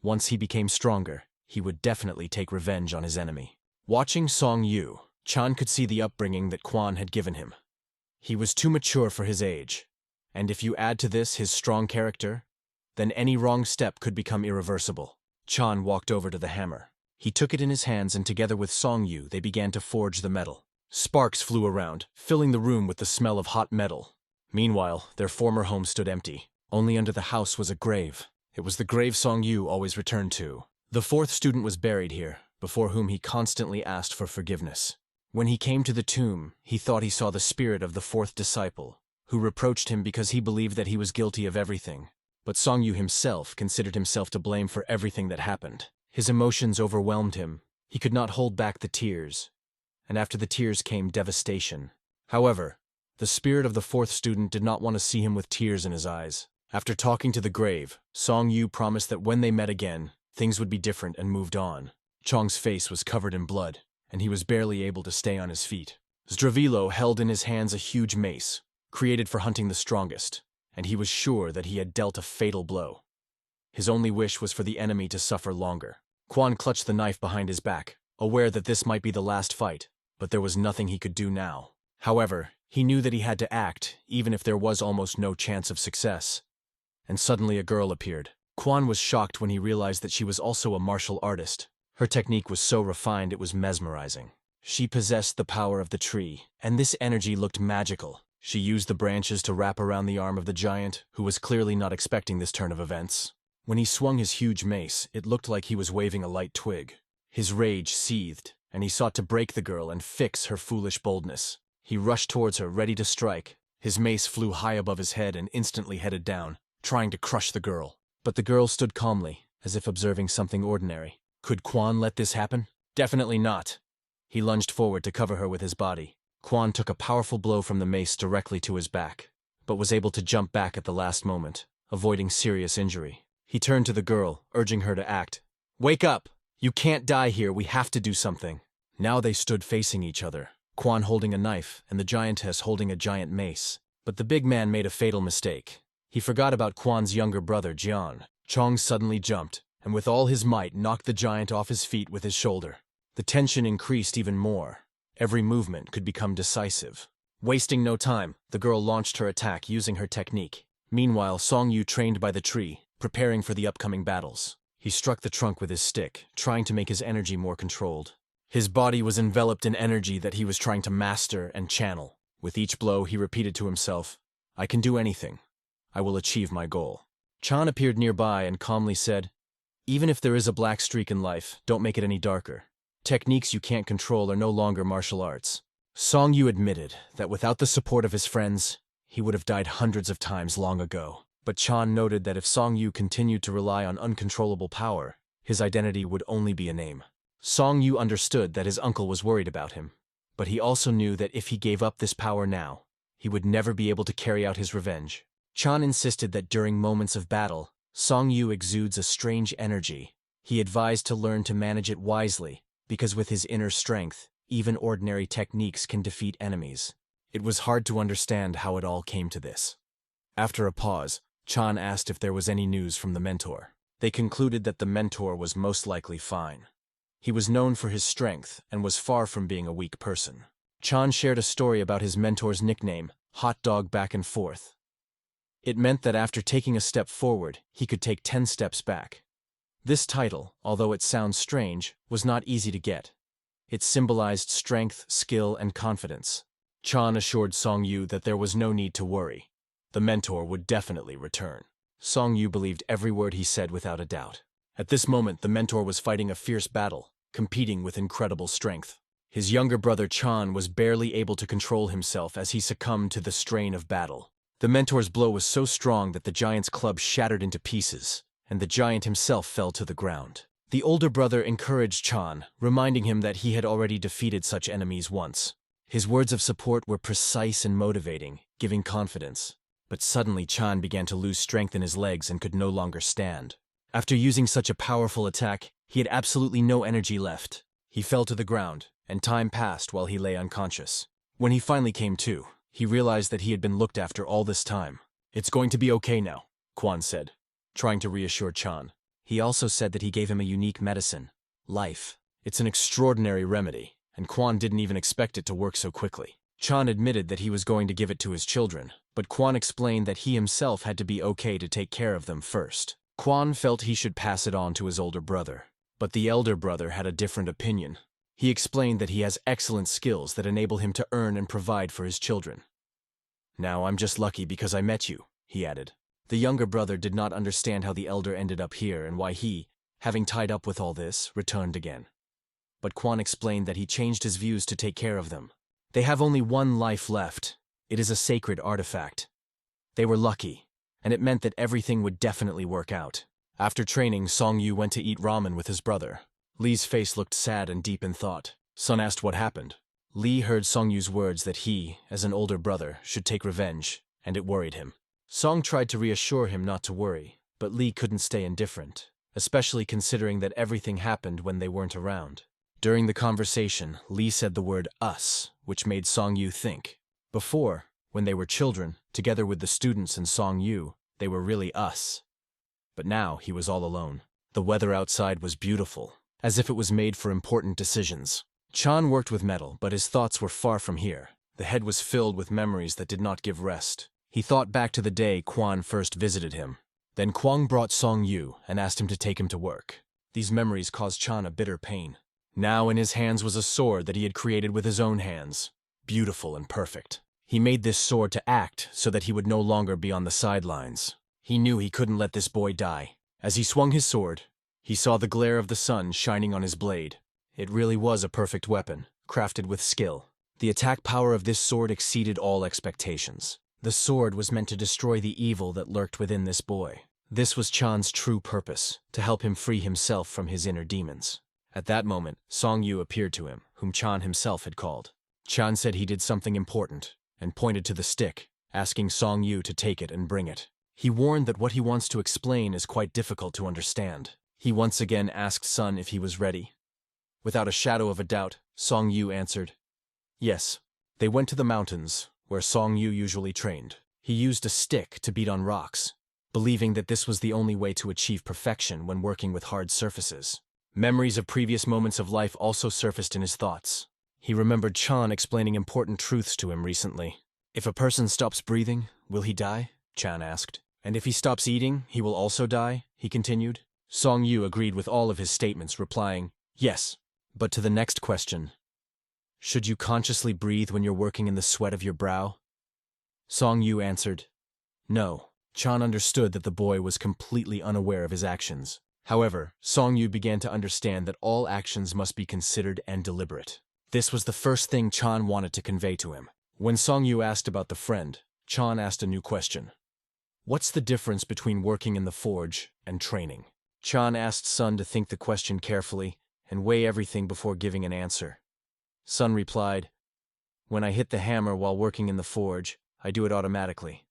Once he became stronger, he would definitely take revenge on his enemy. Watching Seong Yu, Chan could see the upbringing that Quan had given him. He was too mature for his age, and if you add to this his strong character, then any wrong step could become irreversible. Chan walked over to the hammer. He took it in his hands and together with Seong Yu they began to forge the metal. Sparks flew around, filling the room with the smell of hot metal. Meanwhile, their former home stood empty. Only under the house was a grave. It was the grave Seong Yu always returned to. The fourth student was buried here, before whom he constantly asked for forgiveness. When he came to the tomb, he thought he saw the spirit of the fourth disciple, who reproached him because he believed that he was guilty of everything. But Seong Yu himself considered himself to blame for everything that happened. His emotions overwhelmed him. He could not hold back the tears. And after the tears came devastation. However, the spirit of the fourth student did not want to see him with tears in his eyes. After talking to the grave, Seong Yu promised that when they met again, things would be different and moved on. Chong's face was covered in blood, and he was barely able to stay on his feet. Zdravilo held in his hands a huge mace, created for hunting the strongest, and he was sure that he had dealt a fatal blow. His only wish was for the enemy to suffer longer. Quan clutched the knife behind his back, aware that this might be the last fight, but there was nothing he could do now. However, he knew that he had to act, even if there was almost no chance of success. And suddenly a girl appeared. Quan was shocked when he realized that she was also a martial artist. Her technique was so refined it was mesmerizing. She possessed the power of the tree, and this energy looked magical. She used the branches to wrap around the arm of the giant, who was clearly not expecting this turn of events. When he swung his huge mace, it looked like he was waving a light twig. His rage seethed, and he sought to break the girl and fix her foolish boldness. He rushed towards her, ready to strike. His mace flew high above his head and instantly headed down, trying to crush the girl. But the girl stood calmly, as if observing something ordinary. Could Quan let this happen? Definitely not. He lunged forward to cover her with his body. Quan took a powerful blow from the mace directly to his back, but was able to jump back at the last moment, avoiding serious injury. He turned to the girl, urging her to act. "Wake up! You can't die here, we have to do something." Now they stood facing each other, Quan holding a knife and the giantess holding a giant mace. But the big man made a fatal mistake. He forgot about Quan's younger brother, Jian. Chong suddenly jumped, and with all his might knocked the giant off his feet with his shoulder. The tension increased even more. Every movement could become decisive. Wasting no time, the girl launched her attack using her technique. Meanwhile, Seong Yu trained by the tree, preparing for the upcoming battles. He struck the trunk with his stick, trying to make his energy more controlled. His body was enveloped in energy that he was trying to master and channel. With each blow, he repeated to himself, "I can do anything. I will achieve my goal." Chan appeared nearby and calmly said, "Even if there is a black streak in life, don't make it any darker. Techniques you can't control are no longer martial arts." Seong Yu admitted that without the support of his friends, he would have died hundreds of times long ago. But Chan noted that if Seong Yu continued to rely on uncontrollable power, his identity would only be a name. Seong Yu understood that his uncle was worried about him, but he also knew that if he gave up this power now, he would never be able to carry out his revenge. Quan insisted that during moments of battle, Seong Yu exudes a strange energy. He advised to learn to manage it wisely, because with his inner strength, even ordinary techniques can defeat enemies. It was hard to understand how it all came to this. After a pause, Quan asked if there was any news from the mentor. They concluded that the mentor was most likely fine. He was known for his strength and was far from being a weak person. Quan shared a story about his mentor's nickname, Hot Dog Back and Forth. It meant that after taking a step forward, he could take 10 steps back. This title, although it sounds strange, was not easy to get. It symbolized strength, skill, and confidence. Quan assured Seong Yu that there was no need to worry. The mentor would definitely return. Seong Yu believed every word he said without a doubt. At this moment, the mentor was fighting a fierce battle, competing with incredible strength. His younger brother Quan was barely able to control himself as he succumbed to the strain of battle. The mentor's blow was so strong that the giant's club shattered into pieces, and the giant himself fell to the ground. The older brother encouraged Quan, reminding him that he had already defeated such enemies once. His words of support were precise and motivating, giving confidence. But suddenly Quan began to lose strength in his legs and could no longer stand. After using such a powerful attack, he had absolutely no energy left. He fell to the ground, and time passed while he lay unconscious. When he finally came to, he realized that he had been looked after all this time. "It's going to be okay now," Quan said, trying to reassure Quan. He also said that he gave him a unique medicine, life. It's an extraordinary remedy, and Quan didn't even expect it to work so quickly. Quan admitted that he was going to give it to his children, but Quan explained that he himself had to be okay to take care of them first. Quan felt he should pass it on to his older brother, but the elder brother had a different opinion. He explained that he has excellent skills that enable him to earn and provide for his children. "Now I'm just lucky because I met you," he added. The younger brother did not understand how the elder ended up here and why he, having tied up with all this, returned again. But Quan explained that he changed his views to take care of them. They have only one life left. It is a sacred artifact. They were lucky, and it meant that everything would definitely work out. After training, Seong Yu went to eat ramen with his brother. Lee's face looked sad and deep in thought. Sun asked what happened. Lee heard Seong Yu's words that he, as an older brother, should take revenge, and it worried him. Song tried to reassure him not to worry, but Lee couldn't stay indifferent, especially considering that everything happened when they weren't around. During the conversation, Lee said the word us, which made Seong Yu think. Before, when they were children, together with the students and Seong Yu, they were really us. But now he was all alone. The weather outside was beautiful, as if it was made for important decisions. Quan worked with metal, but his thoughts were far from here. The head was filled with memories that did not give rest. He thought back to the day Quan first visited him. Then Quan brought Seong Yu and asked him to take him to work. These memories caused Quan a bitter pain. Now in his hands was a sword that he had created with his own hands, beautiful and perfect. He made this sword to act so that he would no longer be on the sidelines. He knew he couldn't let this boy die. As he swung his sword, he saw the glare of the sun shining on his blade. It really was a perfect weapon, crafted with skill. The attack power of this sword exceeded all expectations. The sword was meant to destroy the evil that lurked within this boy. This was Chan's true purpose, to help him free himself from his inner demons. At that moment, Seong Yu appeared to him, whom Quan himself had called. Quan said he did something important, and pointed to the stick, asking Seong Yu to take it and bring it. He warned that what he wants to explain is quite difficult to understand. He once again asked Sun if he was ready. Without a shadow of a doubt, Seong Yu answered, "Yes." They went to the mountains, where Seong Yu usually trained. He used a stick to beat on rocks, believing that this was the only way to achieve perfection when working with hard surfaces. Memories of previous moments of life also surfaced in his thoughts. He remembered Quan explaining important truths to him recently. "If a person stops breathing, will he die?" Quan asked. "And if he stops eating, he will also die?" he continued. Seong Yu agreed with all of his statements, replying, "Yes." But to the next question, "Should you consciously breathe when you're working in the sweat of your brow?" Seong Yu answered, "No." Quan understood that the boy was completely unaware of his actions. However, Seong Yu began to understand that all actions must be considered and deliberate. This was the first thing Quan wanted to convey to him. When Seong Yu asked about the friend, Quan asked a new question. "What's the difference between working in the forge and training?" Quan asked Sun to think the question carefully and weigh everything before giving an answer. Sun replied, "When I hit the hammer while working in the forge, I do it automatically.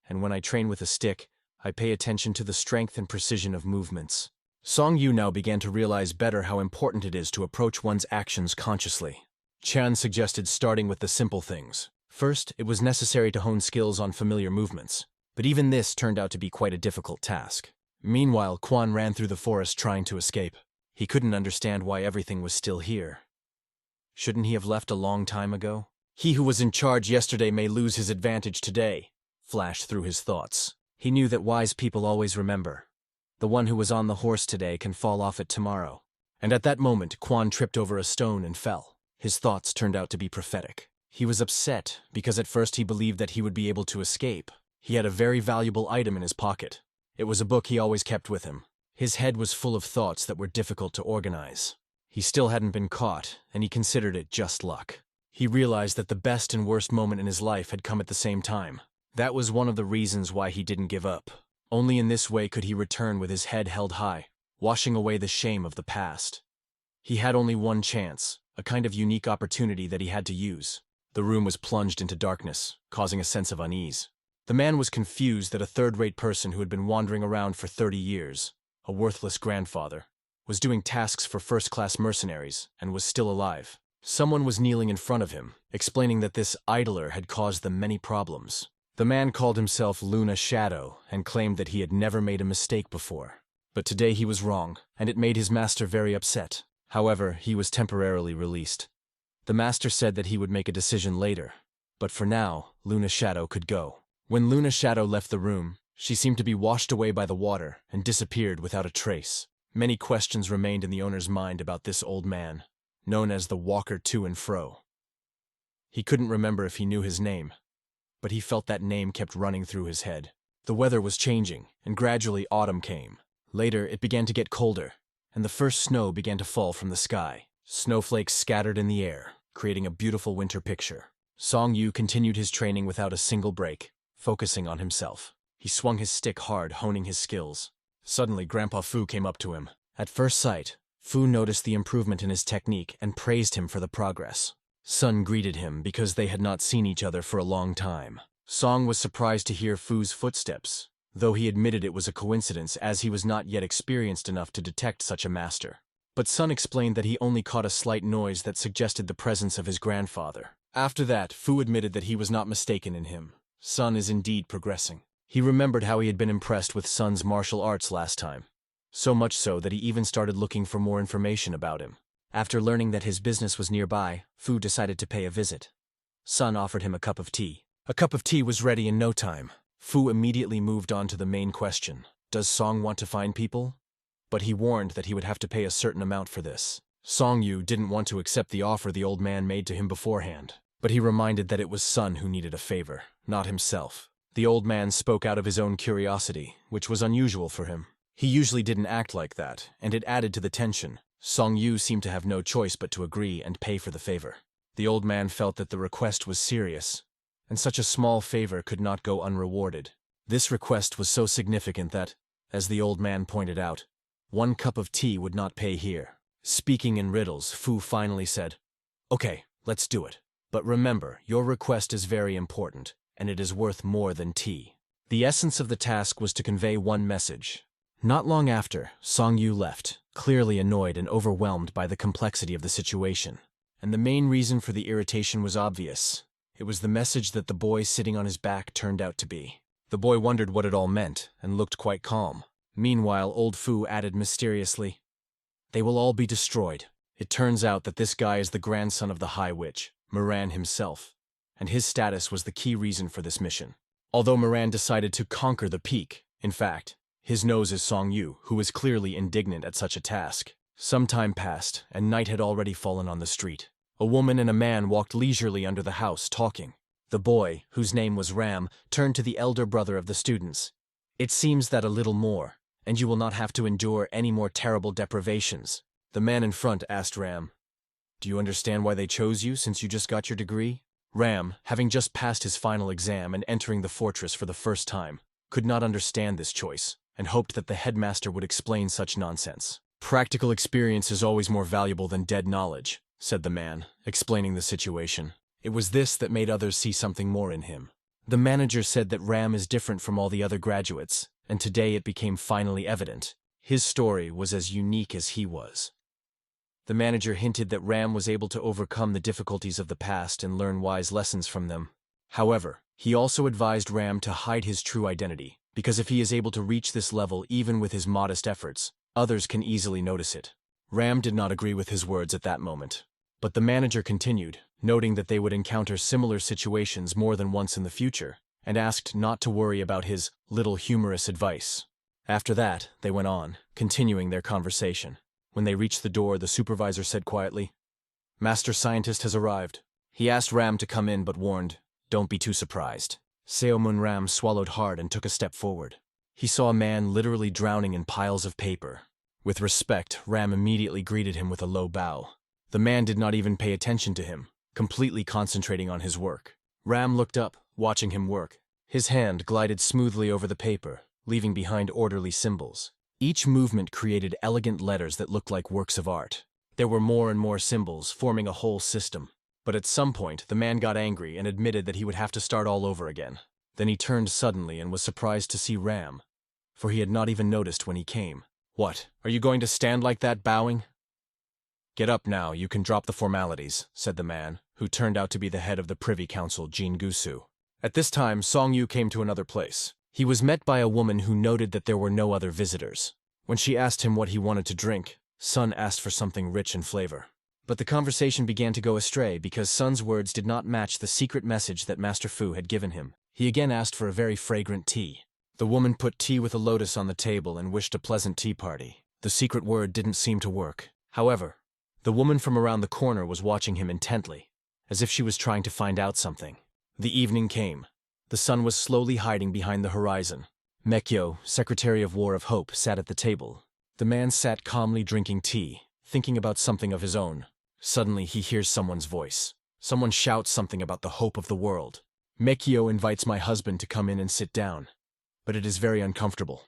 And when I train with a stick, I pay attention to the strength and precision of movements. Seong Yu now began to realize better how important it is to approach one's actions consciously. Quan suggested starting with the simple things. First, it was necessary to hone skills on familiar movements, but even this turned out to be quite a difficult task. Meanwhile, Quan ran through the forest trying to escape. He couldn't understand why everything was still here. Shouldn't he have left a long time ago? He who was in charge yesterday may lose his advantage today, flashed through his thoughts. He knew that wise people always remember. The one who was on the horse today can fall off it tomorrow. And at that moment, Quan tripped over a stone and fell. His thoughts turned out to be prophetic. He was upset because at first he believed that he would be able to escape. He had a very valuable item in his pocket. It was a book he always kept with him. His head was full of thoughts that were difficult to organize. He still hadn't been caught, and he considered it just luck. He realized that the best and worst moment in his life had come at the same time. That was one of the reasons why he didn't give up. Only in this way could he return with his head held high, washing away the shame of the past. He had only one chance, a kind of unique opportunity that he had to use. The room was plunged into darkness, causing a sense of unease. The man was confused that a third-rate person who had been wandering around for 30 years, a worthless grandfather, was doing tasks for first-class mercenaries and was still alive. Someone was kneeling in front of him, explaining that this idler had caused them many problems. The man called himself Luna Shadow and claimed that he had never made a mistake before. But today he was wrong, and it made his master very upset. However, he was temporarily released. The master said that he would make a decision later, but for now, Luna Shadow could go. When Luna Shadow left the room, she seemed to be washed away by the water and disappeared without a trace. Many questions remained in the owner's mind about this old man, known as the Walker to and fro. He couldn't remember if he knew his name, but he felt that name kept running through his head. The weather was changing, and gradually autumn came. Later, it began to get colder, and the first snow began to fall from the sky. Snowflakes scattered in the air, creating a beautiful winter picture. Seong Yu continued his training without a single break, focusing on himself. He swung his stick hard, honing his skills. Suddenly, Grandpa Fu came up to him. At first sight, Fu noticed the improvement in his technique and praised him for the progress. Sun greeted him because they had not seen each other for a long time. Song was surprised to hear Fu's footsteps, though he admitted it was a coincidence as he was not yet experienced enough to detect such a master. But Sun explained that he only caught a slight noise that suggested the presence of his grandfather. After that, Fu admitted that he was not mistaken in him. Sun is indeed progressing. He remembered how he had been impressed with Sun's martial arts last time. So much so that he even started looking for more information about him. After learning that his business was nearby, Fu decided to pay a visit. Sun offered him a cup of tea. A cup of tea was ready in no time. Fu immediately moved on to the main question. Does Song want to find people? But he warned that he would have to pay a certain amount for this. Seong Yu didn't want to accept the offer the old man made to him beforehand, but he reminded that it was Sun who needed a favor, not himself. The old man spoke out of his own curiosity, which was unusual for him. He usually didn't act like that, and it added to the tension. Seong Yu seemed to have no choice but to agree and pay for the favor. The old man felt that the request was serious, and such a small favor could not go unrewarded. This request was so significant that, as the old man pointed out, one cup of tea would not pay here. Speaking in riddles, Fu finally said, "Okay, let's do it. But remember, your request is very important, and it is worth more than tea." The essence of the task was to convey one message. Not long after, Seong Yu left, clearly annoyed and overwhelmed by the complexity of the situation. And the main reason for the irritation was obvious. It was the message that the boy sitting on his back turned out to be. The boy wondered what it all meant, and looked quite calm. Meanwhile, old Fu added mysteriously, "They will all be destroyed. It turns out that this guy is the grandson of the High Witch, Moran himself, and his status was the key reason for this mission. Although Moran decided to conquer the peak, in fact, his nose is Seong Yu, who was clearly indignant at such a task. Some time passed, and night had already fallen on the street. A woman and a man walked leisurely under the house, talking. The boy, whose name was Ram, turned to the elder brother of the students. "It seems that a little more, and you will not have to endure any more terrible deprivations." The man in front asked Ram, "Do you understand why they chose you since you just got your degree?" Ram, having just passed his final exam and entering the fortress for the first time, could not understand this choice, and hoped that the headmaster would explain such nonsense. "Practical experience is always more valuable than dead knowledge," said the man, explaining the situation. It was this that made others see something more in him. The manager said that Ram is different from all the other graduates, and today it became finally evident. His story was as unique as he was. The manager hinted that Ram was able to overcome the difficulties of the past and learn wise lessons from them. However, he also advised Ram to hide his true identity, because if he is able to reach this level even with his modest efforts, others can easily notice it. Ram did not agree with his words at that moment. But the manager continued, noting that they would encounter similar situations more than once in the future, and asked not to worry about his little humorous advice. After that, they went on, continuing their conversation. When they reached the door, the supervisor said quietly, "Master Scientist has arrived." He asked Ram to come in but warned, "Don't be too surprised." Seomun Ram swallowed hard and took a step forward. He saw a man literally drowning in piles of paper. With respect, Ram immediately greeted him with a low bow. The man did not even pay attention to him, completely concentrating on his work. Ram looked up, watching him work. His hand glided smoothly over the paper, leaving behind orderly symbols. Each movement created elegant letters that looked like works of art. There were more and more symbols, forming a whole system. But at some point, the man got angry and admitted that he would have to start all over again. Then he turned suddenly and was surprised to see Ram, for he had not even noticed when he came. "What, are you going to stand like that, bowing?" "Get up now, you can drop the formalities," said the man, who turned out to be the head of the Privy Council, Jingusu. At this time, Seong Yu came to another place. He was met by a woman who noted that there were no other visitors. When she asked him what he wanted to drink, Sun asked for something rich in flavor. But the conversation began to go astray because Sun's words did not match the secret message that Master Fu had given him. He again asked for a very fragrant tea. The woman put tea with a lotus on the table and wished a pleasant tea party. The secret word didn't seem to work. However, the woman from around the corner was watching him intently, as if she was trying to find out something. The evening came. The sun was slowly hiding behind the horizon. Mekyo, Secretary of War of Hope, sat at the table. The man sat calmly drinking tea, thinking about something of his own. Suddenly he hears someone's voice. Someone shouts something about the hope of the world. Mekyo invites my husband to come in and sit down, but it is very uncomfortable.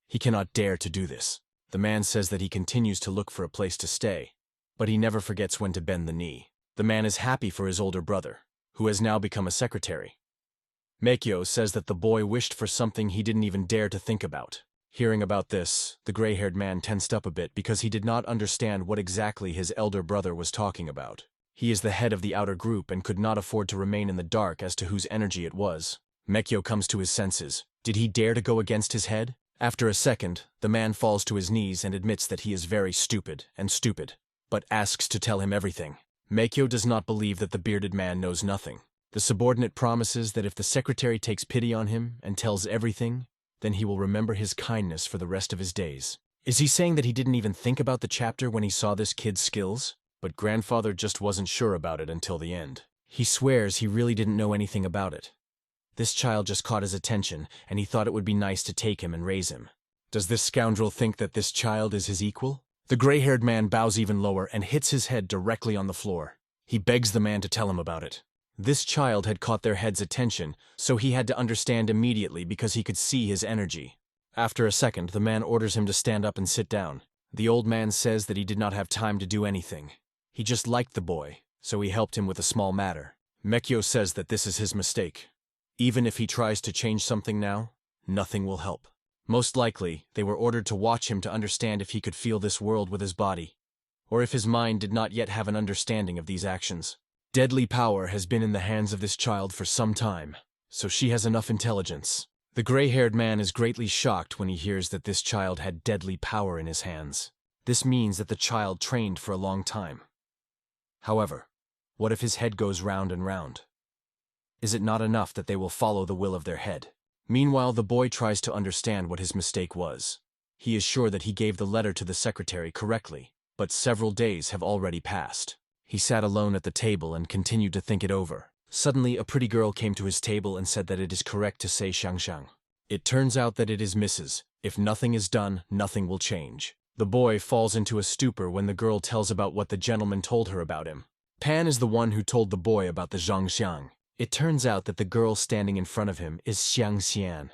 He cannot dare to do this. The man says that he continues to look for a place to stay, but he never forgets when to bend the knee. The man is happy for his older brother, who has now become a secretary. Mekyo says that the boy wished for something he didn't even dare to think about. Hearing about this, the gray-haired man tensed up a bit because he did not understand what exactly his elder brother was talking about. He is the head of the outer group and could not afford to remain in the dark as to whose energy it was. Mekyo comes to his senses. Did he dare to go against his head? After a second, the man falls to his knees and admits that he is very stupid, but asks to tell him everything. Mekyo does not believe that the bearded man knows nothing. The subordinate promises that if the secretary takes pity on him and tells everything, then he will remember his kindness for the rest of his days. Is he saying that he didn't even think about the chapter when he saw this kid's skills? But grandfather just wasn't sure about it until the end. He swears he really didn't know anything about it. This child just caught his attention, and he thought it would be nice to take him and raise him. Does this scoundrel think that this child is his equal? The gray-haired man bows even lower and hits his head directly on the floor. He begs the man to tell him about it. This child had caught their head's attention, so he had to understand immediately because he could see his energy. After a second, the man orders him to stand up and sit down. The old man says that he did not have time to do anything. He just liked the boy, so he helped him with a small matter. Mekyo says that this is his mistake. Even if he tries to change something now, nothing will help. Most likely, they were ordered to watch him to understand if he could feel this world with his body, or if his mind did not yet have an understanding of these actions. Deadly power has been in the hands of this child for some time, so she has enough intelligence. The gray-haired man is greatly shocked when he hears that this child had deadly power in his hands. This means that the child trained for a long time. However, what if his head goes round and round? Is it not enough that they will follow the will of their head? Meanwhile, the boy tries to understand what his mistake was. He is sure that he gave the letter to the secretary correctly, but several days have already passed. He sat alone at the table and continued to think it over. Suddenly, a pretty girl came to his table and said that it is correct to say Shang. It turns out that it is Mrs. If nothing is done, nothing will change. The boy falls into a stupor when the girl tells about what the gentleman told her about him. Pan is the one who told the boy about the Zhangxiang. It turns out that the girl standing in front of him is Xiangxian.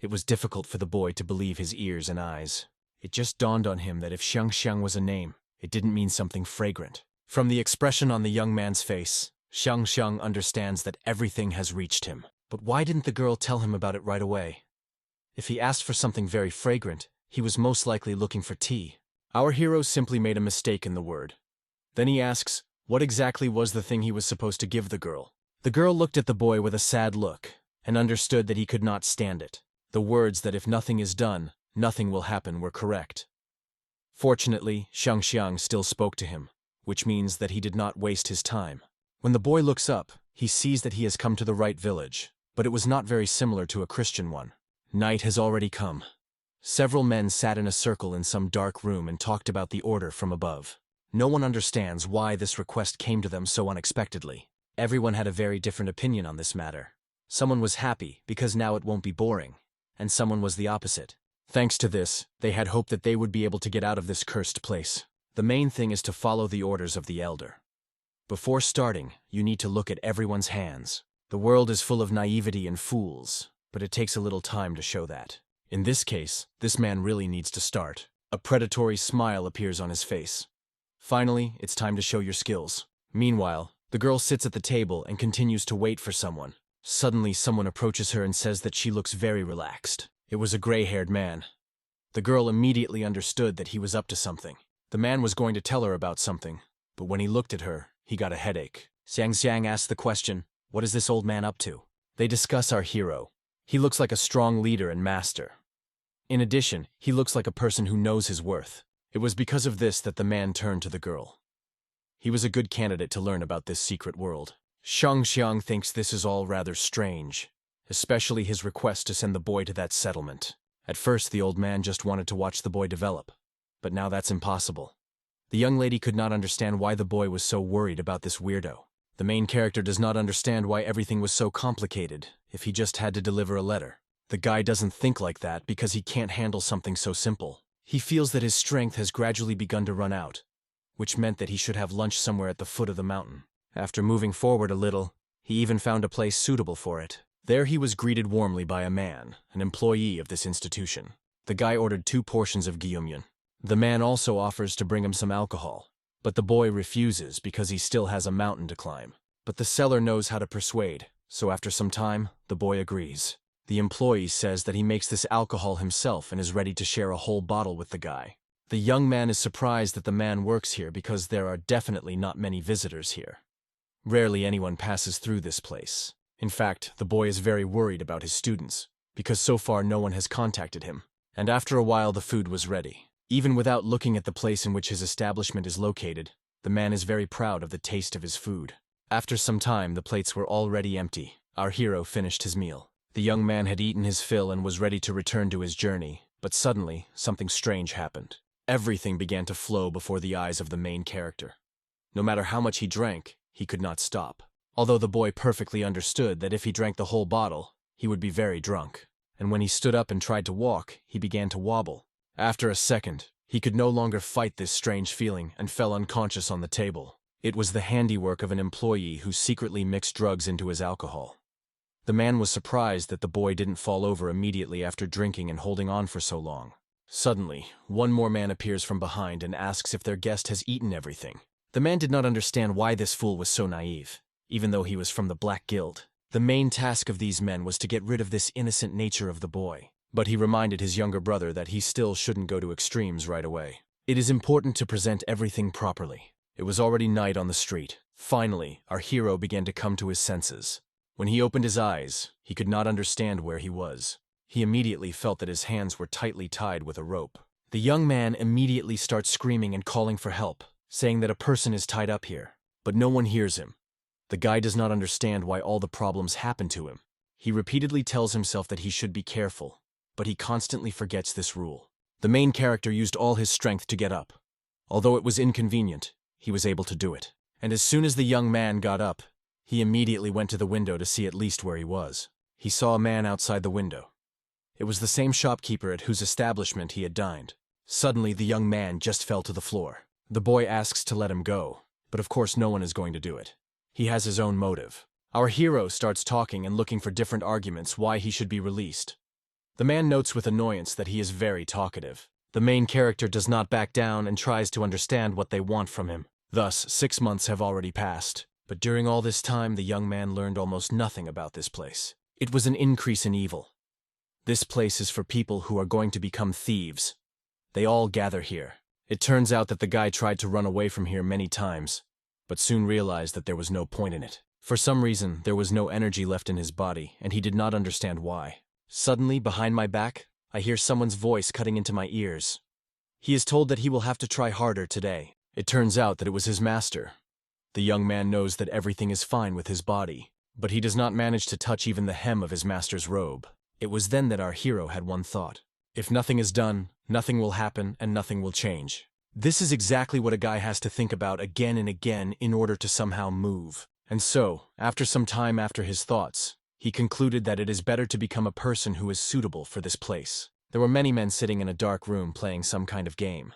It was difficult for the boy to believe his ears and eyes. It just dawned on him that if Xiangxiang was a name, it didn't mean something fragrant. From the expression on the young man's face, Xiangxiang understands that everything has reached him. But why didn't the girl tell him about it right away? If he asked for something very fragrant, he was most likely looking for tea. Our hero simply made a mistake in the word. Then he asks, what exactly was the thing he was supposed to give the girl? The girl looked at the boy with a sad look, and understood that he could not stand it. The words that if nothing is done, nothing will happen were correct. Fortunately, Xiang still spoke to him, which means that he did not waste his time. When the boy looks up, he sees that he has come to the right village, but it was not very similar to a Christian one. Night has already come. Several men sat in a circle in some dark room and talked about the order from above. No one understands why this request came to them so unexpectedly. Everyone had a very different opinion on this matter. Someone was happy because now it won't be boring, and someone was the opposite. Thanks to this, they had hoped that they would be able to get out of this cursed place. The main thing is to follow the orders of the elder. Before starting, you need to look at everyone's hands. The world is full of naivety and fools, but it takes a little time to show that. In this case, this man really needs to start. A predatory smile appears on his face. Finally, it's time to show your skills. Meanwhile, the girl sits at the table and continues to wait for someone. Suddenly, someone approaches her and says that she looks very relaxed. It was a gray-haired man. The girl immediately understood that he was up to something. The man was going to tell her about something, but when he looked at her, he got a headache. Xiang asked the question, what is this old man up to? They discuss our hero. He looks like a strong leader and master. In addition, he looks like a person who knows his worth. It was because of this that the man turned to the girl. He was a good candidate to learn about this secret world. Xiang thinks this is all rather strange, especially his request to send the boy to that settlement. At first, the old man just wanted to watch the boy develop, but now that's impossible. The young lady could not understand why the boy was so worried about this weirdo. The main character does not understand why everything was so complicated if he just had to deliver a letter. The guy doesn't think like that because he can't handle something so simple. He feels that his strength has gradually begun to run out, which meant that he should have lunch somewhere at the foot of the mountain. After moving forward a little, he even found a place suitable for it. There he was greeted warmly by a man, an employee of this institution. The guy ordered 2 portions of gyumyun. The man also offers to bring him some alcohol, but the boy refuses because he still has a mountain to climb. But the seller knows how to persuade, so after some time, the boy agrees. The employee says that he makes this alcohol himself and is ready to share a whole bottle with the guy. The young man is surprised that the man works here because there are definitely not many visitors here. Rarely anyone passes through this place. In fact, the boy is very worried about his students, because so far no one has contacted him. And after a while the food was ready. Even without looking at the place in which his establishment is located, the man is very proud of the taste of his food. After some time, the plates were already empty. Our hero finished his meal. The young man had eaten his fill and was ready to return to his journey, but suddenly, something strange happened. Everything began to flow before the eyes of the main character. No matter how much he drank, he could not stop. Although the boy perfectly understood that if he drank the whole bottle, he would be very drunk. And when he stood up and tried to walk, he began to wobble. After a second, he could no longer fight this strange feeling and fell unconscious on the table. It was the handiwork of an employee who secretly mixed drugs into his alcohol. The man was surprised that the boy didn't fall over immediately after drinking and holding on for so long. Suddenly, one more man appears from behind and asks if their guest has eaten everything. The man did not understand why this fool was so naive, even though he was from the Black Guild. The main task of these men was to get rid of this innocent nature of the boy. But he reminded his younger brother that he still shouldn't go to extremes right away. It is important to present everything properly. It was already night on the street. Finally, our hero began to come to his senses. When he opened his eyes, he could not understand where he was. He immediately felt that his hands were tightly tied with a rope. The young man immediately starts screaming and calling for help, saying that a person is tied up here. But no one hears him. The guy does not understand why all the problems happen to him. He repeatedly tells himself that he should be careful, but he constantly forgets this rule. The main character used all his strength to get up. Although it was inconvenient, he was able to do it. And as soon as the young man got up, he immediately went to the window to see at least where he was. He saw a man outside the window. It was the same shopkeeper at whose establishment he had dined. Suddenly, the young man just fell to the floor. The boy asks to let him go, but of course no one is going to do it. He has his own motive. Our hero starts talking and looking for different arguments why he should be released. The man notes with annoyance that he is very talkative. The main character does not back down and tries to understand what they want from him. Thus, 6 months have already passed, but during all this time the young man learned almost nothing about this place. It was an increase in evil. This place is for people who are going to become thieves. They all gather here. It turns out that the guy tried to run away from here many times, but soon realized that there was no point in it. For some reason, there was no energy left in his body, and he did not understand why. Suddenly, behind my back, I hear someone's voice cutting into my ears. He is told that he will have to try harder today. It turns out that it was his master. The young man knows that everything is fine with his body, but he does not manage to touch even the hem of his master's robe. It was then that our hero had one thought. If nothing is done, nothing will happen and nothing will change. This is exactly what a guy has to think about again and again in order to somehow move. And so, after some time after his thoughts, he concluded that it is better to become a person who is suitable for this place. There were many men sitting in a dark room playing some kind of game.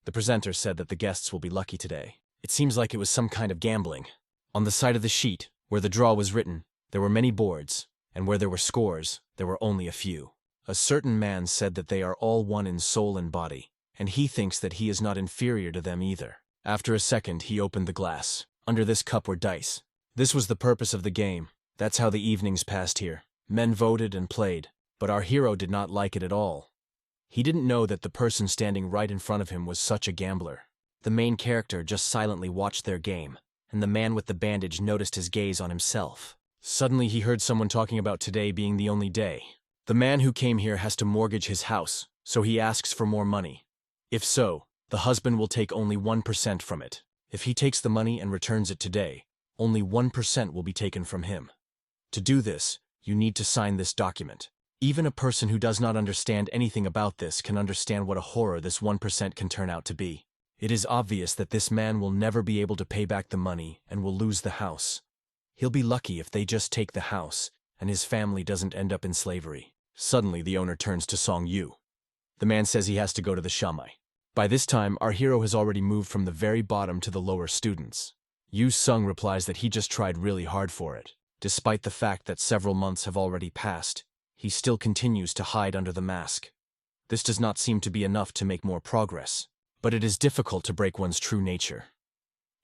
The presenter said that the guests will be lucky today. It seems like it was some kind of gambling. On the side of the sheet, where the draw was written, there were many boards, and where there were scores, there were only a few. A certain man said that they are all one in soul and body, and he thinks that he is not inferior to them either. After a second, he opened the glass. Under this cup were dice. This was the purpose of the game. That's how the evenings passed here. Men voted and played, but our hero did not like it at all. He didn't know that the person standing right in front of him was such a gambler. The main character just silently watched their game, and the man with the bandage noticed his gaze on himself. Suddenly he heard someone talking about today being the only day. The man who came here has to mortgage his house, so he asks for more money. If so, the husband will take only 1% from it. If he takes the money and returns it today, only 1% will be taken from him. To do this, you need to sign this document. Even a person who does not understand anything about this can understand what a horror this 1% can turn out to be. It is obvious that this man will never be able to pay back the money and will lose the house. He'll be lucky if they just take the house and his family doesn't end up in slavery. Suddenly, the owner turns to Seong Yu. The man says he has to go to the shamai. By this time, our hero has already moved from the very bottom to the lower students. Yu Sung replies that he just tried really hard for it. Despite the fact that several months have already passed, he still continues to hide under the mask. This does not seem to be enough to make more progress, but it is difficult to break one's true nature.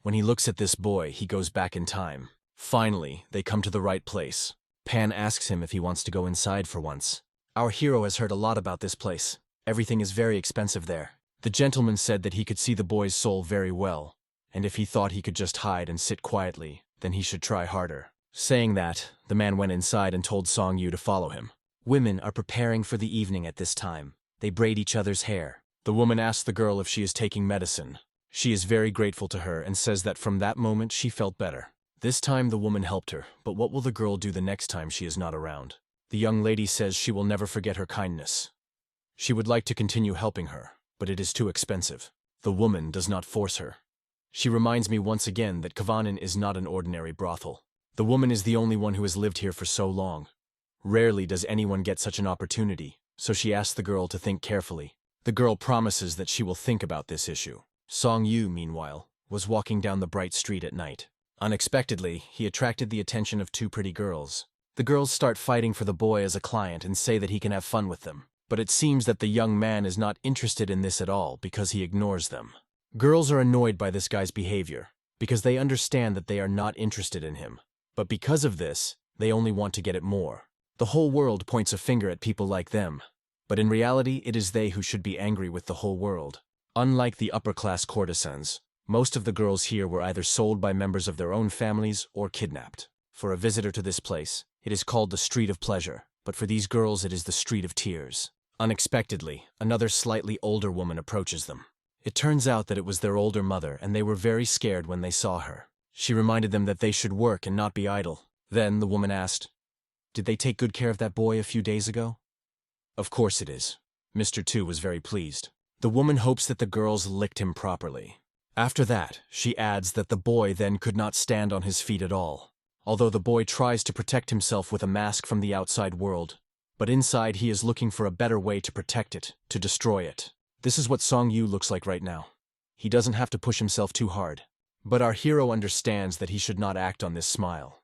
When he looks at this boy, he goes back in time. Finally, they come to the right place. Pan asks him if he wants to go inside for once. Our hero has heard a lot about this place. Everything is very expensive there. The gentleman said that he could see the boy's soul very well, and if he thought he could just hide and sit quietly, then he should try harder. Saying that, the man went inside and told Seong Yu to follow him. Women are preparing for the evening at this time. They braid each other's hair. The woman asks the girl if she is taking medicine. She is very grateful to her and says that from that moment she felt better. This time the woman helped her, but what will the girl do the next time she is not around? The young lady says she will never forget her kindness. She would like to continue helping her, but it is too expensive. The woman does not force her. She reminds me once again that Kavanin is not an ordinary brothel. The woman is the only one who has lived here for so long. Rarely does anyone get such an opportunity, so she asks the girl to think carefully. The girl promises that she will think about this issue. Seong Yu, meanwhile, was walking down the bright street at night. Unexpectedly, he attracted the attention of two pretty girls. The girls start fighting for the boy as a client and say that he can have fun with them. But it seems that the young man is not interested in this at all because he ignores them. Girls are annoyed by this guy's behavior because they understand that they are not interested in him. But because of this, they only want to get it more. The whole world points a finger at people like them. But in reality, it is they who should be angry with the whole world. Unlike the upper-class courtesans, most of the girls here were either sold by members of their own families or kidnapped. For a visitor to this place, it is called the Street of Pleasure, but for these girls it is the Street of Tears. Unexpectedly, another slightly older woman approaches them. It turns out that it was their older mother, and they were very scared when they saw her. She reminded them that they should work and not be idle. Then the woman asked, "Did they take good care of that boy a few days ago?" "Of course it is." Mr. Tu was very pleased. The woman hopes that the girls licked him properly. After that, she adds that the boy then could not stand on his feet at all. Although the boy tries to protect himself with a mask from the outside world, but inside he is looking for a better way to protect it, to destroy it. This is what Seong Yu looks like right now. He doesn't have to push himself too hard. But our hero understands that he should not act on this smile.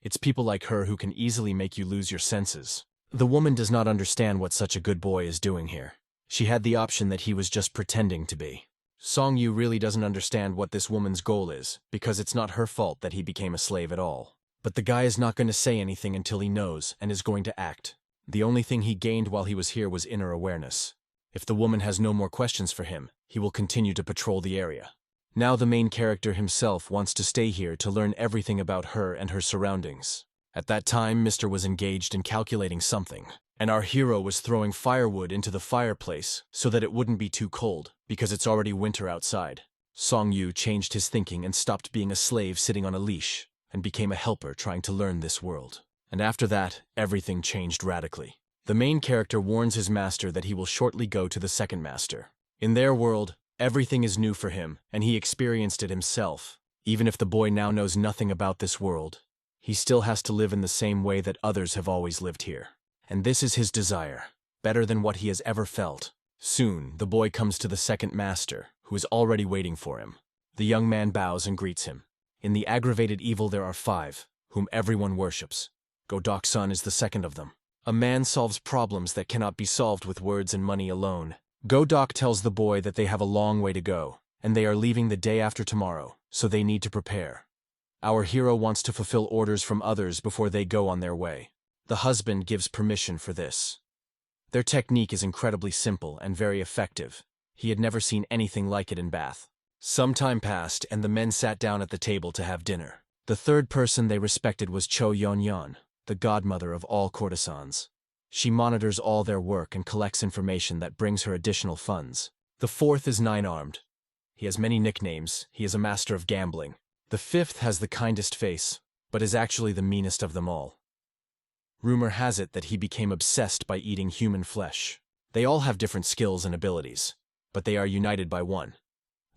It's people like her who can easily make you lose your senses. The woman does not understand what such a good boy is doing here. She had the option that he was just pretending to be. Seong Yu really doesn't understand what this woman's goal is, because it's not her fault that he became a slave at all. But the guy is not going to say anything until he knows and is going to act. The only thing he gained while he was here was inner awareness. If the woman has no more questions for him, he will continue to patrol the area. Now the main character himself wants to stay here to learn everything about her and her surroundings. At that time, Mr. was engaged in calculating something, and our hero was throwing firewood into the fireplace so that it wouldn't be too cold, because it's already winter outside. Seong Yu changed his thinking and stopped being a slave sitting on a leash, and became a helper trying to learn this world. And after that, everything changed radically. The main character warns his master that he will shortly go to the second master. In their world, everything is new for him, and he experienced it himself. Even if the boy now knows nothing about this world, he still has to live in the same way that others have always lived here. And this is his desire, better than what he has ever felt. Soon, the boy comes to the second master, who is already waiting for him. The young man bows and greets him. In the aggravated evil there are 5, whom everyone worships. Godok's son is the second of them. A man solves problems that cannot be solved with words and money alone. Godok tells the boy that they have a long way to go, and they are leaving the day after tomorrow, so they need to prepare. Our hero wants to fulfill orders from others before they go on their way. The husband gives permission for this. Their technique is incredibly simple and very effective. He had never seen anything like it in Bath. Some time passed, and the men sat down at the table to have dinner. The third person they respected was Cho Yeon-yeon, the godmother of all courtesans. She monitors all their work and collects information that brings her additional funds. The fourth is Nine-Armed. He has many nicknames. He is a master of gambling. The fifth has the kindest face, but is actually the meanest of them all. Rumor has it that he became obsessed by eating human flesh. They all have different skills and abilities, but they are united by one.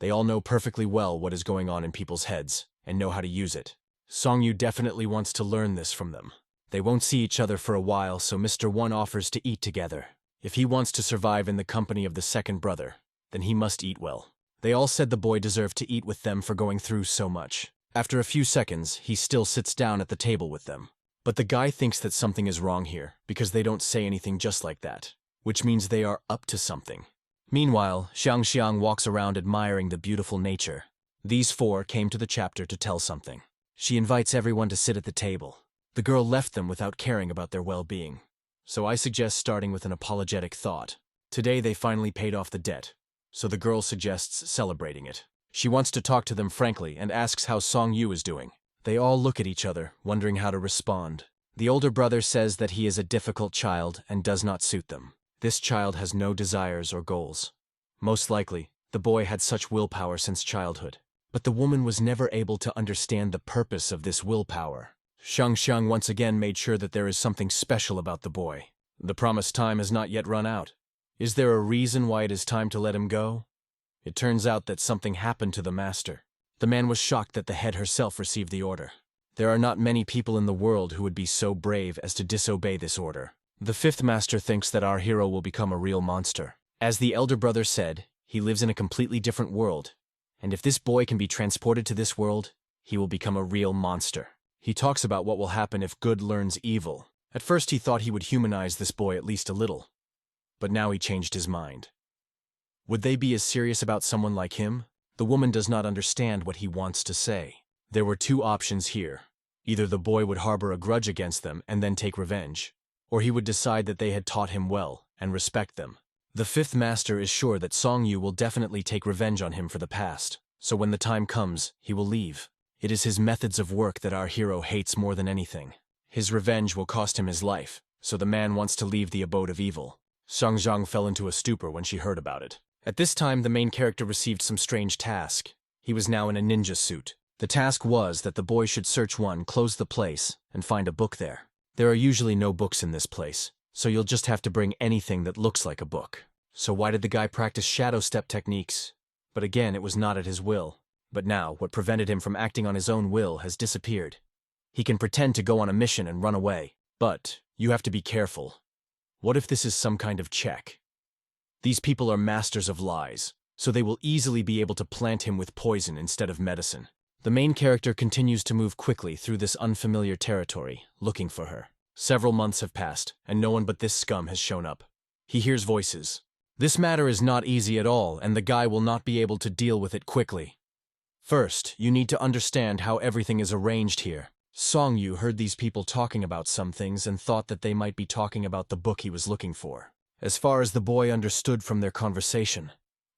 They all know perfectly well what is going on in people's heads, and know how to use it. Seong Yu definitely wants to learn this from them. They won't see each other for a while, so Mr. One offers to eat together. If he wants to survive in the company of the second brother, then he must eat well. They all said the boy deserved to eat with them for going through so much. After a few seconds, he still sits down at the table with them. But the guy thinks that something is wrong here, because they don't say anything just like that, which means they are up to something. Meanwhile, Xiang walks around admiring the beautiful nature. These 4 came to the chapter to tell something. She invites everyone to sit at the table. The girl left them without caring about their well-being. So I suggest starting with an apologetic thought. Today they finally paid off the debt, so the girl suggests celebrating it. She wants to talk to them frankly and asks how Seong Yu is doing. They all look at each other, wondering how to respond. The older brother says that he is a difficult child and does not suit them. This child has no desires or goals. Most likely, the boy had such willpower since childhood. But the woman was never able to understand the purpose of this willpower. Xiang once again made sure that there is something special about the boy. The promised time has not yet run out. Is there a reason why it is time to let him go? It turns out that something happened to the master. The man was shocked that the head herself received the order. There are not many people in the world who would be so brave as to disobey this order. The 5th master thinks that our hero will become a real monster. As the elder brother said, he lives in a completely different world, and if this boy can be transported to this world, he will become a real monster. He talks about what will happen if good learns evil. At first he thought he would humanize this boy at least a little, but now he changed his mind. Would they be as serious about someone like him? The woman does not understand what he wants to say. There were 2 options here. Either the boy would harbor a grudge against them and then take revenge, or he would decide that they had taught him well and respect them. The 5th master is sure that Seong Yu will definitely take revenge on him for the past, so when the time comes, he will leave. It is his methods of work that our hero hates more than anything. His revenge will cost him his life, so the man wants to leave the abode of evil. Xiang fell into a stupor when she heard about it. At this time, the main character received some strange task. He was now in a ninja suit. The task was that the boy should search one, close the place, and find a book there. There are usually no books in this place, so you'll just have to bring anything that looks like a book. So why did the guy practice shadow step techniques? But again, it was not at his will. But now, what prevented him from acting on his own will has disappeared. He can pretend to go on a mission and run away. But you have to be careful. What if this is some kind of check? These people are masters of lies, so they will easily be able to plant him with poison instead of medicine. The main character continues to move quickly through this unfamiliar territory, looking for her. Several months have passed, and no one but this scum has shown up. He hears voices. This matter is not easy at all, and the guy will not be able to deal with it quickly. First, you need to understand how everything is arranged here. Seong Yu heard these people talking about some things and thought that they might be talking about the book he was looking for. As far as the boy understood from their conversation,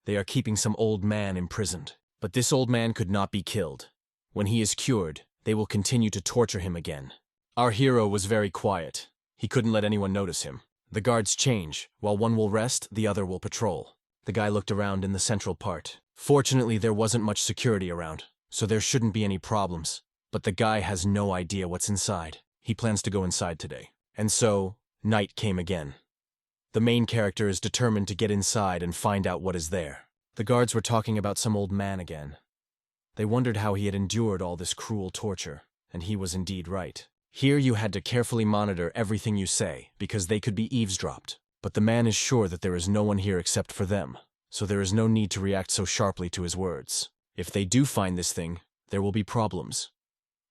they are keeping some old man imprisoned. But this old man could not be killed. When he is cured, they will continue to torture him again. Our hero was very quiet. He couldn't let anyone notice him. The guards change. While one will rest, the other will patrol. The guy looked around in the central part. Fortunately, there wasn't much security around, so there shouldn't be any problems. But the guy has no idea what's inside. He plans to go inside today. And so, night came again. The main character is determined to get inside and find out what is there. The guards were talking about some old man again. They wondered how he had endured all this cruel torture, and he was indeed right. Here you had to carefully monitor everything you say, because they could be eavesdropped. But the man is sure that there is no one here except for them, so there is no need to react so sharply to his words. If they do find this thing, there will be problems.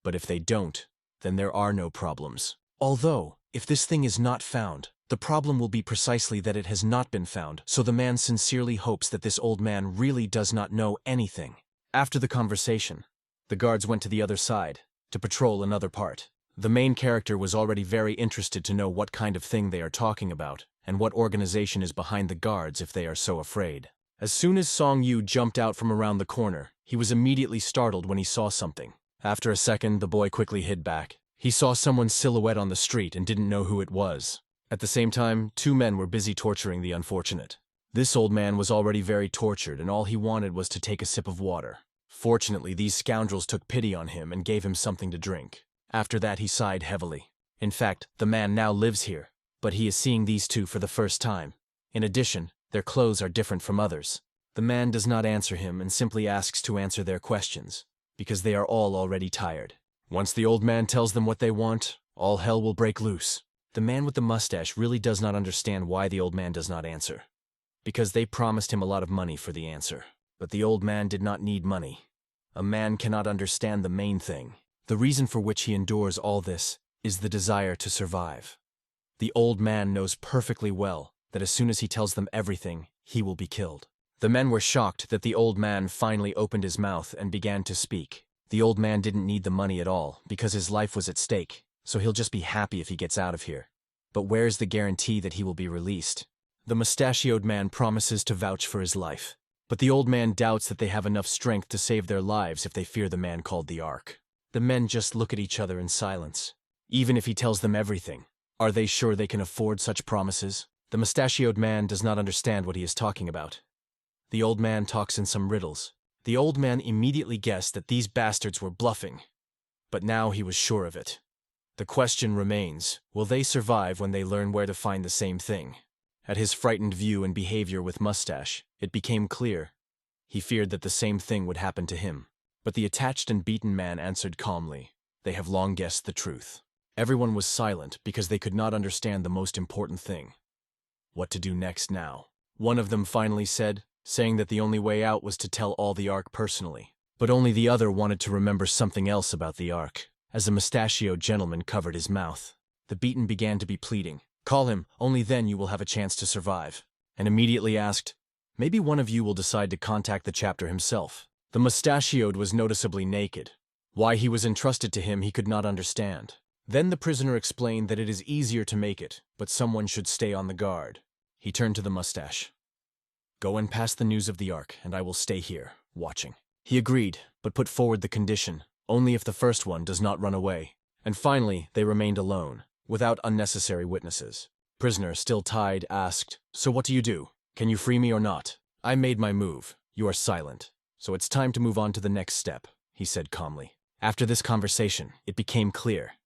But if they don't, then there are no problems. Although, if this thing is not found, the problem will be precisely that it has not been found, so the man sincerely hopes that this old man really does not know anything. After the conversation, the guards went to the other side, to patrol another part. The main character was already very interested to know what kind of thing they are talking about, and what organization is behind the guards if they are so afraid. As soon as Seong Yu jumped out from around the corner, he was immediately startled when he saw something. After a second, the boy quickly hid back. He saw someone's silhouette on the street and didn't know who it was. At the same time, two men were busy torturing the unfortunate. This old man was already very tortured, and all he wanted was to take a sip of water. Fortunately, these scoundrels took pity on him and gave him something to drink. After that, he sighed heavily. In fact, the man now lives here, but he is seeing these two for the first time. In addition, their clothes are different from others. The man does not answer him and simply asks to answer their questions, because they are all already tired. Once the old man tells them what they want, all hell will break loose. The man with the mustache really does not understand why the old man does not answer. Because they promised him a lot of money for the answer. But the old man did not need money. A man cannot understand the main thing. The reason for which he endures all this is the desire to survive. The old man knows perfectly well that as soon as he tells them everything, he will be killed. The men were shocked that the old man finally opened his mouth and began to speak. The old man didn't need the money at all because his life was at stake, so he'll just be happy if he gets out of here. But where's the guarantee that he will be released? The mustachioed man promises to vouch for his life, but the old man doubts that they have enough strength to save their lives if they fear the man called the Ark. The men just look at each other in silence. Even if he tells them everything, are they sure they can afford such promises? The mustachioed man does not understand what he is talking about. The old man talks in some riddles. The old man immediately guessed that these bastards were bluffing, but now he was sure of it. The question remains, will they survive when they learn where to find the same thing? At his frightened view and behavior with mustache, it became clear. He feared that the same thing would happen to him. But the attached and beaten man answered calmly, "They have long guessed the truth." Everyone was silent because they could not understand the most important thing. What to do next now? One of them finally said, saying that the only way out was to tell all the Ark personally. But only the other wanted to remember something else about the Ark. As the mustachioed gentleman covered his mouth, the beaten began to be pleading. "Call him, only then you will have a chance to survive." And immediately asked, "Maybe one of you will decide to contact the chapter himself." The mustachioed was noticeably naked. Why he was entrusted to him he could not understand. Then the prisoner explained that it is easier to make it, but someone should stay on the guard. He turned to the mustache. "Go and pass the news of the Ark, and I will stay here, watching." He agreed, but put forward the condition, only if the first one does not run away. And finally, they remained alone, without unnecessary witnesses. Prisoner, still tied, asked, "So what do you do? Can you free me or not?" "I made my move. You are silent. So it's time to move on to the next step," he said calmly. After this conversation, it became clear.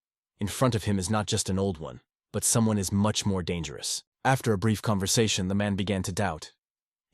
In front of him is not just an old one, but someone is much more dangerous. After a brief conversation, the man began to doubt.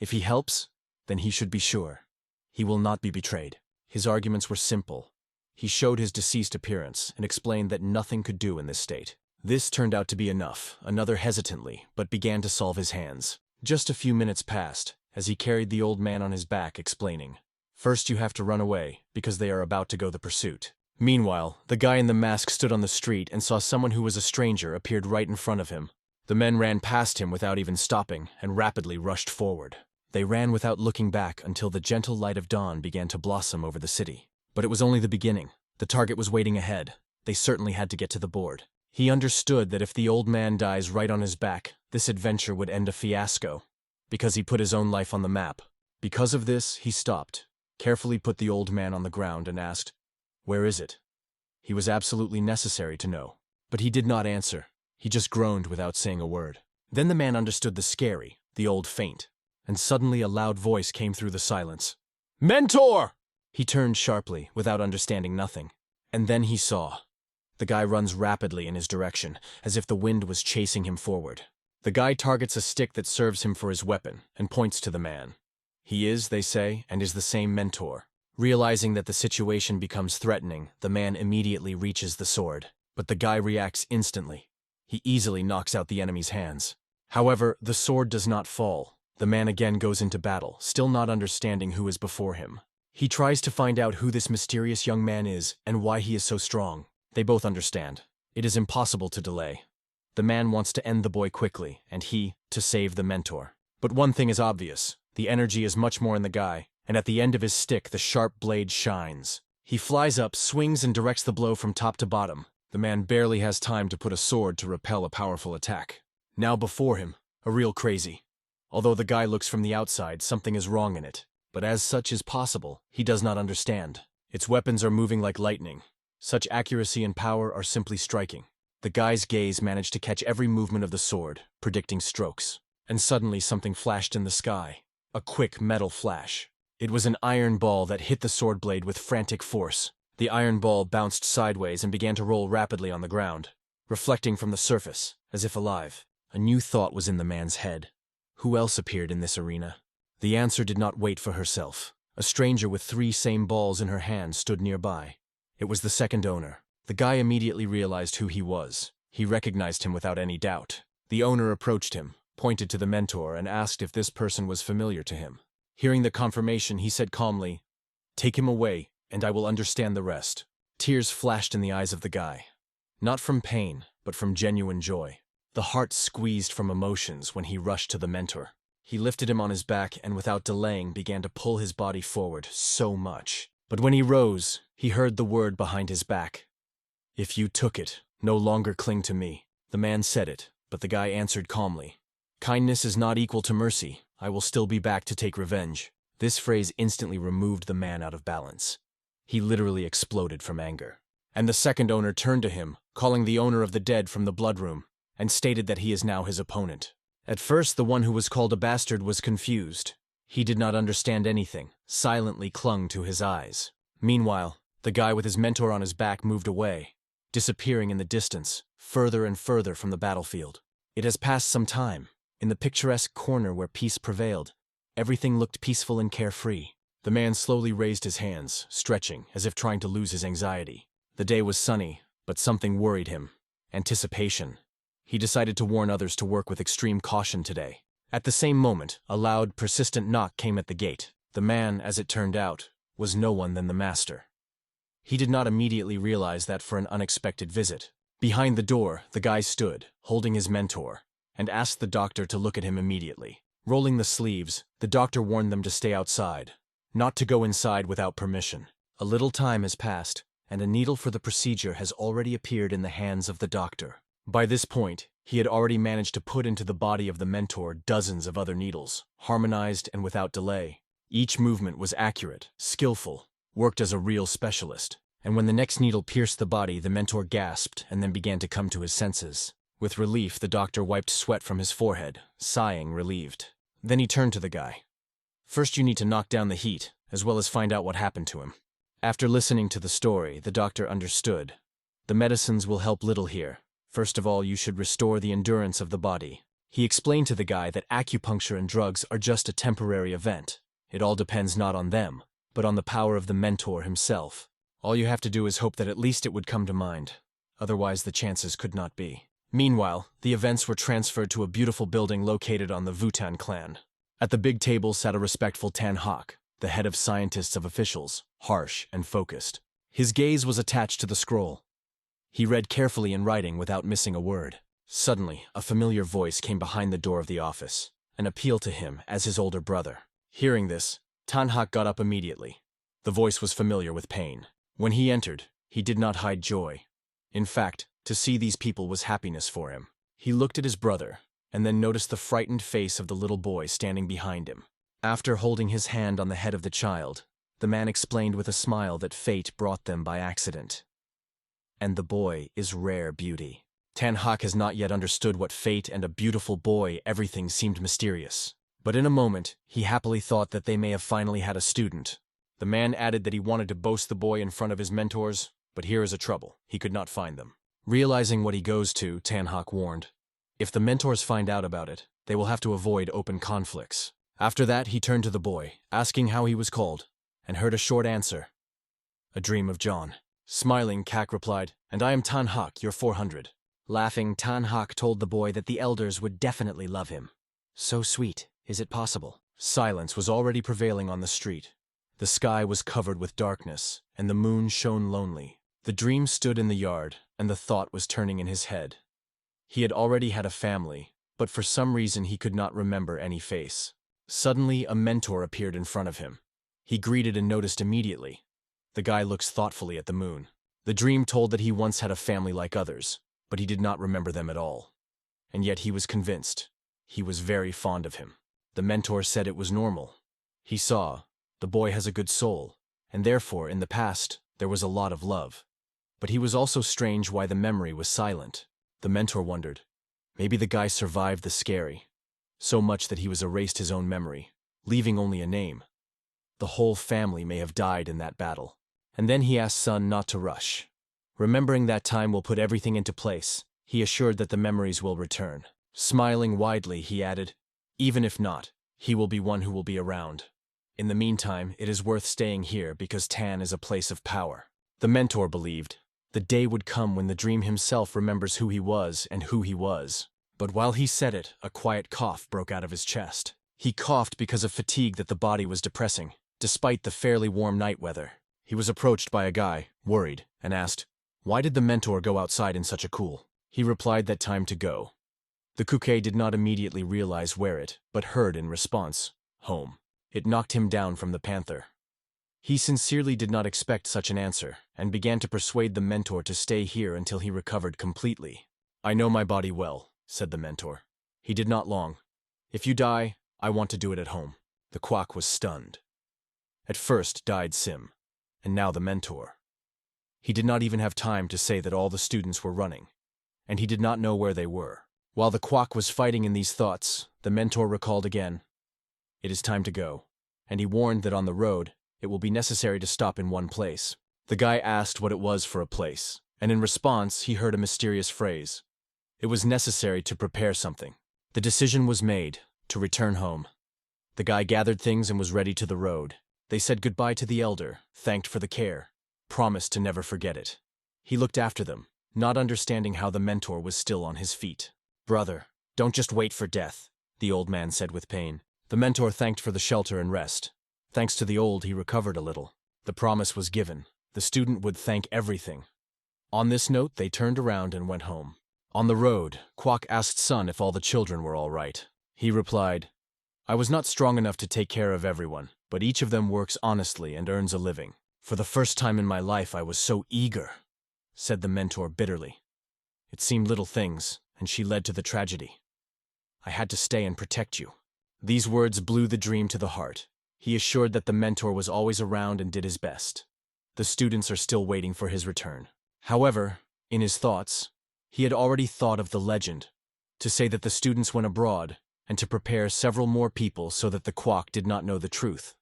If he helps, then he should be sure. He will not be betrayed. His arguments were simple. He showed his deceased appearance and explained that nothing could do in this state. This turned out to be enough. Another hesitantly, but began to solve his hands. Just a few minutes passed, as he carried the old man on his back, explaining, "First you have to run away, because they are about to go the pursuit." Meanwhile, the guy in the mask stood on the street and saw someone who was a stranger appeared right in front of him. The men ran past him without even stopping and rapidly rushed forward. They ran without looking back until the gentle light of dawn began to blossom over the city. But it was only the beginning. The target was waiting ahead. They certainly had to get to the board. He understood that if the old man dies right on his back, this adventure would end a fiasco, because he put his own life on the map. Because of this, he stopped, carefully put the old man on the ground and asked, "Where is it?" He was absolutely necessary to know. But he did not answer. He just groaned without saying a word. Then the man understood the old faint, and suddenly a loud voice came through the silence. "Mentor!" He turned sharply, without understanding nothing. And then he saw. The guy runs rapidly in his direction, as if the wind was chasing him forward. The guy targets a stick that serves him for his weapon, and points to the man. He is, they say, and is the same mentor. Realizing that the situation becomes threatening, the man immediately reaches the sword. But the guy reacts instantly. He easily knocks out the enemy's hands. However, the sword does not fall. The man again goes into battle, still not understanding who is before him. He tries to find out who this mysterious young man is and why he is so strong. They both understand. It is impossible to delay. The man wants to end the boy quickly, and he, to save the mentor. But one thing is obvious. The energy is much more in the guy, and at the end of his stick the sharp blade shines. He flies up, swings and directs the blow from top to bottom. The man barely has time to put a sword to repel a powerful attack. Now before him, a real crazy. Although the guy looks from the outside, something is wrong in it. But as such is possible, he does not understand. Its weapons are moving like lightning. Such accuracy and power are simply striking. The guy's gaze managed to catch every movement of the sword, predicting strokes. And suddenly something flashed in the sky. A quick metal flash. It was an iron ball that hit the sword blade with frantic force. The iron ball bounced sideways and began to roll rapidly on the ground, reflecting from the surface, as if alive. A new thought was in the man's head. Who else appeared in this arena? The answer did not wait for herself. A stranger with 3 same balls in her hand stood nearby. It was the second owner. The guy immediately realized who he was. He recognized him without any doubt. The owner approached him, pointed to the mentor, and asked if this person was familiar to him. Hearing the confirmation, he said calmly, "Take him away, and I will understand the rest." Tears flashed in the eyes of the guy. Not from pain, but from genuine joy. The heart squeezed from emotions when he rushed to the mentor. He lifted him on his back and without delaying began to pull his body forward so much. But when he rose, he heard the word behind his back. "If you took it, no longer cling to me." The man said it, but the guy answered calmly, "Kindness is not equal to mercy. I will still be back to take revenge." This phrase instantly removed the man out of balance. He literally exploded from anger. And the second owner turned to him, calling the owner of the dead from the blood room, and stated that he is now his opponent. At first, the one who was called a bastard was confused. He did not understand anything, silently clung to his eyes. Meanwhile, the guy with his mentor on his back moved away, disappearing in the distance, further and further from the battlefield. It has passed some time. In the picturesque corner where peace prevailed, everything looked peaceful and carefree. The man slowly raised his hands, stretching, as if trying to lose his anxiety. The day was sunny, but something worried him. Anticipation. He decided to warn others to work with extreme caution today. At the same moment, a loud, persistent knock came at the gate. The man, as it turned out, was no one than the master. He did not immediately realize that for an unexpected visit. Behind the door, the guy stood, holding his mentor, and asked the doctor to look at him immediately. Rolling the sleeves, the doctor warned them to stay outside, not to go inside without permission. A little time has passed, and a needle for the procedure has already appeared in the hands of the doctor. By this point, he had already managed to put into the body of the mentor dozens of other needles, harmonized and without delay. Each movement was accurate, skillful, worked as a real specialist. And when the next needle pierced the body, the mentor gasped and then began to come to his senses. With relief, the doctor wiped sweat from his forehead, sighing relieved. Then he turned to the guy. "First you need to knock down the heat, as well as find out what happened to him." After listening to the story, the doctor understood. The medicines will help little here. First of all, you should restore the endurance of the body. He explained to the guy that acupuncture and drugs are just a temporary event. It all depends not on them, but on the power of the mentor himself. All you have to do is hope that at least it would come to mind. Otherwise, the chances could not be. Meanwhile, the events were transferred to a beautiful building located on the Wutan clan. At the big table sat a respectful Tan Hak, the head of scientists of officials, harsh and focused. His gaze was attached to the scroll. He read carefully in writing without missing a word. Suddenly, a familiar voice came behind the door of the office, an appeal to him as his older brother. Hearing this, Tan Hak got up immediately. The voice was familiar with pain. When he entered, he did not hide joy. In fact, to see these people was happiness for him. He looked at his brother, and then noticed the frightened face of the little boy standing behind him. After holding his hand on the head of the child, the man explained with a smile that fate brought them by accident. And the boy is rare beauty. Tanhak has not yet understood what fate and a beautiful boy, everything seemed mysterious. But in a moment, he happily thought that they may have finally had a student. The man added that he wanted to boast the boy in front of his mentors, but here is a trouble. He could not find them. Realizing what he goes to, Tanhak warned, if the mentors find out about it, they will have to avoid open conflicts. After that, he turned to the boy, asking how he was called, and heard a short answer. A dream of John. Smiling, Kak replied, and I am Tanhak, your 400. Laughing, Tanhak told the boy that the elders would definitely love him. So sweet, is it possible? Silence was already prevailing on the street. The sky was covered with darkness, and the moon shone lonely. The dream stood in the yard, and the thought was turning in his head. He had already had a family, but for some reason he could not remember any face. Suddenly, a mentor appeared in front of him. He greeted and noticed immediately. The guy looks thoughtfully at the moon. The dream told that he once had a family like others, but he did not remember them at all. And yet he was convinced. He was very fond of him. The mentor said it was normal. He saw, the boy has a good soul, and therefore, in the past, there was a lot of love. But he was also strange why the memory was silent. The mentor wondered, maybe the guy survived the scary, so much that he was erased his own memory, leaving only a name. The whole family may have died in that battle. And then he asked Sun not to rush. Remembering that time will put everything into place, he assured that the memories will return. Smiling widely, he added, even if not, he will be one who will be around. In the meantime, it is worth staying here because Tan is a place of power. The mentor believed. The day would come when the dream himself remembers who he was and who he was. But while he said it, a quiet cough broke out of his chest. He coughed because of fatigue that the body was depressing, despite the fairly warm night weather. He was approached by a guy, worried, and asked, why did the mentor go outside in such a cool? He replied that time to go. The Kuke did not immediately realize where it, but heard in response, home. It knocked him down from the panther. He sincerely did not expect such an answer, and began to persuade the mentor to stay here until he recovered completely. I know my body well, said the mentor. He did not long. If you die, I want to do it at home. The quack was stunned. At first died Sim, and now the mentor. He did not even have time to say that all the students were running, and he did not know where they were. While the quack was fighting in these thoughts, the mentor recalled again. It is time to go, and he warned that on the road, it will be necessary to stop in one place. The guy asked what it was for a place, and in response, he heard a mysterious phrase. It was necessary to prepare something. The decision was made, to return home. The guy gathered things and was ready to the road. They said goodbye to the elder, thanked for the care, promised to never forget it. He looked after them, not understanding how the mentor was still on his feet. Brother, don't just wait for death, the old man said with pain. The mentor thanked for the shelter and rest. Thanks to the old, he recovered a little. The promise was given. The student would thank everything. On this note, they turned around and went home. On the road, Quack asked Sun if all the children were all right. He replied, I was not strong enough to take care of everyone, but each of them works honestly and earns a living. For the first time in my life, I was so eager, said the mentor bitterly. It seemed little things, and she led to the tragedy. I had to stay and protect you. These words blew the dream to the heart. He assured that the mentor was always around and did his best. The students are still waiting for his return. However, in his thoughts, he had already thought of the legend, to say that the students went abroad, and to prepare several more people so that the quack did not know the truth.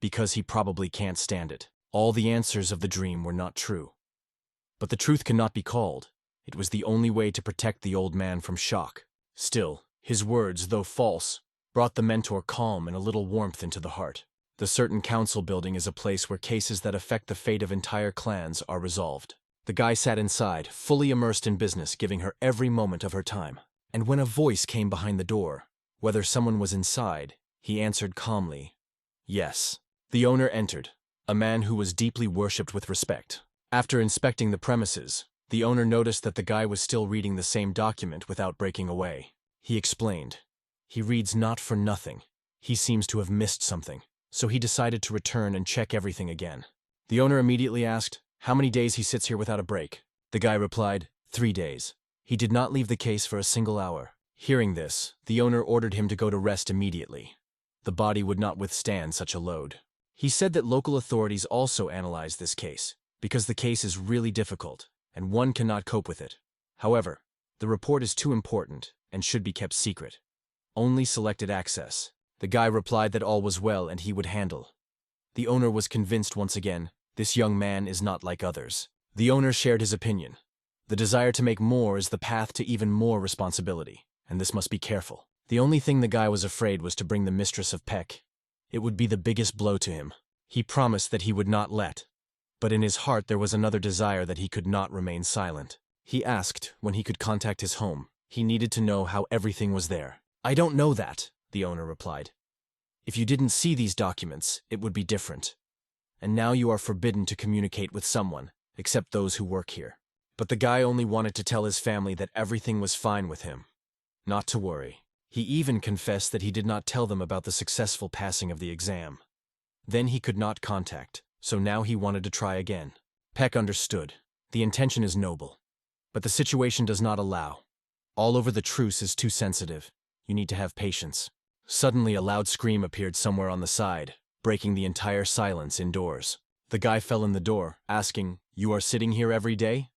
Because he probably can't stand it. All the answers of the dream were not true. But the truth cannot be called. It was the only way to protect the old man from shock. Still, his words, though false, brought the mentor calm and a little warmth into the heart. The certain council building is a place where cases that affect the fate of entire clans are resolved. The guy sat inside, fully immersed in business, giving her every moment of her time. And when a voice came behind the door, whether someone was inside, he answered calmly, yes. The owner entered, a man who was deeply worshipped with respect. After inspecting the premises, the owner noticed that the guy was still reading the same document without breaking away. He explained, he reads not for nothing. He seems to have missed something, so he decided to return and check everything again. The owner immediately asked how many days he sits here without a break. The guy replied, 3 days. He did not leave the case for a single hour. Hearing this, the owner ordered him to go to rest immediately. The body would not withstand such a load. He said that local authorities also analyzed this case, because the case is really difficult, and one cannot cope with it. However, the report is too important and should be kept secret. Only selected access. The guy replied that all was well and he would handle. The owner was convinced once again, this young man is not like others. The owner shared his opinion. The desire to make more is the path to even more responsibility, and this must be careful. The only thing the guy was afraid was to bring the mistress of Peck. It would be the biggest blow to him. He promised that he would not let. But in his heart there was another desire that he could not remain silent. He asked when he could contact his home. He needed to know how everything was there. I don't know that, the owner replied. If you didn't see these documents, it would be different. And now you are forbidden to communicate with someone, except those who work here. But the guy only wanted to tell his family that everything was fine with him. Not to worry. He even confessed that he did not tell them about the successful passing of the exam. Then he could not contact, so now he wanted to try again. Peck understood. The intention is noble. But the situation does not allow. All over the truce is too sensitive. You need to have patience. Suddenly a loud scream appeared somewhere on the side, breaking the entire silence indoors. The guy fell in the door, asking, "You are sitting here every day?"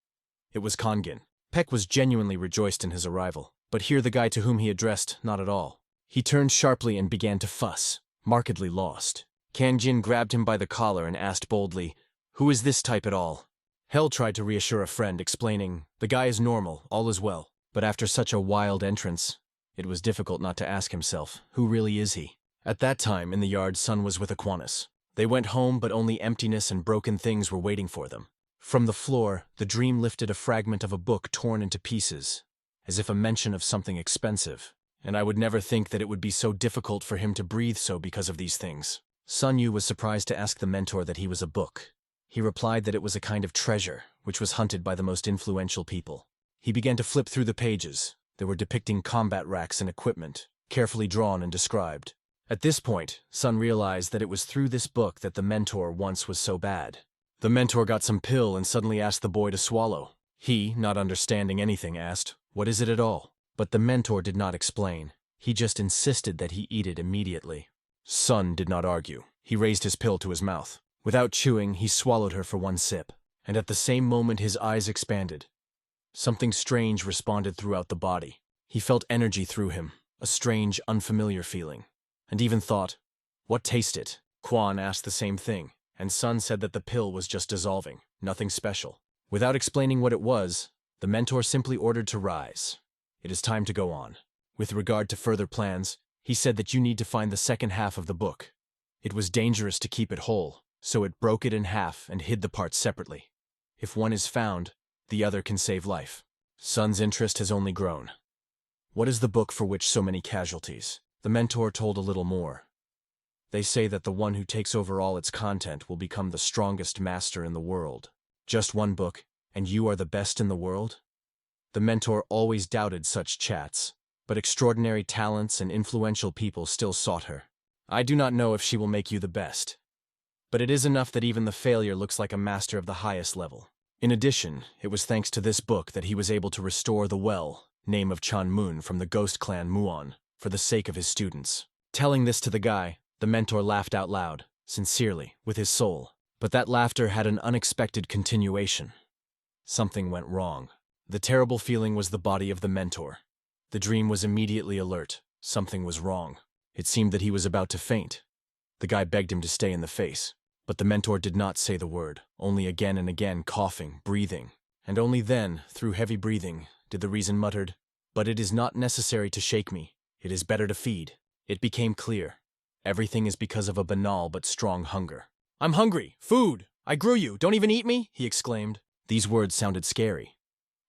It was Kangin. Peck was genuinely rejoiced in his arrival, but here the guy to whom he addressed, not at all. He turned sharply and began to fuss, markedly lost. Kangin grabbed him by the collar and asked boldly, "Who is this type at all?" Hell tried to reassure a friend, explaining, "The guy is normal, all is well." But after such a wild entrance, it was difficult not to ask himself, who really is he? At that time, in the yard, Sun was with a Quans. They went home, but only emptiness and broken things were waiting for them. From the floor, the dream lifted a fragment of a book torn into pieces, as if a mention of something expensive. And I would never think that it would be so difficult for him to breathe so because of these things. Seong Yu was surprised to ask the mentor that he was a book. He replied that it was a kind of treasure, which was hunted by the most influential people. He began to flip through the pages. They were depicting combat racks and equipment, carefully drawn and described. At this point, Sun realized that it was through this book that the mentor once was so bad. The mentor got some pill and suddenly asked the boy to swallow. He, not understanding anything, asked, "What is it at all?" But the mentor did not explain. He just insisted that he eat it immediately. Sun did not argue. He raised his pill to his mouth. Without chewing, he swallowed her for one sip. And at the same moment his eyes expanded. Something strange responded throughout the body. He felt energy through him, a strange, unfamiliar feeling. And even thought, "What taste it?" Quan asked the same thing, and Sun said that the pill was just dissolving, nothing special. Without explaining what it was, the mentor simply ordered to rise. It is time to go on. With regard to further plans, he said that you need to find the second half of the book. It was dangerous to keep it whole, so it broke it in half and hid the parts separately. If one is found, the other can save life. Sun's interest has only grown. What is the book for which so many casualties? The mentor told a little more. They say that the one who takes over all its content will become the strongest master in the world. Just one book, and you are the best in the world? The mentor always doubted such chats, but extraordinary talents and influential people still sought her. I do not know if she will make you the best. But it is enough that even the failure looks like a master of the highest level. In addition, it was thanks to this book that he was able to restore the well, name of Chan Moon from the ghost clan Muon, for the sake of his students. Telling this to the guy, the mentor laughed out loud, sincerely, with his soul. But that laughter had an unexpected continuation. Something went wrong. The terrible feeling was the body of the mentor. The dream was immediately alert. Something was wrong. It seemed that he was about to faint. The guy begged him to stay in the face. But the mentor did not say the word, only again and again coughing, breathing. And only then, through heavy breathing, did the reason muttered, "But it is not necessary to shake me. It is better to feed." It became clear. Everything is because of a banal but strong hunger. "I'm hungry! Food! I grew you! Don't even eat me!" he exclaimed. These words sounded scary.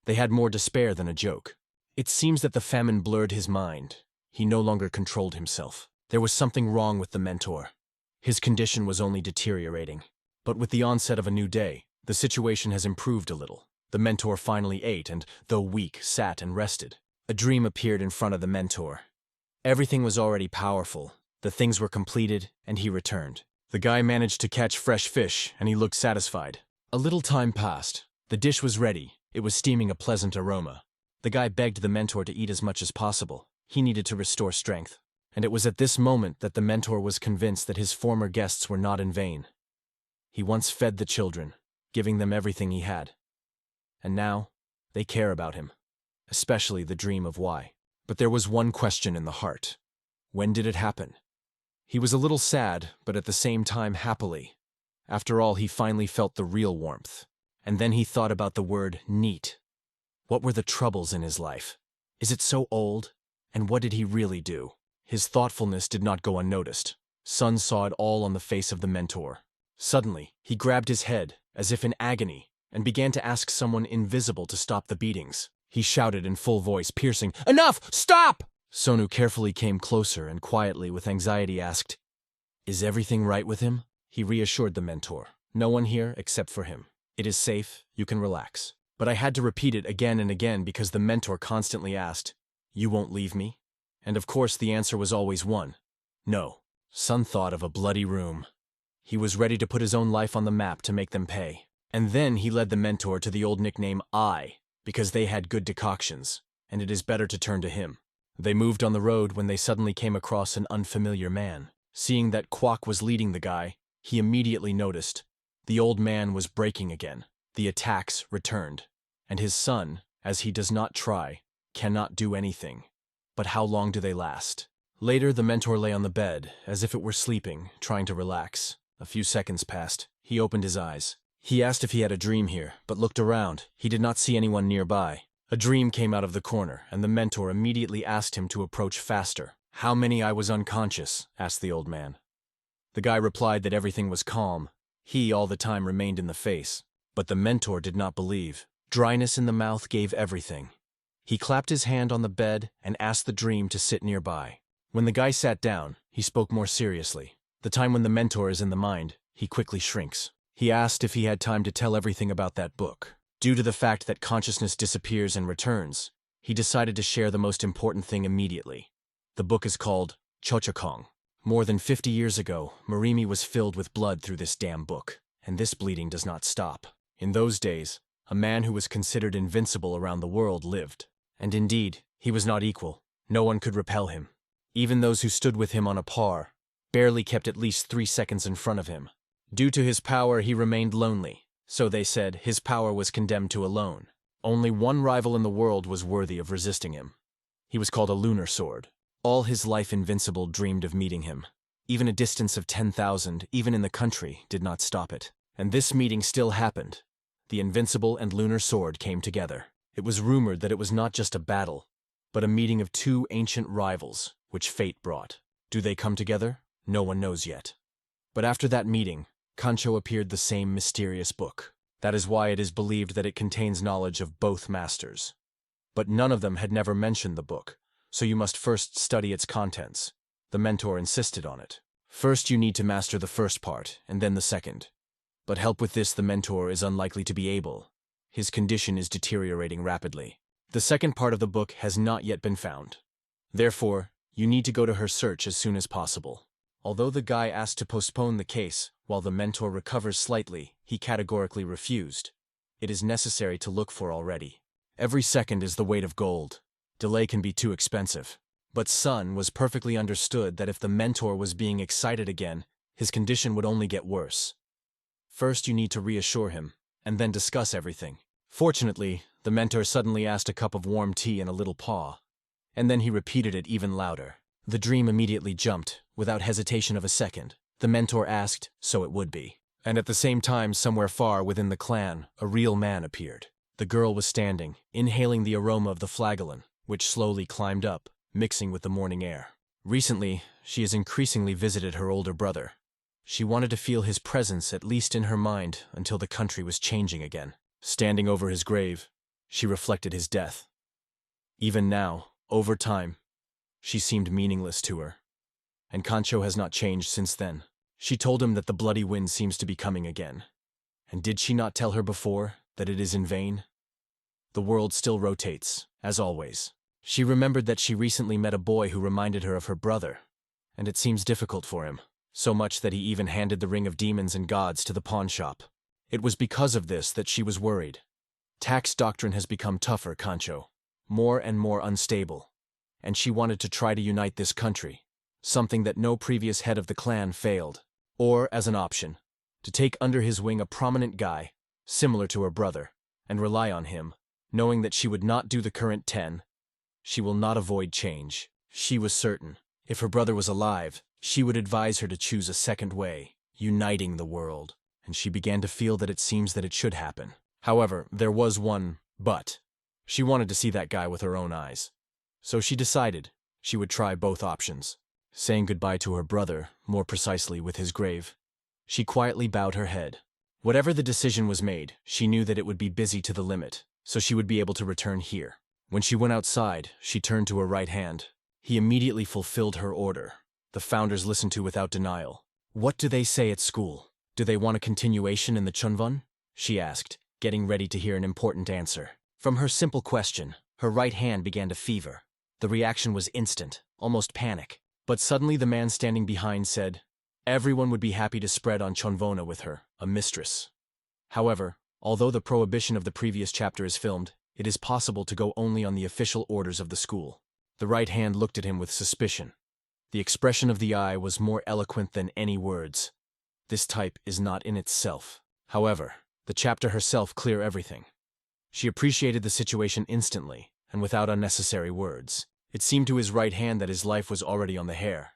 They had more despair than a joke. It seems that the famine blurred his mind. He no longer controlled himself. There was something wrong with the mentor. His condition was only deteriorating. But with the onset of a new day, the situation has improved a little. The mentor finally ate and, though weak, sat and rested. A dream appeared in front of the mentor. Everything was already powerful. The things were completed, and he returned. The guy managed to catch fresh fish, and he looked satisfied. A little time passed. The dish was ready, It was steaming a pleasant aroma. The guy begged the mentor to eat as much as possible. He needed to restore strength. And it was at this moment that the mentor was convinced that his former guests were not in vain. He once fed the children, giving them everything he had. And now, they care about him, especially the dream of why. But there was one question in the heart. When did it happen? He was a little sad, but at the same time happily. After all, he finally felt the real warmth. And then he thought about the word neat. What were the troubles in his life? Is it so old? And what did he really do? His thoughtfulness did not go unnoticed. Sun saw it all on the face of the mentor. Suddenly, he grabbed his head, as if in agony, and began to ask someone invisible to stop the beatings. He shouted in full voice, piercing, "Enough! Stop!" Sonu carefully came closer and quietly, with anxiety, asked, "Is everything right with him?" He reassured the mentor. "No one here except for him. It is safe, you can relax." But I had to repeat it again and again because the mentor constantly asked, "You won't leave me?" And of course the answer was always one. No. Sun thought of a bloody room. He was ready to put his own life on the map to make them pay. And then he led the mentor to the old nickname I, because they had good decoctions, and it is better to turn to him. They moved on the road when they suddenly came across an unfamiliar man. Seeing that Quan was leading the guy, he immediately noticed. The old man was breaking again. The attacks returned. And his son, as he does not try, cannot do anything. But how long do they last? Later, the mentor lay on the bed, as if it were sleeping, trying to relax. A few seconds passed. He opened his eyes. He asked if he had a dream here, but looked around. He did not see anyone nearby. A dream came out of the corner, and the mentor immediately asked him to approach faster. "How many I was unconscious?" asked the old man. The guy replied that everything was calm. He all the time remained in the face. But the mentor did not believe. Dryness in the mouth gave everything. He clapped his hand on the bed and asked the dream to sit nearby. When the guy sat down, he spoke more seriously. The time when the mentor is in the mind, he quickly shrinks. He asked if he had time to tell everything about that book. Due to the fact that consciousness disappears and returns, he decided to share the most important thing immediately. The book is called Chochokong. More than 50 years ago, Marimi was filled with blood through this damn book, and this bleeding does not stop. In those days, a man who was considered invincible around the world lived. And indeed, he was not equal. No one could repel him. Even those who stood with him on a par barely kept at least 3 seconds in front of him. Due to his power, he remained lonely. So they said his power was condemned to alone. Only one rival in the world was worthy of resisting him. He was called a lunar sword. All his life Invincible dreamed of meeting him. Even a distance of 10,000, even in the country, did not stop it. And this meeting still happened. The Invincible and Lunar Sword came together. It was rumored that it was not just a battle, but a meeting of two ancient rivals, which fate brought. Do they come together? No one knows yet. But after that meeting, Kancho appeared the same mysterious book. That is why it is believed that it contains knowledge of both masters. But none of them had never mentioned the book, so you must first study its contents. The mentor insisted on it. First you need to master the first part, and then the second. But help with this the mentor is unlikely to be able. His condition is deteriorating rapidly. The second part of the book has not yet been found. Therefore, you need to go to her search as soon as possible. Although the guy asked to postpone the case while the mentor recovers slightly, he categorically refused. It is necessary to look for already. Every second is the weight of gold. Delay can be too expensive. But Sun was perfectly understood that if the mentor was being excited again, his condition would only get worse. First you need to reassure him, and then discuss everything. Fortunately, the mentor suddenly asked a cup of warm tea and a little paw, and then he repeated it even louder. The dream immediately jumped, without hesitation of a second. The mentor asked, so it would be. And at the same time, somewhere far within the clan, a real man appeared. The girl was standing, inhaling the aroma of the flagellan, which slowly climbed up, mixing with the morning air. Recently, she has increasingly visited her older brother. She wanted to feel his presence at least in her mind until the country was changing again. Standing over his grave, she reflected his death. Even now, over time, she seemed meaningless to her. And Kancho has not changed since then. She told him that the bloody wind seems to be coming again. And did she not tell her before that it is in vain? The world still rotates, as always. She remembered that she recently met a boy who reminded her of her brother, and it seems difficult for him. So much that he even handed the Ring of Demons and Gods to the pawn shop. It was because of this that she was worried. Tax doctrine has become tougher, Concho. More and more unstable. And she wanted to try to unite this country, something that no previous head of the clan failed. Or, as an option, to take under his wing a prominent guy, similar to her brother, and rely on him, knowing that she would not do the current 10. She will not avoid change. She was certain, if her brother was alive, she would advise her to choose a second way, uniting the world, and she began to feel that it seems that it should happen. However, there was one but. She wanted to see that guy with her own eyes. So she decided she would try both options. Saying goodbye to her brother, more precisely with his grave, she quietly bowed her head. Whatever the decision was made, she knew that it would be busy to the limit, so she would be able to return here. When she went outside, she turned to her right hand. He immediately fulfilled her order. The founders listened to without denial. What do they say at school? Do they want a continuation in the Chunvan? She asked, getting ready to hear an important answer. From her simple question, her right hand began to fever. The reaction was instant, almost panic. But suddenly the man standing behind said, everyone would be happy to spread on Chonvona with her, a mistress. However, although the prohibition of the previous chapter is filmed, it is possible to go only on the official orders of the school. The right hand looked at him with suspicion. The expression of the eye was more eloquent than any words. This type is not in itself. However, the chapter herself clear everything. She appreciated the situation instantly, and without unnecessary words. It seemed to his right hand that his life was already on the hair.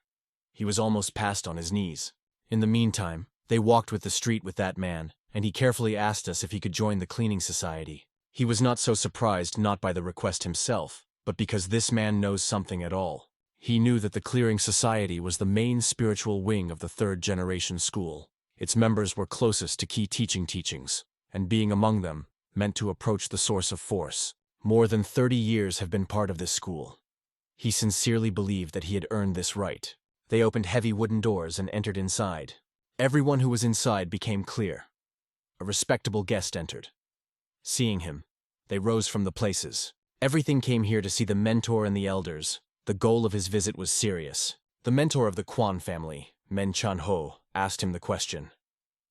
He was almost past on his knees. In the meantime, they walked with the street with that man, and he carefully asked us if he could join the cleaning society. He was not so surprised not by the request himself, but because this man knows something at all. He knew that the clearing society was the main spiritual wing of the third-generation school. Its members were closest to key teachings, and being among them meant to approach the source of force. More than 30 years have been part of this school. He sincerely believed that he had earned this right. They opened heavy wooden doors and entered inside. Everyone who was inside became clear. A respectable guest entered. Seeing him, they rose from the places. Everything came here to see the mentor and the elders. The goal of his visit was serious. The mentor of the Quan family, Men Chan-ho, asked him the question.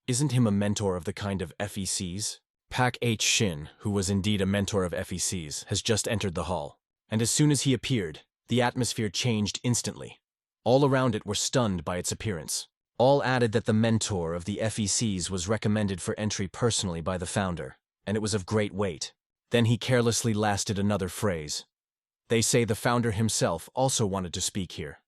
Isn't him a mentor of the kind of FECs? Pak H. Shin, who was indeed a mentor of FECs, has just entered the hall. And as soon as he appeared, the atmosphere changed instantly. All around it were stunned by its appearance. All added that the mentor of the FECs was recommended for entry personally by the founder, and it was of great weight. Then he carelessly lasted another phrase. They say the founder himself also wanted to speak here.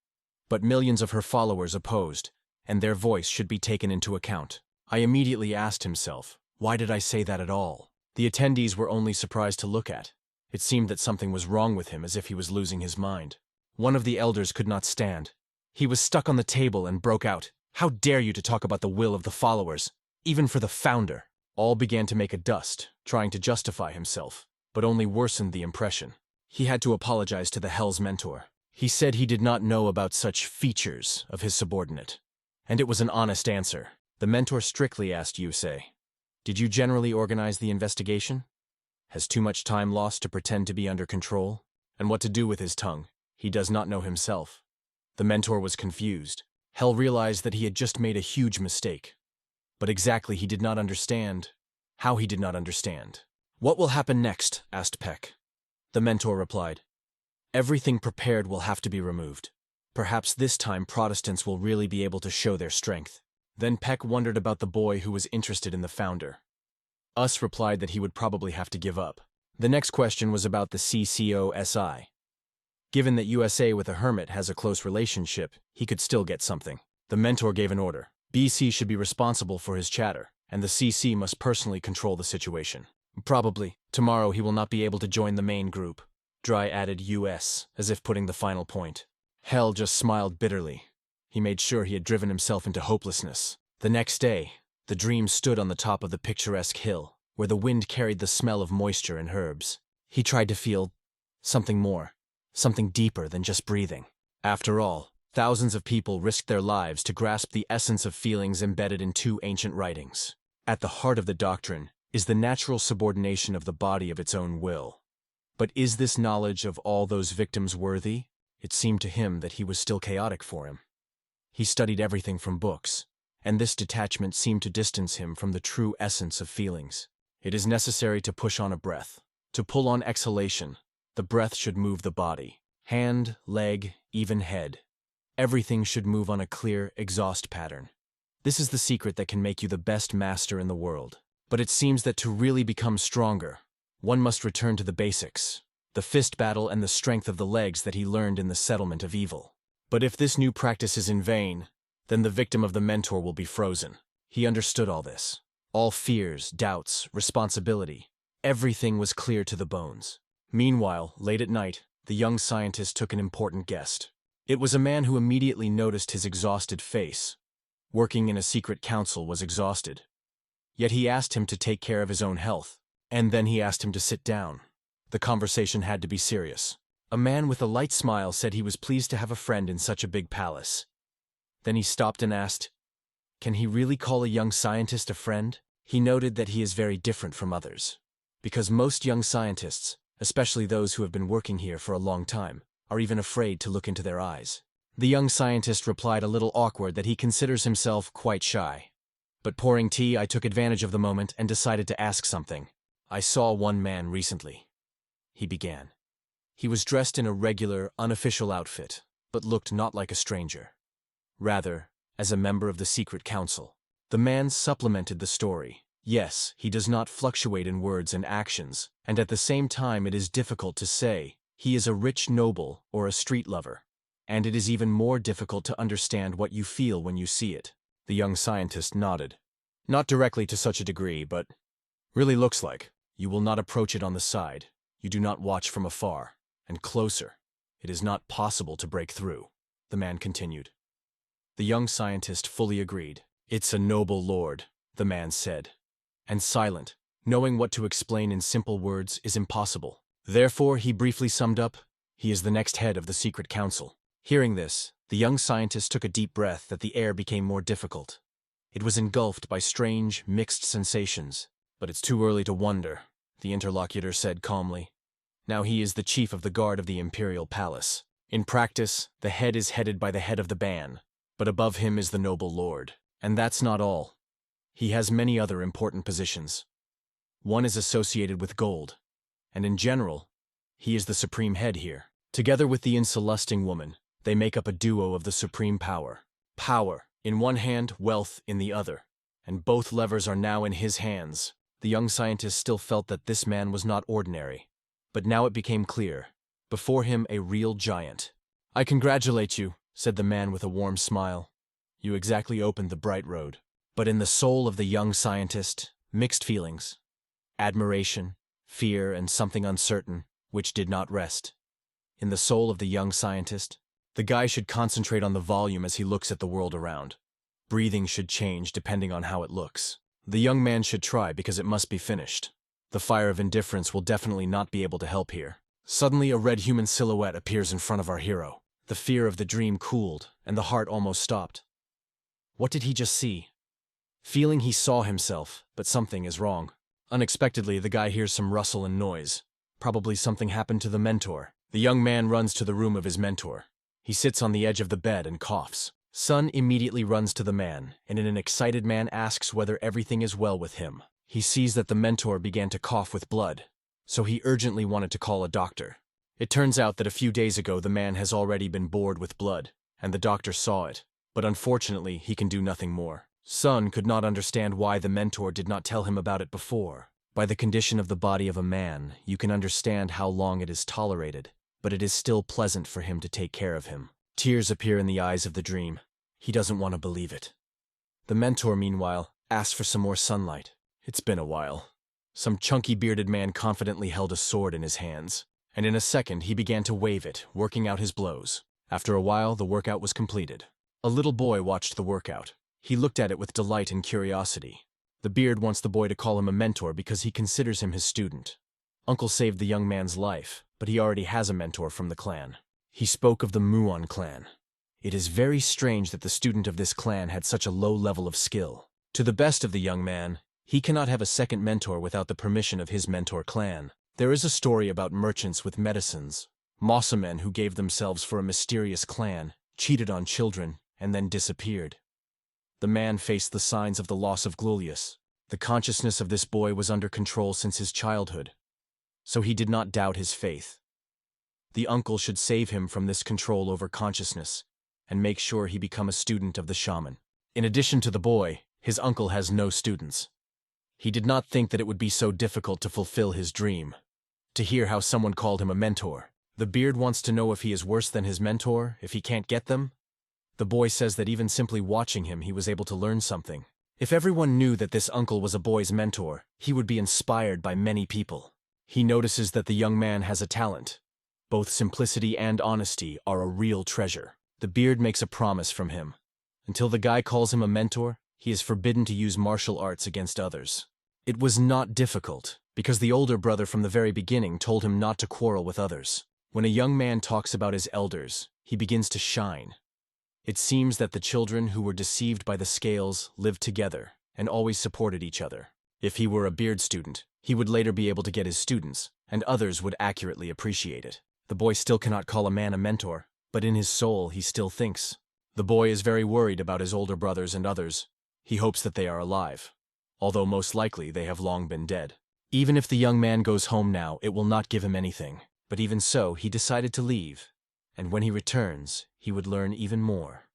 But millions of her followers opposed, and their voice should be taken into account. I immediately asked himself, why did I say that at all? The attendees were only surprised to look at. It seemed that something was wrong with him, as if he was losing his mind. One of the elders could not stand. He was stuck on the table and broke out, "How dare you to talk about the will of the followers, even for the founder?" All began to make a dust, trying to justify himself, but only worsened the impression. He had to apologize to the Hell's mentor. He said he did not know about such features of his subordinate. And it was an honest answer. The mentor strictly asked Yusei, "Did you generally organize the investigation? Has too much time lost to pretend to be under control? And what to do with his tongue? He does not know himself." The mentor was confused. Hell realized that he had just made a huge mistake. But exactly he did not understand. How he did not understand. "What will happen next?" asked Peck. The mentor replied, "Everything prepared will have to be removed. Perhaps this time Protestants will really be able to show their strength." Then Peck wondered about the boy who was interested in the founder. Us replied that he would probably have to give up. The next question was about the CCOSI. Given that USA with a hermit has a close relationship, he could still get something. The mentor gave an order. BC should be responsible for his chatter, and the CC must personally control the situation. Probably, tomorrow he will not be able to join the main group. Dry added US, as if putting the final point. Hell just smiled bitterly. He made sure he had driven himself into hopelessness. The next day, the dream stood on the top of the picturesque hill, where the wind carried the smell of moisture and herbs. He tried to feel something more, something deeper than just breathing. After all, thousands of people risked their lives to grasp the essence of feelings embedded in two ancient writings. At the heart of the doctrine is the natural subordination of the body of its own will. But is this knowledge of all those victims worthy? It seemed to him that he was still chaotic for him. He studied everything from books, and this detachment seemed to distance him from the true essence of feelings. It is necessary to push on a breath. To pull on exhalation, the breath should move the body. Hand, leg, even head. Everything should move on a clear exhaust pattern. This is the secret that can make you the best master in the world. But it seems that to really become stronger, one must return to the basics, the fist battle and the strength of the legs that he learned in the settlement of evil. But if this new practice is in vain, then the victim of the mentor will be frozen. He understood all this. All fears, doubts, responsibility, everything was clear to the bones. Meanwhile, late at night, the young scientist took an important guest. It was a man who immediately noticed his exhausted face. Working in a secret council was exhausted. Yet he asked him to take care of his own health, and then he asked him to sit down. The conversation had to be serious. A man with a light smile said he was pleased to have a friend in such a big palace. Then he stopped and asked, "Can he really call a young scientist a friend?" He noted that he is very different from others, because most young scientists, especially those who have been working here for a long time, are even afraid to look into their eyes. The young scientist replied a little awkward that he considers himself quite shy. But pouring tea, I took advantage of the moment and decided to ask something. "I saw one man recently," he began. He was dressed in a regular, unofficial outfit, but looked not like a stranger. Rather, as a member of the secret council. The man supplemented the story. Yes, he does not fluctuate in words and actions, and at the same time it is difficult to say he is a rich noble or a street lover. And it is even more difficult to understand what you feel when you see it. The young scientist nodded. "Not directly to such a degree, but really looks like. You will not approach it on the side. You do not watch from afar. And closer. It is not possible to break through," the man continued. The young scientist fully agreed. "It's a noble lord," the man said. And silent, knowing what to explain in simple words is impossible. Therefore, he briefly summed up, he is the next head of the secret council. Hearing this, the young scientist took a deep breath that the air became more difficult. It was engulfed by strange, mixed sensations. "But it's too early to wonder," the interlocutor said calmly. "Now he is the chief of the guard of the imperial palace. In practice, the head is headed by the head of the band, but above him is the noble lord. And that's not all. He has many other important positions. One is associated with gold, and in general, he is the supreme head here. Together with the insulusting woman, they make up a duo of the supreme power. Power in one hand, wealth in the other, and both levers are now in his hands." The young scientist still felt that this man was not ordinary, but now it became clear. Before him, a real giant. "I congratulate you," said the man with a warm smile. "You exactly opened the bright road." But in the soul of the young scientist, mixed feelings. Admiration, fear, and something uncertain, which did not rest. In the soul of the young scientist, the guy should concentrate on the volume as he looks at the world around. Breathing should change depending on how it looks. The young man should try because it must be finished. The fire of indifference will definitely not be able to help here. Suddenly, a red human silhouette appears in front of our hero. The fear of the dream cooled, and the heart almost stopped. What did he just see? Feeling he saw himself, but something is wrong. Unexpectedly, the guy hears some rustle and noise. Probably something happened to the mentor. The young man runs to the room of his mentor. He sits on the edge of the bed and coughs. Sun immediately runs to the man, and in an excited man asks whether everything is well with him. He sees that the mentor began to cough with blood, so he urgently wanted to call a doctor. It turns out that a few days ago the man has already been bored with blood, and the doctor saw it, but unfortunately he can do nothing more. Sun could not understand why the mentor did not tell him about it before. By the condition of the body of a man, you can understand how long it is tolerated, but it is still pleasant for him to take care of him. Tears appear in the eyes of the dream. He doesn't want to believe it. The mentor, meanwhile, asks for some more sunlight. It's been a while. Some chunky bearded man confidently held a sword in his hands, and in a second he began to wave it, working out his blows. After a while, the workout was completed. A little boy watched the workout. He looked at it with delight and curiosity. The beard wants the boy to call him a mentor because he considers him his student. Uncle saved the young man's life, but he already has a mentor from the clan. He spoke of the Muon clan. It is very strange that the student of this clan had such a low level of skill. To the best of the young man, he cannot have a second mentor without the permission of his mentor clan. There is a story about merchants with medicines, Mossa men who gave themselves for a mysterious clan, cheated on children, and then disappeared. The man faced the signs of the loss of Glulius. The consciousness of this boy was under control since his childhood, so he did not doubt his faith. The uncle should save him from this control over consciousness and make sure he become a student of the shaman. In addition to the boy, his uncle has no students. He did not think that it would be so difficult to fulfill his dream. To hear how someone called him a mentor. The beard wants to know if he is worse than his mentor, if he can't get them. The boy says that even simply watching him he was able to learn something. If everyone knew that this uncle was a boy's mentor, he would be inspired by many people. He notices that the young man has a talent. Both simplicity and honesty are a real treasure. The beard makes a promise from him. Until the guy calls him a mentor, he is forbidden to use martial arts against others. It was not difficult, because the older brother from the very beginning told him not to quarrel with others. When a young man talks about his elders, he begins to shine. It seems that the children who were deceived by the scales lived together and always supported each other. If he were a beard student, he would later be able to get his students, and others would accurately appreciate it. The boy still cannot call a man a mentor, but in his soul he still thinks. The boy is very worried about his older brothers and others. He hopes that they are alive, although most likely they have long been dead. Even if the young man goes home now, it will not give him anything. But even so, he decided to leave, and when he returns, he would learn even more.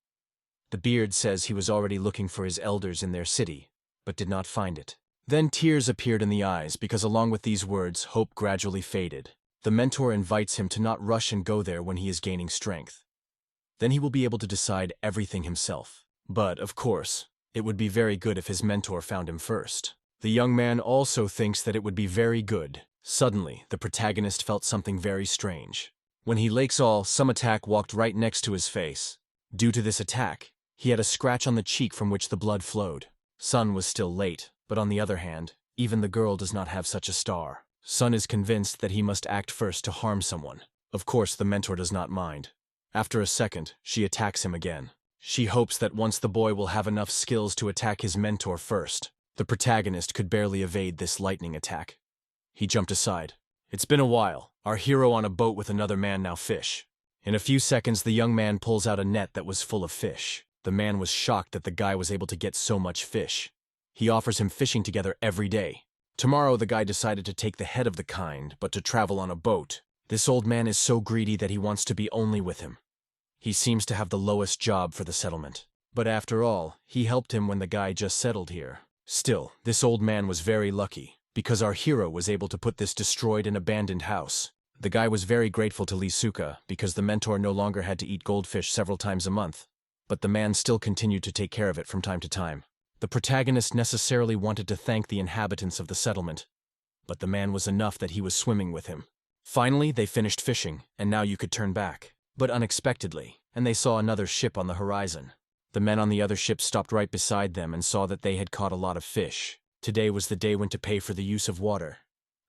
The beard says he was already looking for his elders in their city, but did not find it. Then tears appeared in the eyes because along with these words, hope gradually faded. The mentor invites him to not rush and go there when he is gaining strength. Then he will be able to decide everything himself. But, of course, it would be very good if his mentor found him first. The young man also thinks that it would be very good. Suddenly, the protagonist felt something very strange. When he lakes all, some attack walked right next to his face. Due to this attack, he had a scratch on the cheek from which the blood flowed. Sun was still late, but on the other hand, even the girl does not have such a star. Sun is convinced that he must act first to harm someone. Of course, the mentor does not mind. After a second, she attacks him again. She hopes that once the boy will have enough skills to attack his mentor first. The protagonist could barely evade this lightning attack. He jumped aside. It's been a while. Our hero on a boat with another man now fish. In a few seconds, the young man pulls out a net that was full of fish. The man was shocked that the guy was able to get so much fish. He offers him fishing together every day. Tomorrow, the guy decided to take the head of the kind, but to travel on a boat. This old man is so greedy that he wants to be only with him. He seems to have the lowest job for the settlement. But after all, he helped him when the guy just settled here. Still, this old man was very lucky, because our hero was able to put this destroyed and abandoned house. The guy was very grateful to Lee Suka because the mentor no longer had to eat goldfish several times a month. But the man still continued to take care of it from time to time. The protagonist necessarily wanted to thank the inhabitants of the settlement, but the man was enough that he was swimming with him. Finally, they finished fishing, and now you could turn back. But unexpectedly, and they saw another ship on the horizon. The men on the other ship stopped right beside them and saw that they had caught a lot of fish. Today was the day when to pay for the use of water.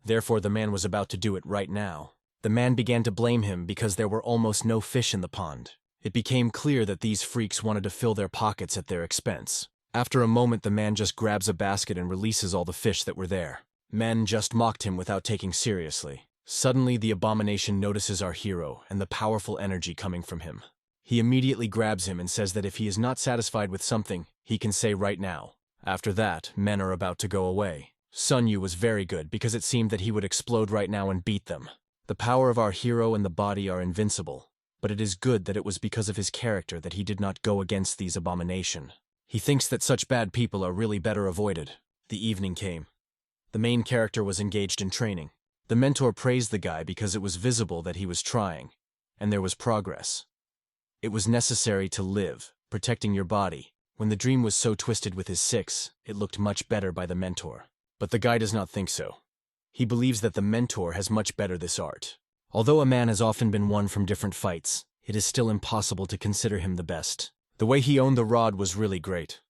Therefore, the man was about to do it right now. The man began to blame him because there were almost no fish in the pond. It became clear that these freaks wanted to fill their pockets at their expense. After a moment, the man just grabs a basket and releases all the fish that were there. Men just mocked him without taking seriously. Suddenly, the abomination notices our hero and the powerful energy coming from him. He immediately grabs him and says that if he is not satisfied with something, he can say right now. After that, men are about to go away. Seong Yu was very good because it seemed that he would explode right now and beat them. The power of our hero and the body are invincible, but it is good that it was because of his character that he did not go against these abomination. He thinks that such bad people are really better avoided. The evening came. The main character was engaged in training. The mentor praised the guy because it was visible that he was trying, and there was progress. It was necessary to live, protecting your body. When the dream was so twisted with his six, it looked much better by the mentor. But the guy does not think so. He believes that the mentor has much better this art. Although a man has often been won from different fights, it is still impossible to consider him the best. The way he owned the rod was really great.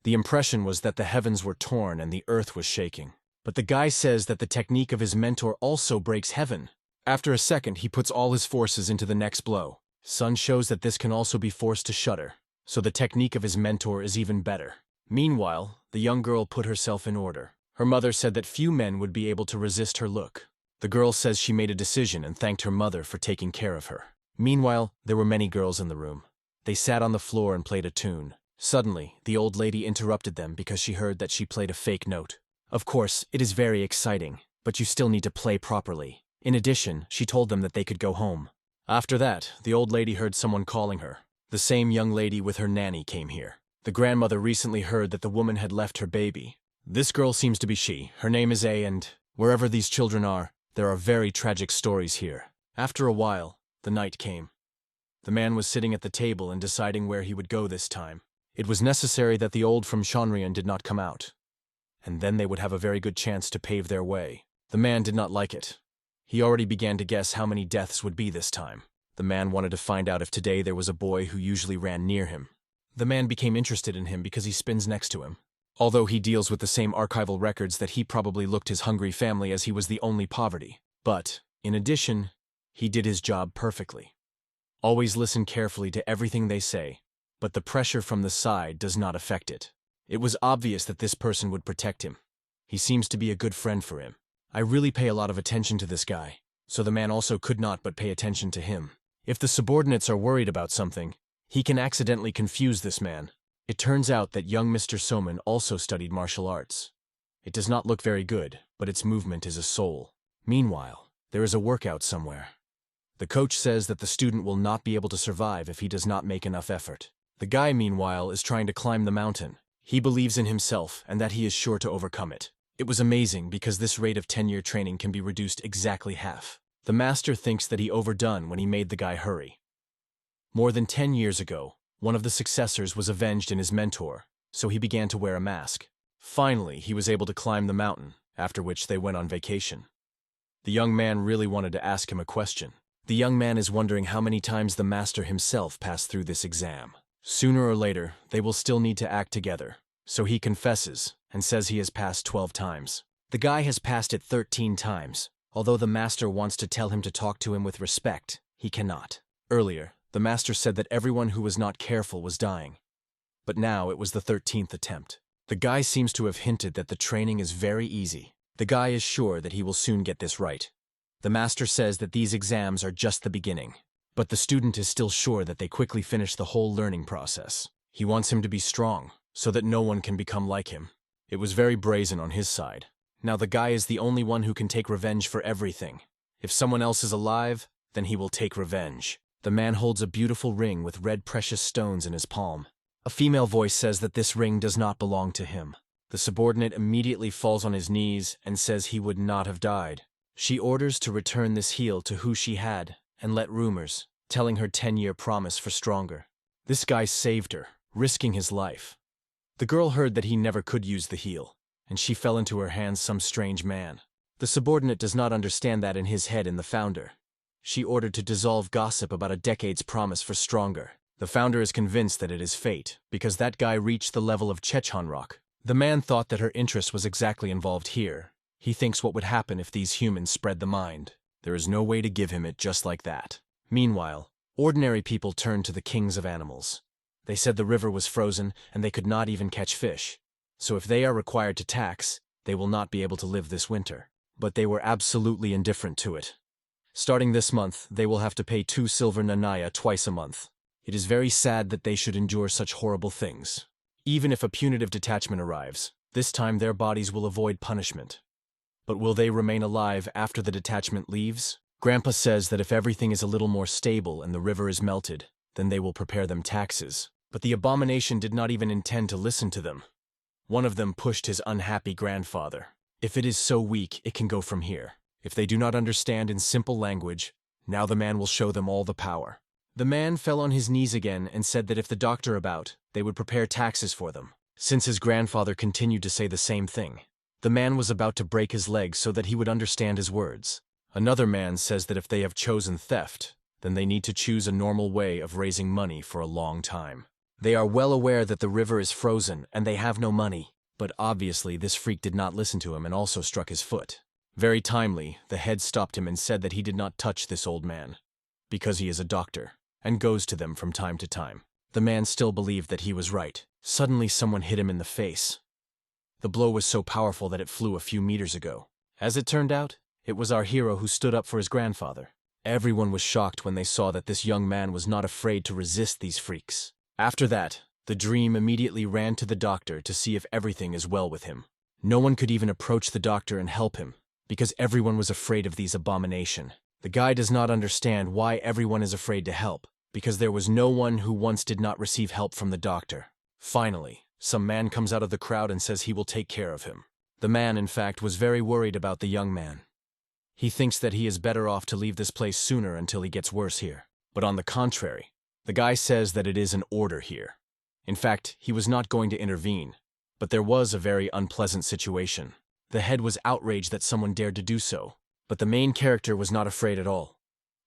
The impression was that the heavens were torn and the earth was shaking. But the guy says that the technique of his mentor also breaks heaven. After a second, he puts all his forces into the next blow. Sun shows that this can also be forced to shudder, so the technique of his mentor is even better. Meanwhile, the young girl put herself in order. Her mother said that few men would be able to resist her look. The girl says she made a decision and thanked her mother for taking care of her. Meanwhile, there were many girls in the room. They sat on the floor and played a tune. Suddenly, the old lady interrupted them because she heard that she played a fake note. Of course, it is very exciting, but you still need to play properly. In addition, she told them that they could go home. After that, the old lady heard someone calling her. The same young lady with her nanny came here. The grandmother recently heard that the woman had left her baby. This girl seems to be she. Her name is A, and wherever these children are, there are very tragic stories here. After a while, the night came. The man was sitting at the table and deciding where he would go this time. It was necessary that the old from Shanrian did not come out, and then they would have a very good chance to pave their way. The man did not like it. He already began to guess how many deaths would be this time. The man wanted to find out if today there was a boy who usually ran near him. The man became interested in him because he spins next to him. Although he deals with the same archival records that he probably looked his hungry family as he was the only poverty. But, in addition, he did his job perfectly. Always listen carefully to everything they say, but the pressure from the side does not affect it. It was obvious that this person would protect him. He seems to be a good friend for him. I really pay a lot of attention to this guy, so the man also could not but pay attention to him. If the subordinates are worried about something, he can accidentally confuse this man. It turns out that young Mr. Soman also studied martial arts. It does not look very good, but its movement is a soul. Meanwhile, there is a workout somewhere. The coach says that the student will not be able to survive if he does not make enough effort. The guy, meanwhile, is trying to climb the mountain. He believes in himself and that he is sure to overcome it. It was amazing because this rate of 10-year training can be reduced exactly half. The master thinks that he overdone when he made the guy hurry. More than 10 years ago, one of the successors was avenged in his mentor, so he began to wear a mask. Finally, he was able to climb the mountain, after which they went on vacation. The young man really wanted to ask him a question. The young man is wondering how many times the master himself passed through this exam. Sooner or later, they will still need to act together, so he confesses and says he has passed 12 times. The guy has passed it 13 times. Although the master wants to tell him to talk to him with respect, he cannot. Earlier, the master said that everyone who was not careful was dying. But now it was the 13th attempt. The guy seems to have hinted that the training is very easy. The guy is sure that he will soon get this right. The master says that these exams are just the beginning, but the student is still sure that they quickly finish the whole learning process. He wants him to be strong, so that no one can become like him. It was very brazen on his side. Now the guy is the only one who can take revenge for everything. If someone else is alive, then he will take revenge. The man holds a beautiful ring with red precious stones in his palm. A female voice says that this ring does not belong to him. The subordinate immediately falls on his knees and says he would not have died. She orders to return this heel to who she had and let rumors, telling her 10-year promise for stronger. This guy saved her, risking his life. The girl heard that he never could use the heel, and she fell into her hands some strange man. The subordinate does not understand that in his head in the founder. She ordered to dissolve gossip about a decade's promise for stronger. The founder is convinced that it is fate, because that guy reached the level of Chechonrock. The man thought that her interest was exactly involved here. He thinks what would happen if these humans spread the mind. There is no way to give him it just like that. Meanwhile, ordinary people turned to the kings of animals. They said the river was frozen and they could not even catch fish. So if they are required to tax, they will not be able to live this winter. But they were absolutely indifferent to it. Starting this month, they will have to pay 2 silver nanaya twice a month. It is very sad that they should endure such horrible things. Even if a punitive detachment arrives, this time their bodies will avoid punishment. But will they remain alive after the detachment leaves? Grandpa says that if everything is a little more stable and the river is melted, then they will prepare them taxes. But the abomination did not even intend to listen to them. One of them pushed his unhappy grandfather. If it is so weak, it can go from here. If they do not understand in simple language, now the man will show them all the power. The man fell on his knees again and said that if the doctor about, they would prepare taxes for them. Since his grandfather continued to say the same thing, the man was about to break his leg so that he would understand his words. Another man says that if they have chosen theft, then they need to choose a normal way of raising money for a long time. They are well aware that the river is frozen and they have no money, but obviously this freak did not listen to him and also struck his foot. Very timely, the head stopped him and said that he did not touch this old man, because he is a doctor, and goes to them from time to time. The man still believed that he was right. Suddenly someone hit him in the face. The blow was so powerful that it flew a few meters ago. As it turned out, it was our hero who stood up for his grandfather. Everyone was shocked when they saw that this young man was not afraid to resist these freaks. After that, the dream immediately ran to the doctor to see if everything is well with him. No one could even approach the doctor and help him, because everyone was afraid of these abomination. The guy does not understand why everyone is afraid to help, because there was no one who once did not receive help from the doctor. Finally, some man comes out of the crowd and says he will take care of him. The man, in fact, was very worried about the young man. He thinks that he is better off to leave this place sooner until he gets worse here. But on the contrary, the guy says that it is an order here. In fact, he was not going to intervene, but there was a very unpleasant situation. The head was outraged that someone dared to do so, but the main character was not afraid at all.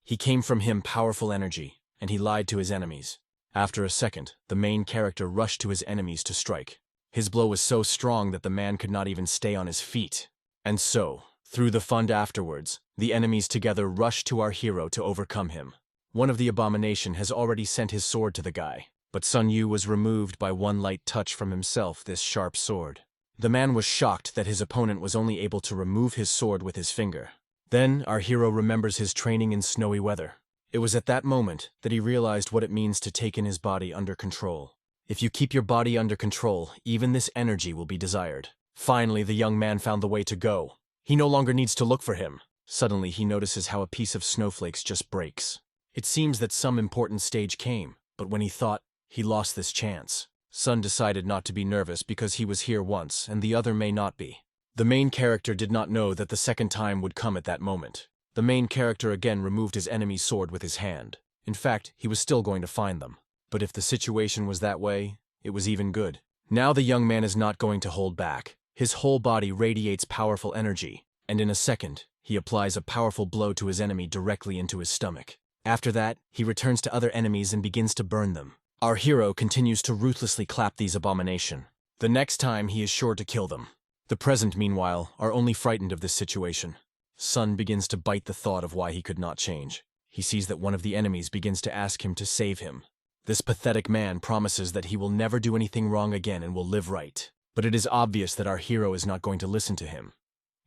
He came from him powerful energy, and he lied to his enemies. After a second, the main character rushed to his enemies to strike. His blow was so strong that the man could not even stay on his feet. And so, through the fund afterwards, the enemies together rushed to our hero to overcome him. One of the abomination has already sent his sword to the guy, but Seong Yu was removed by one light touch from himself, this sharp sword. The man was shocked that his opponent was only able to remove his sword with his finger. Then our hero remembers his training in snowy weather. It was at that moment that he realized what it means to take in his body under control. If you keep your body under control, even this energy will be desired. Finally, the young man found the way to go. He no longer needs to look for him. Suddenly, he notices how a piece of snowflakes just breaks. It seems that some important stage came, but when he thought, he lost this chance. Sun decided not to be nervous because he was here once, and the other may not be. The main character did not know that the second time would come at that moment. The main character again removed his enemy's sword with his hand. In fact, he was still going to find them. But if the situation was that way, it was even good. Now the young man is not going to hold back. His whole body radiates powerful energy, and in a second, he applies a powerful blow to his enemy directly into his stomach. After that, he returns to other enemies and begins to burn them. Our hero continues to ruthlessly clap these abomination. The next time, he is sure to kill them. The present, meanwhile, are only frightened of this situation. Sun begins to bite the thought of why he could not change. He sees that one of the enemies begins to ask him to save him. This pathetic man promises that he will never do anything wrong again and will live right. But it is obvious that our hero is not going to listen to him.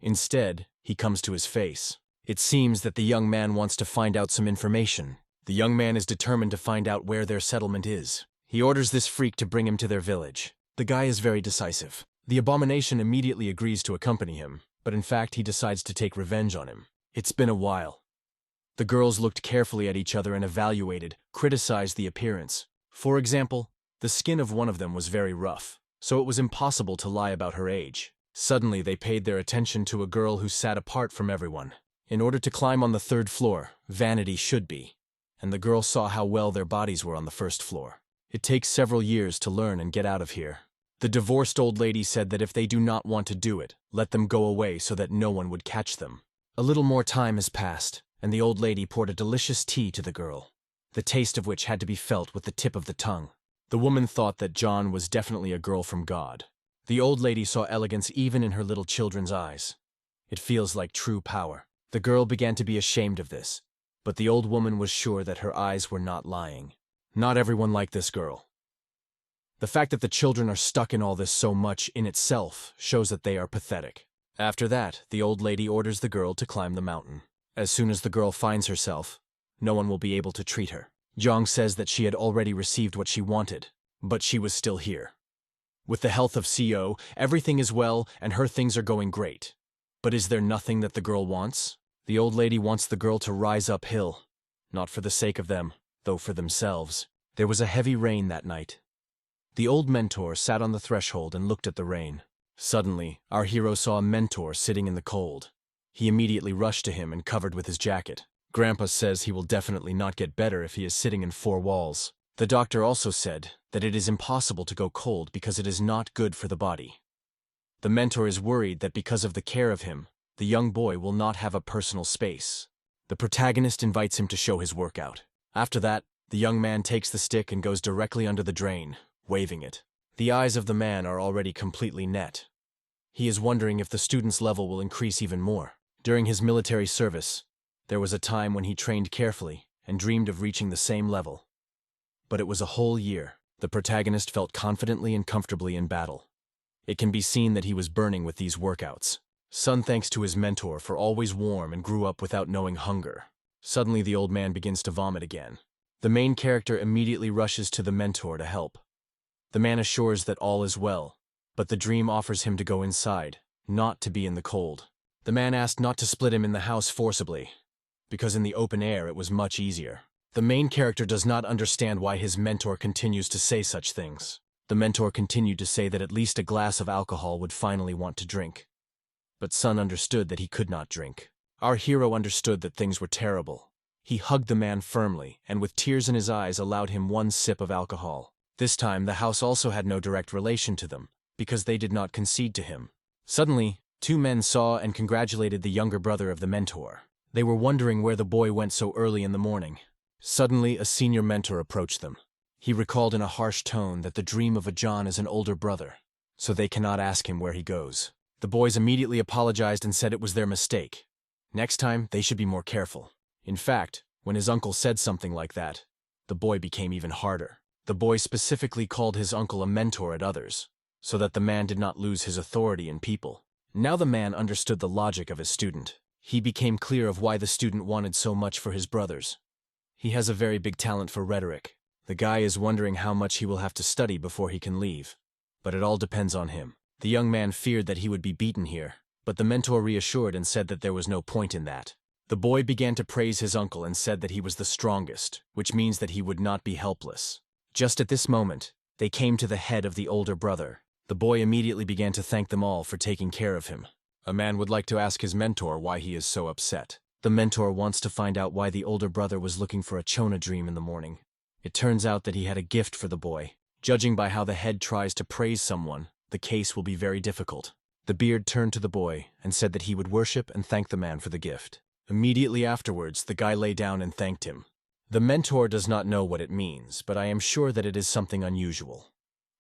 Instead, he comes to his face. It seems that the young man wants to find out some information. The young man is determined to find out where their settlement is. He orders this freak to bring him to their village. The guy is very decisive. The abomination immediately agrees to accompany him, but in fact he decides to take revenge on him. It's been a while. The girls looked carefully at each other and evaluated, criticized the appearance. For example, the skin of one of them was very rough, so it was impossible to lie about her age. Suddenly they paid their attention to a girl who sat apart from everyone. In order to climb on the third floor, vanity should be. And the girl saw how well their bodies were on the first floor. It takes several years to learn and get out of here. The divorced old lady said that if they do not want to do it, let them go away so that no one would catch them. A little more time has passed, and the old lady poured a delicious tea to the girl, the taste of which had to be felt with the tip of the tongue. The woman thought that John was definitely a girl from God. The old lady saw elegance even in her little children's eyes. It feels like true power. The girl began to be ashamed of this, but the old woman was sure that her eyes were not lying. Not everyone liked this girl. The fact that the children are stuck in all this so much in itself shows that they are pathetic. After that, the old lady orders the girl to climb the mountain. As soon as the girl finds herself, no one will be able to treat her. Jong says that she had already received what she wanted, but she was still here. With the health of CO, everything is well and her things are going great. But is there nothing that the girl wants? The old lady wants the girl to rise uphill, not for the sake of them, though for themselves. There was a heavy rain that night. The old mentor sat on the threshold and looked at the rain. Suddenly, our hero saw a mentor sitting in the cold. He immediately rushed to him and covered with his jacket. Grandpa says he will definitely not get better if he is sitting in four walls. The doctor also said that it is impossible to go cold because it is not good for the body. The mentor is worried that because of the care of him, the young boy will not have a personal space. The protagonist invites him to show his workout. After that, the young man takes the stick and goes directly under the drain, waving it. The eyes of the man are already completely net. He is wondering if the student's level will increase even more. During his military service, there was a time when he trained carefully and dreamed of reaching the same level. But it was a whole year. The protagonist felt confidently and comfortably in battle. It can be seen that he was burning with these workouts. Sun thanks to his mentor for always warm and grew up without knowing hunger. Suddenly the old man begins to vomit again. The main character immediately rushes to the mentor to help. The man assures that all is well, but the dream offers him to go inside, not to be in the cold. The man asked not to split him in the house forcibly, because in the open air it was much easier. The main character does not understand why his mentor continues to say such things. The mentor continued to say that at least a glass of alcohol would finally want to drink. But Sun understood that he could not drink. Our hero understood that things were terrible. He hugged the man firmly, and with tears in his eyes allowed him one sip of alcohol. This time the house also had no direct relation to them, because they did not concede to him. Suddenly, two men saw and congratulated the younger brother of the mentor. They were wondering where the boy went so early in the morning. Suddenly, a senior mentor approached them. He recalled in a harsh tone that the dream of a John is an older brother, so they cannot ask him where he goes. The boys immediately apologized and said it was their mistake. Next time, they should be more careful. In fact, when his uncle said something like that, the boy became even harder. The boy specifically called his uncle a mentor at others, so that the man did not lose his authority in people. Now the man understood the logic of his student. He became clear of why the student wanted so much for his brothers. He has a very big talent for rhetoric. The guy is wondering how much he will have to study before he can leave. But it all depends on him. The young man feared that he would be beaten here, but the mentor reassured and said that there was no point in that. The boy began to praise his uncle and said that he was the strongest, which means that he would not be helpless. Just at this moment, they came to the head of the older brother. The boy immediately began to thank them all for taking care of him. A man would like to ask his mentor why he is so upset. The mentor wants to find out why the older brother was looking for a Chona dream in the morning. It turns out that he had a gift for the boy. Judging by how the head tries to praise someone, the case will be very difficult. The beard turned to the boy and said that he would worship and thank the man for the gift. Immediately afterwards, the guy lay down and thanked him. The mentor does not know what it means, but I am sure that it is something unusual.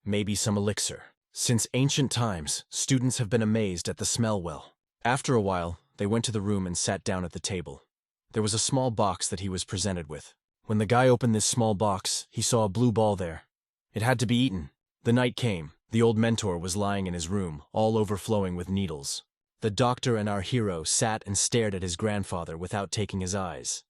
Maybe some elixir. Since ancient times, students have been amazed at the smell well. After a while, they went to the room and sat down at the table. There was a small box that he was presented with. When the guy opened this small box, he saw a blue ball there. It had to be eaten. The night came. The old mentor was lying in his room, all overflowing with needles. The doctor and our hero sat and stared at his grandfather without taking his eyes.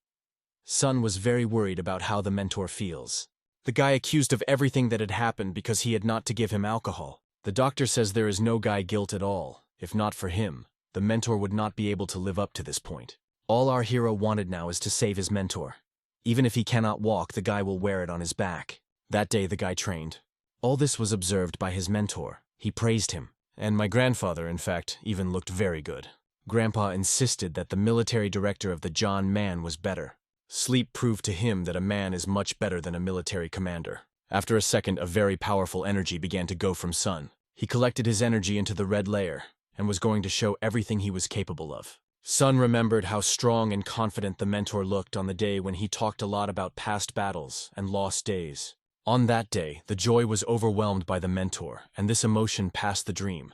Sun was very worried about how the mentor feels. The guy accused of everything that had happened because he had not to give him alcohol. The doctor says there is no guy guilt at all. If not for him, the mentor would not be able to live up to this point. All our hero wanted now is to save his mentor. Even if he cannot walk, the guy will wear it on his back. That day the guy trained. All this was observed by his mentor. He praised him. And my grandfather, in fact, even looked very good. Grandpa insisted that the military director of the John man was better. Sleep proved to him that a man is much better than a military commander. After a second, a very powerful energy began to go from Sun. He collected his energy into the red layer, and was going to show everything he was capable of. Sun remembered how strong and confident the mentor looked on the day when he talked a lot about past battles and lost days. On that day, the joy was overwhelmed by the mentor, and this emotion passed the dream.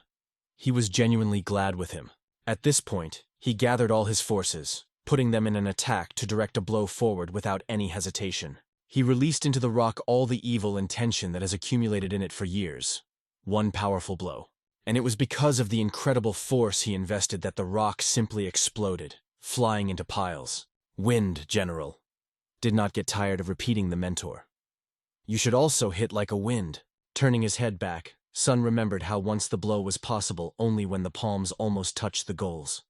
He was genuinely glad with him. At this point, he gathered all his forces, putting them in an attack to direct a blow forward without any hesitation. He released into the rock all the evil and tension that has accumulated in it for years. One powerful blow. And it was because of the incredible force he invested that the rock simply exploded, flying into piles. Wind, General. Did not get tired of repeating the mentor. You should also hit like a wind. Turning his head back, Sun remembered how once the blow was possible only when the palms almost touched the goals.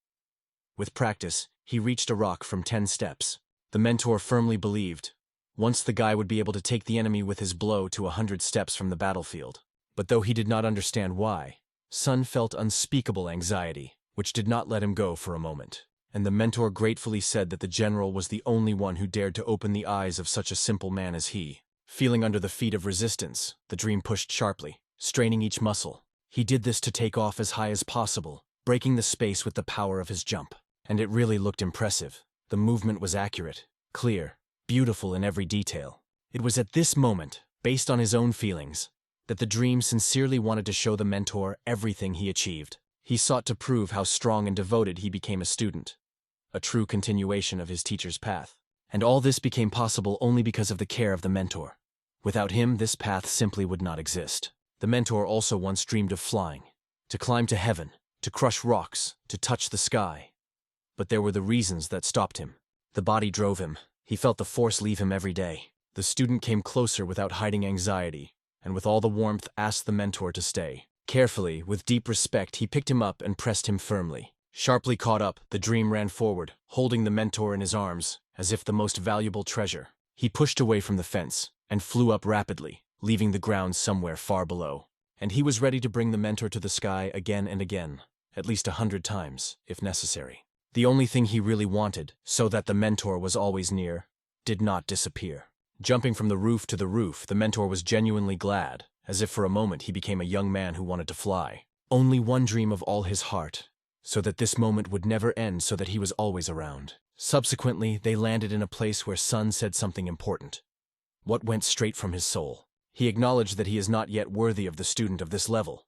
With practice, he reached a rock from 10 steps. The mentor firmly believed once the guy would be able to take the enemy with his blow to 100 steps from the battlefield. But though he did not understand why, Sun felt unspeakable anxiety, which did not let him go for a moment. And the mentor gratefully said that the general was the only one who dared to open the eyes of such a simple man as he. Feeling under the feet of resistance, the dream pushed sharply, straining each muscle. He did this to take off as high as possible, breaking the space with the power of his jump. And it really looked impressive. The movement was accurate, clear, beautiful in every detail. It was at this moment, based on his own feelings, that the dream sincerely wanted to show the mentor everything he achieved. He sought to prove how strong and devoted he became a student, a true continuation of his teacher's path. And all this became possible only because of the care of the mentor. Without him, this path simply would not exist. The mentor also once dreamed of flying, to climb to heaven, to crush rocks, to touch the sky. But there were the reasons that stopped him. The body drove him. He felt the force leave him every day. The student came closer without hiding anxiety, and with all the warmth asked the mentor to stay. Carefully, with deep respect, he picked him up and pressed him firmly. Sharply caught up, the dream ran forward, holding the mentor in his arms, as if the most valuable treasure. He pushed away from the fence and flew up rapidly, leaving the ground somewhere far below. And he was ready to bring the mentor to the sky again and again, at least 100 times, if necessary. The only thing he really wanted, so that the mentor was always near, did not disappear. Jumping from the roof to the roof, the mentor was genuinely glad, as if for a moment he became a young man who wanted to fly. Only one dream of all his heart, so that this moment would never end, so that he was always around. Subsequently, they landed in a place where Sun said something important. What went straight from his soul. He acknowledged that he is not yet worthy of the student of this level.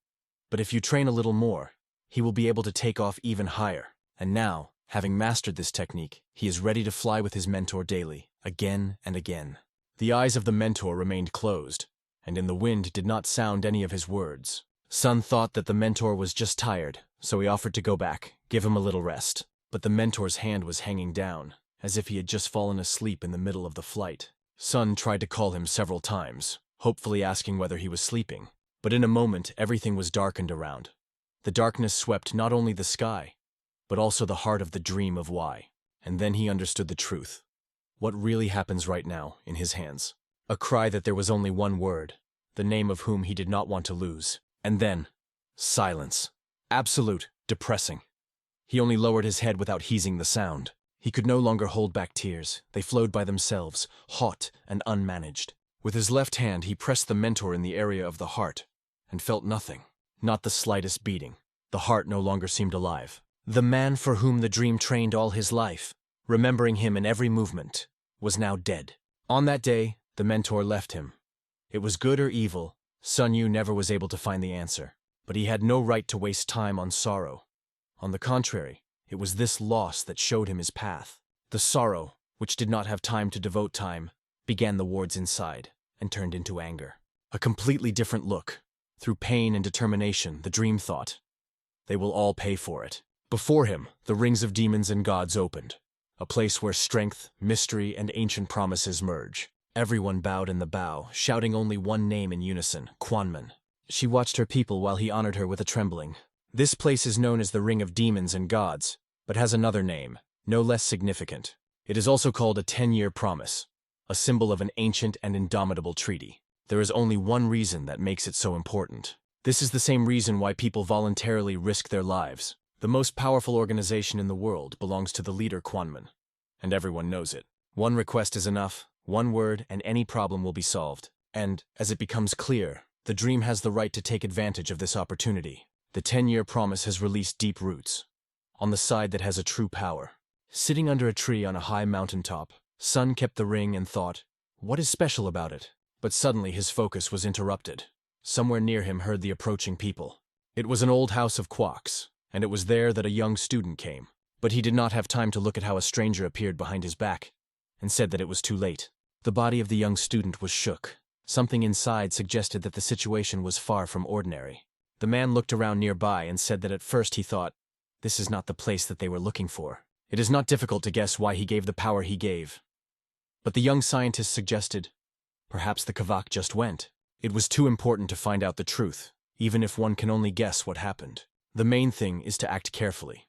But if you train a little more, he will be able to take off even higher. And now, having mastered this technique, he is ready to fly with his mentor daily, again and again. The eyes of the mentor remained closed, and in the wind did not sound any of his words. Sun thought that the mentor was just tired, so he offered to go back, give him a little rest. But the mentor's hand was hanging down, as if he had just fallen asleep in the middle of the flight. Sun tried to call him several times, hopefully asking whether he was sleeping. But in a moment, everything was darkened around. The darkness swept not only the sky, but also the heart of the dream of why. And then he understood the truth. What really happens right now in his hands. A cry that there was only one word, the name of whom he did not want to lose. And then, silence. Absolute, depressing. He only lowered his head without heeding the sound. He could no longer hold back tears. They flowed by themselves, hot and unmanaged. With his left hand, he pressed the mentor in the area of the heart, and felt nothing, not the slightest beating. The heart no longer seemed alive. The man for whom the dream trained all his life, remembering him in every movement, was now dead. On that day, the mentor left him. It was good or evil, Seong Yu never was able to find the answer. But he had no right to waste time on sorrow. On the contrary, it was this loss that showed him his path. The sorrow, which did not have time to devote time, began the wards inside, and turned into anger. A completely different look. Through pain and determination, the dream thought, they will all pay for it. Before him, the rings of demons and gods opened, a place where strength, mystery, and ancient promises merge. Everyone bowed in the bow, shouting only one name in unison, Quan. She watched her people while he honored her with a trembling. This place is known as the Ring of Demons and Gods, but has another name, no less significant. It is also called a 10-year promise, a symbol of an ancient and indomitable treaty. There is only one reason that makes it so important. This is the same reason why people voluntarily risk their lives. The most powerful organization in the world belongs to the leader Quan, and everyone knows it. One request is enough, one word, and any problem will be solved. And, as it becomes clear, the dream has the right to take advantage of this opportunity. The 10-year promise has released deep roots on the side that has a true power. Sitting under a tree on a high mountaintop, Sun kept the ring and thought, what is special about it? But suddenly his focus was interrupted. Somewhere near him heard the approaching people. It was an old house of quacks, and it was there that a young student came. But he did not have time to look at how a stranger appeared behind his back, and said that it was too late. The body of the young student was shook. Something inside suggested that the situation was far from ordinary. The man looked around nearby and said that at first he thought, this is not the place that they were looking for. It is not difficult to guess why he gave the power he gave. But the young scientist suggested, perhaps the Kavak just went. It was too important to find out the truth, even if one can only guess what happened. The main thing is to act carefully.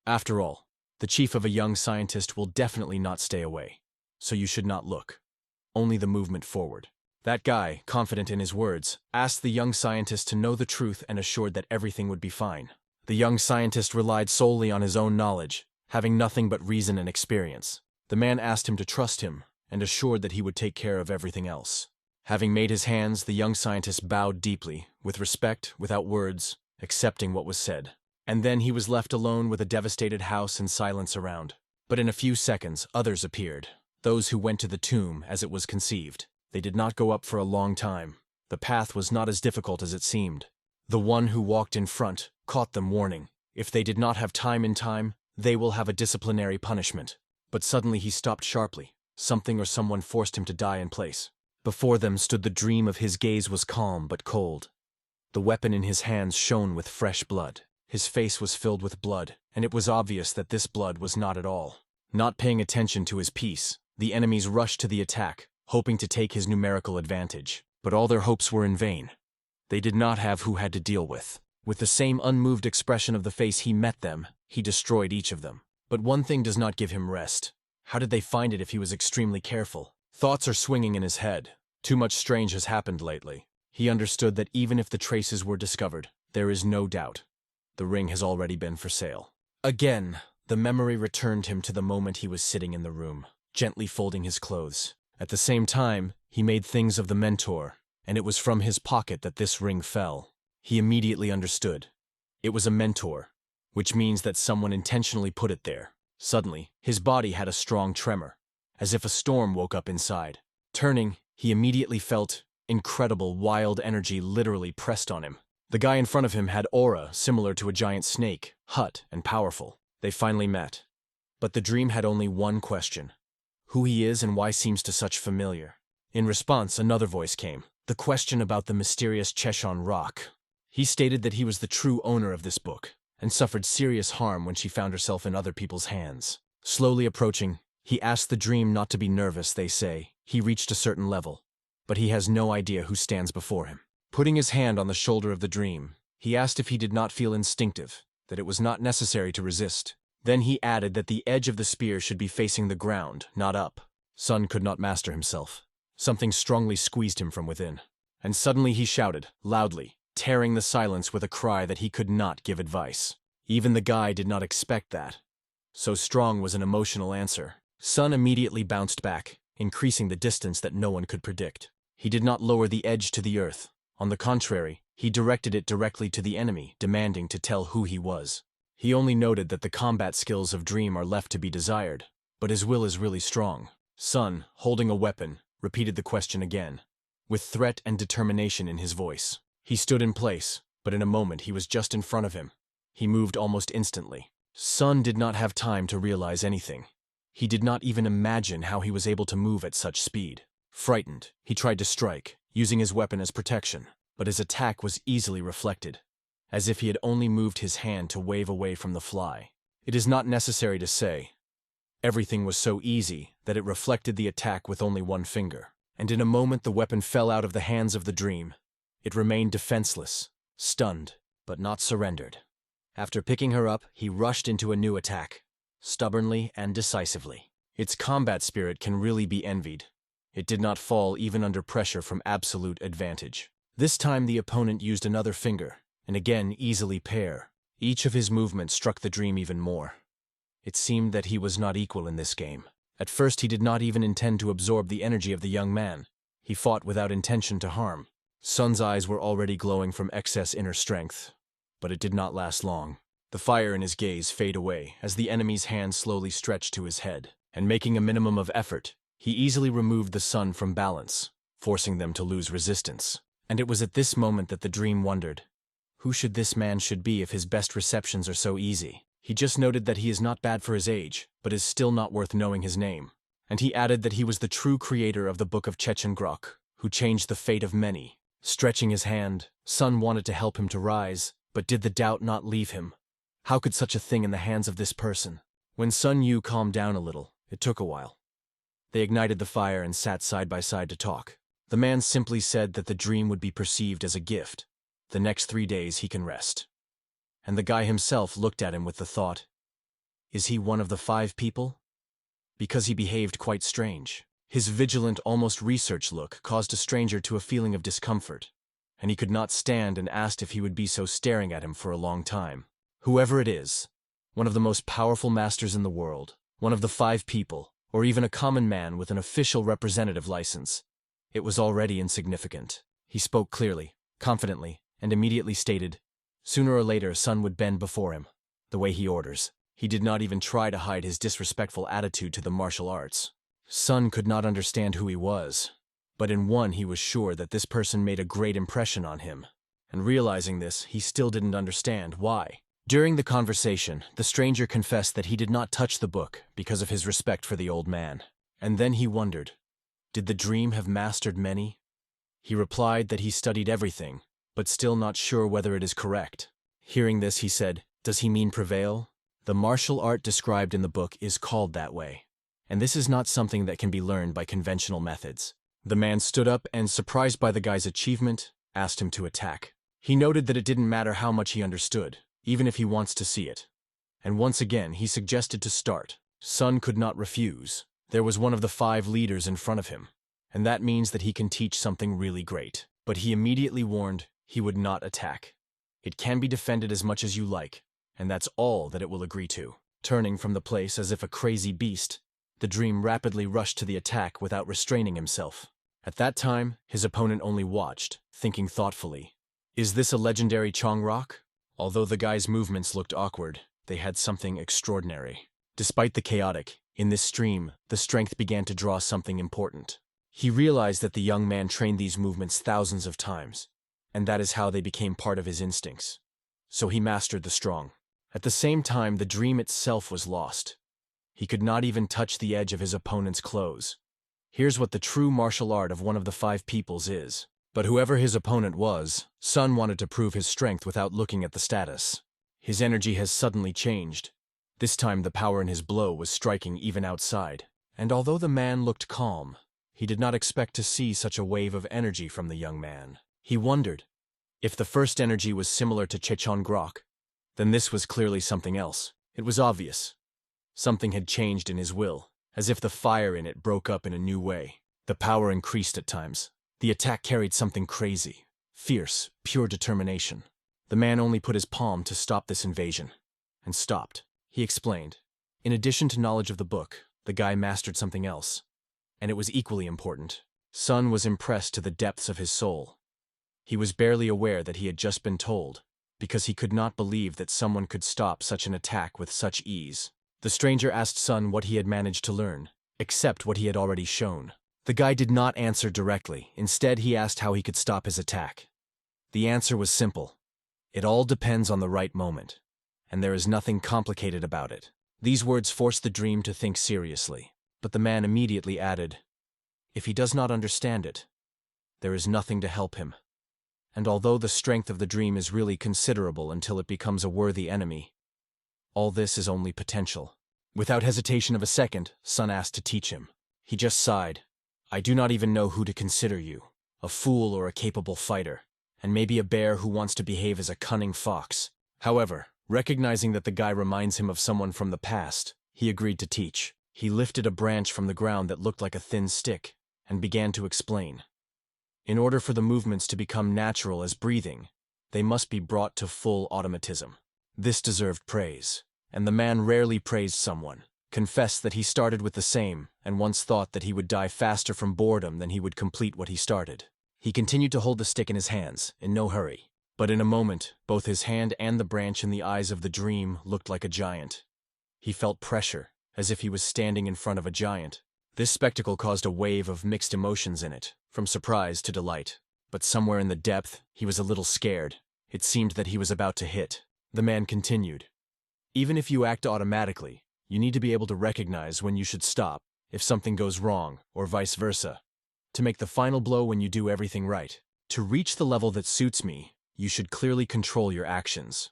After all, the chief of a young scientist will definitely not stay away, so you should not look. Only the movement forward. That guy, confident in his words, asked the young scientist to know the truth and assured that everything would be fine. The young scientist relied solely on his own knowledge, having nothing but reason and experience. The man asked him to trust him and assured that he would take care of everything else. Having made his hands, the young scientist bowed deeply, with respect, without words, accepting what was said. And then he was left alone with a devastated house and silence around. But in a few seconds, others appeared, those who went to the tomb as it was conceived. They did not go up for a long time. The path was not as difficult as it seemed. The one who walked in front caught them, warning, if they did not have time in time, they will have a disciplinary punishment. But suddenly he stopped sharply. Something or someone forced him to die in place. Before them stood the dream of his gaze was calm but cold. The weapon in his hands shone with fresh blood. His face was filled with blood, and it was obvious that this blood was not at all. Not paying attention to his peace, the enemies rushed to the attack, hoping to take his numerical advantage. But all their hopes were in vain. They did not have who had to deal with. With the same unmoved expression of the face he met them, he destroyed each of them. But one thing does not give him rest. How did they find it if he was extremely careful? Thoughts are swinging in his head. Too much strange has happened lately. He understood that even if the traces were discovered, there is no doubt. The ring has already been for sale. Again, the memory returned him to the moment he was sitting in the room, gently folding his clothes. At the same time, he made things of the mentor, and it was from his pocket that this ring fell. He immediately understood. It was a mentor, which means that someone intentionally put it there. Suddenly, his body had a strong tremor, as if a storm woke up inside. Turning, he immediately felt incredible, wild energy literally pressed on him. The guy in front of him had aura similar to a giant snake, hot and powerful. They finally met. But the dream had only one question: who he is and why seems to such familiar. In response, another voice came, the question about the mysterious Cheshon rock. He stated that he was the true owner of this book, and suffered serious harm when she found herself in other people's hands. Slowly approaching, he asked the dream not to be nervous. They say he reached a certain level, but he has no idea who stands before him. Putting his hand on the shoulder of the dream, he asked if he did not feel instinctive, that it was not necessary to resist. Then he added that the edge of the spear should be facing the ground, not up. Sun could not master himself. Something strongly squeezed him from within. And suddenly he shouted, loudly, tearing the silence with a cry that he could not give advice. Even the guy did not expect that. So strong was an emotional answer. Sun immediately bounced back, increasing the distance that no one could predict. He did not lower the edge to the earth. On the contrary, he directed it directly to the enemy, demanding to tell who he was. He only noted that the combat skills of Dream are left to be desired, but his will is really strong. Sun, holding a weapon, repeated the question again, with threat and determination in his voice. He stood in place, but in a moment he was just in front of him. He moved almost instantly. Sun did not have time to realize anything. He did not even imagine how he was able to move at such speed. Frightened, he tried to strike, using his weapon as protection, but his attack was easily reflected, as if he had only moved his hand to wave away from the fly. It is not necessary to say. Everything was so easy that it reflected the attack with only one finger, and in a moment the weapon fell out of the hands of the Dream. It remained defenseless, stunned, but not surrendered. After picking her up, he rushed into a new attack, stubbornly and decisively. Its combat spirit can really be envied. It did not fall even under pressure from absolute advantage. This time the opponent used another finger, and again easily pair. Each of his movements struck the Dream even more. It seemed that he was not equal in this game. At first he did not even intend to absorb the energy of the young man. He fought without intention to harm. Sun's eyes were already glowing from excess inner strength, but it did not last long. The fire in his gaze faded away as the enemy's hand slowly stretched to his head, and making a minimum of effort, he easily removed the Sun from balance, forcing them to lose resistance. And it was at this moment that the Dream wondered, who should this man be if his best receptions are so easy? He just noted that he is not bad for his age, but is still not worth knowing his name. And he added that he was the true creator of the Book of Chechengrok, who changed the fate of many. Stretching his hand, Sun wanted to help him to rise, but did the doubt not leave him? How could such a thing in the hands of this person? When Seong Yu calmed down a little, it took a while. They ignited the fire and sat side by side to talk. The man simply said that the Dream would be perceived as a gift. The next 3 days he can rest. And the guy himself looked at him with the thought, is he one of the 5 people? Because he behaved quite strange. His vigilant, almost research look caused a stranger to a feeling of discomfort, and he could not stand and asked if he would be so staring at him for a long time. Whoever it is, one of the most powerful masters in the world, one of the 5 people, or even a common man with an official representative license, it was already insignificant. He spoke clearly, confidently, and immediately stated, sooner or later Sun would bend before him, the way he orders. He did not even try to hide his disrespectful attitude to the martial arts. Sun could not understand who he was, but in one he was sure that this person made a great impression on him. And realizing this, he still didn't understand why. During the conversation, the stranger confessed that he did not touch the book because of his respect for the old man. And then he wondered, did the Dream have mastered many? He replied that he studied everything, but still not sure whether it is correct. Hearing this, he said, does he mean prevail? The martial art described in the book is called that way, and this is not something that can be learned by conventional methods. The man stood up and, surprised by the guy's achievement, asked him to attack. He noted that it didn't matter how much he understood, even if he wants to see it. And once again, he suggested to start. Sun could not refuse. There was one of the 5 leaders in front of him, and that means that he can teach something really great. But he immediately warned he would not attack. It can be defended as much as you like, and that's all that it will agree to. Turning from the place as if a crazy beast, the dream rapidly rushed to the attack without restraining himself. At that time, his opponent only watched, thinking thoughtfully. Is this a legendary Chongrock? Although the guy's movements looked awkward, they had something extraordinary. Despite the chaotic, in this stream, the strength began to draw something important. He realized that the young man trained these movements thousands of times, and that is how they became part of his instincts. So he mastered the strong. At the same time, the dream itself was lost. He could not even touch the edge of his opponent's clothes. Here's what the true martial art of one of the 5 peoples is. But whoever his opponent was, Sun wanted to prove his strength without looking at the status. His energy has suddenly changed. This time the power in his blow was striking even outside. And although the man looked calm, he did not expect to see such a wave of energy from the young man. He wondered, if the first energy was similar to Chechongrok, then this was clearly something else. It was obvious. Something had changed in his will, as if the fire in it broke up in a new way. The power increased at times. The attack carried something crazy, fierce, pure determination. The man only put his palm to stop this invasion, and stopped. He explained. In addition to knowledge of the book, the guy mastered something else, and it was equally important. Sun was impressed to the depths of his soul. He was barely aware that he had just been told, because he could not believe that someone could stop such an attack with such ease. The stranger asked Sun what he had managed to learn, except what he had already shown. The guy did not answer directly. Instead, he asked how he could stop his attack. The answer was simple. It all depends on the right moment, and there is nothing complicated about it. These words forced the dream to think seriously, but the man immediately added, if he does not understand it, there is nothing to help him. And although the strength of the dream is really considerable until it becomes a worthy enemy, all this is only potential. Without hesitation of a second, Sun asked to teach him. He just sighed. I do not even know who to consider you, a fool or a capable fighter, and maybe a bear who wants to behave as a cunning fox. However, recognizing that the guy reminds him of someone from the past, he agreed to teach. He lifted a branch from the ground that looked like a thin stick, and began to explain. In order for the movements to become natural as breathing, they must be brought to full automatism. This deserved praise, and the man rarely praised someone, confessed that he started with the same, and once thought that he would die faster from boredom than he would complete what he started. He continued to hold the stick in his hands, in no hurry, but in a moment, both his hand and the branch in the eyes of the dream looked like a giant. He felt pressure, as if he was standing in front of a giant. This spectacle caused a wave of mixed emotions in it, from surprise to delight. But somewhere in the depth, he was a little scared. It seemed that he was about to hit. The man continued. Even if you act automatically, you need to be able to recognize when you should stop, if something goes wrong, or vice versa. To make the final blow when you do everything right. To reach the level that suits me, you should clearly control your actions.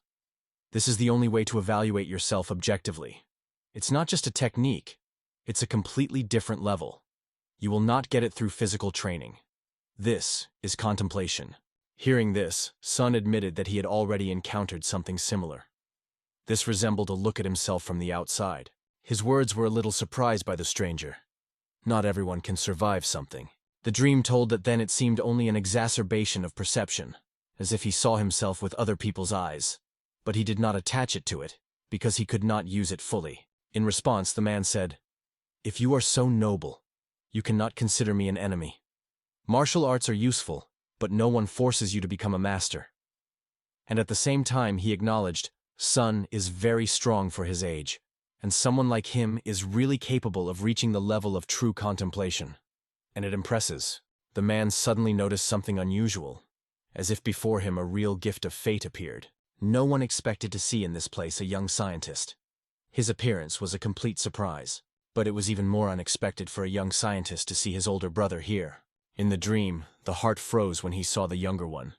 This is the only way to evaluate yourself objectively. It's not just a technique, it's a completely different level. You will not get it through physical training. This is contemplation. Hearing this, Sun admitted that he had already encountered something similar. This resembled a look at himself from the outside. His words were a little surprised by the stranger. Not everyone can survive something. The dream told that then it seemed only an exacerbation of perception, as if he saw himself with other people's eyes. But he did not attach it to it, because he could not use it fully. In response, the man said, if you are so noble, you cannot consider me an enemy. Martial arts are useful, but no one forces you to become a master. And at the same time, he acknowledged, Sun is very strong for his age, and someone like him is really capable of reaching the level of true contemplation. And it impresses. The man suddenly noticed something unusual, as if before him a real gift of fate appeared. No one expected to see in this place a young scientist. His appearance was a complete surprise, but it was even more unexpected for a young scientist to see his older brother here. In the dream, the heart froze when he saw the younger one.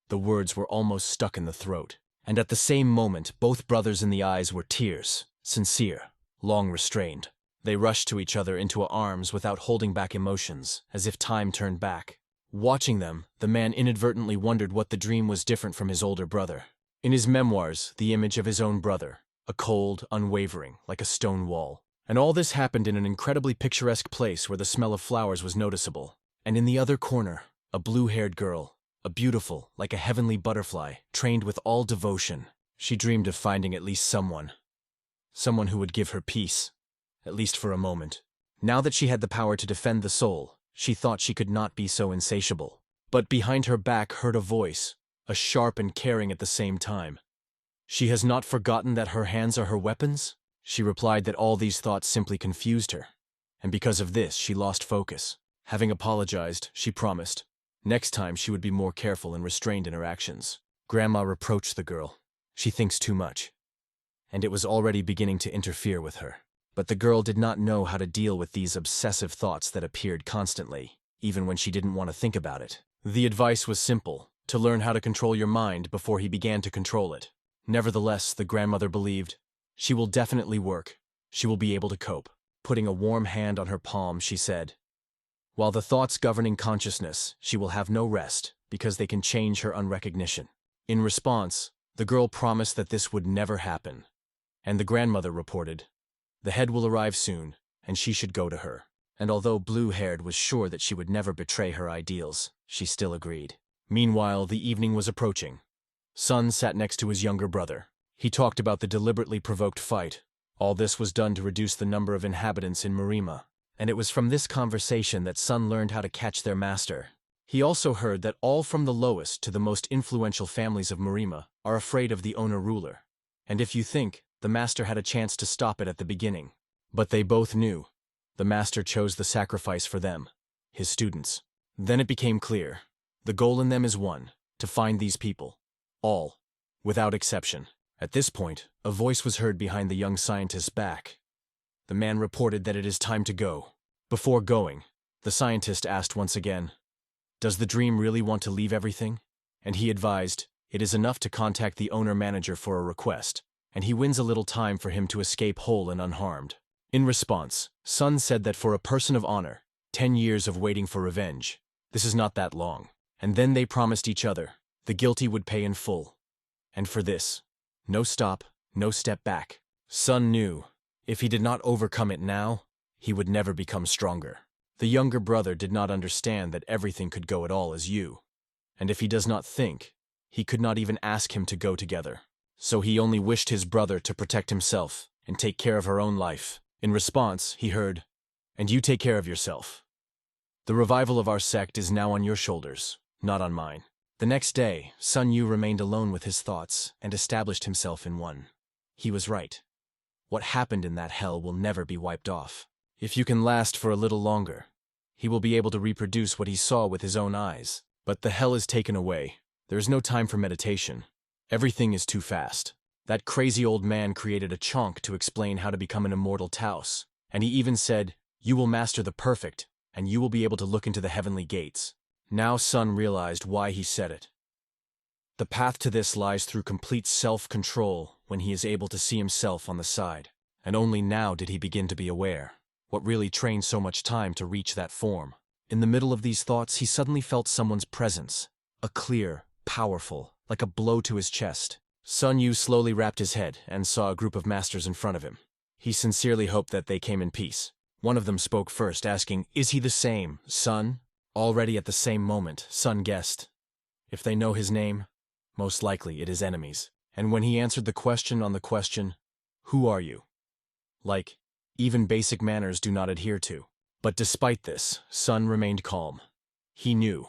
The words were almost stuck in the throat, and at the same moment both brothers in the eyes were tears, sincere, long restrained. They rushed to each other into arms without holding back emotions, as if time turned back. Watching them, the man inadvertently wondered what the dream was different from his older brother. In his memoirs, the image of his own brother, a cold, unwavering, like a stone wall. And all this happened in an incredibly picturesque place where the smell of flowers was noticeable. And in the other corner, a blue-haired girl, a beautiful, like a heavenly butterfly, trained with all devotion. She dreamed of finding at least someone who would give her peace, at least for a moment. Now that she had the power to defend the soul, she thought she could not be so insatiable. But behind her back heard a voice, a sharp and caring at the same time. She has not forgotten that her hands are her weapons? She replied that all these thoughts simply confused her, and because of this she lost focus. Having apologized, she promised, next time she would be more careful and restrained in her actions. Grandma reproached the girl. She thinks too much. And it was already beginning to interfere with her. But the girl did not know how to deal with these obsessive thoughts that appeared constantly, even when she didn't want to think about it. The advice was simple, to learn how to control your mind before he began to control it. Nevertheless, the grandmother believed, she will definitely work. She will be able to cope. Putting a warm hand on her palm, she said, while the thoughts governing consciousness, she will have no rest, because they can change her unrecognition. In response, the girl promised that this would never happen. And the grandmother reported, the head will arrive soon, and she should go to her. And although Blue-Haired was sure that she would never betray her ideals, she still agreed. Meanwhile, the evening was approaching. Sun sat next to his younger brother. He talked about the deliberately provoked fight. All this was done to reduce the number of inhabitants in Marima. And it was from this conversation that Sun learned how to catch their master. He also heard that all from the lowest to the most influential families of Marima are afraid of the owner-ruler. And if you think, the master had a chance to stop it at the beginning. But they both knew. The master chose the sacrifice for them, his students. Then it became clear. The goal in them is one, to find these people. All, without exception. At this point, a voice was heard behind the young scientist's back. The man reported that it is time to go. Before going, the scientist asked once again, does the dream really want to leave everything? And he advised, it is enough to contact the owner-manager for a request, and he wins a little time for him to escape whole and unharmed. In response, Sun said that for a person of honor, 10 years of waiting for revenge, this is not that long. And then they promised each other, the guilty would pay in full. And for this, no stop, no step back. Sun knew, if he did not overcome it now, he would never become stronger. The younger brother did not understand that everything could go at all as you. And if he does not think, he could not even ask him to go together. So he only wished his brother to protect himself and take care of her own life. In response, he heard, and you take care of yourself. The revival of our sect is now on your shoulders, not on mine. The next day, Seong Yu remained alone with his thoughts and established himself in one. He was right. What happened in that hell will never be wiped off. If you can last for a little longer, he will be able to reproduce what he saw with his own eyes. But the hell is taken away. There is no time for meditation. Everything is too fast. That crazy old man created a chonk to explain how to become an immortal Taos, and he even said, you will master the perfect, and you will be able to look into the heavenly gates. Now Sun realized why he said it. The path to this lies through complete self-control when he is able to see himself on the side, and only now did he begin to be aware. What really trained so much time to reach that form? In the middle of these thoughts, he suddenly felt someone's presence. A clear, powerful, like a blow to his chest. Seong Yu slowly wrapped his head and saw a group of masters in front of him. He sincerely hoped that they came in peace. One of them spoke first, asking, is he the same, Sun? Already at the same moment, Sun guessed. If they know his name, most likely it is enemies. And when he answered the question on the question, who are you? Like, even basic manners do not adhere to. But despite this, Sun remained calm. He knew,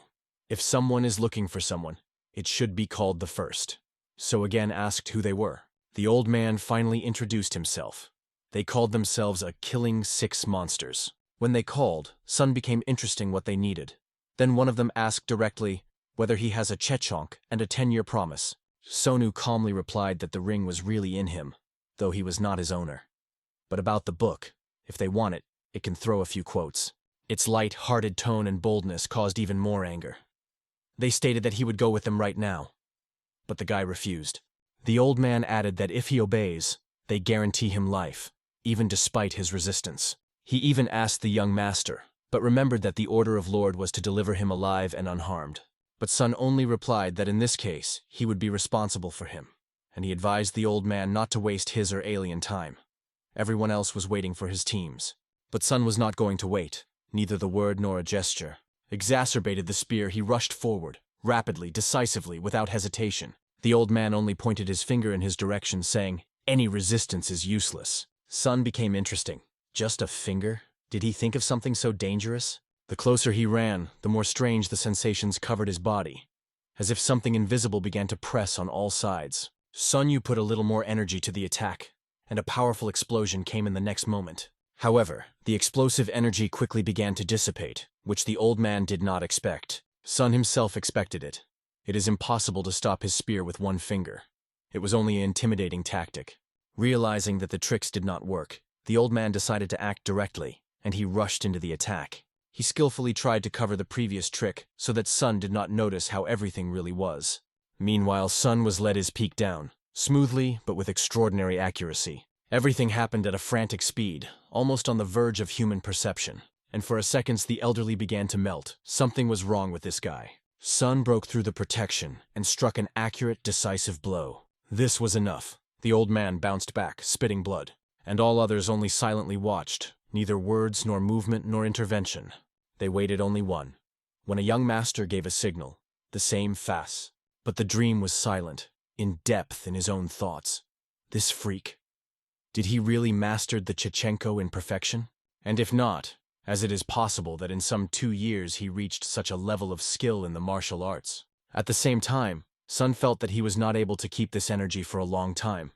if someone is looking for someone, it should be called the first. So again asked who they were. The old man finally introduced himself. They called themselves a killing 6 monsters. When they called, Sun became interesting what they needed. Then one of them asked directly whether he has a chechonk and a 10-year promise. Sonu calmly replied that the ring was really in him, though he was not his owner. But about the book, if they want it, it can throw a few quotes. Its light-hearted tone and boldness caused even more anger. They stated that he would go with them right now. But the guy refused. The old man added that if he obeys, they guarantee him life, even despite his resistance. He even asked the young master, but remembered that the order of Lord was to deliver him alive and unharmed. But Sun only replied that in this case, he would be responsible for him, and he advised the old man not to waste his or alien time. Everyone else was waiting for his teams. But Sun was not going to wait. Neither the word nor a gesture. Exacerbated the spear, he rushed forward, rapidly, decisively, without hesitation. The old man only pointed his finger in his direction, saying, "Any resistance is useless." Sun became interesting. Just a finger? Did he think of something so dangerous? The closer he ran, the more strange the sensations covered his body, as if something invisible began to press on all sides. Seong Yu put a little more energy to the attack, and a powerful explosion came in the next moment. However, the explosive energy quickly began to dissipate, which the old man did not expect. Sun himself expected it. It is impossible to stop his spear with one finger. It was only an intimidating tactic. Realizing that the tricks did not work, the old man decided to act directly, and he rushed into the attack. He skillfully tried to cover the previous trick so that Sun did not notice how everything really was. Meanwhile, Sun was let his peak down, smoothly but with extraordinary accuracy. Everything happened at a frantic speed, almost on the verge of human perception. And for a second the elderly began to melt. Something was wrong with this guy. Sun broke through the protection and struck an accurate, decisive blow. This was enough. The old man bounced back, spitting blood, and all others only silently watched, neither words nor movement nor intervention. They waited only one. When a young master gave a signal, the same face. But the dream was silent, in depth in his own thoughts. This freak. Did he really master the Chechenko in perfection? And if not, as it is possible that in some 2 years he reached such a level of skill in the martial arts. At the same time, Sun felt that he was not able to keep this energy for a long time.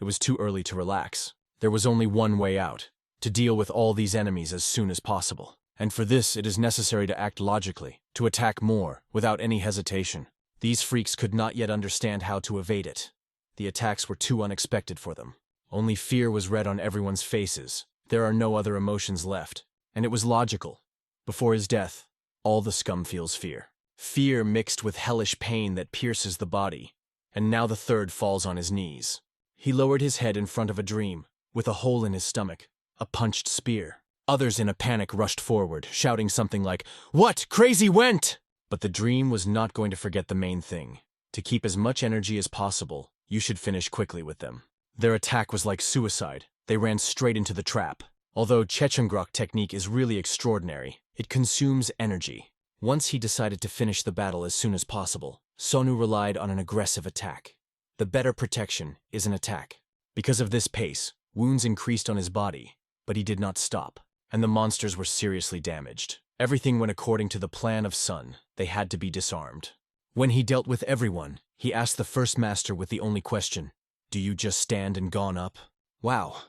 It was too early to relax. There was only one way out, to deal with all these enemies as soon as possible. And for this it is necessary to act logically, to attack more, without any hesitation. These freaks could not yet understand how to evade it. The attacks were too unexpected for them. Only fear was read on everyone's faces. There are no other emotions left. And it was logical. Before his death, all the scum feels fear. Fear mixed with hellish pain that pierces the body. And now the third falls on his knees. He lowered his head in front of a dream, with a hole in his stomach, a punched spear. Others in a panic rushed forward, shouting something like, "What? Crazy went!" But the dream was not going to forget the main thing. To keep as much energy as possible, you should finish quickly with them. Their attack was like suicide. They ran straight into the trap. Although Chechengrok technique is really extraordinary, it consumes energy. Once he decided to finish the battle as soon as possible, Sonu relied on an aggressive attack. The better protection is an attack. Because of this pace, wounds increased on his body, but he did not stop, and the monsters were seriously damaged. Everything went according to the plan of Sun. They had to be disarmed. When he dealt with everyone, he asked the first master with the only question, "Do you just stand and gone up?" "Wow,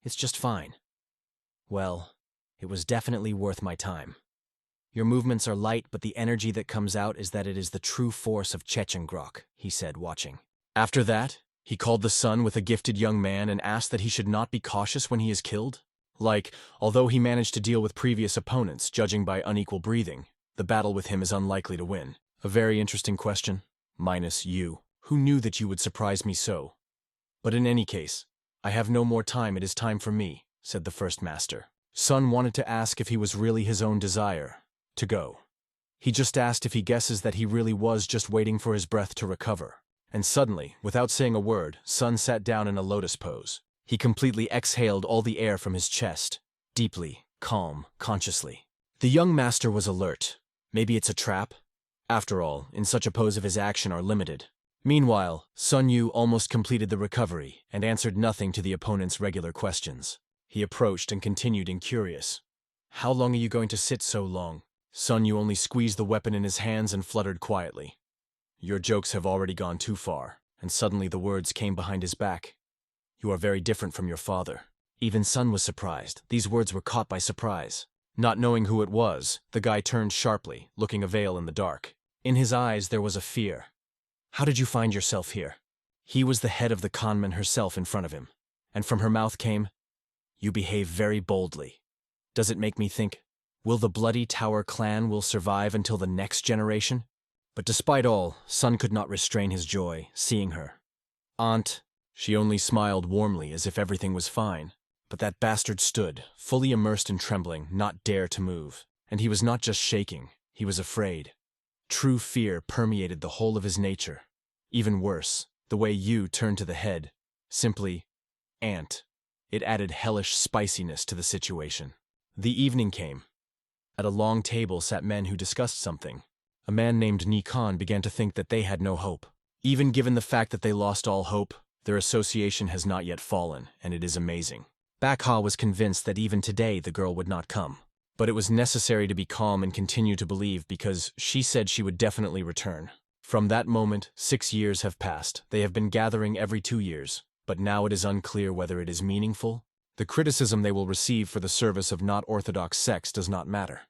it's just fine." "Well, it was definitely worth my time. Your movements are light, but the energy that comes out is that it is the true force of Chechengrok," he said, watching. After that, he called the son with a gifted young man and asked that he should not be cautious when he is killed. Although he managed to deal with previous opponents, judging by unequal breathing, the battle with him is unlikely to win. A very interesting question. Minus you. Who knew that you would surprise me so? But in any case, I have no more time. It is time for me, said the first master. Sun wanted to ask if he was really his own desire to go. He just asked if he guesses that he really was just waiting for his breath to recover. And suddenly, without saying a word, Sun sat down in a lotus pose. He completely exhaled all the air from his chest, deeply, calm, consciously. The young master was alert. Maybe it's a trap? After all, in such a pose of his action are limited. Meanwhile, Seong Yu almost completed the recovery and answered nothing to the opponent's regular questions. He approached and continued incurious. How long are you going to sit so long? Seong Yu only squeezed the weapon in his hands and fluttered quietly. Your jokes have already gone too far, and suddenly the words came behind his back. You are very different from your father. Even Sun was surprised. These words were caught by surprise. Not knowing who it was, the guy turned sharply, looking a veil in the dark. In his eyes there was a fear. How did you find yourself here? He was the head of the conman herself in front of him, and from her mouth came, You behave very boldly. Does it make me think, will the Bloody Tower clan will survive until the next generation? But despite all, Sun could not restrain his joy, seeing her. Aunt, she only smiled warmly as if everything was fine. But that bastard stood, fully immersed in trembling, not dare to move. And he was not just shaking, he was afraid. True fear permeated the whole of his nature. Even worse, the way Yu turned to the head, simply, "Aunt." It added hellish spiciness to the situation. The evening came. At a long table sat men who discussed something. A man named Quan began to think that they had no hope. Even given the fact that they lost all hope, their association has not yet fallen, and it is amazing. Bach was convinced that even today the girl would not come. But it was necessary to be calm and continue to believe because she said she would definitely return. From that moment, 6 years have passed. They have been gathering every 2 years, but now it is unclear whether it is meaningful. The criticism they will receive for the service of not orthodox sects does not matter.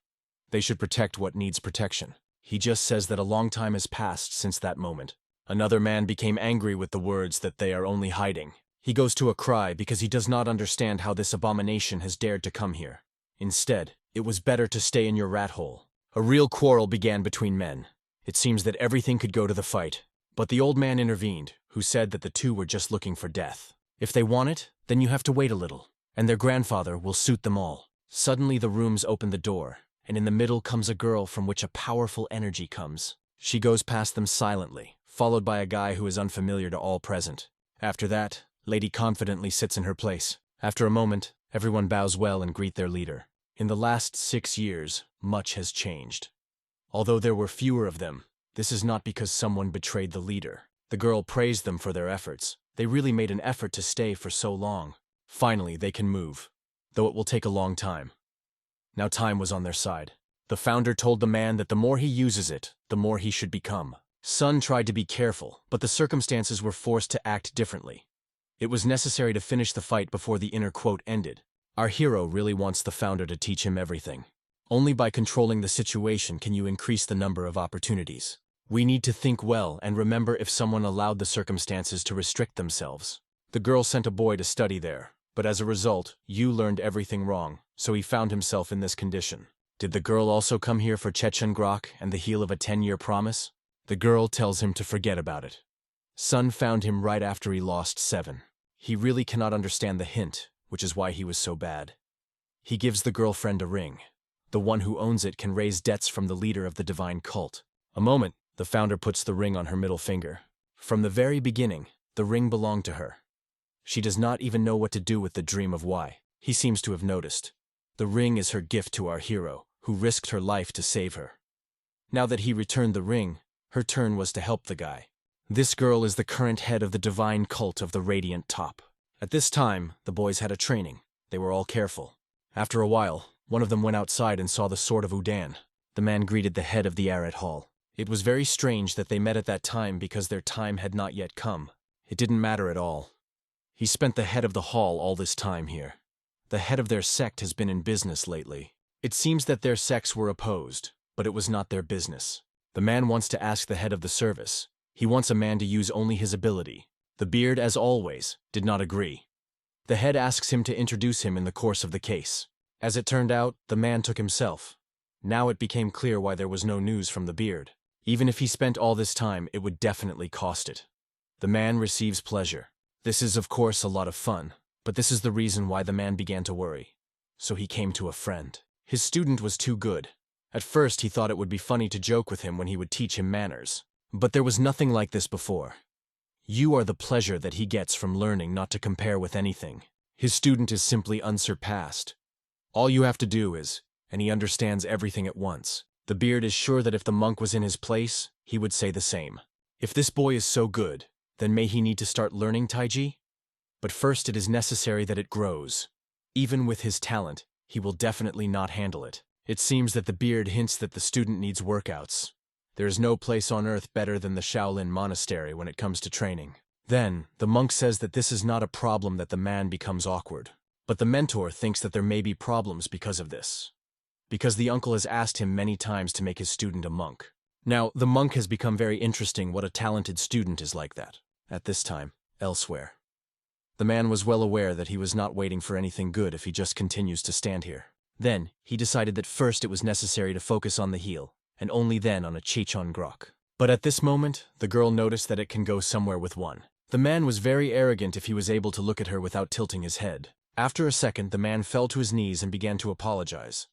They should protect what needs protection. He just says that a long time has passed since that moment. Another man became angry with the words that they are only hiding. He goes to a cry because he does not understand how this abomination has dared to come here. Instead, it was better to stay in your rat hole. A real quarrel began between men. It seems that everything could go to the fight. But the old man intervened, who said that the two were just looking for death. If they want it, then you have to wait a little, and their grandfather will suit them all. Suddenly the rooms open the door, and in the middle comes a girl from which a powerful energy comes. She goes past them silently, followed by a guy who is unfamiliar to all present. After that, Lady confidently sits in her place. After a moment, everyone bows well and greet their leader. In the last 6 years, much has changed. Although there were fewer of them, this is not because someone betrayed the leader. The girl praised them for their efforts. They really made an effort to stay for so long. Finally, they can move, though it will take a long time. Now time was on their side. The founder told the man that the more he uses it, the more he should become. Sun tried to be careful, but the circumstances were forced to act differently. It was necessary to finish the fight before the inner quote ended. Our hero really wants the founder to teach him everything. Only by controlling the situation can you increase the number of opportunities. We need to think well and remember if someone allowed the circumstances to restrict themselves. The girl sent a boy to study there, but as a result, Yu learned everything wrong, so he found himself in this condition. Did the girl also come here for Chechen Grok and the heel of a 10-year promise? The girl tells him to forget about it. Sun found him right after he lost 7. He really cannot understand the hint, which is why he was so bad. He gives the girlfriend a ring. The one who owns it can raise debts from the leader of the divine cult. A moment, the founder puts the ring on her middle finger. From the very beginning, the ring belonged to her. She does not even know what to do with the dream of why. He seems to have noticed. The ring is her gift to our hero, who risked her life to save her. Now that he returned the ring, her turn was to help the guy. This girl is the current head of the divine cult of the Radiant Top. At this time, the boys had a training. They were all careful. After a while, one of them went outside and saw the sword of Udan. The man greeted the head of the Arat Hall. It was very strange that they met at that time because their time had not yet come. It didn't matter at all. He spent the head of the hall all this time here. The head of their sect has been in business lately. It seems that their sects were opposed, but it was not their business. The man wants to ask the head of the service. He wants a man to use only his ability. The beard, as always, did not agree. The head asks him to introduce him in the course of the case. As it turned out, the man took himself. Now it became clear why there was no news from the beard. Even if he spent all this time, it would definitely cost it. The man receives pleasure. This is, of course, a lot of fun, but this is the reason why the man began to worry. So he came to a friend. His student was too good. At first, he thought it would be funny to joke with him when he would teach him manners. But there was nothing like this before. You are the pleasure that he gets from learning not to compare with anything. His student is simply unsurpassed. All you have to do is, and he understands everything at once. The beard is sure that if the monk was in his place, he would say the same. If this boy is so good, then may he need to start learning Taiji? But first it is necessary that it grows. Even with his talent, he will definitely not handle it. It seems that the beard hints that the student needs workouts. There is no place on earth better than the Shaolin Monastery when it comes to training. Then, the monk says that this is not a problem that the man becomes awkward. But the mentor thinks that there may be problems because of this. Because the uncle has asked him many times to make his student a monk. Now, the monk has become very interesting what a talented student is like that. At this time, elsewhere. The man was well aware that he was not waiting for anything good if he just continues to stand here. Then, he decided that first it was necessary to focus on the heel, and only then on a Chechen Grok. But at this moment, the girl noticed that it can go somewhere with one. The man was very arrogant if he was able to look at her without tilting his head. After a second, the man fell to his knees and began to apologize.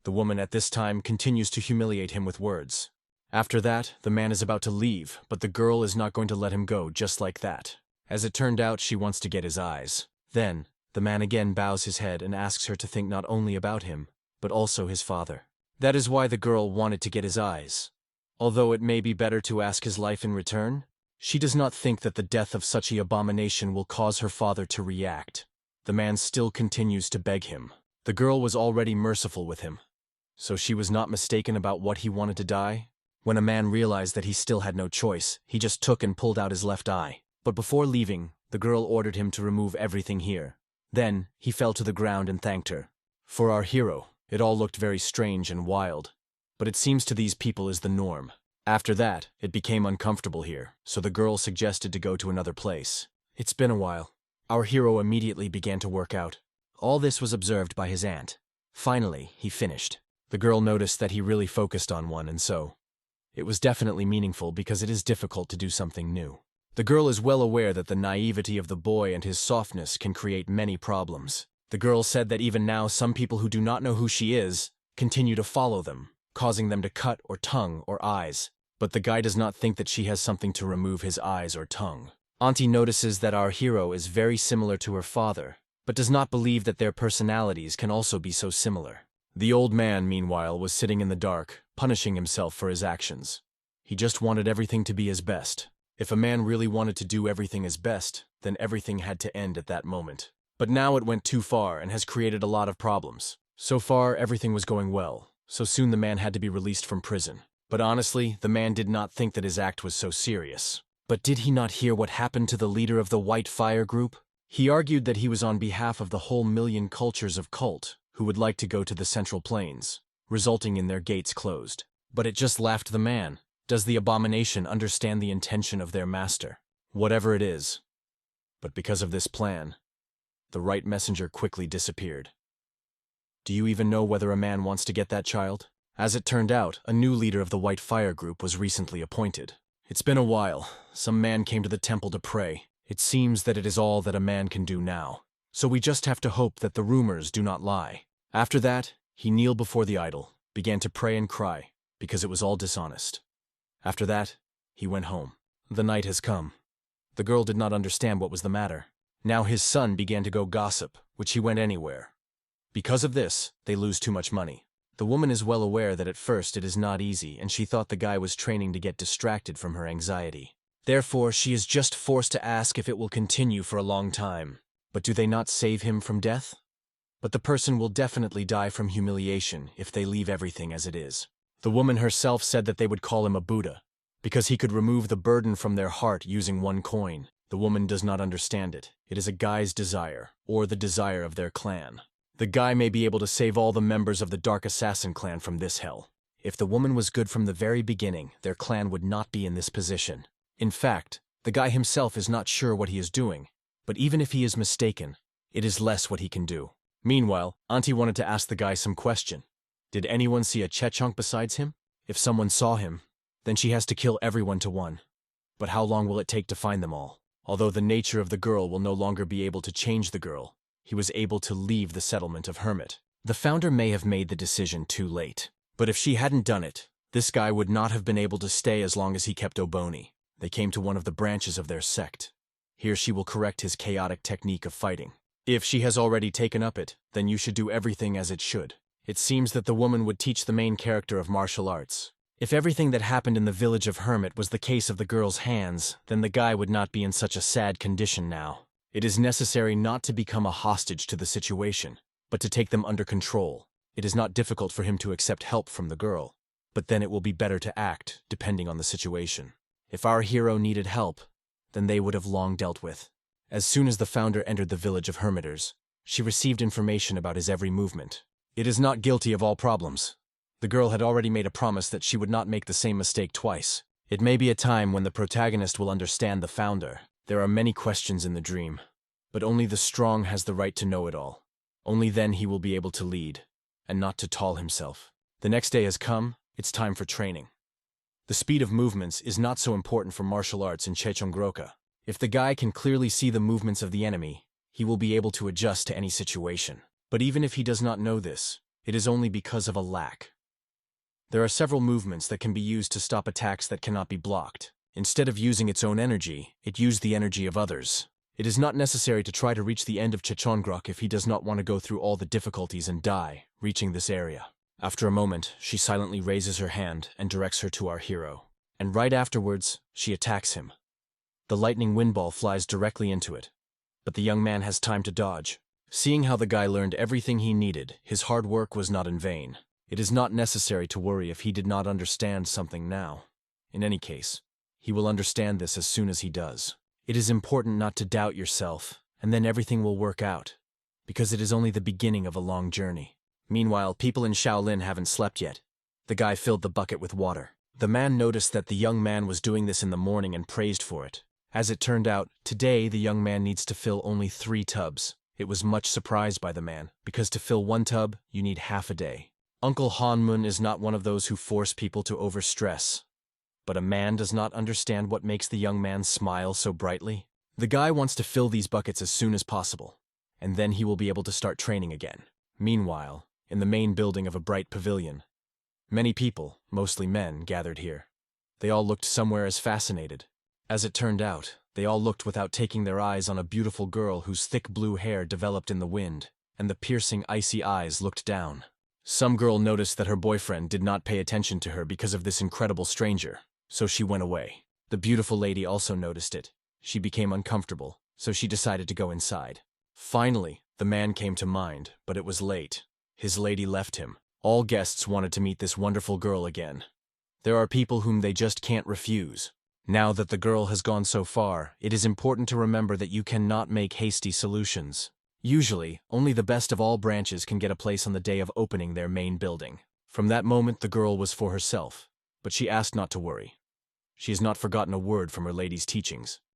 The woman at this time continues to humiliate him with words. After that, the man is about to leave, but the girl is not going to let him go just like that. As it turned out, she wants to get his eyes. Then, the man again bows his head and asks her to think not only about him, but also his father. That is why the girl wanted to get his eyes. Although it may be better to ask his life in return, she does not think that the death of such an abomination will cause her father to react. The man still continues to beg him. The girl was already merciful with him. So she was not mistaken about what he wanted to die? When a man realized that he still had no choice, he just took and pulled out his left eye. But before leaving, the girl ordered him to remove everything here. Then, he fell to the ground and thanked her. For our hero, it all looked very strange and wild. But it seems to these people is the norm. After that, it became uncomfortable here, so the girl suggested to go to another place. It's been a while. Our hero immediately began to work out. All this was observed by his aunt. Finally, he finished. The girl noticed that he really focused on one, and so it was definitely meaningful because it is difficult to do something new. The girl is well aware that the naivety of the boy and his softness can create many problems. The girl said that even now some people who do not know who she is continue to follow them, causing them to cut or tongue or eyes. But the guy does not think that she has something to remove his eyes or tongue. Auntie notices that our hero is very similar to her father, but does not believe that their personalities can also be so similar. The old man, meanwhile, was sitting in the dark, punishing himself for his actions. He just wanted everything to be his best. If a man really wanted to do everything his best, then everything had to end at that moment. But now it went too far and has created a lot of problems. So far, everything was going well, so soon the man had to be released from prison. But honestly, the man did not think that his act was so serious. But did he not hear what happened to the leader of the White Fire group? He argued that he was on behalf of the whole million cultures of cult who would like to go to the Central Plains, resulting in their gates closed. But it just laughed the man. Does the abomination understand the intention of their master? Whatever it is. But because of this plan, the right messenger quickly disappeared. Do you even know whether a man wants to get that child? As it turned out, a new leader of the White Fire group was recently appointed. It's been a while. Some man came to the temple to pray. It seems that it is all that a man can do now. So we just have to hope that the rumors do not lie. After that, he kneeled before the idol, began to pray and cry, because it was all dishonest. After that, he went home. The night has come. The girl did not understand what was the matter. Now his son began to go gossip, which he went anywhere. Because of this, they lose too much money. The woman is well aware that at first it is not easy, and she thought the guy was training to get distracted from her anxiety. Therefore, she is just forced to ask if it will continue for a long time. But do they not save him from death? But the person will definitely die from humiliation if they leave everything as it is. The woman herself said that they would call him a Buddha, because he could remove the burden from their heart using one coin. The woman does not understand it. It is a guy's desire, or the desire of their clan. The guy may be able to save all the members of the Dark Assassin clan from this hell. If the woman was good from the very beginning, their clan would not be in this position. In fact, the guy himself is not sure what he is doing, but even if he is mistaken, it is less what he can do. Meanwhile, Auntie wanted to ask the guy some question. Did anyone see a Chechonk besides him? If someone saw him, then she has to kill everyone to one. But how long will it take to find them all? Although the nature of the girl will no longer be able to change the girl, he was able to leave the settlement of Hermit. The founder may have made the decision too late. But if she hadn't done it, this guy would not have been able to stay as long as he kept Oboni. They came to one of the branches of their sect. Here she will correct his chaotic technique of fighting. If she has already taken up it, then you should do everything as it should. It seems that the woman would teach the main character of martial arts. If everything that happened in the village of Hermit was the case of the girl's hands, then the guy would not be in such a sad condition now. It is necessary not to become a hostage to the situation, but to take them under control. It is not difficult for him to accept help from the girl, but then it will be better to act, depending on the situation. If our hero needed help, then they would have long dealt with. As soon as the founder entered the village of Hermiters, she received information about his every movement. It is not guilty of all problems. The girl had already made a promise that she would not make the same mistake twice. It may be a time when the protagonist will understand the founder. There are many questions in the dream, but only the strong has the right to know it all. Only then he will be able to lead, and not to tall himself. The next day has come, it's time for training. The speed of movements is not so important for martial arts in Chechongroka. If the guy can clearly see the movements of the enemy, he will be able to adjust to any situation. But even if he does not know this, It is only because of a lack. There are several movements that can be used to stop attacks that cannot be blocked. Instead of using its own energy, it used the energy of others. It is not necessary to try to reach the end of Chechongrok if he does not want to go through all the difficulties and die, reaching this area. After a moment, she silently raises her hand and directs her to our hero. And right afterwards, she attacks him. The lightning wind ball flies directly into it. But the young man has time to dodge. Seeing how the guy learned everything he needed, his hard work was not in vain. It is not necessary to worry if he did not understand something now. In any case, he will understand this as soon as he does. It is important not to doubt yourself, and then everything will work out, because it is only the beginning of a long journey. Meanwhile, people in Shaolin haven't slept yet. The guy filled the bucket with water. The man noticed that the young man was doing this in the morning and praised for it. As it turned out, today the young man needs to fill only 3 tubs. It was much surprised by the man, because to fill 1 tub, you need half a day. Uncle Hanmun is not one of those who force people to overstress. But a man does not understand what makes the young man smile so brightly. The guy wants to fill these buckets as soon as possible, and then he will be able to start training again. Meanwhile, in the main building of a bright pavilion, many people, mostly men, gathered here. They all looked somewhere as fascinated. As it turned out, they all looked without taking their eyes on a beautiful girl whose thick blue hair developed in the wind, and the piercing icy eyes looked down. Some girl noticed that her boyfriend did not pay attention to her because of this incredible stranger, so she went away. The beautiful lady also noticed it. She became uncomfortable, so she decided to go inside. Finally, the man came to mind, but it was late. His lady left him. All guests wanted to meet this wonderful girl again. There are people whom they just can't refuse. Now that the girl has gone so far, it is important to remember that you cannot make hasty solutions. Usually, only the best of all branches can get a place on the day of opening their main building. From that moment, the girl was for herself, but she asked not to worry. She has not forgotten a word from her lady's teachings.